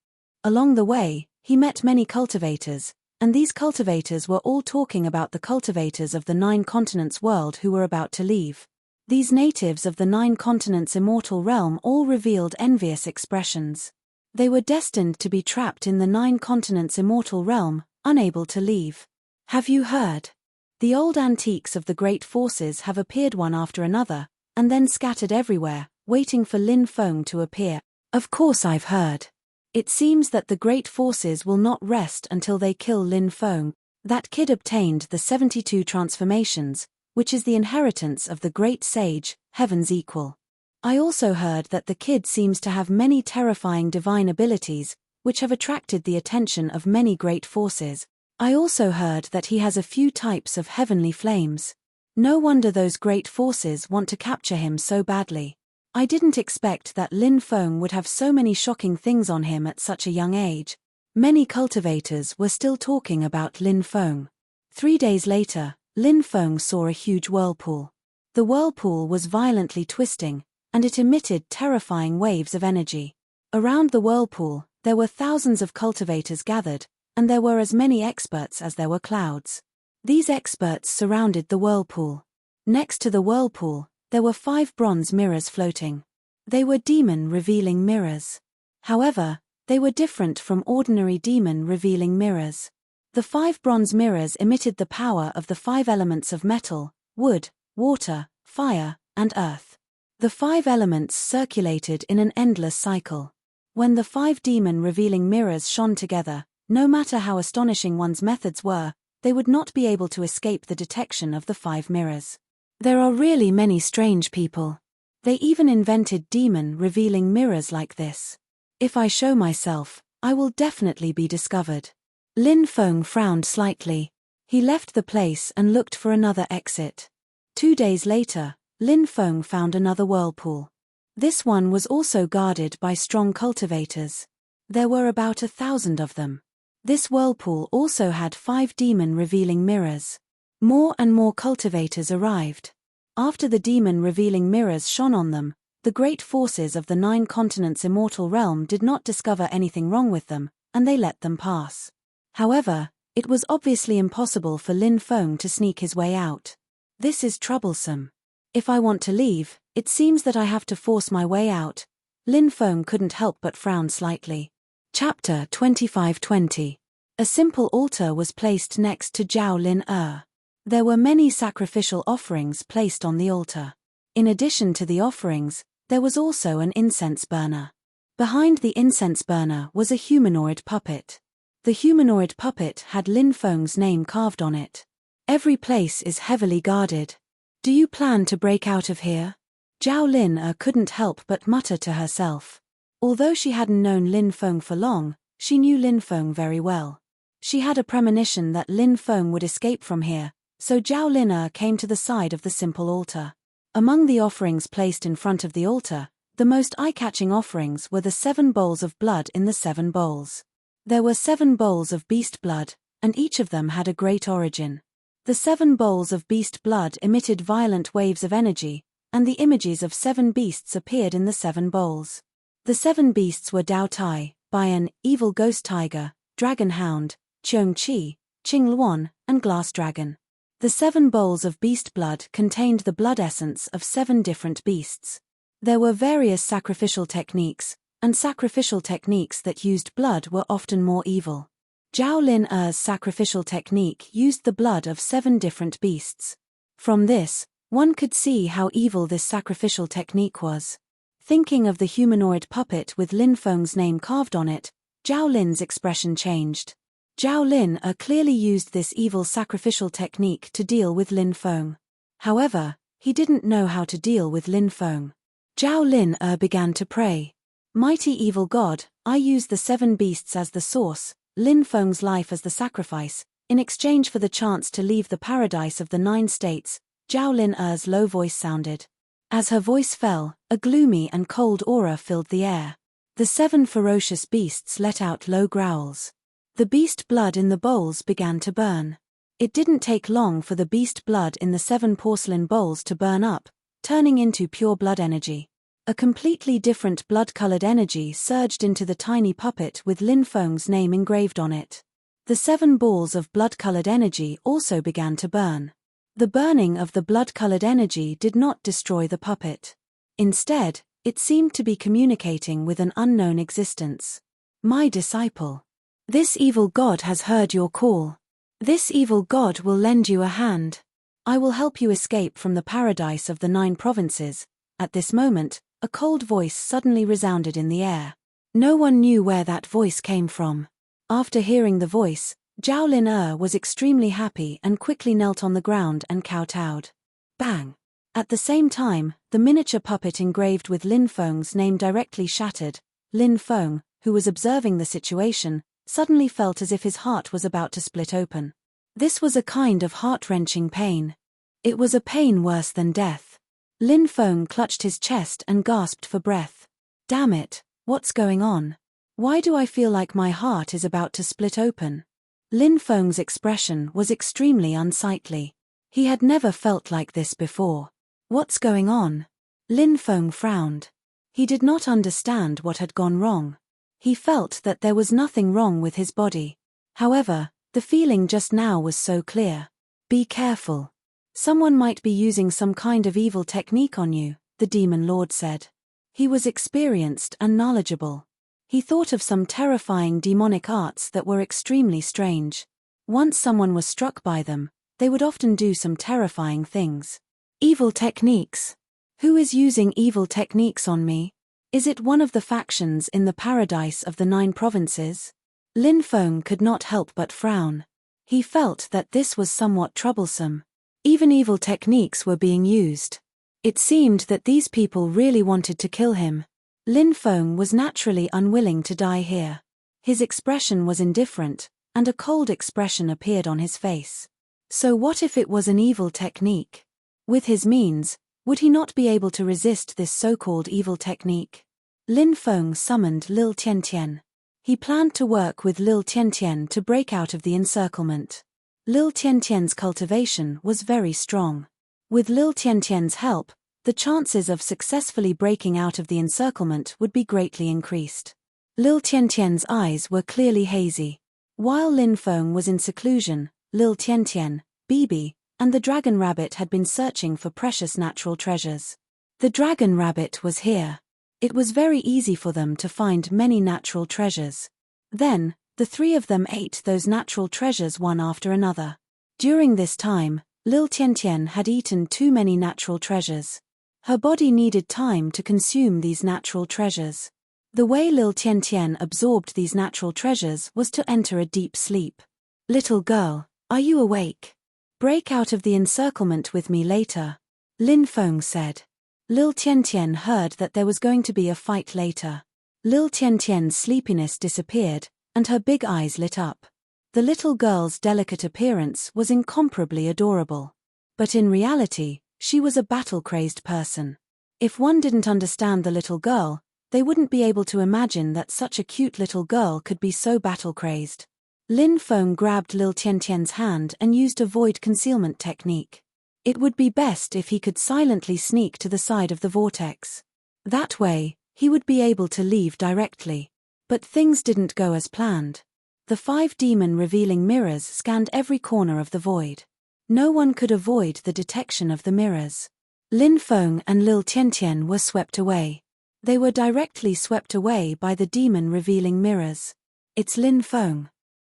Along the way, he met many cultivators, and these cultivators were all talking about the cultivators of the 9 continents world who were about to leave. These natives of the 9 continents immortal realm all revealed envious expressions. They were destined to be trapped in the 9 continents immortal realm, unable to leave. Have you heard? The old antiques of the great forces have appeared one after another, and then scattered everywhere, waiting for Lin Feng to appear. Of course I've heard. It seems that the great forces will not rest until they kill Lin Feng. That kid obtained the 72 transformations, which is the inheritance of the great sage, heaven's equal. I also heard that the kid seems to have many terrifying divine abilities, which have attracted the attention of many great forces. I also heard that he has a few types of heavenly flames. No wonder those great forces want to capture him so badly. I didn't expect that Lin Feng would have so many shocking things on him at such a young age. Many cultivators were still talking about Lin Feng. 3 days later, Lin Feng saw a huge whirlpool. The whirlpool was violently twisting, and it emitted terrifying waves of energy. Around the whirlpool, there were thousands of cultivators gathered, and there were as many experts as there were clouds. These experts surrounded the whirlpool. Next to the whirlpool, there were 5 bronze mirrors floating. They were demon-revealing mirrors. However, they were different from ordinary demon-revealing mirrors. The 5 bronze mirrors emitted the power of the 5 elements of metal, wood, water, fire, and earth. The 5 elements circulated in an endless cycle. When the 5 demon-revealing mirrors shone together, no matter how astonishing one's methods were, they would not be able to escape the detection of the 5 mirrors. There are really many strange people. They even invented demon-revealing mirrors like this. If I show myself, I will definitely be discovered. Lin Feng frowned slightly. He left the place and looked for another exit. 2 days later, Lin Feng found another whirlpool. This one was also guarded by strong cultivators. There were about 1,000 of them. This whirlpool also had 5 demon-revealing mirrors. More and more cultivators arrived. After the demon-revealing mirrors shone on them, the great forces of the 9 continents immortal realm did not discover anything wrong with them, and they let them pass. However, it was obviously impossible for Lin Feng to sneak his way out. This is troublesome. If I want to leave, it seems that I have to force my way out. Lin Feng couldn't help but frown slightly. Chapter 2520. A simple altar was placed next to Zhao Lin Er. There were many sacrificial offerings placed on the altar. In addition to the offerings, there was also an incense burner. Behind the incense burner was a humanoid puppet. The humanoid puppet had Lin Feng's name carved on it. Every place is heavily guarded. Do you plan to break out of here? Zhao Lin Er couldn't help but mutter to herself. Although she hadn't known Lin Feng for long, she knew Lin Feng very well. She had a premonition that Lin Feng would escape from here, so Zhao Lin Er came to the side of the simple altar. Among the offerings placed in front of the altar, the most eye-catching offerings were the 7 bowls of blood in the 7 bowls. There were 7 bowls of beast blood, and each of them had a great origin. The 7 bowls of beast blood emitted violent waves of energy, and the images of 7 beasts appeared in the 7 bowls. The 7 beasts were Dao Tai, Bian, Evil Ghost Tiger, Dragon Hound, Cheong Chi, Qing Luan, and Glass Dragon. The 7 bowls of beast blood contained the blood essence of 7 different beasts. There were various sacrificial techniques, and sacrificial techniques that used blood were often more evil. Zhao Lin Er's sacrificial technique used the blood of 7 different beasts. From this, One could see how evil this sacrificial technique was. Thinking of the humanoid puppet with Lin Feng's name carved on it, Zhao Lin's expression changed. Zhao Lin clearly used this evil sacrificial technique to deal with Lin Feng. However, he didn't know how to deal with Lin Feng. Zhao Lin began to pray. Mighty evil God, I use the 7 beasts as the source, Lin Feng's life as the sacrifice, in exchange for the chance to leave the paradise of the 9 states. Zhao Lin's low voice sounded. As her voice fell, a gloomy and cold aura filled the air. The 7 ferocious beasts let out low growls. The beast blood in the bowls began to burn. It didn't take long for the beast blood in the 7 porcelain bowls to burn up, turning into pure blood energy. A completely different blood-colored energy surged into the tiny puppet with Lin Feng's name engraved on it. The 7 balls of blood-colored energy also began to burn. The burning of the blood-colored energy did not destroy the puppet. Instead, it seemed to be communicating with an unknown existence. My disciple. This evil god has heard your call. This evil god will lend you a hand. I will help you escape from the paradise of the 9 provinces. At this moment, a cold voice suddenly resounded in the air. No one knew where that voice came from. After hearing the voice, Zhao Lin was extremely happy and quickly knelt on the ground and kowtowed. Bang! At the same time, the miniature puppet engraved with Lin Feng's name directly shattered. Lin Feng, who was observing the situation, suddenly felt as if his heart was about to split open. This was a kind of heart-wrenching pain. It was a pain worse than death. Lin Feng clutched his chest and gasped for breath. Damn it, what's going on? Why do I feel like my heart is about to split open? Lin Feng's expression was extremely unsightly. He had never felt like this before. What's going on? Lin Feng frowned. He did not understand what had gone wrong. He felt that there was nothing wrong with his body. However, the feeling just now was so clear. Be careful. Someone might be using some kind of evil technique on you, the demon lord said. He was experienced and knowledgeable. He thought of some terrifying demonic arts that were extremely strange. Once someone was struck by them, they would often do some terrifying things. Evil techniques. Who is using evil techniques on me? Is it one of the factions in the paradise of the 9 provinces? Lin Feng could not help but frown. He felt that this was somewhat troublesome. Even evil techniques were being used. It seemed that these people really wanted to kill him. Lin Feng was naturally unwilling to die here. His expression was indifferent, and a cold expression appeared on his face. So what if it was an evil technique? With his means, would he not be able to resist this so-called evil technique? Lin Feng summoned Lil Tiantian. He planned to work with Lil Tiantian to break out of the encirclement. Lil Tiantian's cultivation was very strong. With Lil Tiantian's help, the chances of successfully breaking out of the encirclement would be greatly increased. Lil Tiantian's eyes were clearly hazy. While Lin Feng was in seclusion, Lil Tiantian, Bibi, and the dragon rabbit had been searching for precious natural treasures. The dragon rabbit was here. It was very easy for them to find many natural treasures. Then, the 3 of them ate those natural treasures one after another. During this time, Lil Tiantian had eaten too many natural treasures. Her body needed time to consume these natural treasures. The way Lil Tiantian absorbed these natural treasures was to enter a deep sleep. Little girl, are you awake? Break out of the encirclement with me later, Lin Feng said. Lil Tiantian heard that there was going to be a fight later. Lil Tiantian's sleepiness disappeared, and her big eyes lit up. The little girl's delicate appearance was incomparably adorable. But in reality, she was a battle-crazed person. If one didn't understand the little girl, they wouldn't be able to imagine that such a cute little girl could be so battle-crazed. Lin Feng grabbed Lil Tiantian's hand and used a void concealment technique. It would be best if he could silently sneak to the side of the vortex. That way, he would be able to leave directly. But things didn't go as planned. The 5 demon-revealing mirrors scanned every corner of the void. No one could avoid the detection of the mirrors. Lin Feng and Lil Tiantian were swept away. They were directly swept away by the demon-revealing mirrors. It's Lin Feng.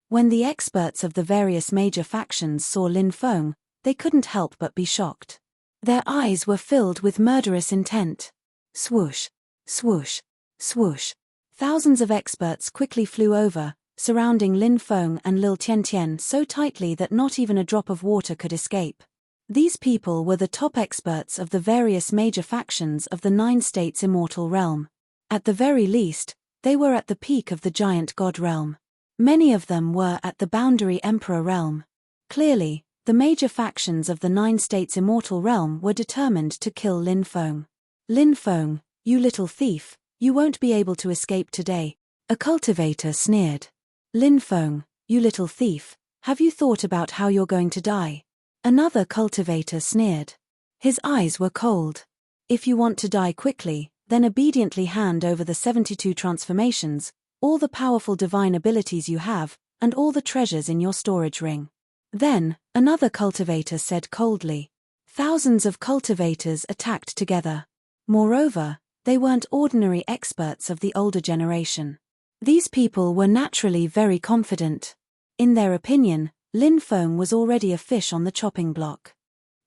When the experts of the various major factions saw Lin Feng, they couldn't help but be shocked. Their eyes were filled with murderous intent. Swoosh, swoosh, swoosh. Thousands of experts quickly flew over, surrounding Lin Feng and Lil Tiantian so tightly that not even a drop of water could escape. These people were the top experts of the various major factions of the 9 states immortal realm. At the very least, they were at the peak of the giant god realm. Many of them were at the boundary emperor realm. Clearly, the major factions of the 9 states immortal realm were determined to kill Lin Feng. Lin Feng, you little thief, you won't be able to escape today, a cultivator sneered. Lin Feng, you little thief, have you thought about how you're going to die? Another cultivator sneered. His eyes were cold. If you want to die quickly, then obediently hand over the 72 transformations, all the powerful divine abilities you have, and all the treasures in your storage ring. Then, another cultivator said coldly. Thousands of cultivators attacked together. Moreover, they weren't ordinary experts of the older generation. These people were naturally very confident. In their opinion, Lin Feng was already a fish on the chopping block.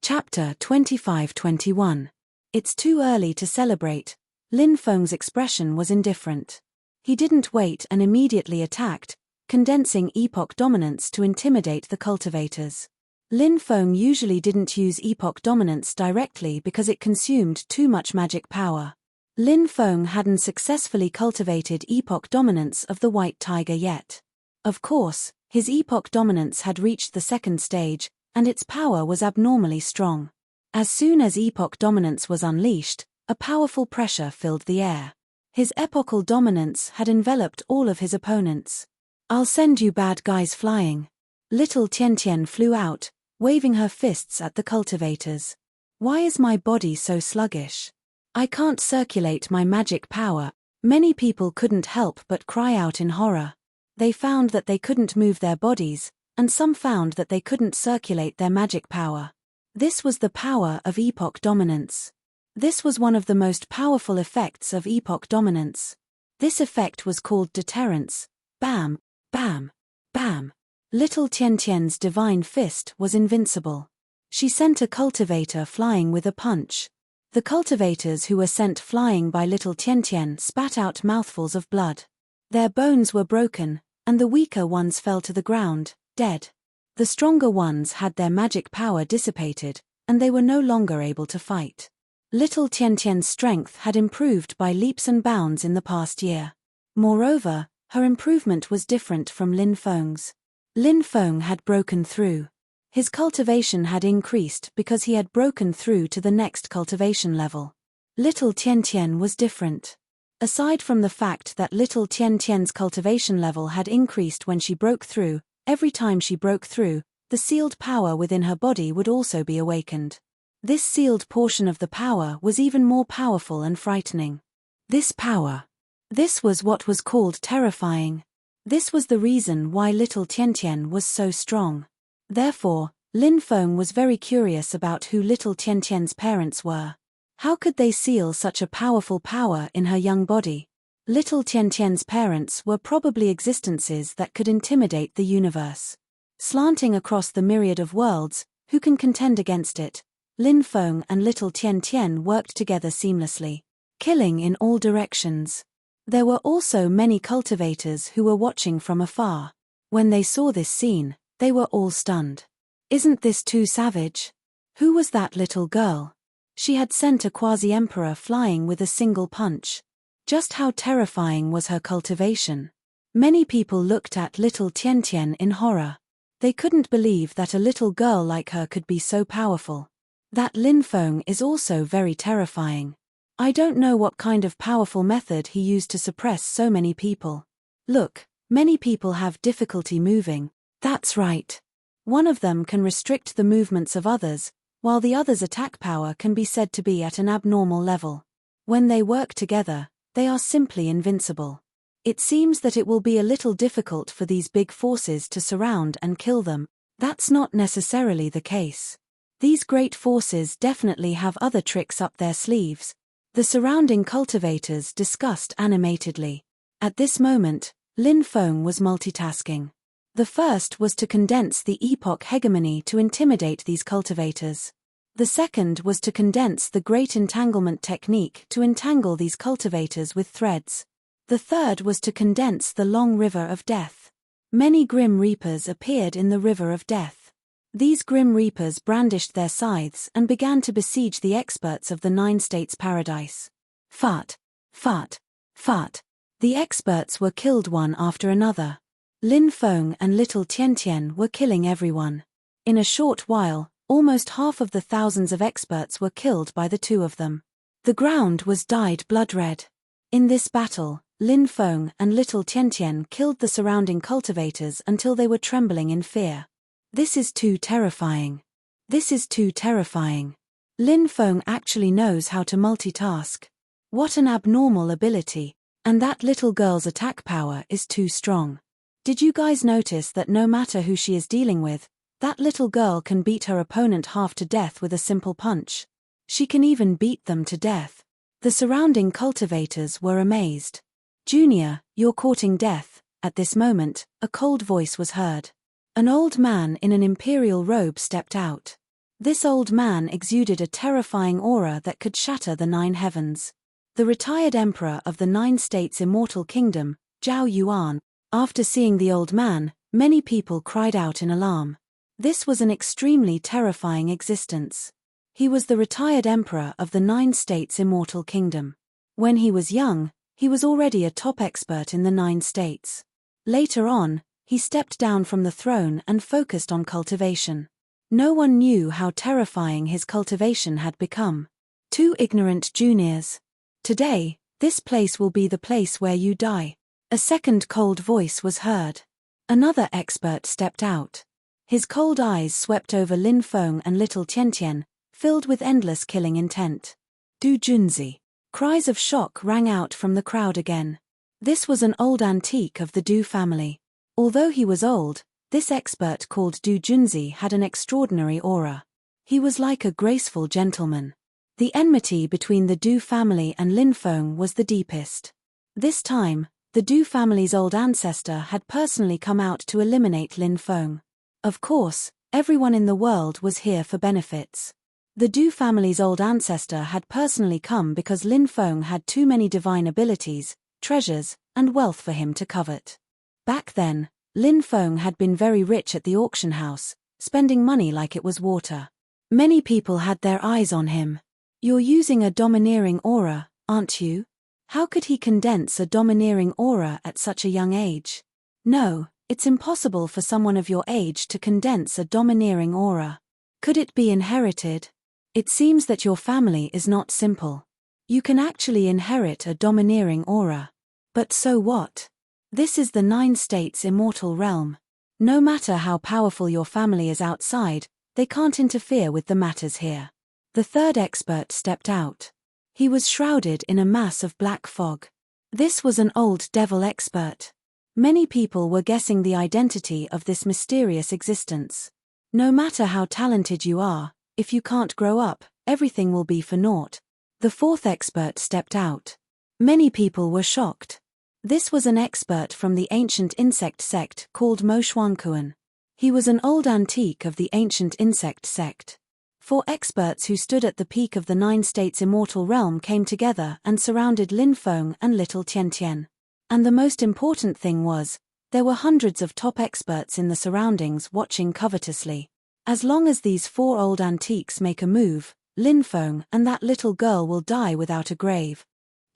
Chapter 25-21. It's too early to celebrate. Lin Feng's expression was indifferent. He didn't wait and immediately attacked, condensing epoch dominance to intimidate the cultivators. Lin Feng usually didn't use epoch dominance directly because it consumed too much magic power. Lin Feng hadn't successfully cultivated epoch dominance of the white tiger yet. Of course, his epoch dominance had reached the 2nd stage, and its power was abnormally strong. As soon as epoch dominance was unleashed, a powerful pressure filled the air. His epochal dominance had enveloped all of his opponents. I'll send you bad guys flying. Little Tiantian flew out, waving her fists at the cultivators. Why is my body so sluggish? I can't circulate my magic power. Many people couldn't help but cry out in horror. They found that they couldn't move their bodies, and some found that they couldn't circulate their magic power. This was the power of epoch dominance. This was one of the most powerful effects of epoch dominance. This effect was called deterrence. Bam, bam, bam. Little Tiantian's divine fist was invincible. She sent a cultivator flying with a punch. The cultivators who were sent flying by Little Tiantian spat out mouthfuls of blood. Their bones were broken, and the weaker ones fell to the ground, dead. The stronger ones had their magic power dissipated, and they were no longer able to fight. Little Tiantian's strength had improved by leaps and bounds in the past year. Moreover, her improvement was different from Lin Feng's. Lin Feng had broken through. His cultivation had increased because he had broken through to the next cultivation level. Little Tiantian was different. Aside from the fact that Little Tiantian's cultivation level had increased when she broke through, every time she broke through, the sealed power within her body would also be awakened. This sealed portion of the power was even more powerful and frightening. This power. This was what was called terrifying. This was the reason why Little Tiantian was so strong. Therefore, Lin Feng was very curious about who Little Tiantian's parents were. How could they seal such a powerful power in her young body? Little Tiantian's parents were probably existences that could intimidate the universe. Slanting across the myriad of worlds, who can contend against it? Lin Feng and Little Tiantian worked together seamlessly, killing in all directions. There were also many cultivators who were watching from afar. When they saw this scene, they were all stunned. Isn't this too savage? Who was that little girl? She had sent a quasi-emperor flying with a single punch. Just how terrifying was her cultivation? Many people looked at Little Tiantian in horror. They couldn't believe that a little girl like her could be so powerful. That Lin Feng is also very terrifying. I don't know what kind of powerful method he used to suppress so many people. Look, many people have difficulty moving. That's right. One of them can restrict the movements of others, while the other's attack power can be said to be at an abnormal level. When they work together, they are simply invincible. It seems that it will be a little difficult for these big forces to surround and kill them. That's not necessarily the case. These great forces definitely have other tricks up their sleeves. The surrounding cultivators discussed animatedly. At this moment, Lin Feng was multitasking. The first was to condense the epoch hegemony to intimidate these cultivators. The second was to condense the great entanglement technique to entangle these cultivators with threads. The third was to condense the long river of death. Many grim reapers appeared in the river of death. These grim reapers brandished their scythes and began to besiege the experts of the 9 states paradise. Fart, fart, fart. The experts were killed one after another. Lin Feng and little Tian Tian were killing everyone. In a short while, almost half of the thousands of experts were killed by the two of them. The ground was dyed blood red. In this battle, Lin Feng and little Tian Tian killed the surrounding cultivators until they were trembling in fear. This is too terrifying. This is too terrifying. Lin Feng actually knows how to multitask. What an abnormal ability. And that little girl's attack power is too strong. Did you guys notice that no matter who she is dealing with, that little girl can beat her opponent half to death with a simple punch? She can even beat them to death. The surrounding cultivators were amazed. Junior, you're courting death. At this moment, a cold voice was heard. An old man in an imperial robe stepped out. This old man exuded a terrifying aura that could shatter the 9 heavens. The retired emperor of the 9 states immortal kingdom, Zhao Yuan. After seeing the old man, many people cried out in alarm. This was an extremely terrifying existence. He was the retired emperor of the 9 states immortal kingdom. When he was young, he was already a top expert in the 9 states. Later on, he stepped down from the throne and focused on cultivation. No one knew how terrifying his cultivation had become. 2 ignorant juniors. Today, this place will be the place where you die. A second cold voice was heard. Another expert stepped out. His cold eyes swept over Lin Feng and little Tian Tian, filled with endless killing intent. Du Junzi. Cries of shock rang out from the crowd again. This was an old antique of the Du family. Although he was old, this expert called Du Junzi had an extraordinary aura. He was like a graceful gentleman. The enmity between the Du family and Lin Feng was the deepest. This time, the Du family's old ancestor had personally come out to eliminate Lin Feng. Of course, everyone in the world was here for benefits. The Du family's old ancestor had personally come because Lin Feng had too many divine abilities, treasures, and wealth for him to covet. Back then, Lin Feng had been very rich at the auction house, spending money like it was water. Many people had their eyes on him. You're using a domineering aura, aren't you? How could he condense a domineering aura at such a young age? No, it's impossible for someone of your age to condense a domineering aura. Could it be inherited? It seems that your family is not simple. You can actually inherit a domineering aura. But so what? This is the 9 states immortal realm. No matter how powerful your family is outside, they can't interfere with the matters here. The third expert stepped out. He was shrouded in a mass of black fog. This was an old devil expert. Many people were guessing the identity of this mysterious existence. No matter how talented you are, if you can't grow up, everything will be for naught. The fourth expert stepped out. Many people were shocked. This was an expert from the ancient insect sect called Mo Xuankuan. He was an old antique of the ancient insect sect. 4 experts who stood at the peak of the 9 states immortal realm came together and surrounded Lin Feng and little Tian Tian. And the most important thing was, there were hundreds of top experts in the surroundings watching covetously. As long as these 4 old antiques make a move, Lin Feng and that little girl will die without a grave.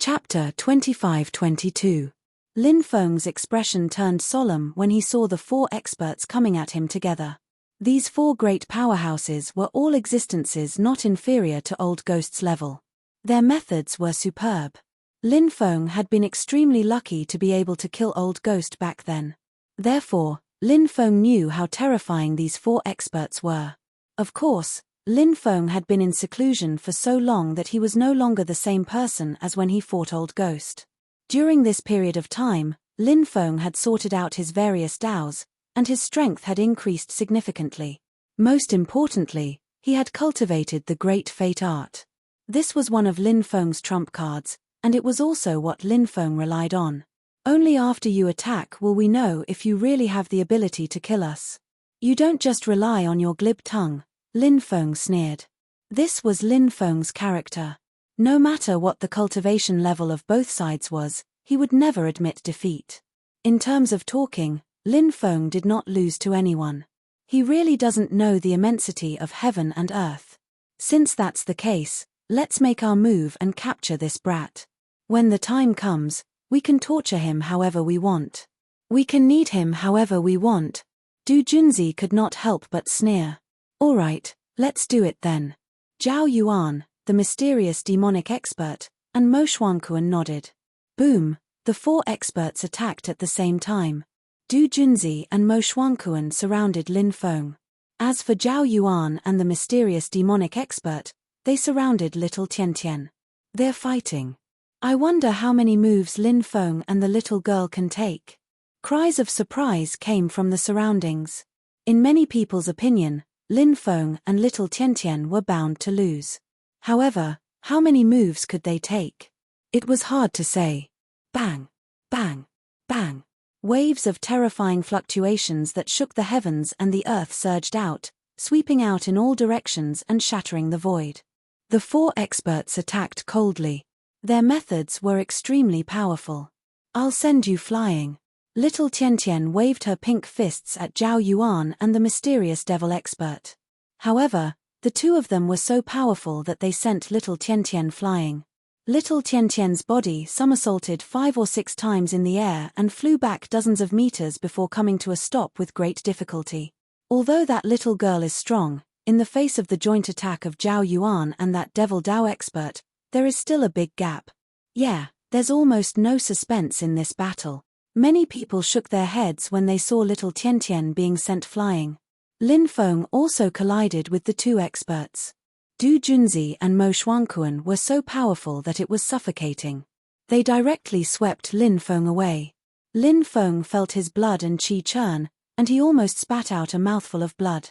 Chapter 25-22. Lin Feng's expression turned solemn when he saw the 4 experts coming at him together. These 4 great powerhouses were all existences not inferior to Old Ghost's level. Their methods were superb. Lin Feng had been extremely lucky to be able to kill Old Ghost back then. Therefore, Lin Feng knew how terrifying these 4 experts were. Of course, Lin Feng had been in seclusion for so long that he was no longer the same person as when he fought Old Ghost. During this period of time, Lin Feng had sorted out his various doubts, and his strength had increased significantly. Most importantly, he had cultivated the great fate art. This was one of Lin Feng's trump cards, and it was also what Lin Feng relied on. Only after you attack will we know if you really have the ability to kill us. You don't just rely on your glib tongue, Lin Feng sneered. This was Lin Feng's character. No matter what the cultivation level of both sides was, he would never admit defeat. In terms of talking, Lin Feng did not lose to anyone. He really doesn't know the immensity of heaven and earth. Since that's the case, let's make our move and capture this brat. When the time comes, we can torture him however we want. We can knead him however we want. Du Junzi could not help but sneer. Alright, let's do it then. Zhao Yuan, the mysterious demonic expert, and Mo Xuanquan nodded. Boom, the four experts attacked at the same time. Du Junzi and Mo Xuanquan surrounded Lin Feng. As for Zhao Yuan and the mysterious demonic expert, they surrounded little Tian Tian. They're fighting. I wonder how many moves Lin Feng and the little girl can take. Cries of surprise came from the surroundings. In many people's opinion, Lin Feng and little Tian Tian were bound to lose. However, how many moves could they take? It was hard to say. Bang! Bang! Bang! Waves of terrifying fluctuations that shook the heavens and the earth surged out, sweeping out in all directions and shattering the void. The four experts attacked coldly. Their methods were extremely powerful. I'll send you flying. Little Tian Tian waved her pink fists at Zhao Yuan and the mysterious devil expert. However, the two of them were so powerful that they sent little Tian Tian flying. Little Tian Tian's body somersaulted 5 or 6 times in the air and flew back dozens of meters before coming to a stop with great difficulty. Although that little girl is strong, in the face of the joint attack of Zhao Yuan and that devil Dao expert, there is still a big gap. Yeah, there's almost no suspense in this battle. Many people shook their heads when they saw little Tian Tian being sent flying. Lin Feng also collided with the two experts. Du Junzi and Mo Xuanquan were so powerful that it was suffocating. They directly swept Lin Feng away. Lin Feng felt his blood and qi churn, and he almost spat out a mouthful of blood.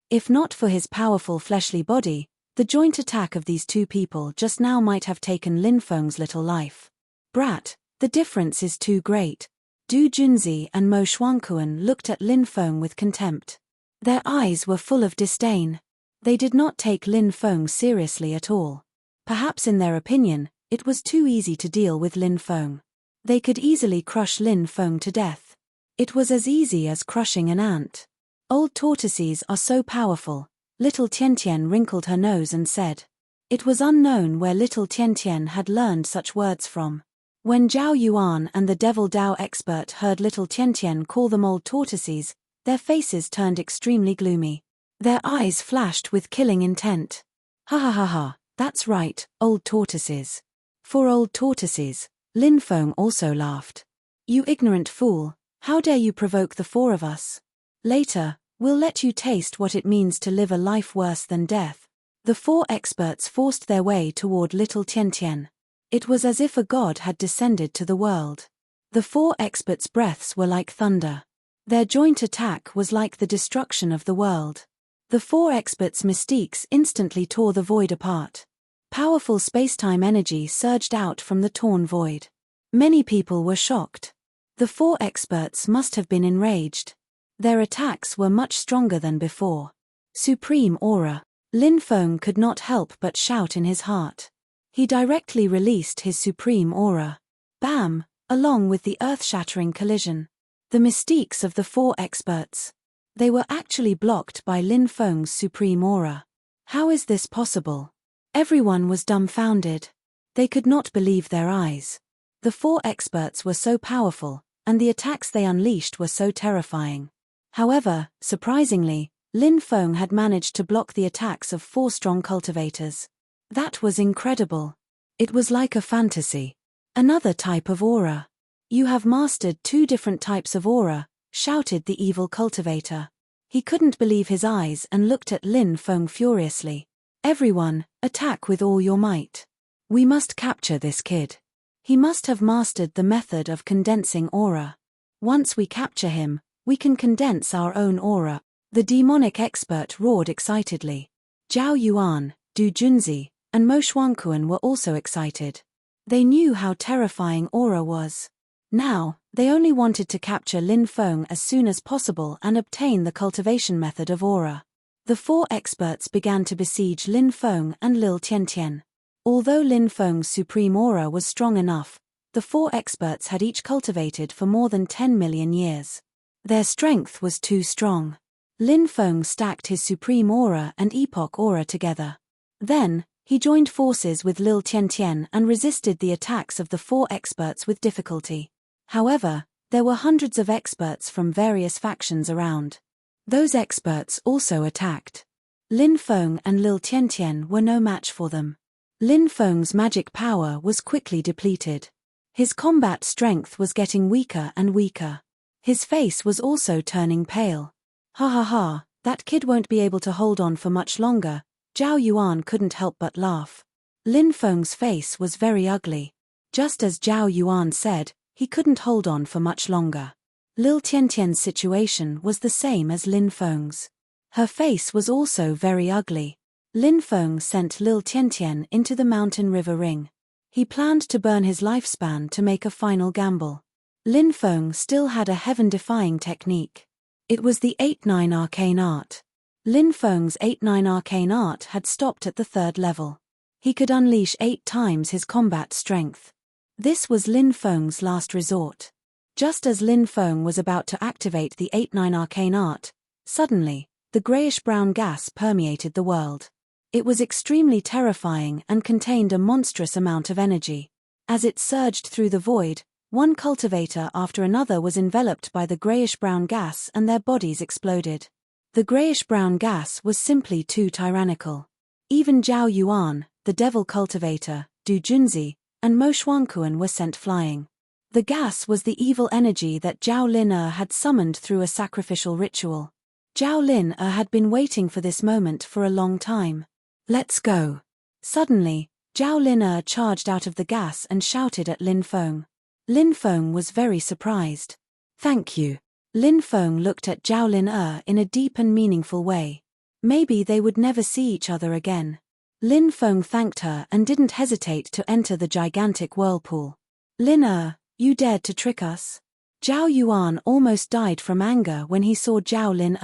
If not for his powerful fleshly body, the joint attack of these two people just now might have taken Lin Feng's little life. Brat, the difference is too great. Du Junzi and Mo Xuanquan looked at Lin Feng with contempt. Their eyes were full of disdain. They did not take Lin Feng seriously at all. Perhaps in their opinion, it was too easy to deal with Lin Feng. They could easily crush Lin Feng to death. It was as easy as crushing an ant. Old tortoises are so powerful. Little Tian Tian wrinkled her nose and said. It was unknown where little Tian Tian had learned such words from. When Zhao Yuan and the devil Dao expert heard little Tian Tian call them old tortoises, their faces turned extremely gloomy. Their eyes flashed with killing intent. Ha ha ha ha, that's right, old tortoises. For old tortoises, Lin Feng also laughed. You ignorant fool, how dare you provoke the four of us? Later, we'll let you taste what it means to live a life worse than death. The four experts forced their way toward little Tian Tian. It was as if a god had descended to the world. The four experts' breaths were like thunder. Their joint attack was like the destruction of the world. The four experts' mystiques instantly tore the void apart. Powerful space-time energy surged out from the torn void. Many people were shocked. The four experts must have been enraged. Their attacks were much stronger than before. Supreme aura. Lin Feng could not help but shout in his heart. He directly released his supreme aura. Bam! Along with the earth-shattering collision. The mystiques of the four experts. They were actually blocked by Lin Feng's supreme aura. How is this possible? Everyone was dumbfounded. They could not believe their eyes. The four experts were so powerful, and the attacks they unleashed were so terrifying. However, surprisingly, Lin Feng had managed to block the attacks of 4 strong cultivators. That was incredible. It was like a fantasy. Another type of aura. You have mastered 2 different types of aura, shouted the evil cultivator. He couldn't believe his eyes and looked at Lin Feng furiously. Everyone, attack with all your might. We must capture this kid. He must have mastered the method of condensing aura. Once we capture him, we can condense our own aura. The demonic expert roared excitedly. Zhao Yuan, Du Junzi, and Mo Xuanquan were also excited. They knew how terrifying aura was. Now, they only wanted to capture Lin Feng as soon as possible and obtain the cultivation method of aura. The four experts began to besiege Lin Feng and Lil Tiantian. Although Lin Feng's supreme aura was strong enough, the four experts had each cultivated for more than 10 million years. Their strength was too strong. Lin Feng stacked his supreme aura and epoch aura together. Then, he joined forces with Lil Tiantian and resisted the attacks of the four experts with difficulty. However, there were hundreds of experts from various factions around. Those experts also attacked. Lin Feng and Lil Tiantian were no match for them. Lin Feng's magic power was quickly depleted. His combat strength was getting weaker and weaker. His face was also turning pale. Ha ha ha, that kid won't be able to hold on for much longer. Zhao Yuan couldn't help but laugh. Lin Feng's face was very ugly. Just as Zhao Yuan said, he couldn't hold on for much longer. Lil Tiantian's situation was the same as Lin Feng's. Her face was also very ugly. Lin Feng sent Lil Tiantian into the mountain river ring. He planned to burn his lifespan to make a final gamble. Lin Feng still had a heaven-defying technique. It was the 8-9 arcane art. Lin Feng's 8-9 arcane art had stopped at the 3rd level. He could unleash 8 times his combat strength. This was Lin Feng's last resort. Just as Lin Feng was about to activate the 8-9 arcane art, suddenly, the grayish-brown gas permeated the world. It was extremely terrifying and contained a monstrous amount of energy. As it surged through the void, one cultivator after another was enveloped by the grayish-brown gas and their bodies exploded. The grayish-brown gas was simply too tyrannical. Even Zhao Yuan, the devil cultivator, Du Junzi, and Mo Xuanquan were sent flying. The gas was the evil energy that Zhao Lin had summoned through a sacrificial ritual. Zhao Lin had been waiting for this moment for a long time. Let's go. Suddenly, Zhao Lin charged out of the gas and shouted at Lin Feng. Lin Feng was very surprised. Thank you. Lin Feng looked at Zhao Lin in a deep and meaningful way. Maybe they would never see each other again. Lin Feng thanked her and didn't hesitate to enter the gigantic whirlpool. Lin you dared to trick us? Zhao Yuan almost died from anger when he saw Zhao Lin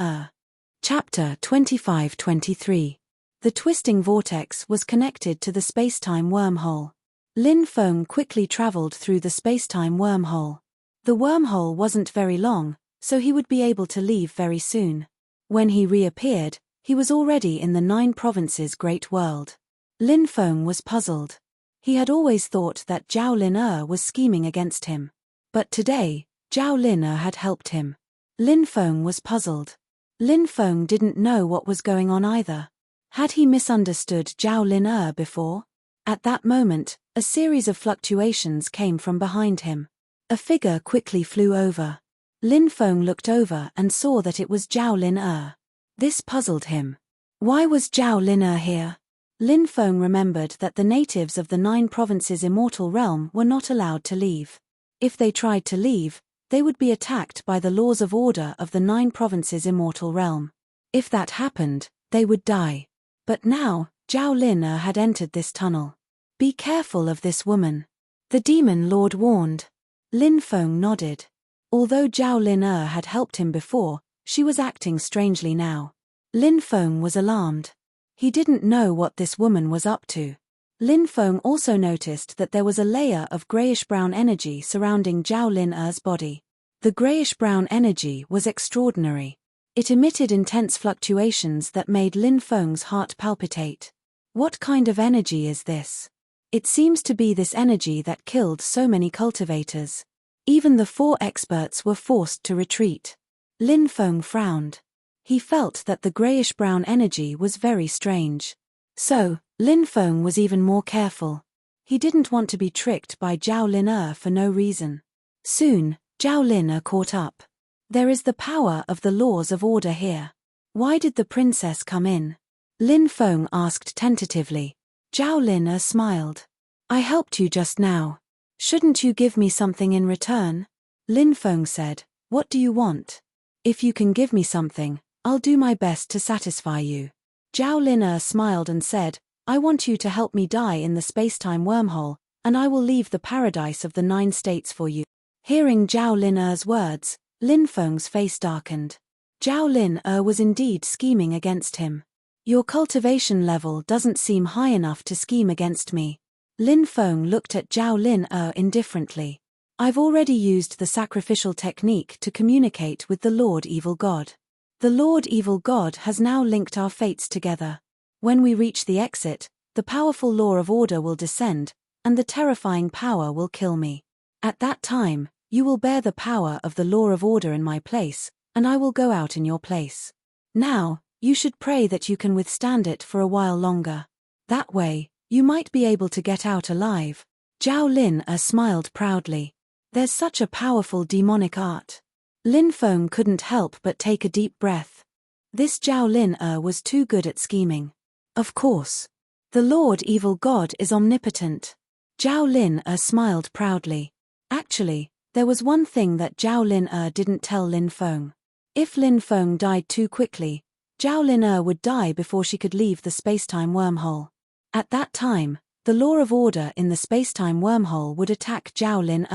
Chapter 25-23. The twisting vortex was connected to the space-time wormhole. Lin Feng quickly traveled through the space-time wormhole. The wormhole wasn't very long, so he would be able to leave very soon. When he reappeared, he was already in the 9 provinces Great World. Lin Feng was puzzled. He had always thought that Zhao Lin was scheming against him. But today, Zhao Lin had helped him. Lin Feng was puzzled. Lin Feng didn't know what was going on either. Had he misunderstood Zhao Lin before? At that moment, a series of fluctuations came from behind him. A figure quickly flew over. Lin Feng looked over and saw that it was Zhao Lin. This puzzled him. Why was Zhao Lin here? Lin Feng remembered that the natives of the 9 provinces Immortal Realm were not allowed to leave. If they tried to leave, they would be attacked by the laws of order of the 9 provinces Immortal Realm. If that happened, they would die. But now, Zhao Lin had entered this tunnel. Be careful of this woman. The demon lord warned. Lin Feng nodded. Although Zhao Lin had helped him before, she was acting strangely now. Lin Feng was alarmed. He didn't know what this woman was up to. Lin Feng also noticed that there was a layer of grayish-brown energy surrounding Zhao Lin body. The grayish-brown energy was extraordinary. It emitted intense fluctuations that made Lin Feng's heart palpitate. What kind of energy is this? It seems to be this energy that killed so many cultivators. Even the 4 experts were forced to retreat. Lin Feng frowned. He felt that the grayish-brown energy was very strange. So, Lin Feng was even more careful. He didn't want to be tricked by Zhao Lin for no reason. Soon, Zhao Lin caught up. There is the power of the laws of order here. Why did the princess come in? Lin Feng asked tentatively. Zhao Lin smiled. I helped you just now. Shouldn't you give me something in return? Lin Feng said, what do you want? If you can give me something, I'll do my best to satisfy you. Zhao Lin smiled and said, I want you to help me die in the space-time wormhole, and I will leave the paradise of the 9 states for you. Hearing Zhao Lin's words, Lin Feng's face darkened. Zhao Lin was indeed scheming against him. Your cultivation level doesn't seem high enough to scheme against me. Lin Feng looked at Zhao Lin indifferently. I've already used the sacrificial technique to communicate with the Lord Evil God. The Lord Evil God has now linked our fates together. When we reach the exit, the powerful law of order will descend, and the terrifying power will kill me. At that time, you will bear the power of the law of order in my place, and I will go out in your place. Now, you should pray that you can withstand it for a while longer. That way, you might be able to get out alive. Zhao Lin smiled proudly. There's such a powerful demonic art. Lin Feng couldn't help but take a deep breath. This Zhao Lin was too good at scheming. Of course. The Lord Evil God is omnipotent. Zhao Lin smiled proudly. Actually, there was one thing that Zhao Lin didn't tell Lin Feng. If Lin Feng died too quickly, Zhao Lin would die before she could leave the spacetime wormhole. At that time, the law of order in the spacetime wormhole would attack Zhao Lin.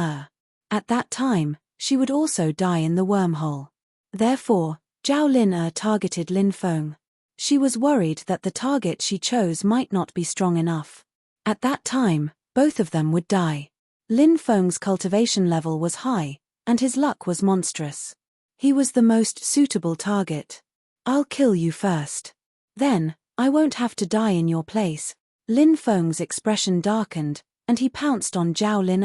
At that time, she would also die in the wormhole. Therefore, Zhao Lin targeted Lin Feng. She was worried that the target she chose might not be strong enough. At that time, both of them would die. Lin Feng's cultivation level was high, and his luck was monstrous. He was the most suitable target. I'll kill you first. Then, I won't have to die in your place. Lin Feng's expression darkened, and he pounced on Zhao Lin.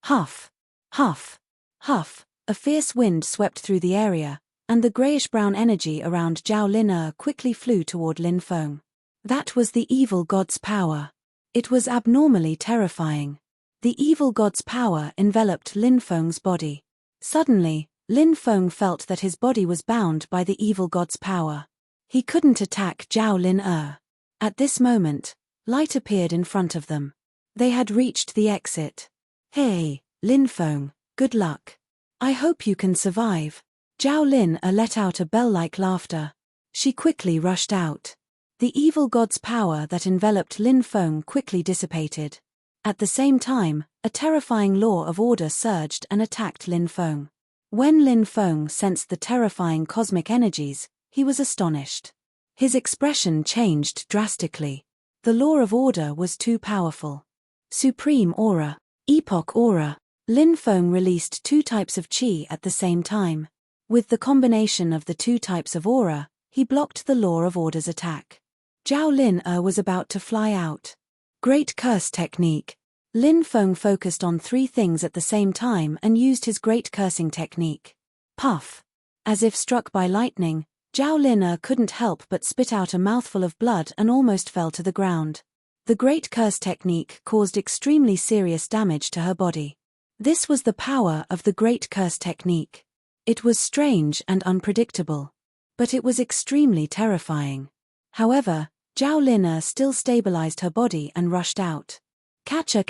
Huff. Huff. Huff. A fierce wind swept through the area, and the grayish-brown energy around Zhao Lin quickly flew toward Lin Feng. That was the evil god's power. It was abnormally terrifying. The evil god's power enveloped Lin Feng's body. Suddenly, Lin Feng felt that his body was bound by the evil god's power. He couldn't attack Zhao Lin. At this moment, light appeared in front of them. They had reached the exit. Hey, Lin Feng, good luck. I hope you can survive. Zhao Lin let out a bell-like laughter. She quickly rushed out. The evil god's power that enveloped Lin Feng quickly dissipated. At the same time, a terrifying law of order surged and attacked Lin Feng. When Lin Feng sensed the terrifying cosmic energies, he was astonished. His expression changed drastically. The law of order was too powerful. Supreme Aura. Epoch Aura. Lin Feng released two types of qi at the same time. With the combination of the two types of aura, he blocked the law of order's attack. Zhao Lin was about to fly out. Great Curse Technique. Lin Feng focused on three things at the same time and used his Great Cursing Technique. Puff. As if struck by lightning, Zhao Lin couldn't help but spit out a mouthful of blood and almost fell to the ground. The Great Curse Technique caused extremely serious damage to her body. This was the power of the Great Curse Technique. It was strange and unpredictable. But it was extremely terrifying. However, Zhao Lin still stabilized her body and rushed out. Catcher.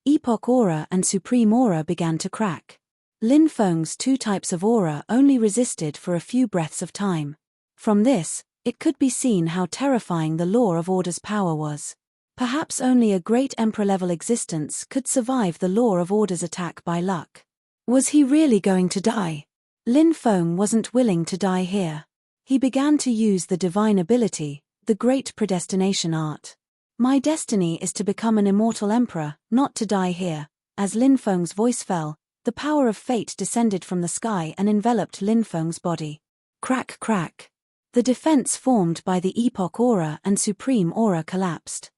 Epoch Aura and Supreme Aura began to crack. Lin Feng's two types of aura only resisted for a few breaths of time. From this, it could be seen how terrifying the law of order's power was. Perhaps only a great emperor-level existence could survive the law of order's attack by luck. Was he really going to die? Lin Feng wasn't willing to die here. He began to use the divine ability, the great predestination art. My destiny is to become an immortal emperor, not to die here. As Lin Feng's voice fell, the power of fate descended from the sky and enveloped Lin Feng's body. Crack crack. The defense formed by the Epoch Aura and Supreme Aura collapsed.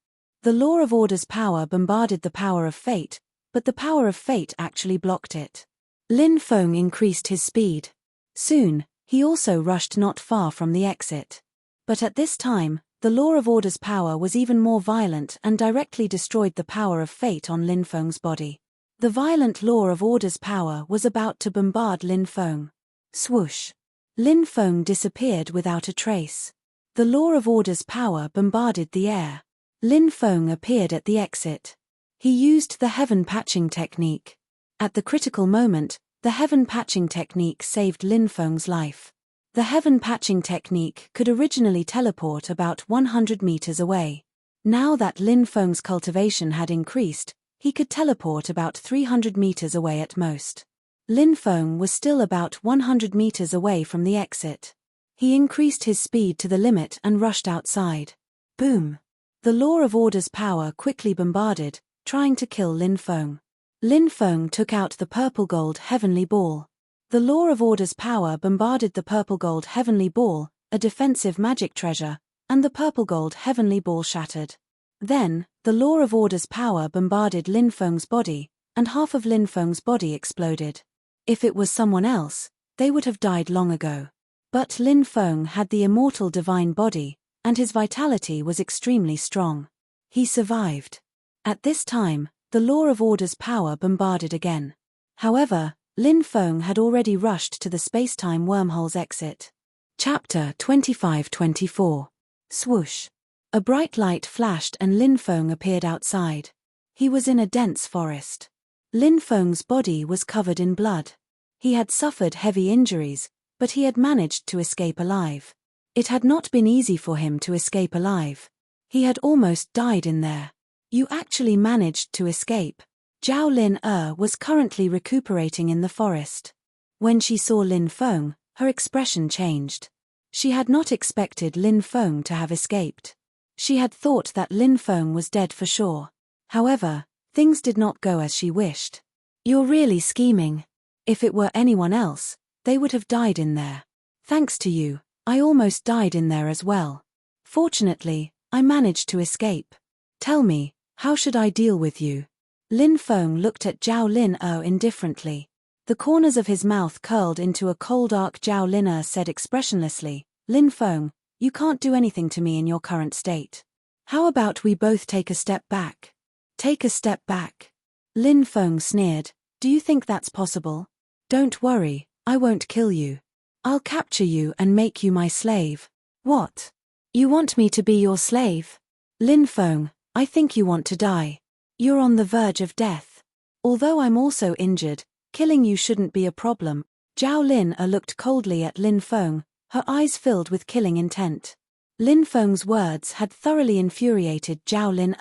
The law of order's power bombarded the power of fate, but the power of fate actually blocked it. Lin Feng increased his speed. Soon, he also rushed not far from the exit. But at this time, the law of order's power was even more violent and directly destroyed the power of fate on Lin Feng's body. The violent law of order's power was about to bombard Lin Feng. Swoosh. Lin Feng disappeared without a trace. The law of order's power bombarded the air. Lin Feng appeared at the exit. He used the heaven patching technique. At the critical moment, the heaven patching technique saved Lin Feng's life. The heaven patching technique could originally teleport about 100 meters away. Now that Lin Feng's cultivation had increased, he could teleport about 300 meters away at most. Lin Feng was still about 100 meters away from the exit. He increased his speed to the limit and rushed outside. Boom! The Law of Order's power quickly bombarded, trying to kill Lin Feng. Lin Feng took out the purple gold heavenly ball. The Law of Order's power bombarded the purple gold heavenly ball, a defensive magic treasure, and the purple gold heavenly ball shattered. Then, the Law of Order's power bombarded Lin Feng's body, and half of Lin Feng's body exploded. If it was someone else, they would have died long ago. But Lin Feng had the immortal divine body, and his vitality was extremely strong. He survived. At this time, the Law of Order's power bombarded again. However, Lin Feng had already rushed to the space-time wormhole's exit. Chapter 25-24. Swoosh. A bright light flashed and Lin Feng appeared outside. He was in a dense forest. Lin Feng's body was covered in blood. He had suffered heavy injuries, but he had managed to escape alive. It had not been easy for him to escape alive. He had almost died in there. You actually managed to escape. Zhao Lin was currently recuperating in the forest. When she saw Lin Feng, her expression changed. She had not expected Lin Feng to have escaped. She had thought that Lin Feng was dead for sure. However, things did not go as she wished. You're really scheming. If it were anyone else, they would have died in there. Thanks to you, I almost died in there as well. Fortunately, I managed to escape. Tell me, how should I deal with you? Lin Feng looked at Zhao Lin indifferently. The corners of his mouth curled into a cold arc. Zhao Lin said expressionlessly, Lin Feng, you can't do anything to me in your current state. How about we both take a step back? Take a step back. Lin Feng sneered, do you think that's possible? Don't worry, I won't kill you. I'll capture you and make you my slave. What? You want me to be your slave? Lin Feng, I think you want to die. You're on the verge of death. Although I'm also injured, killing you shouldn't be a problem. Zhao Lin looked coldly at Lin Feng, her eyes filled with killing intent. Lin Feng's words had thoroughly infuriated Zhao Lin.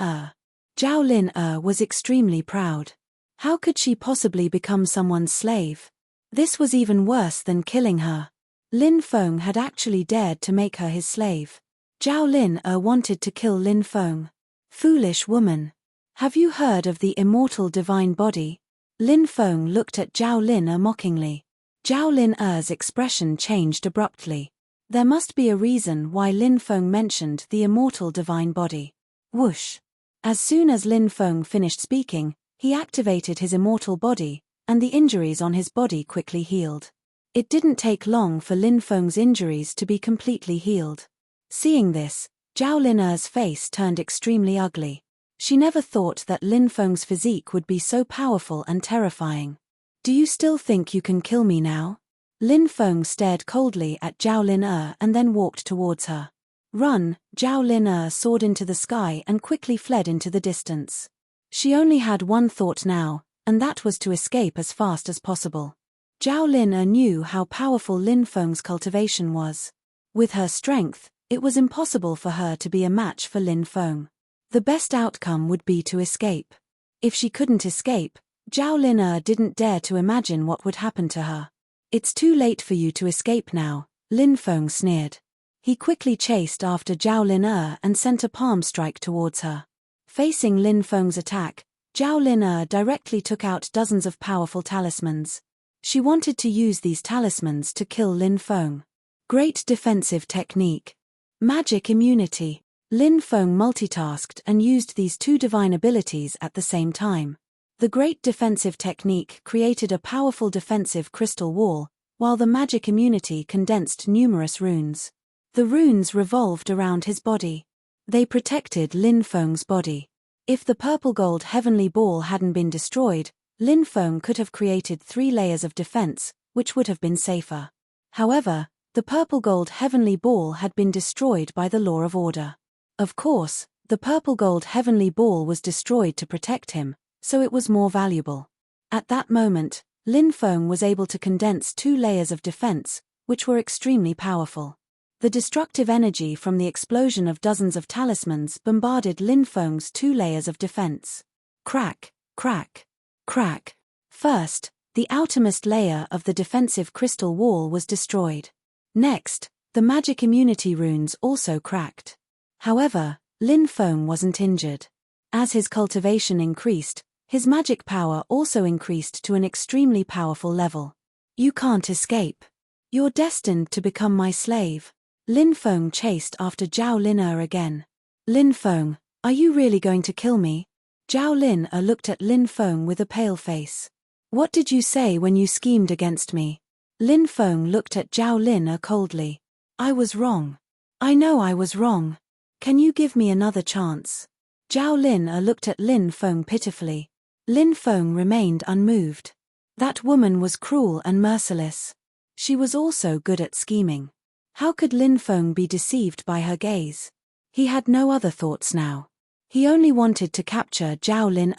Zhao Lin was extremely proud. How could she possibly become someone's slave? This was even worse than killing her. Lin Feng had actually dared to make her his slave. Zhao Lin wanted to kill Lin Feng. Foolish woman. Have you heard of the immortal divine body? Lin Feng looked at Zhao Lin mockingly. Zhao Lin's expression changed abruptly. There must be a reason why Lin Feng mentioned the immortal divine body. Whoosh. As soon as Lin Feng finished speaking, he activated his immortal body, and the injuries on his body quickly healed. It didn't take long for Lin Feng's injuries to be completely healed. Seeing this, Zhao Lin's face turned extremely ugly. She never thought that Lin Feng's physique would be so powerful and terrifying. Do you still think you can kill me now? Lin Feng stared coldly at Zhao Lin and then walked towards her. Run! Zhao Lin soared into the sky and quickly fled into the distance. She only had one thought now, and that was to escape as fast as possible. Zhao Lin knew how powerful Lin Feng's cultivation was. With her strength, it was impossible for her to be a match for Lin Feng. The best outcome would be to escape. If she couldn't escape, Zhao Lin didn't dare to imagine what would happen to her. It's too late for you to escape now, Lin Feng sneered. He quickly chased after Zhao Lin and sent a palm strike towards her. Facing Lin Feng's attack, Zhao Lin directly took out dozens of powerful talismans. She wanted to use these talismans to kill Lin Feng. Great defensive technique. Magic immunity. Lin Feng multitasked and used these two divine abilities at the same time. The great defensive technique created a powerful defensive crystal wall, while the magic immunity condensed numerous runes. The runes revolved around his body. They protected Lin Feng's body. If the purple gold heavenly ball hadn't been destroyed, Lin Feng could have created 3 layers of defense, which would have been safer. However, the purple gold heavenly ball had been destroyed by the Law of Order. Of course, the purple gold heavenly ball was destroyed to protect him, so it was more valuable. At that moment, Lin Feng was able to condense 2 layers of defense, which were extremely powerful. The destructive energy from the explosion of dozens of talismans bombarded Lin Feng's 2 layers of defense. Crack, crack, crack. First, The outermost layer of the defensive crystal wall was destroyed. Next, the magic immunity runes also cracked. However, Lin Feng wasn't injured. As his cultivation increased, his magic power also increased to an extremely powerful level. You can't escape. You're destined to become my slave. Lin Feng chased after Zhao Lin again. Lin Feng, are you really going to kill me? Zhao Lin looked at Lin Feng with a pale face. What did you say when you schemed against me? Lin Feng looked at Zhao Lin coldly. I was wrong. I know I was wrong. Can you give me another chance? Zhao Lin looked at Lin Feng pitifully. Lin Feng remained unmoved. That woman was cruel and merciless. She was also good at scheming. How could Lin Feng be deceived by her gaze? He had no other thoughts now. He only wanted to capture Zhao Lin.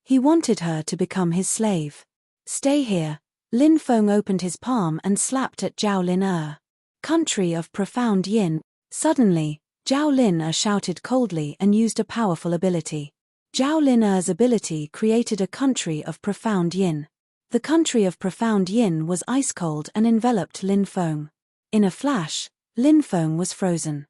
He wanted her to become his slave. Stay here. Lin Feng opened his palm and slapped at Zhao Lin. Country of profound yin. Suddenly, Zhao Lin shouted coldly and used a powerful ability. Zhao Lin's ability created a country of profound yin. The country of profound yin was ice cold and enveloped Lin Feng. In a flash, Lin Feng was frozen.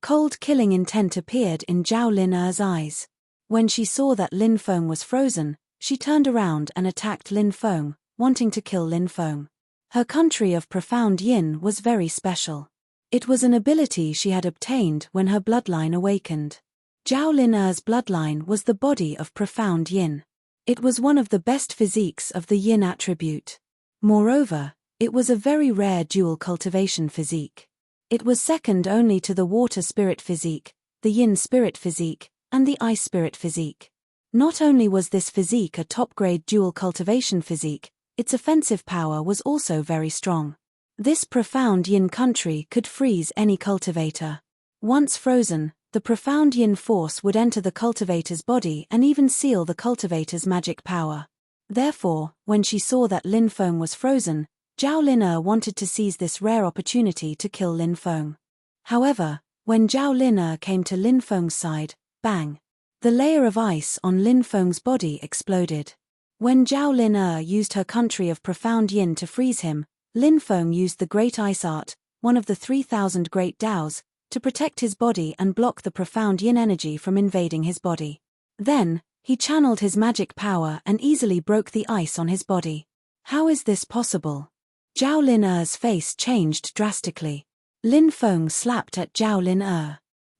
Cold killing intent appeared in Zhao Lin's eyes. When she saw that Lin Feng was frozen, she turned around and attacked Lin Feng, wanting to kill Lin Feng. Her country of profound yin was very special. It was an ability she had obtained when her bloodline awakened. Zhao Lin's bloodline was the body of profound yin. It was one of the best physiques of the yin attribute. Moreover, it was a very rare dual cultivation physique. It was second only to the water spirit physique, the yin spirit physique, and the ice spirit physique. Not only was this physique a top-grade dual cultivation physique, its offensive power was also very strong. This profound yin country could freeze any cultivator. Once frozen, the profound yin force would enter the cultivator's body and even seal the cultivator's magic power. Therefore, when she saw that Lin Feng was frozen, Zhao Lin wanted to seize this rare opportunity to kill Lin Feng. However, when Zhao Lin came to Lin Feng's side, bang! The layer of ice on Lin Feng's body exploded. When Zhao Lin used her country of profound yin to freeze him, Lin Feng used the Great Ice Art, one of the 3,000 Great Daos, to protect his body and block the profound yin energy from invading his body. Then, he channeled his magic power and easily broke the ice on his body. How is this possible? Zhao Lin's face changed drastically. Lin Feng slapped at Zhao Lin.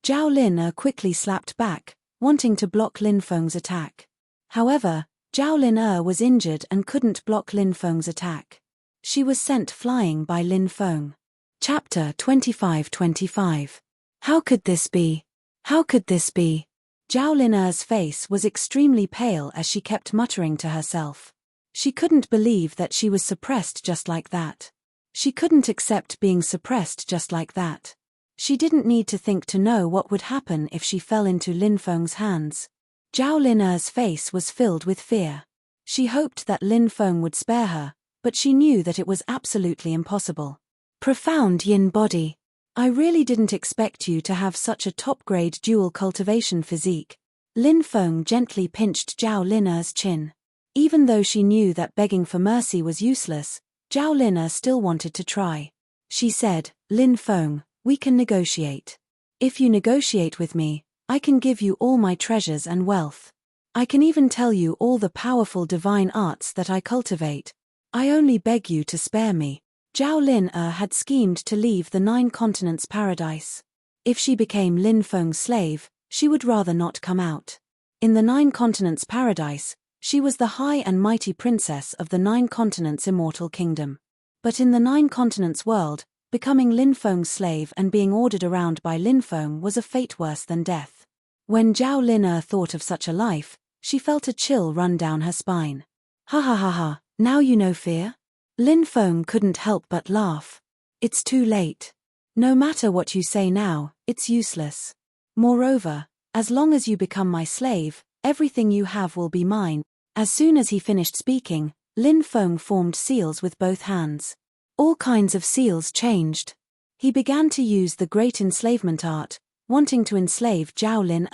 Zhao Lin quickly slapped back, wanting to block Lin Feng's attack. However, Zhao Lin was injured and couldn't block Lin Feng's attack. She was sent flying by Lin Feng. Chapter 25-25. How could this be? How could this be? Zhao Lin's face was extremely pale as she kept muttering to herself. She couldn't believe that she was suppressed just like that. She couldn't accept being suppressed just like that. She didn't need to think to know what would happen if she fell into Lin Feng's hands. Zhao Lin's face was filled with fear. She hoped that Lin Feng would spare her, but she knew that it was absolutely impossible. Profound yin body. I really didn't expect you to have such a top-grade dual cultivation physique. Lin Feng gently pinched Zhao Lin's chin. Even though she knew that begging for mercy was useless, Zhao Lin still wanted to try. She said, Lin Feng, we can negotiate. If you negotiate with me, I can give you all my treasures and wealth. I can even tell you all the powerful divine arts that I cultivate. I only beg you to spare me. Zhao Lin had schemed to leave the 9 continents paradise. If she became Lin Feng's slave, she would rather not come out. In the 9 continents paradise, she was the high and mighty princess of the 9 continents immortal kingdom. But in the 9 continents world, becoming Lin Feng's slave and being ordered around by Lin Feng was a fate worse than death. When Zhao Lin thought of such a life, she felt a chill run down her spine. Ha ha ha ha, now you know fear? Lin Feng couldn't help but laugh. It's too late. No matter what you say now, it's useless. Moreover, as long as you become my slave, everything you have will be mine. As soon as he finished speaking, Lin Feng formed seals with both hands. All kinds of seals changed. He began to use the great enslavement art, wanting to enslave Zhao Lin.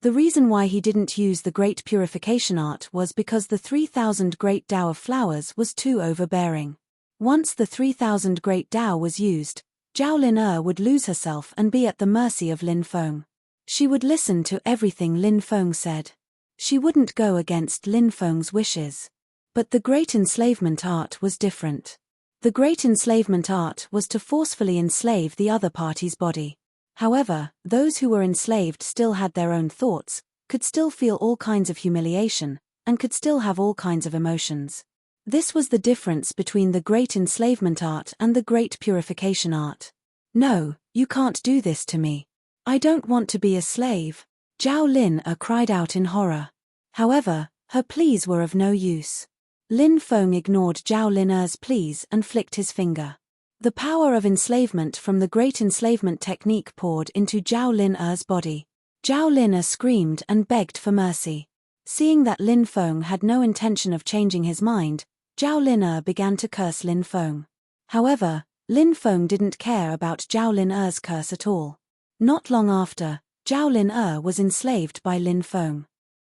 The reason why he didn't use the Great Purification Art was because the 3,000 Great Tao of Flowers was too overbearing. Once the 3,000 Great Tao was used, Zhao Lin would lose herself and be at the mercy of Lin Feng. She would listen to everything Lin Feng said. She wouldn't go against Lin Feng's wishes. But the Great Enslavement Art was different. The Great Enslavement Art was to forcefully enslave the other party's body. However, those who were enslaved still had their own thoughts, could still feel all kinds of humiliation, and could still have all kinds of emotions. This was the difference between the Great Enslavement Art and the Great Purification Art. No, you can't do this to me. I don't want to be a slave. Zhao Lin cried out in horror. However, her pleas were of no use. Lin Feng ignored Zhao Lin's pleas and flicked his finger. The power of enslavement from the Great Enslavement Technique poured into Zhao Lin's body. Zhao Lin screamed and begged for mercy. Seeing that Lin Feng had no intention of changing his mind, Zhao Lin began to curse Lin Feng. However, Lin Feng didn't care about Zhao Lin's curse at all. Not long after, Zhao Lin was enslaved by Lin Feng.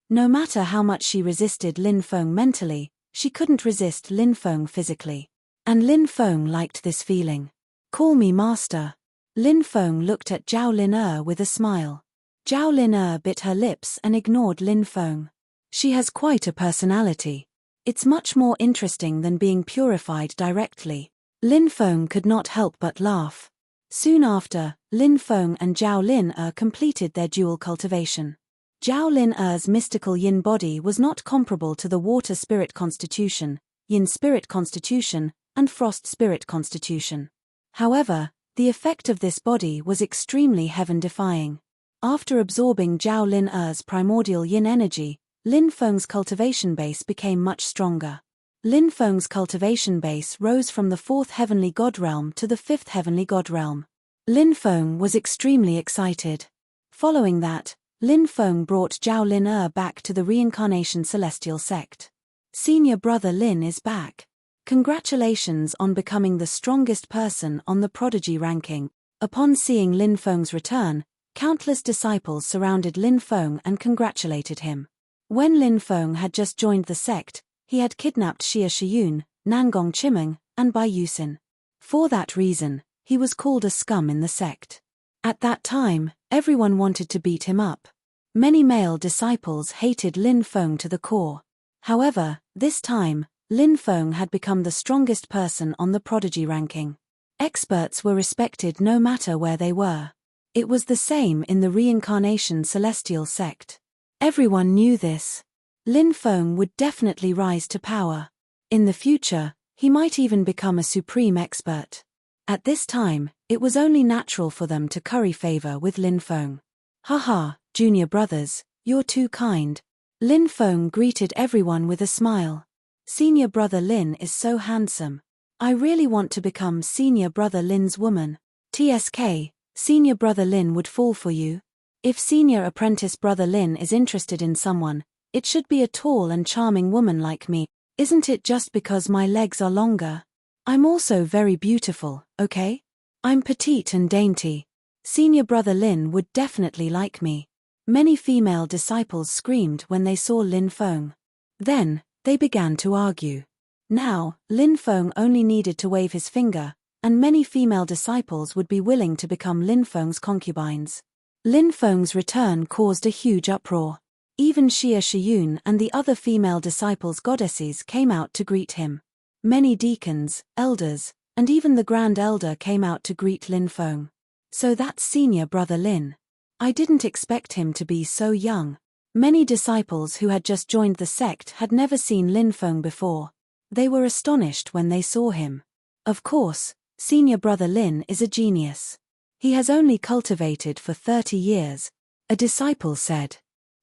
No matter how much she resisted Lin Feng mentally, she couldn't resist Lin Feng physically. And Lin Feng liked this feeling. Call me master. Lin Feng looked at Zhao Lin with a smile. Zhao Lin bit her lips and ignored Lin Feng. She has quite a personality. It's much more interesting than being purified directly. Lin Feng could not help but laugh. Soon after, Lin Feng and Zhao Lin completed their dual cultivation. Zhao Lin's mystical yin body was not comparable to the water spirit constitution, yin spirit constitution, and frost spirit constitution. However, the effect of this body was extremely heaven-defying. After absorbing Zhao Lin's primordial yin energy, Lin Feng's cultivation base became much stronger. Lin Feng's cultivation base rose from the 4th heavenly god realm to the 5th heavenly god realm. Lin Feng was extremely excited. Following that, Lin Feng brought Zhao Lin back to the reincarnation celestial sect. Senior brother Lin is back. Congratulations on becoming the strongest person on the prodigy ranking. Upon seeing Lin Feng's return, countless disciples surrounded Lin Feng and congratulated him. When Lin Feng had just joined the sect, he had kidnapped Xia Shiyun, Nangong Chimeng, and Bai Yusin. For that reason, he was called a scum in the sect. At that time, everyone wanted to beat him up. Many male disciples hated Lin Feng to the core. However, this time, Lin Feng had become the strongest person on the prodigy ranking. Experts were respected no matter where they were. It was the same in the reincarnation celestial sect. Everyone knew this. Lin Feng would definitely rise to power. In the future, he might even become a supreme expert. At this time, it was only natural for them to curry favor with Lin Feng. Haha, junior brothers, you're too kind. Lin Feng greeted everyone with a smile. Senior brother Lin is so handsome. I really want to become senior brother Lin's woman. TSK, senior brother Lin would fall for you. If senior apprentice brother Lin is interested in someone, it should be a tall and charming woman like me. Isn't it just because my legs are longer? I'm also very beautiful, okay? I'm petite and dainty. Senior brother Lin would definitely like me. Many female disciples screamed when they saw Lin Feng. Then, they began to argue. Now, Lin Feng only needed to wave his finger, and many female disciples would be willing to become Lin Feng's concubines. Lin Feng's return caused a huge uproar. Even Xia Shiyun and the other female disciples' goddesses came out to greet him. Many deacons, elders, and even the Grand Elder came out to greet Lin Feng. So that's senior brother Lin. I didn't expect him to be so young. Many disciples who had just joined the sect had never seen Lin Feng before. They were astonished when they saw him. Of course, senior brother Lin is a genius. He has only cultivated for 30 years, a disciple said.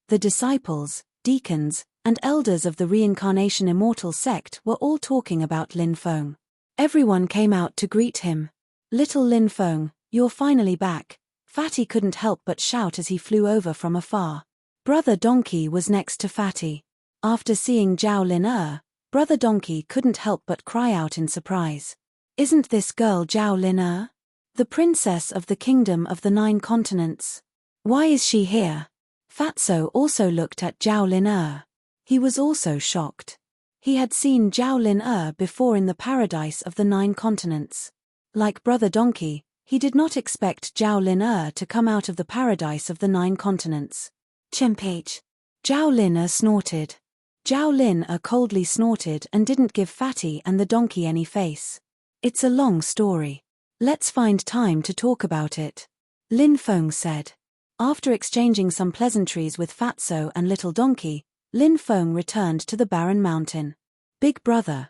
The disciples, deacons, and elders of the Reincarnation Immortal sect were all talking about Lin Feng. Everyone came out to greet him. Little Lin Feng, you're finally back, Fatty couldn't help but shout as he flew over from afar. Brother Donkey was next to Fatty. After seeing Zhao Lin, Brother Donkey couldn't help but cry out in surprise. Isn't this girl Zhao Lin? The princess of the kingdom of the 9 continents? Why is she here? Fatso also looked at Zhao Lin. He was also shocked. He had seen Zhao Lin before in the paradise of the 9 continents. Like Brother Donkey, he did not expect Zhao Lin to come out of the paradise of the 9 continents. Chimpage. Zhao Lin snorted. Zhao Lin coldly snorted and didn't give Fatty and the donkey any face. It's a long story. Let's find time to talk about it, Lin Feng said. After exchanging some pleasantries with Fatso and Little Donkey, Lin Feng returned to the barren mountain. Big brother,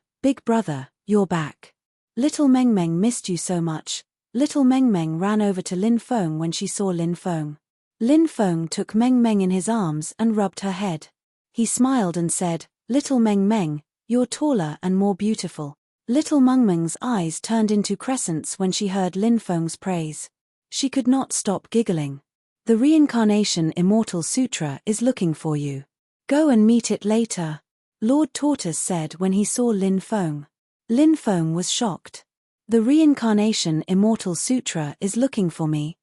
you're back. Little Meng Meng missed you so much. Little Meng Meng ran over to Lin Feng when she saw Lin Feng. Lin Feng took Meng Meng in his arms and rubbed her head. He smiled and said, Little Meng Meng, you're taller and more beautiful. Little Meng Meng's eyes turned into crescents when she heard Lin Feng's praise. She could not stop giggling. The Reincarnation Immortal Sutra is looking for you. Go and meet it later, Lord Tortoise said when he saw Lin Feng. Lin Feng was shocked. The Reincarnation Immortal Sutra is looking for me.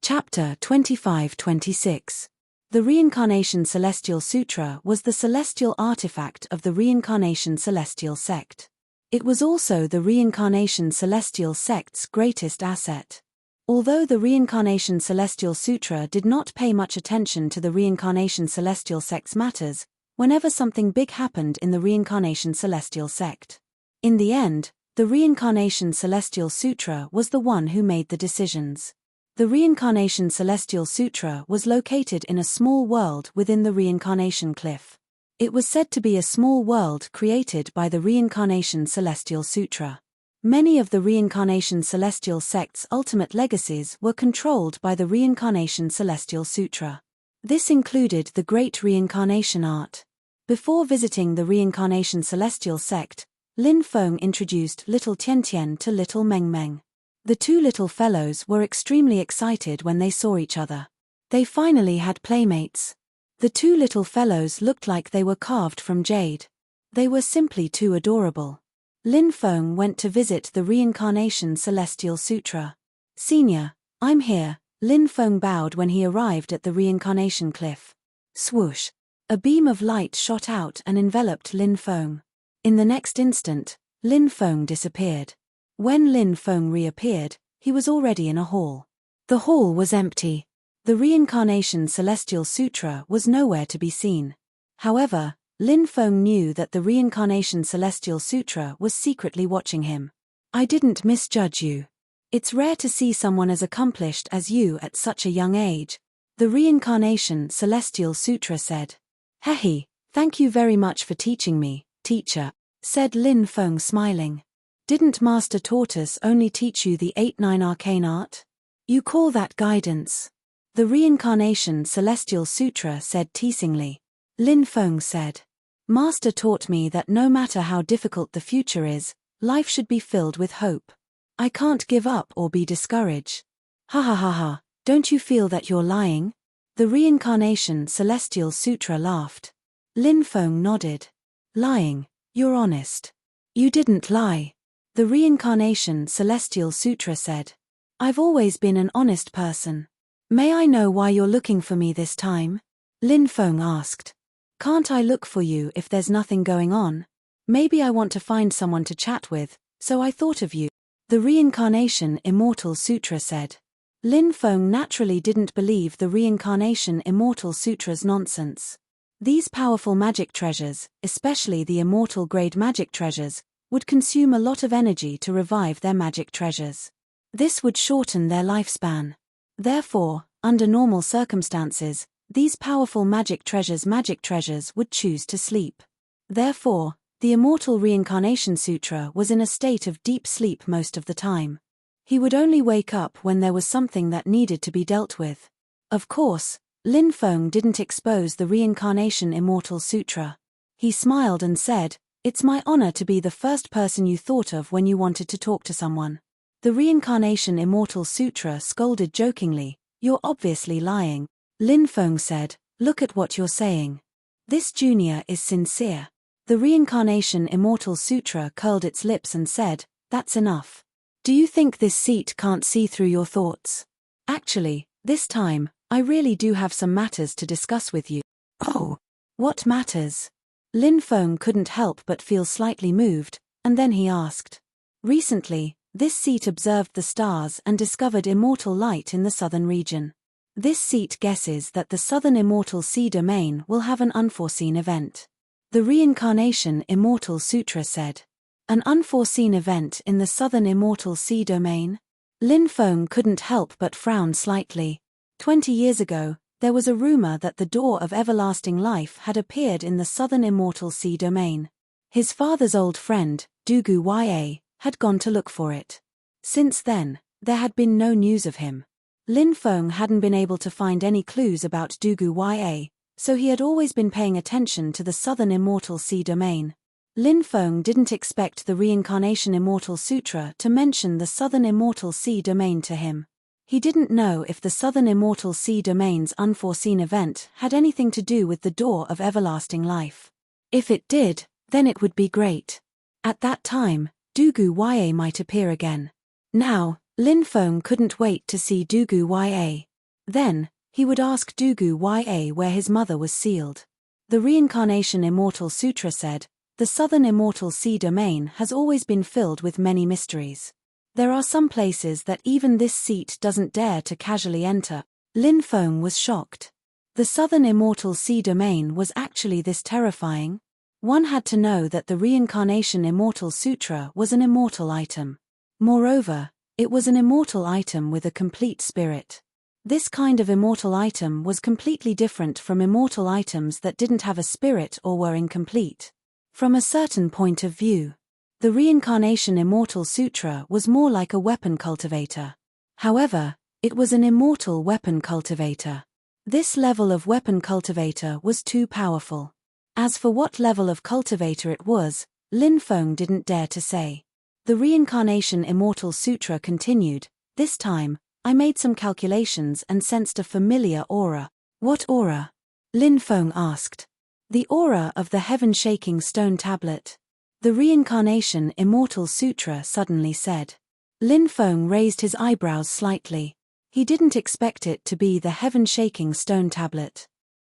Chapter 25-26. The Reincarnation Celestial Sutra was the celestial artifact of the Reincarnation Celestial Sect. It was also the Reincarnation Celestial Sect's greatest asset. Although the Reincarnation Celestial Sutra did not pay much attention to the Reincarnation Celestial Sect's matters, whenever something big happened in the Reincarnation Celestial Sect. In the end, the Reincarnation Celestial Sutra was the one who made the decisions. The Reincarnation Celestial Sutra was located in a small world within the Reincarnation Cliff. It was said to be a small world created by the Reincarnation Celestial Sutra. Many of the Reincarnation Celestial Sect's ultimate legacies were controlled by the Reincarnation Celestial Sutra. This included the Great Reincarnation Art. Before visiting the Reincarnation Celestial Sect, Lin Feng introduced Little Tian Tian to Little Meng Meng. The two little fellows were extremely excited when they saw each other. They finally had playmates. The two little fellows looked like they were carved from jade. They were simply too adorable. Lin Feng went to visit the Reincarnation Celestial Sutra. Senior, I'm here, Lin Feng bowed when he arrived at the Reincarnation Cliff. Swoosh! A beam of light shot out and enveloped Lin Feng. In the next instant, Lin Feng disappeared. When Lin Feng reappeared, he was already in a hall. The hall was empty. The Reincarnation Celestial Sutra was nowhere to be seen. However, Lin Feng knew that the Reincarnation Celestial Sutra was secretly watching him. I didn't misjudge you. It's rare to see someone as accomplished as you at such a young age, the Reincarnation Celestial Sutra said. Hehe, thank you very much for teaching me, teacher, said Lin Feng smiling. Didn't Master Tortoise only teach you the 8-9 arcane art? You call that guidance? The Reincarnation Celestial Sutra said teasingly. Lin Feng said. Master taught me that no matter how difficult the future is, life should be filled with hope. I can't give up or be discouraged. Ha ha ha ha, don't you feel that you're lying? The Reincarnation Celestial Sutra laughed. Lin Feng nodded. Lying, you're honest. You didn't lie. The Reincarnation Celestial Sutra said. I've always been an honest person. May I know why you're looking for me this time? Lin Feng asked. Can't I look for you if there's nothing going on? Maybe I want to find someone to chat with, so I thought of you. The Reincarnation Immortal Sutra said. Lin Feng naturally didn't believe the Reincarnation Immortal Sutra's nonsense. These powerful magic treasures, especially the immortal grade magic treasures, would consume a lot of energy to revive their magic treasures. This would shorten their lifespan. Therefore, under normal circumstances, these powerful magic treasures would choose to sleep. Therefore, the Immortal Reincarnation Sutra was in a state of deep sleep most of the time. He would only wake up when there was something that needed to be dealt with. Of course, Lin Feng didn't expose the Reincarnation Immortal Sutra. He smiled and said, It's my honor to be the first person you thought of when you wanted to talk to someone. The Reincarnation Immortal Sutra scolded jokingly, You're obviously lying. Lin Feng said, Look at what you're saying. This junior is sincere. The Reincarnation Immortal Sutra curled its lips and said, That's enough. Do you think this seat can't see through your thoughts? Actually, this time, I really do have some matters to discuss with you. Oh, What matters? Lin Feng couldn't help but feel slightly moved, and then he asked. Recently, this seat observed the stars and discovered immortal light in the southern region. This seat guesses that the southern immortal sea domain will have an unforeseen event. The Reincarnation Immortal Sutra said. An unforeseen event in the southern immortal sea domain? Lin Feng couldn't help but frown slightly. 20 years ago, there was a rumor that the door of everlasting life had appeared in the southern immortal sea domain. His father's old friend, Dugu Ya, had gone to look for it. Since then, there had been no news of him. Lin Feng hadn't been able to find any clues about Dugu Ya, so he had always been paying attention to the southern immortal sea domain. Lin Feng didn't expect the Reincarnation Immortal Sutra to mention the southern immortal sea domain to him. He didn't know if the southern immortal sea domain's unforeseen event had anything to do with the door of everlasting life. If it did, then it would be great. At that time, Dugu Ya might appear again. Now, Lin Feng couldn't wait to see Dugu Ya. Then, he would ask Dugu Ya where his mother was sealed. The Reincarnation Immortal Sutra said, the southern immortal sea domain has always been filled with many mysteries. There are some places that even this seat doesn't dare to casually enter. Lin Feng was shocked. The southern immortal sea domain was actually this terrifying? One had to know that the Reincarnation Immortal Sutra was an immortal item. Moreover, it was an immortal item with a complete spirit. This kind of immortal item was completely different from immortal items that didn't have a spirit or were incomplete. From a certain point of view, the Reincarnation Immortal Sutra was more like a weapon cultivator. However, it was an immortal weapon cultivator. This level of weapon cultivator was too powerful. As for what level of cultivator it was, Lin Feng didn't dare to say. The Reincarnation Immortal Sutra continued, this time, I made some calculations and sensed a familiar aura. What aura? Lin Feng asked. The aura of the heaven-shaking stone tablet. The Reincarnation Immortal Sutra suddenly said. Lin Feng raised his eyebrows slightly. He didn't expect it to be the heaven-shaking stone tablet.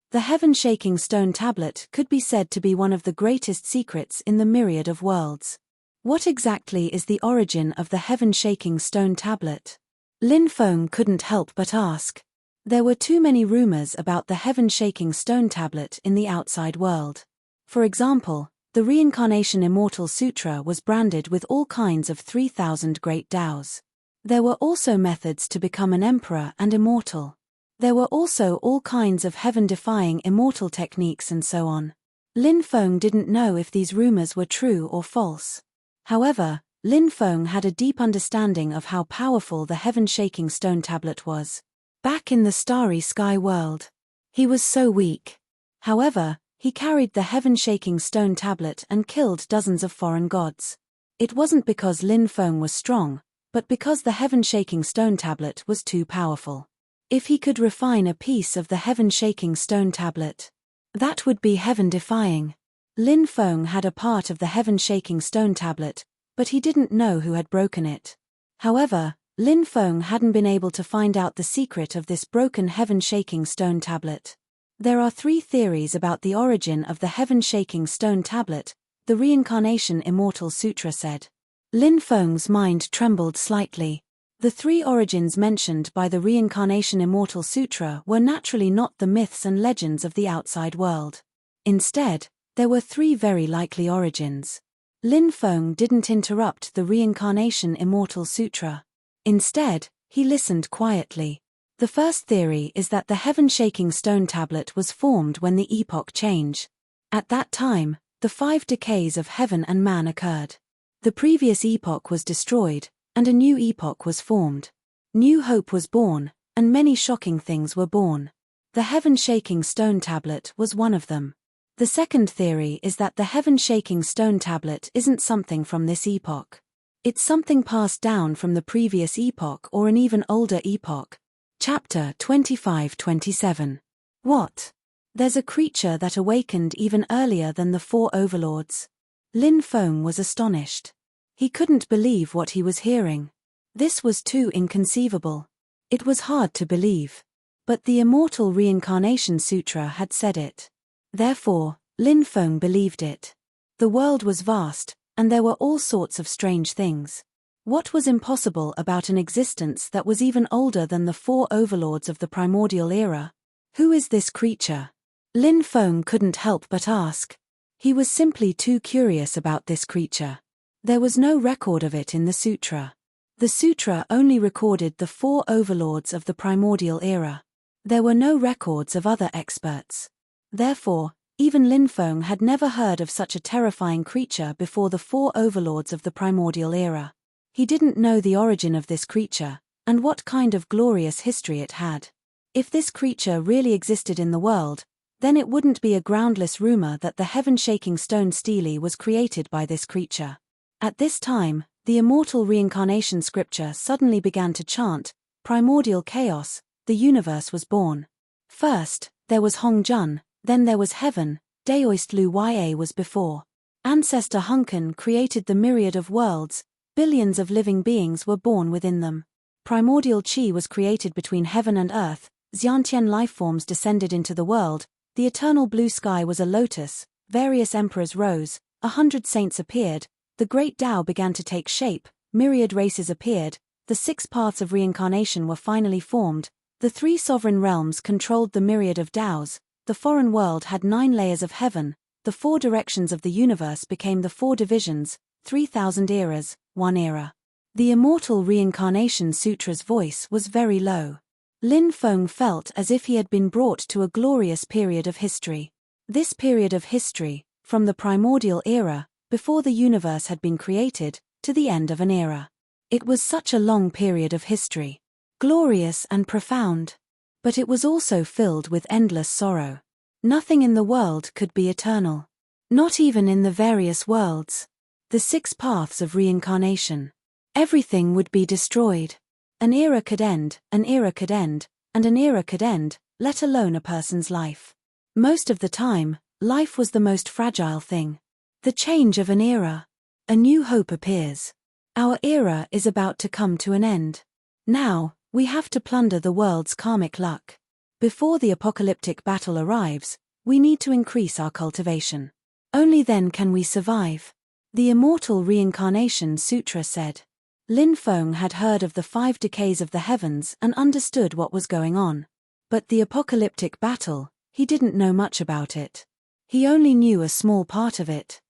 The heaven-shaking stone tablet could be said to be one of the greatest secrets in the myriad of worlds. What exactly is the origin of the heaven-shaking stone tablet? Lin Feng couldn't help but ask. There were too many rumors about the heaven-shaking stone tablet in the outside world. For example, the Reincarnation Immortal Sutra was branded with all kinds of 3,000 great Taos. There were also methods to become an emperor and immortal. There were also all kinds of heaven-defying immortal techniques and so on. Lin Feng didn't know if these rumors were true or false. However, Lin Feng had a deep understanding of how powerful the heaven-shaking stone tablet was. Back in the starry sky world, he was so weak. However, he carried the heaven-shaking stone tablet and killed dozens of foreign gods. It wasn't because Lin Feng was strong, but because the heaven-shaking stone tablet was too powerful. If he could refine a piece of the heaven-shaking stone tablet, that would be heaven-defying. Lin Feng had a part of the heaven-shaking stone tablet, but he didn't know who had broken it. However, Lin Feng hadn't been able to find out the secret of this broken heaven-shaking stone tablet. There are 3 theories about the origin of the heaven-shaking stone tablet, the Reincarnation Immortal Sutra said. Lin Feng's mind trembled slightly. The 3 origins mentioned by the Reincarnation Immortal Sutra were naturally not the myths and legends of the outside world. Instead, there were 3 very likely origins. Lin Feng didn't interrupt the Reincarnation Immortal Sutra. Instead, he listened quietly. The first theory is that the heaven-shaking stone tablet was formed when the epoch change. At that time, the 5 decays of heaven and man occurred. The previous epoch was destroyed, and a new epoch was formed. New hope was born, and many shocking things were born. The heaven-shaking stone tablet was one of them. The second theory is that the heaven-shaking stone tablet isn't something from this epoch. It's something passed down from the previous epoch or an even older epoch. Chapter 25-27. What? There's a creature that awakened even earlier than the 4 overlords. Lin Feng was astonished. He couldn't believe what he was hearing. This was too inconceivable. It was hard to believe. But the Immortal Reincarnation Sutra had said it. Therefore, Lin Feng believed it. The world was vast, and there were all sorts of strange things. What was impossible about an existence that was even older than the four overlords of the primordial era? Who is this creature? Lin Feng couldn't help but ask. He was simply too curious about this creature. There was no record of it in the sutra. The sutra only recorded the four overlords of the primordial era. There were no records of other experts. Therefore, even Lin Feng had never heard of such a terrifying creature before the four overlords of the primordial era. He didn't know the origin of this creature, and what kind of glorious history it had. If this creature really existed in the world, then it wouldn't be a groundless rumor that the heaven-shaking stone stele was created by this creature. At this time, the Immortal Reincarnation Scripture suddenly began to chant, "Primordial chaos, the universe was born. First, there was Hong Jun, then there was heaven, Daoist Lu Ya was before. Ancestor Hunkin created the myriad of worlds, billions of living beings were born within them. Primordial Qi was created between heaven and earth, Xiantian lifeforms descended into the world, the eternal blue sky was a lotus, various emperors rose, 100 saints appeared, the great Tao began to take shape, myriad races appeared, the 6 paths of reincarnation were finally formed, the 3 sovereign realms controlled the myriad of Taos, the foreign world had 9 layers of heaven, the 4 directions of the universe became the 4 divisions, 3,000 eras, 1 era." The Immortal Reincarnation Sutra's voice was very low. Lin Feng felt as if he had been brought to a glorious period of history. This period of history, from the primordial era, before the universe had been created, to the end of an era. It was such a long period of history. Glorious and profound. But it was also filled with endless sorrow. Nothing in the world could be eternal. Not even in the various worlds. The 6 paths of reincarnation. Everything would be destroyed. An era could end, an era could end, and an era could end, let alone a person's life. Most of the time, life was the most fragile thing. The change of an era. A new hope appears. Our era is about to come to an end. Now, we have to plunder the world's karmic luck. Before the apocalyptic battle arrives, we need to increase our cultivation. Only then can we survive. The Immortal Reincarnation Sutra said. Lin Feng had heard of the 5 decays of the heavens and understood what was going on. But the apocalyptic battle, he didn't know much about it. He only knew a small part of it.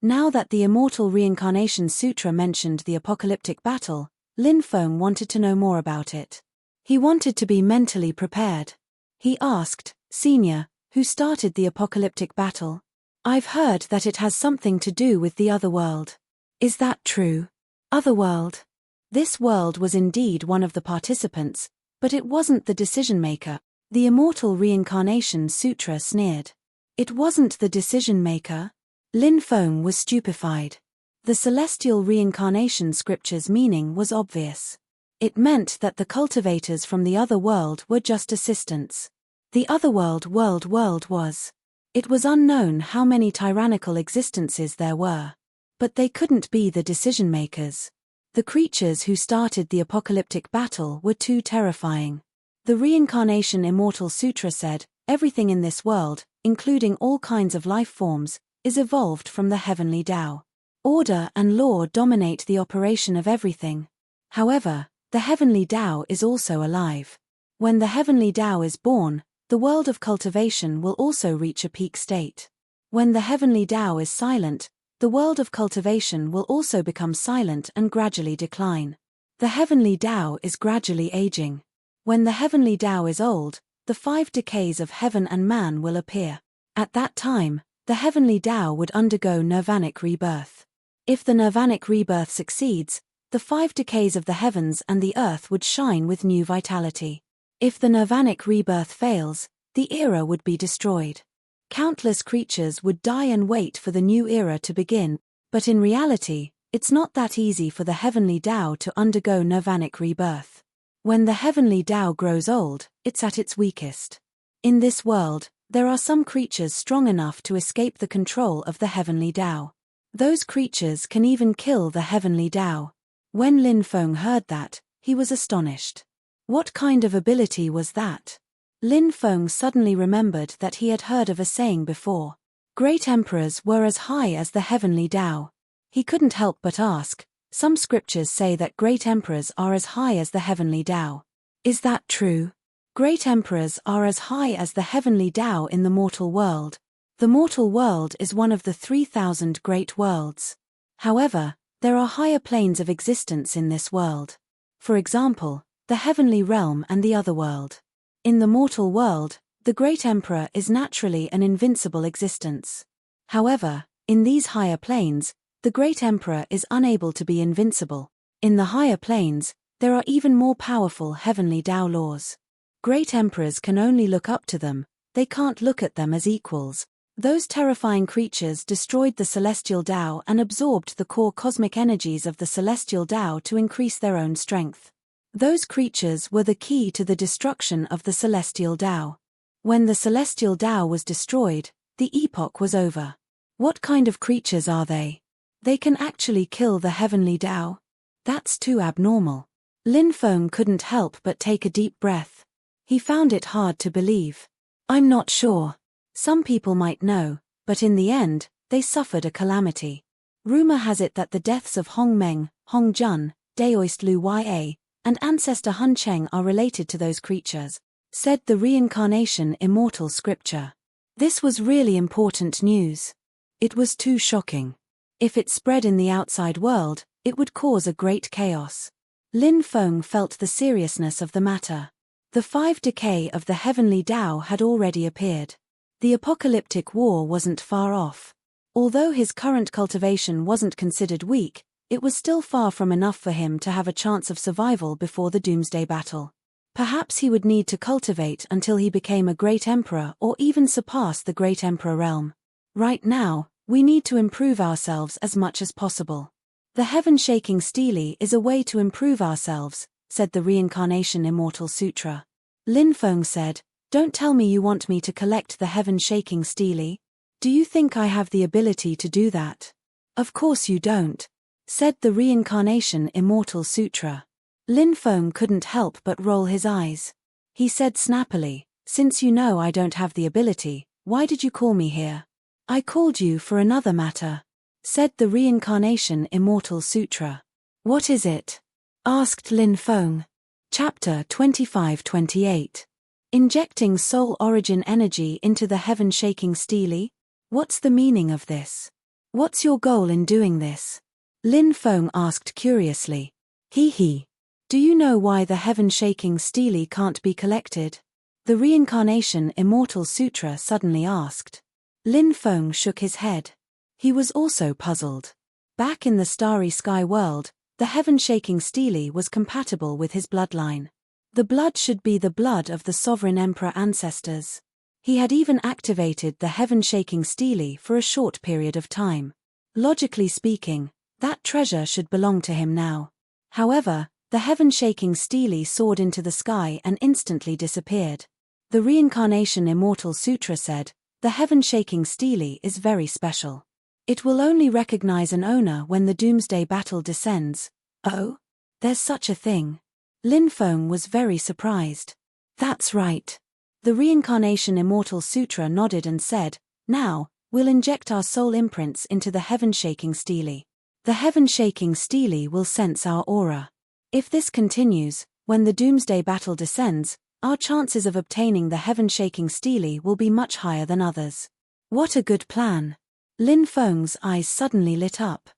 Now that the Immortal Reincarnation Sutra mentioned the apocalyptic battle, Lin Feng wanted to know more about it. He wanted to be mentally prepared. He asked, "Senior, who started the apocalyptic battle? I've heard that it has something to do with the other world. Is that true?" Otherworld. This world was indeed one of the participants, but it wasn't the decision-maker. The Immortal Reincarnation Sutra sneered. It wasn't the decision-maker? Lin Feng was stupefied. The Celestial Reincarnation Scripture's meaning was obvious. It meant that the cultivators from the other world were just assistants. The otherworld world was. It was unknown how many tyrannical existences there were. But they couldn't be the decision-makers. The creatures who started the apocalyptic battle were too terrifying. The Reincarnation Immortal Sutra said, everything in this world, including all kinds of life forms, is evolved from the heavenly Tao. Order and law dominate the operation of everything. However, the heavenly Tao is also alive. When the heavenly Tao is born, the world of cultivation will also reach a peak state. When the heavenly Tao is silent, the world of cultivation will also become silent and gradually decline. The heavenly Tao is gradually aging. When the heavenly Tao is old, the 5 decays of heaven and man will appear. At that time, the heavenly Tao would undergo nirvanic rebirth. If the nirvanic rebirth succeeds, the 5 decays of the heavens and the earth would shine with new vitality. If the nirvanic rebirth fails, the era would be destroyed. Countless creatures would die and wait for the new era to begin, but in reality, it's not that easy for the heavenly Tao to undergo nirvanic rebirth. When the heavenly Tao grows old, it's at its weakest. In this world, there are some creatures strong enough to escape the control of the heavenly Tao. Those creatures can even kill the heavenly Tao. When Lin Feng heard that, he was astonished. What kind of ability was that? Lin Feng suddenly remembered that he had heard of a saying before. Great emperors were as high as the heavenly Tao. He couldn't help but ask, some scriptures say that great emperors are as high as the heavenly Tao. Is that true? Great emperors are as high as the heavenly Tao in the mortal world. The mortal world is one of the 3,000 great worlds. However, there are higher planes of existence in this world. For example, the heavenly realm and the other world. In the mortal world, the great emperor is naturally an invincible existence. However, in these higher planes, the great emperor is unable to be invincible. In the higher planes, there are even more powerful heavenly Tao laws. Great emperors can only look up to them, they can't look at them as equals. Those terrifying creatures destroyed the celestial Tao and absorbed the core cosmic energies of the celestial Tao to increase their own strength. Those creatures were the key to the destruction of the celestial Tao. When the celestial Tao was destroyed, the epoch was over. What kind of creatures are they? They can actually kill the heavenly Tao? That's too abnormal. Lin Feng couldn't help but take a deep breath. He found it hard to believe. I'm not sure. Some people might know, but in the end, they suffered a calamity. Rumor has it that the deaths of Hong Meng, Hong Jun, Daoist Lu Ya, and ancestor Hun Cheng are related to those creatures, said the reincarnation immortal scripture. This was really important news. It was too shocking. If it spread in the outside world, it would cause a great chaos. Lin Feng felt the seriousness of the matter. The 5 decay of the heavenly Tao had already appeared. The apocalyptic war wasn't far off. Although his current cultivation wasn't considered weak, it was still far from enough for him to have a chance of survival before the doomsday battle. Perhaps he would need to cultivate until he became a great emperor or even surpass the great emperor realm. Right now, we need to improve ourselves as much as possible. The heaven-shaking stele is a way to improve ourselves, said the Reincarnation Immortal Sutra. Lin Feng said, don't tell me you want me to collect the heaven-shaking stele. Do you think I have the ability to do that? Of course you don't, said the Reincarnation Immortal Sutra. Lin Feng couldn't help but roll his eyes. He said snappily, since you know I don't have the ability, why did you call me here? I called you for another matter, said the Reincarnation Immortal Sutra. What is it? Asked Lin Feng. Chapter 25-28. Injecting soul origin energy into the heaven-shaking stele? What's the meaning of this? What's your goal in doing this? Lin Feng asked curiously. He. Do you know why the heaven-shaking stele can't be collected? The Reincarnation Immortal Sutra suddenly asked. Lin Feng shook his head. He was also puzzled. Back in the starry sky world, the heaven-shaking stele was compatible with his bloodline. The blood should be the blood of the sovereign emperor ancestors. He had even activated the heaven-shaking stele for a short period of time. Logically speaking, that treasure should belong to him now. However, the heaven-shaking stele soared into the sky and instantly disappeared. The Reincarnation Immortal Sutra said, the heaven-shaking stele is very special. It will only recognize an owner when the doomsday battle descends. Oh? There's such a thing. Lin Feng was very surprised. That's right. The Reincarnation Immortal Sutra nodded and said, now, we'll inject our soul imprints into the heaven-shaking stele. The heaven-shaking stele will sense our aura. If this continues, when the doomsday battle descends, our chances of obtaining the heaven-shaking stele will be much higher than others. What a good plan. Lin Feng's eyes suddenly lit up.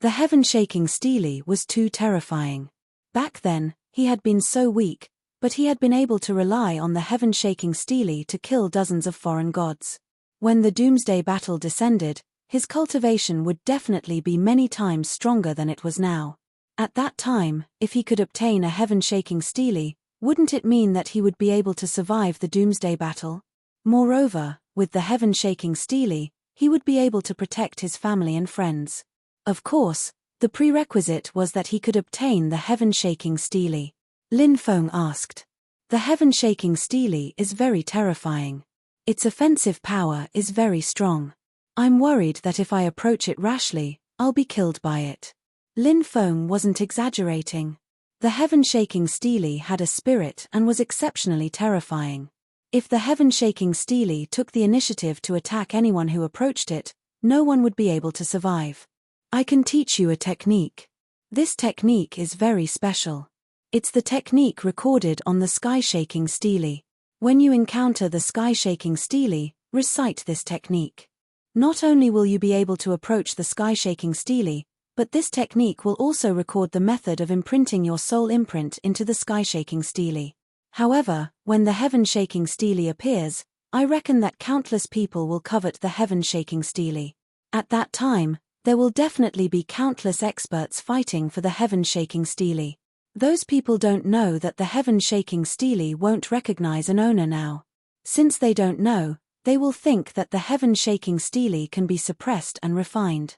The heaven-shaking stele was too terrifying. Back then, he had been so weak, but he had been able to rely on the heaven-shaking stele to kill dozens of foreign gods. When the doomsday battle descended, his cultivation would definitely be many times stronger than it was now. At that time, if he could obtain a heaven-shaking stele, wouldn't it mean that he would be able to survive the doomsday battle? Moreover, with the heaven-shaking stele, he would be able to protect his family and friends. Of course, the prerequisite was that he could obtain the heaven-shaking stele. Lin Feng asked. The heaven-shaking stele is very terrifying. Its offensive power is very strong. I'm worried that if I approach it rashly, I'll be killed by it. Lin Feng wasn't exaggerating. The heaven-shaking stele had a spirit and was exceptionally terrifying. If the heaven-shaking stele took the initiative to attack anyone who approached it, no one would be able to survive. I can teach you a technique. This technique is very special. It's the technique recorded on the sky-shaking stele. When you encounter the sky-shaking stele, recite this technique. Not only will you be able to approach the sky-shaking stele, but this technique will also record the method of imprinting your soul imprint into the sky-shaking stele. However, when the heaven-shaking stele appears, I reckon that countless people will covet the heaven-shaking stele. At that time, there will definitely be countless experts fighting for the heaven-shaking stele. Those people don't know that the heaven-shaking stele won't recognize an owner now. Since they don't know, they will think that the heaven-shaking stele can be suppressed and refined.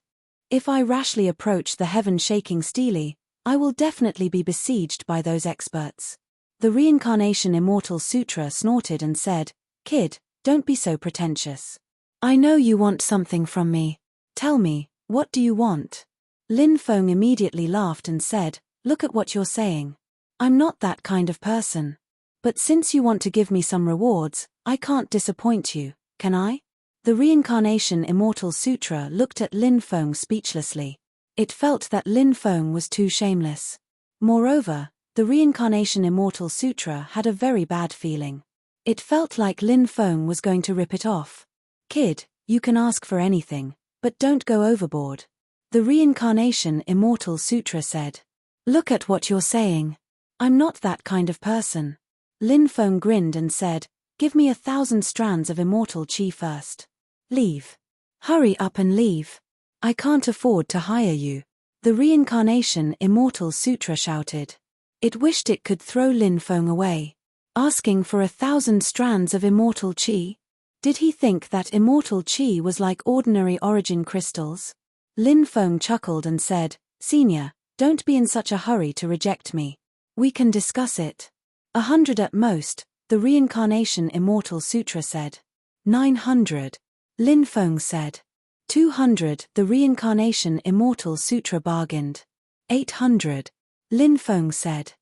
If I rashly approach the heaven-shaking stele, I will definitely be besieged by those experts. The Reincarnation Immortal Sutra snorted and said, "Kid, don't be so pretentious. I know you want something from me. Tell me, what do you want?" Lin Feng immediately laughed and said, "Look at what you're saying. I'm not that kind of person. But since you want to give me some rewards, I can't disappoint you, can I?" The Reincarnation Immortal Sutra looked at Lin Feng speechlessly. It felt that Lin Feng was too shameless. Moreover, the Reincarnation Immortal Sutra had a very bad feeling. It felt like Lin Feng was going to rip it off. "Kid, you can ask for anything, but don't go overboard," the Reincarnation Immortal Sutra said. "Look at what you're saying. I'm not that kind of person." Lin Feng grinned and said, "Give me 1,000 strands of immortal chi first. Leave. Hurry up and leave. I can't afford to hire you," the Reincarnation Immortal Sutra shouted. It wished it could throw Lin Feng away. Asking for 1,000 strands of immortal chi? Did he think that immortal chi was like ordinary origin crystals? Lin Feng chuckled and said, "Senior, don't be in such a hurry to reject me. We can discuss it." 100 at most, the Reincarnation Immortal Sutra said. 900. Lin Feng said. 200. The Reincarnation Immortal Sutra bargained. 800. Lin Feng said.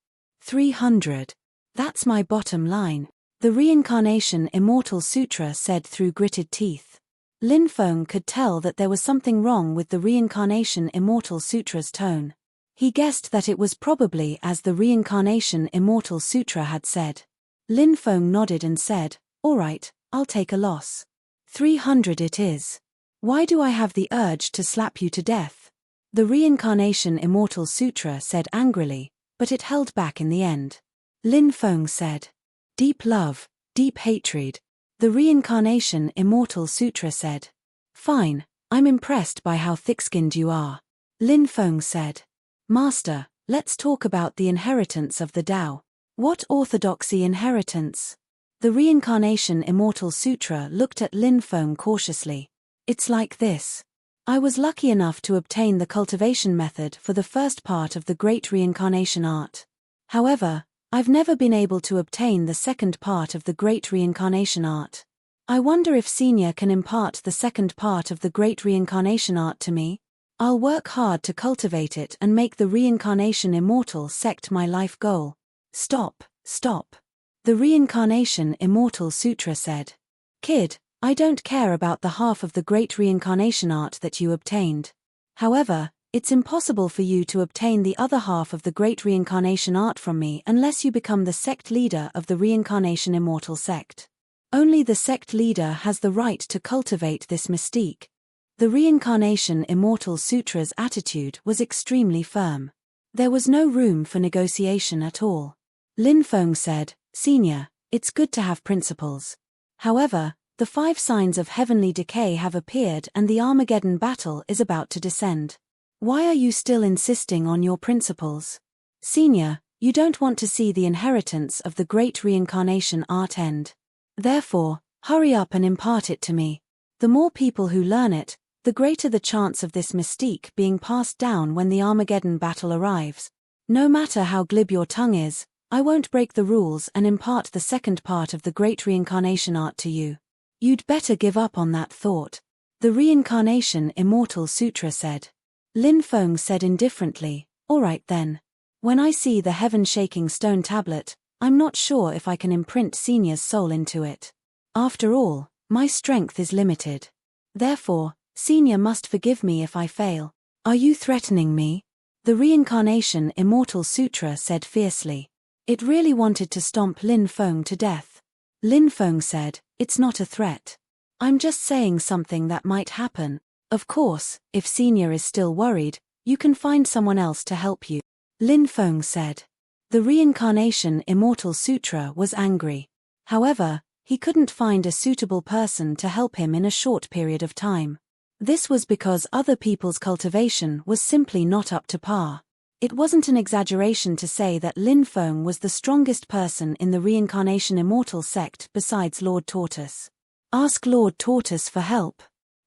300. That's my bottom line, the Reincarnation Immortal Sutra said through gritted teeth. Lin Feng could tell that there was something wrong with the Reincarnation Immortal Sutra's tone. He guessed that it was probably as the Reincarnation Immortal Sutra had said. Lin Feng nodded and said, "All right, I'll take a loss. 300 it is. Why do I have the urge to slap you to death?" The Reincarnation Immortal Sutra said angrily, but it held back in the end. Lin Feng said, "Deep love, deep hatred," the Reincarnation Immortal Sutra said. "Fine, I'm impressed by how thick-skinned you are," Lin Feng said. "Master, let's talk about the inheritance of the Tao." "What orthodoxy inheritance?" The Reincarnation Immortal Sutra looked at Lin Feng cautiously. "It's like this. I was lucky enough to obtain the cultivation method for the first part of the Great Reincarnation Art. However, I've never been able to obtain the second part of the Great Reincarnation Art. I wonder if Senior can impart the second part of the Great Reincarnation Art to me? I'll work hard to cultivate it and make the Reincarnation Immortal Sect my life goal." "Stop, stop," the Reincarnation Immortal Sutra said. "Kid, I don't care about the half of the Great Reincarnation Art that you obtained. However, it's impossible for you to obtain the other half of the Great Reincarnation Art from me unless you become the sect leader of the Reincarnation Immortal Sect. Only the sect leader has the right to cultivate this mystique." The Reincarnation Immortal Sutra's attitude was extremely firm. There was no room for negotiation at all. Lin Feng said, "Senior, it's good to have principles. However, the 5 signs of heavenly decay have appeared and the Armageddon battle is about to descend. Why are you still insisting on your principles? Senior, you don't want to see the inheritance of the Great Reincarnation Art end. Therefore, hurry up and impart it to me. The more people who learn it, the greater the chance of this mystique being passed down when the Armageddon battle arrives. No matter how glib your tongue is, I won't break the rules and impart the second part of the Great Reincarnation Art to you. You'd better give up on that thought," the Reincarnation Immortal Sutra said. Lin Feng said indifferently, "All right then. When I see the heaven-shaking stone tablet, I'm not sure if I can imprint Senior's soul into it. After all, my strength is limited. Therefore, Senior must forgive me if I fail. Are you threatening me? The Reincarnation Immortal Sutra said fiercely. It really wanted to stomp Lin Feng to death. Lin Feng said, "It's not a threat. I'm just saying something that might happen. Of course, if Senior is still worried, you can find someone else to help you," Lin Feng said. The Reincarnation Immortal Sutra was angry. However, he couldn't find a suitable person to help him in a short period of time. This was because other people's cultivation was simply not up to par. It wasn't an exaggeration to say that Lin Feng was the strongest person in the Reincarnation Immortal sect besides Lord Tortoise. Ask Lord Tortoise for help.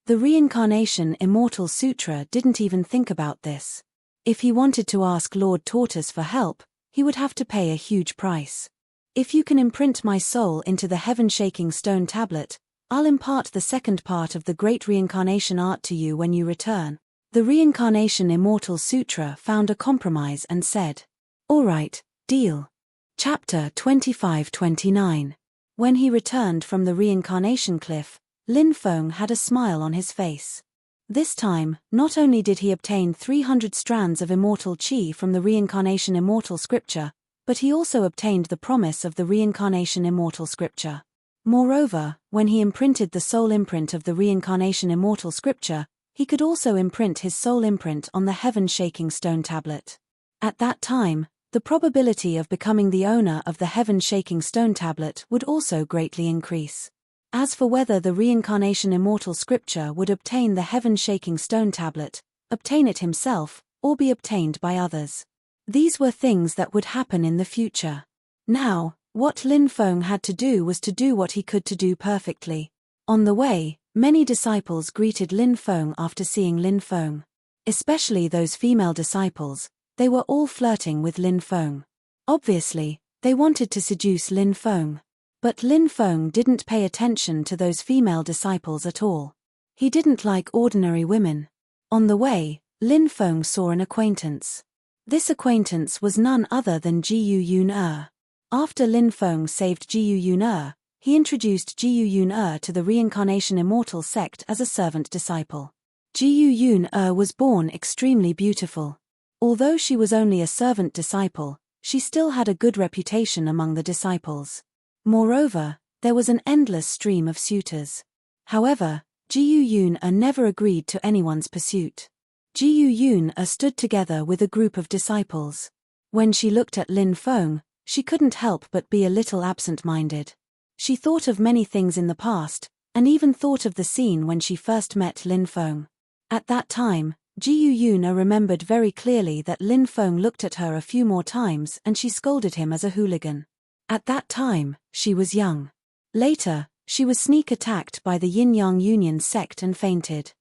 The Reincarnation Immortal Sutra didn't even think about this. If he wanted to ask Lord Tortoise for help, he would have to pay a huge price. If you can imprint my soul into the heaven-shaking stone tablet, I'll impart the second part of the great reincarnation art to you when you return. The Reincarnation Immortal Sutra found a compromise and said, "All right, deal." Chapter 25-29. When he returned from the reincarnation cliff, Lin Feng had a smile on his face. This time, not only did he obtain 300 strands of immortal qi from the Reincarnation Immortal Scripture, but he also obtained the promise of the Reincarnation Immortal Scripture. Moreover, when he imprinted the soul imprint of the Reincarnation Immortal Scripture, he could also imprint his soul imprint on the heaven-shaking stone tablet. At that time, the probability of becoming the owner of the heaven-shaking stone tablet would also greatly increase. As for whether the Reincarnation Immortal Scripture would obtain the heaven-shaking stone tablet, obtain it himself, or be obtained by others, these were things that would happen in the future. Now, what Lin Feng had to do was to do what he could to do perfectly. On the way, many disciples greeted Lin Feng after seeing Lin Feng. Especially those female disciples, they were all flirting with Lin Feng. Obviously, they wanted to seduce Lin Feng. But Lin Feng didn't pay attention to those female disciples at all. He didn't like ordinary women. On the way, Lin Feng saw an acquaintance. This acquaintance was none other than Jiu Yun. After Lin Feng saved Jiu Yun, he introduced Jiu Yun to the Reincarnation Immortal sect as a servant disciple. Jiu Yun was born extremely beautiful. Although she was only a servant disciple, she still had a good reputation among the disciples. Moreover, there was an endless stream of suitors. However, Jiu Yun never agreed to anyone's pursuit. Jiu Yun stood together with a group of disciples. When she looked at Lin Feng, she couldn't help but be a little absent-minded. She thought of many things in the past, and even thought of the scene when she first met Lin Feng. At that time, Jiu Yun remembered very clearly that Lin Feng looked at her a few more times and she scolded him as a hooligan. At that time, she was young. Later, she was sneak-attacked by the Yin-Yang Union sect and fainted.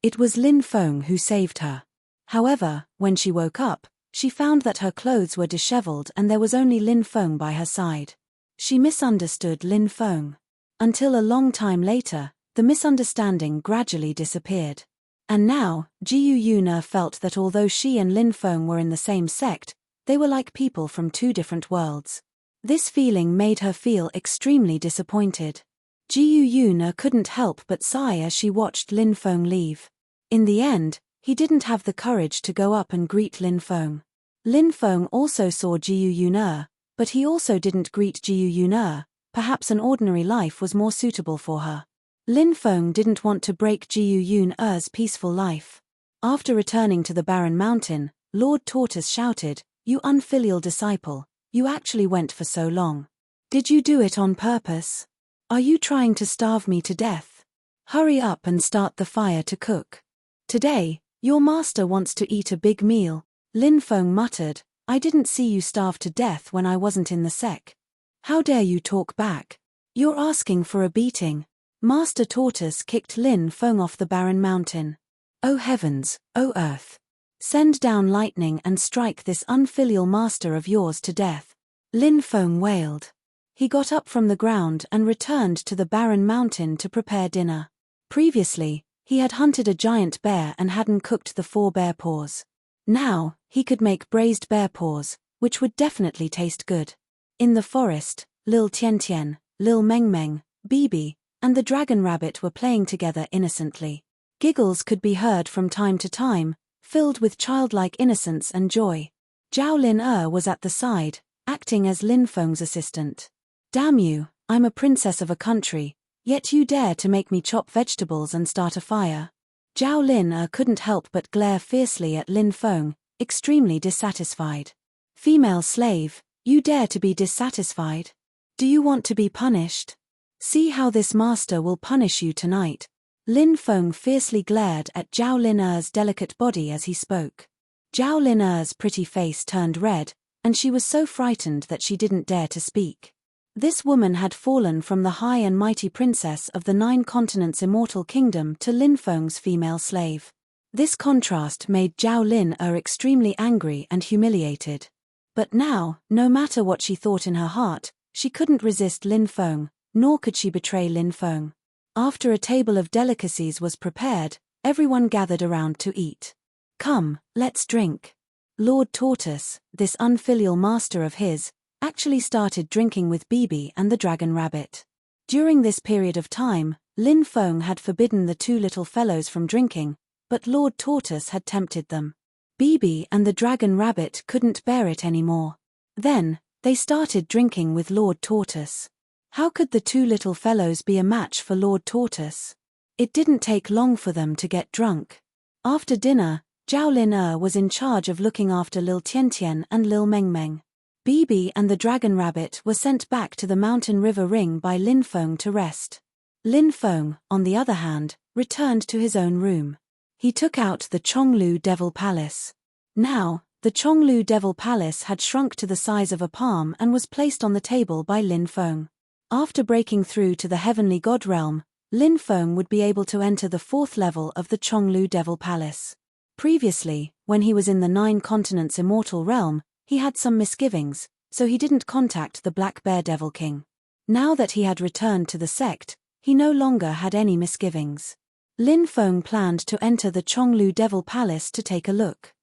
It was Lin Feng who saved her. However, when she woke up, she found that her clothes were disheveled and there was only Lin Feng by her side. She misunderstood Lin Feng. Until a long time later, the misunderstanding gradually disappeared. And now, Jiu Yun felt that although she and Lin Feng were in the same sect, they were like people from two different worlds. This feeling made her feel extremely disappointed. Jiu Yun couldn't help but sigh as she watched Lin Feng leave. In the end, he didn't have the courage to go up and greet Lin Feng. Lin Feng also saw Jiu Yun, but he also didn't greet Jiu Yun. Perhaps an ordinary life was more suitable for her. Lin Feng didn't want to break Jiu Yun's peaceful life. After returning to the barren mountain, Lord Tortoise shouted, "You unfilial disciple, you actually went for so long. Did you do it on purpose? Are you trying to starve me to death? Hurry up and start the fire to cook. Today, your master wants to eat a big meal." Lin Feng muttered, "I didn't see you starve to death when I wasn't in the sec. How dare you talk back? You're asking for a beating." Master Tortoise kicked Lin Feng off the barren mountain. "Oh heavens, oh earth. Send down lightning and strike this unfilial master of yours to death." Lin Feng wailed. He got up from the ground and returned to the barren mountain to prepare dinner. Previously, he had hunted a giant bear and hadn't cooked the 4 bear paws. Now, he could make braised bear paws, which would definitely taste good. In the forest, Lil Tian Tian, Lil Meng Meng, Bibi, and the dragon rabbit were playing together innocently. Giggles could be heard from time to time, filled with childlike innocence and joy. Zhao Lin was at the side, acting as Lin Feng's assistant. Damn you, I'm a princess of a country, yet you dare to make me chop vegetables and start a fire. Zhao Lin couldn't help but glare fiercely at Lin Feng, extremely dissatisfied. Female slave, you dare to be dissatisfied? Do you want to be punished? See how this master will punish you tonight. Lin Feng fiercely glared at Zhao Lin's delicate body as he spoke. Zhao Lin's pretty face turned red, and she was so frightened that she didn't dare to speak. This woman had fallen from the high and mighty princess of the 9 continents immortal kingdom to Lin Feng's female slave. This contrast made Zhao Lin extremely angry and humiliated. But now, no matter what she thought in her heart, she couldn't resist Lin Feng, nor could she betray Lin Feng. After a table of delicacies was prepared, everyone gathered around to eat. Come, let's drink. Lord Tortoise, this unfilial master of his, actually started drinking with Bibi and the dragon rabbit. During this period of time, Lin Feng had forbidden the 2 little fellows from drinking, but Lord Tortoise had tempted them. Bibi and the dragon rabbit couldn't bear it anymore. Then, they started drinking with Lord Tortoise. How could the 2 little fellows be a match for Lord Tortoise? It didn't take long for them to get drunk. After dinner, Zhao Lin was in charge of looking after Lil Tian Tian and Lil Meng Meng. Bibi and the dragon rabbit were sent back to the mountain river ring by Lin Feng to rest. Lin Feng, on the other hand, returned to his own room. He took out the Chonglu Devil Palace. Now, the Chonglu Devil Palace had shrunk to the size of a palm and was placed on the table by Lin Feng. After breaking through to the heavenly god realm, Lin Feng would be able to enter the 4th level of the Chonglu Devil Palace. Previously, when he was in the 9 continents immortal realm, he had some misgivings, so he didn't contact the Black Bear Devil King. Now that he had returned to the sect, he no longer had any misgivings. Lin Feng planned to enter the Chonglu Devil Palace to take a look.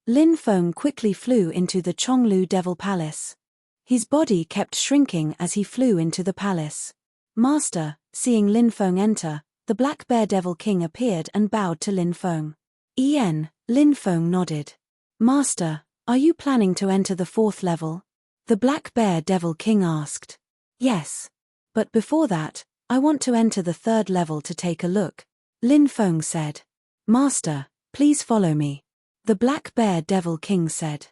Lin Feng quickly flew into the Chonglu Devil Palace. His body kept shrinking as he flew into the palace. Master, seeing Lin Feng enter, the Black Bear Devil King appeared and bowed to Lin Feng. Lin Feng nodded. Master, are you planning to enter the 4th level? The Black Bear Devil King asked. Yes. But before that, I want to enter the 3rd level to take a look, Lin Feng said. Master, please follow me. The Black Bear Devil King said.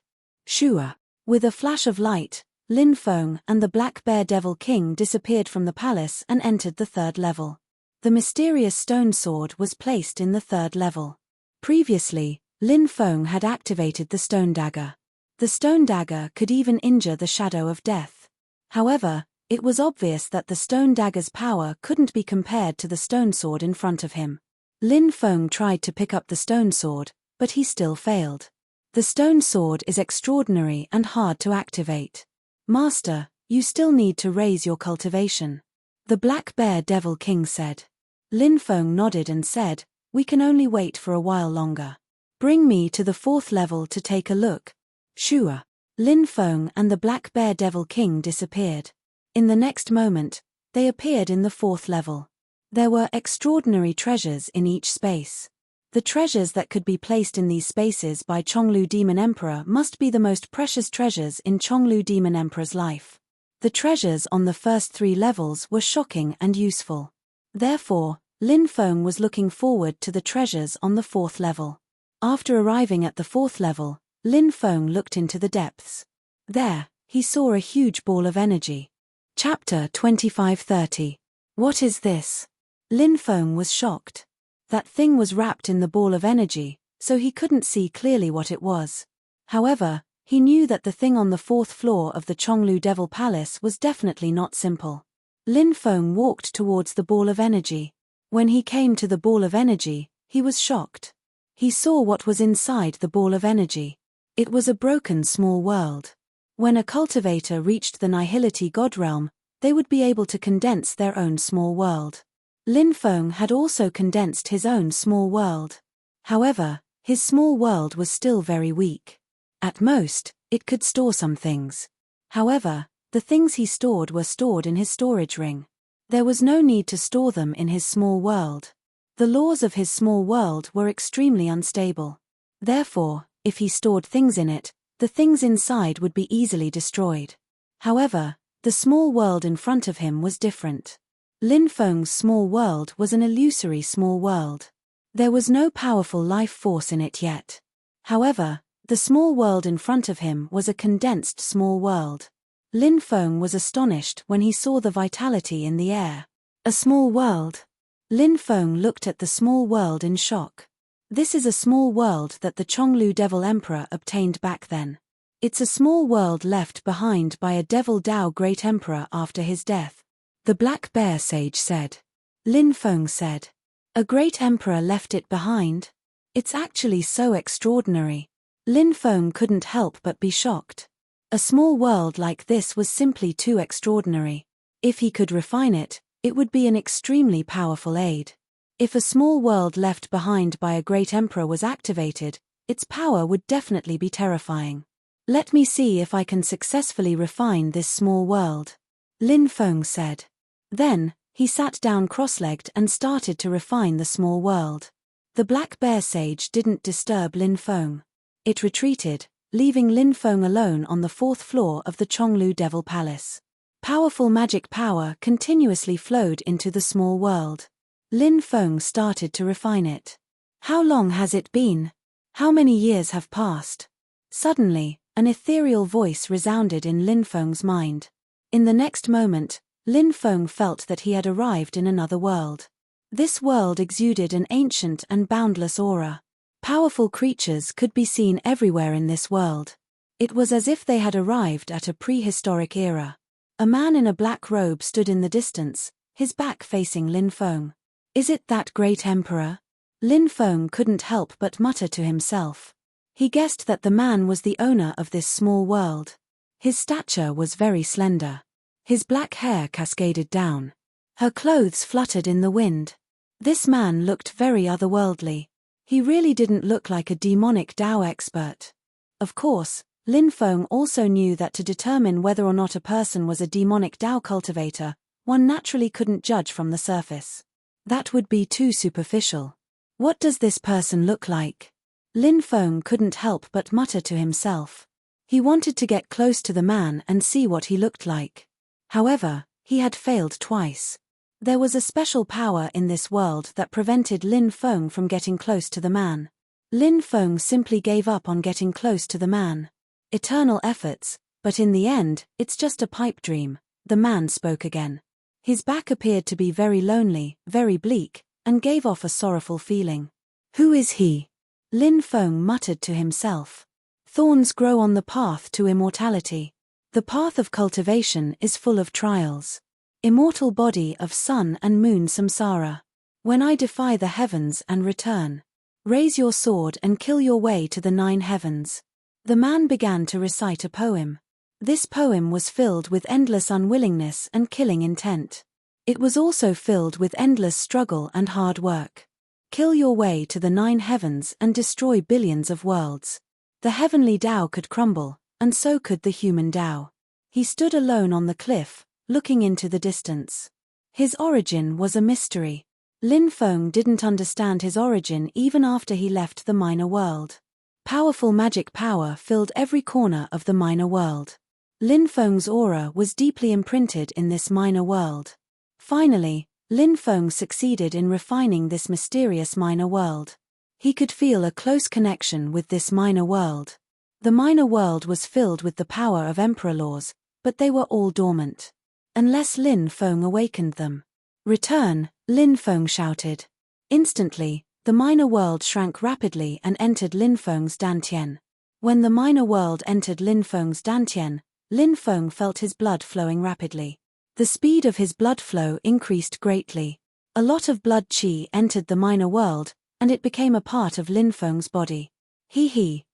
Sure. With a flash of light, Lin Feng and the Black Bear Devil King disappeared from the palace and entered the 3rd level. The mysterious stone sword was placed in the 3rd level. Previously, Lin Feng had activated the stone dagger. The stone dagger could even injure the shadow of death. However, it was obvious that the stone dagger's power couldn't be compared to the stone sword in front of him. Lin Feng tried to pick up the stone sword, but he still failed. The stone sword is extraordinary and hard to activate. Master, you still need to raise your cultivation. The Black Bear Devil King said. Lin Feng nodded and said, we can only wait for a while longer. Bring me to the 4th level to take a look. Sure. Lin Feng and the Black Bear Devil King disappeared. In the next moment, they appeared in the 4th level. There were extraordinary treasures in each space. The treasures that could be placed in these spaces by Chonglu Demon Emperor must be the most precious treasures in Chonglu Demon Emperor's life. The treasures on the first 3 levels were shocking and useful. Therefore, Lin Feng was looking forward to the treasures on the 4th level. After arriving at the 4th level, Lin Feng looked into the depths. There, he saw a huge ball of energy. Chapter 2530. What is this? Lin Feng was shocked. That thing was wrapped in the ball of energy, so he couldn't see clearly what it was. However, he knew that the thing on the 4th floor of the Chonglu Devil Palace was definitely not simple. Lin Feng walked towards the ball of energy. When he came to the ball of energy, he was shocked. He saw what was inside the ball of energy. It was a broken small world. When a cultivator reached the Nihility God realm, they would be able to condense their own small world. Lin Feng had also condensed his own small world. However, his small world was still very weak. At most, it could store some things. However, the things he stored were stored in his storage ring. There was no need to store them in his small world. The laws of his small world were extremely unstable. Therefore, if he stored things in it, the things inside would be easily destroyed. However, the small world in front of him was different. Lin Feng's small world was an illusory small world. There was no powerful life force in it yet. However, the small world in front of him was a condensed small world. Lin Feng was astonished when he saw the vitality in the air. A small world. Lin Feng looked at the small world in shock. This is a small world that the Chonglu Devil Emperor obtained back then. It's a small world left behind by a Devil Dao Great Emperor after his death. The Black Bear Sage said. Lin Feng said. A great emperor left it behind? It's actually so extraordinary. Lin Feng couldn't help but be shocked. A small world like this was simply too extraordinary. If he could refine it, it would be an extremely powerful aid. If a small world left behind by a great emperor was activated, its power would definitely be terrifying. Let me see if I can successfully refine this small world. Lin Feng said. Then, he sat down cross-legged and started to refine the small world. The Black Bear Sage didn't disturb Lin Feng. It retreated, leaving Lin Feng alone on the 4th floor of the Chonglu Devil Palace. Powerful magic power continuously flowed into the small world. Lin Feng started to refine it. How long has it been? How many years have passed? Suddenly, an ethereal voice resounded in Lin Feng's mind. In the next moment, Lin Feng felt that he had arrived in another world. This world exuded an ancient and boundless aura. Powerful creatures could be seen everywhere in this world. It was as if they had arrived at a prehistoric era. A man in a black robe stood in the distance, his back facing Lin Feng. Is it that great emperor? Lin Feng couldn't help but mutter to himself. He guessed that the man was the owner of this small world. His stature was very slender. His black hair cascaded down. Her clothes fluttered in the wind. This man looked very otherworldly. He really didn't look like a demonic Dao expert. Of course, Lin Feng also knew that to determine whether or not a person was a demonic Dao cultivator, one naturally couldn't judge from the surface. That would be too superficial. What does this person look like? Lin Feng couldn't help but mutter to himself. He wanted to get close to the man and see what he looked like. However, he had failed twice. There was a special power in this world that prevented Lin Feng from getting close to the man. Lin Feng simply gave up on getting close to the man. Eternal efforts, but in the end, it's just a pipe dream. The man spoke again. His back appeared to be very lonely, very bleak, and gave off a sorrowful feeling. Who is he? Lin Feng muttered to himself. Thorns grow on the path to immortality. The path of cultivation is full of trials. Immortal body of sun and moon samsara. When I defy the heavens and return. Raise your sword and kill your way to the 9 heavens. The man began to recite a poem. This poem was filled with endless unwillingness and killing intent. It was also filled with endless struggle and hard work. Kill your way to the 9 heavens and destroy billions of worlds. The heavenly Tao could crumble, and so could the human Tao. He stood alone on the cliff, looking into the distance. His origin was a mystery. Lin Feng didn't understand his origin even after he left the minor world. Powerful magic power filled every corner of the minor world. Lin Feng's aura was deeply imprinted in this minor world. Finally, Lin Feng succeeded in refining this mysterious minor world. He could feel a close connection with this minor world. The minor world was filled with the power of emperor laws, but they were all dormant. Unless Lin Feng awakened them. Return, Lin Feng shouted. Instantly, the minor world shrank rapidly and entered Lin Feng's dantian. When the minor world entered Lin Feng's dantian, Lin Feng felt his blood flowing rapidly. The speed of his blood flow increased greatly. A lot of blood qi entered the minor world, and it became a part of Lin Feng's body.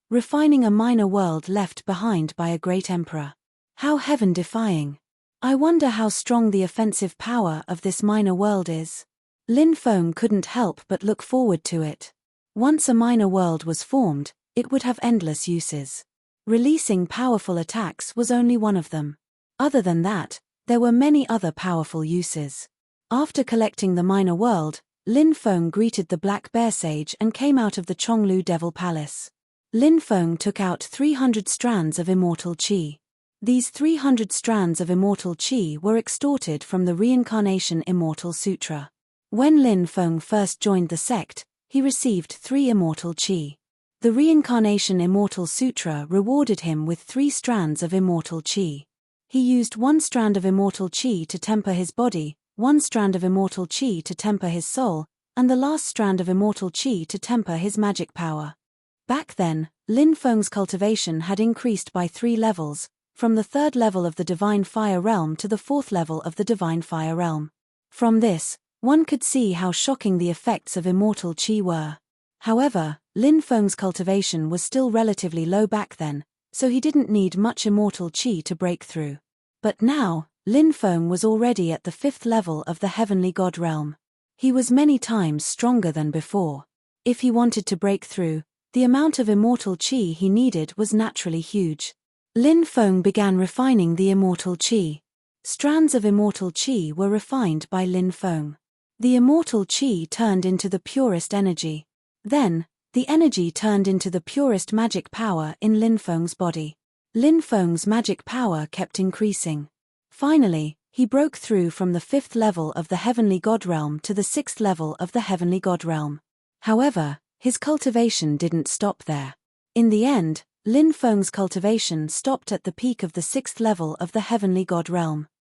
Refining a minor world left behind by a great emperor. How heaven-defying. I wonder how strong the offensive power of this minor world is. Lin Feng couldn't help but look forward to it. Once a minor world was formed, it would have endless uses. Releasing powerful attacks was only one of them. Other than that, there were many other powerful uses. After collecting the minor world, Lin Feng greeted the Black Bear Sage and came out of the Chonglu Devil Palace. Lin Feng took out 300 strands of immortal qi. These 300 strands of immortal qi were extorted from the Reincarnation Immortal Sutra. When Lin Feng first joined the sect, he received 3 immortal qi. The Reincarnation Immortal Sutra rewarded him with 3 strands of immortal qi. He used 1 strand of immortal qi to temper his body, 1 strand of immortal qi to temper his soul, and the last strand of immortal qi to temper his magic power. Back then, Lin Feng's cultivation had increased by 3 levels, from the 3rd level of the Divine Fire Realm to the 4th level of the Divine Fire Realm. From this, one could see how shocking the effects of immortal qi were. However, Lin Feng's cultivation was still relatively low back then, so he didn't need much immortal qi to break through. But now, Lin Feng was already at the 5th level of the Heavenly God Realm. He was many times stronger than before. If he wanted to break through, the amount of immortal qi he needed was naturally huge. Lin Feng began refining the immortal qi. Strands of immortal qi were refined by Lin Feng. The immortal qi turned into the purest energy. Then, the energy turned into the purest magic power in Lin Feng's body. Lin Feng's magic power kept increasing. Finally, he broke through from the 5th level of the Heavenly God Realm to the 6th level of the Heavenly God Realm. However, his cultivation didn't stop there. In the end, Lin Feng's cultivation stopped at the peak of the 6th level of the Heavenly God Realm.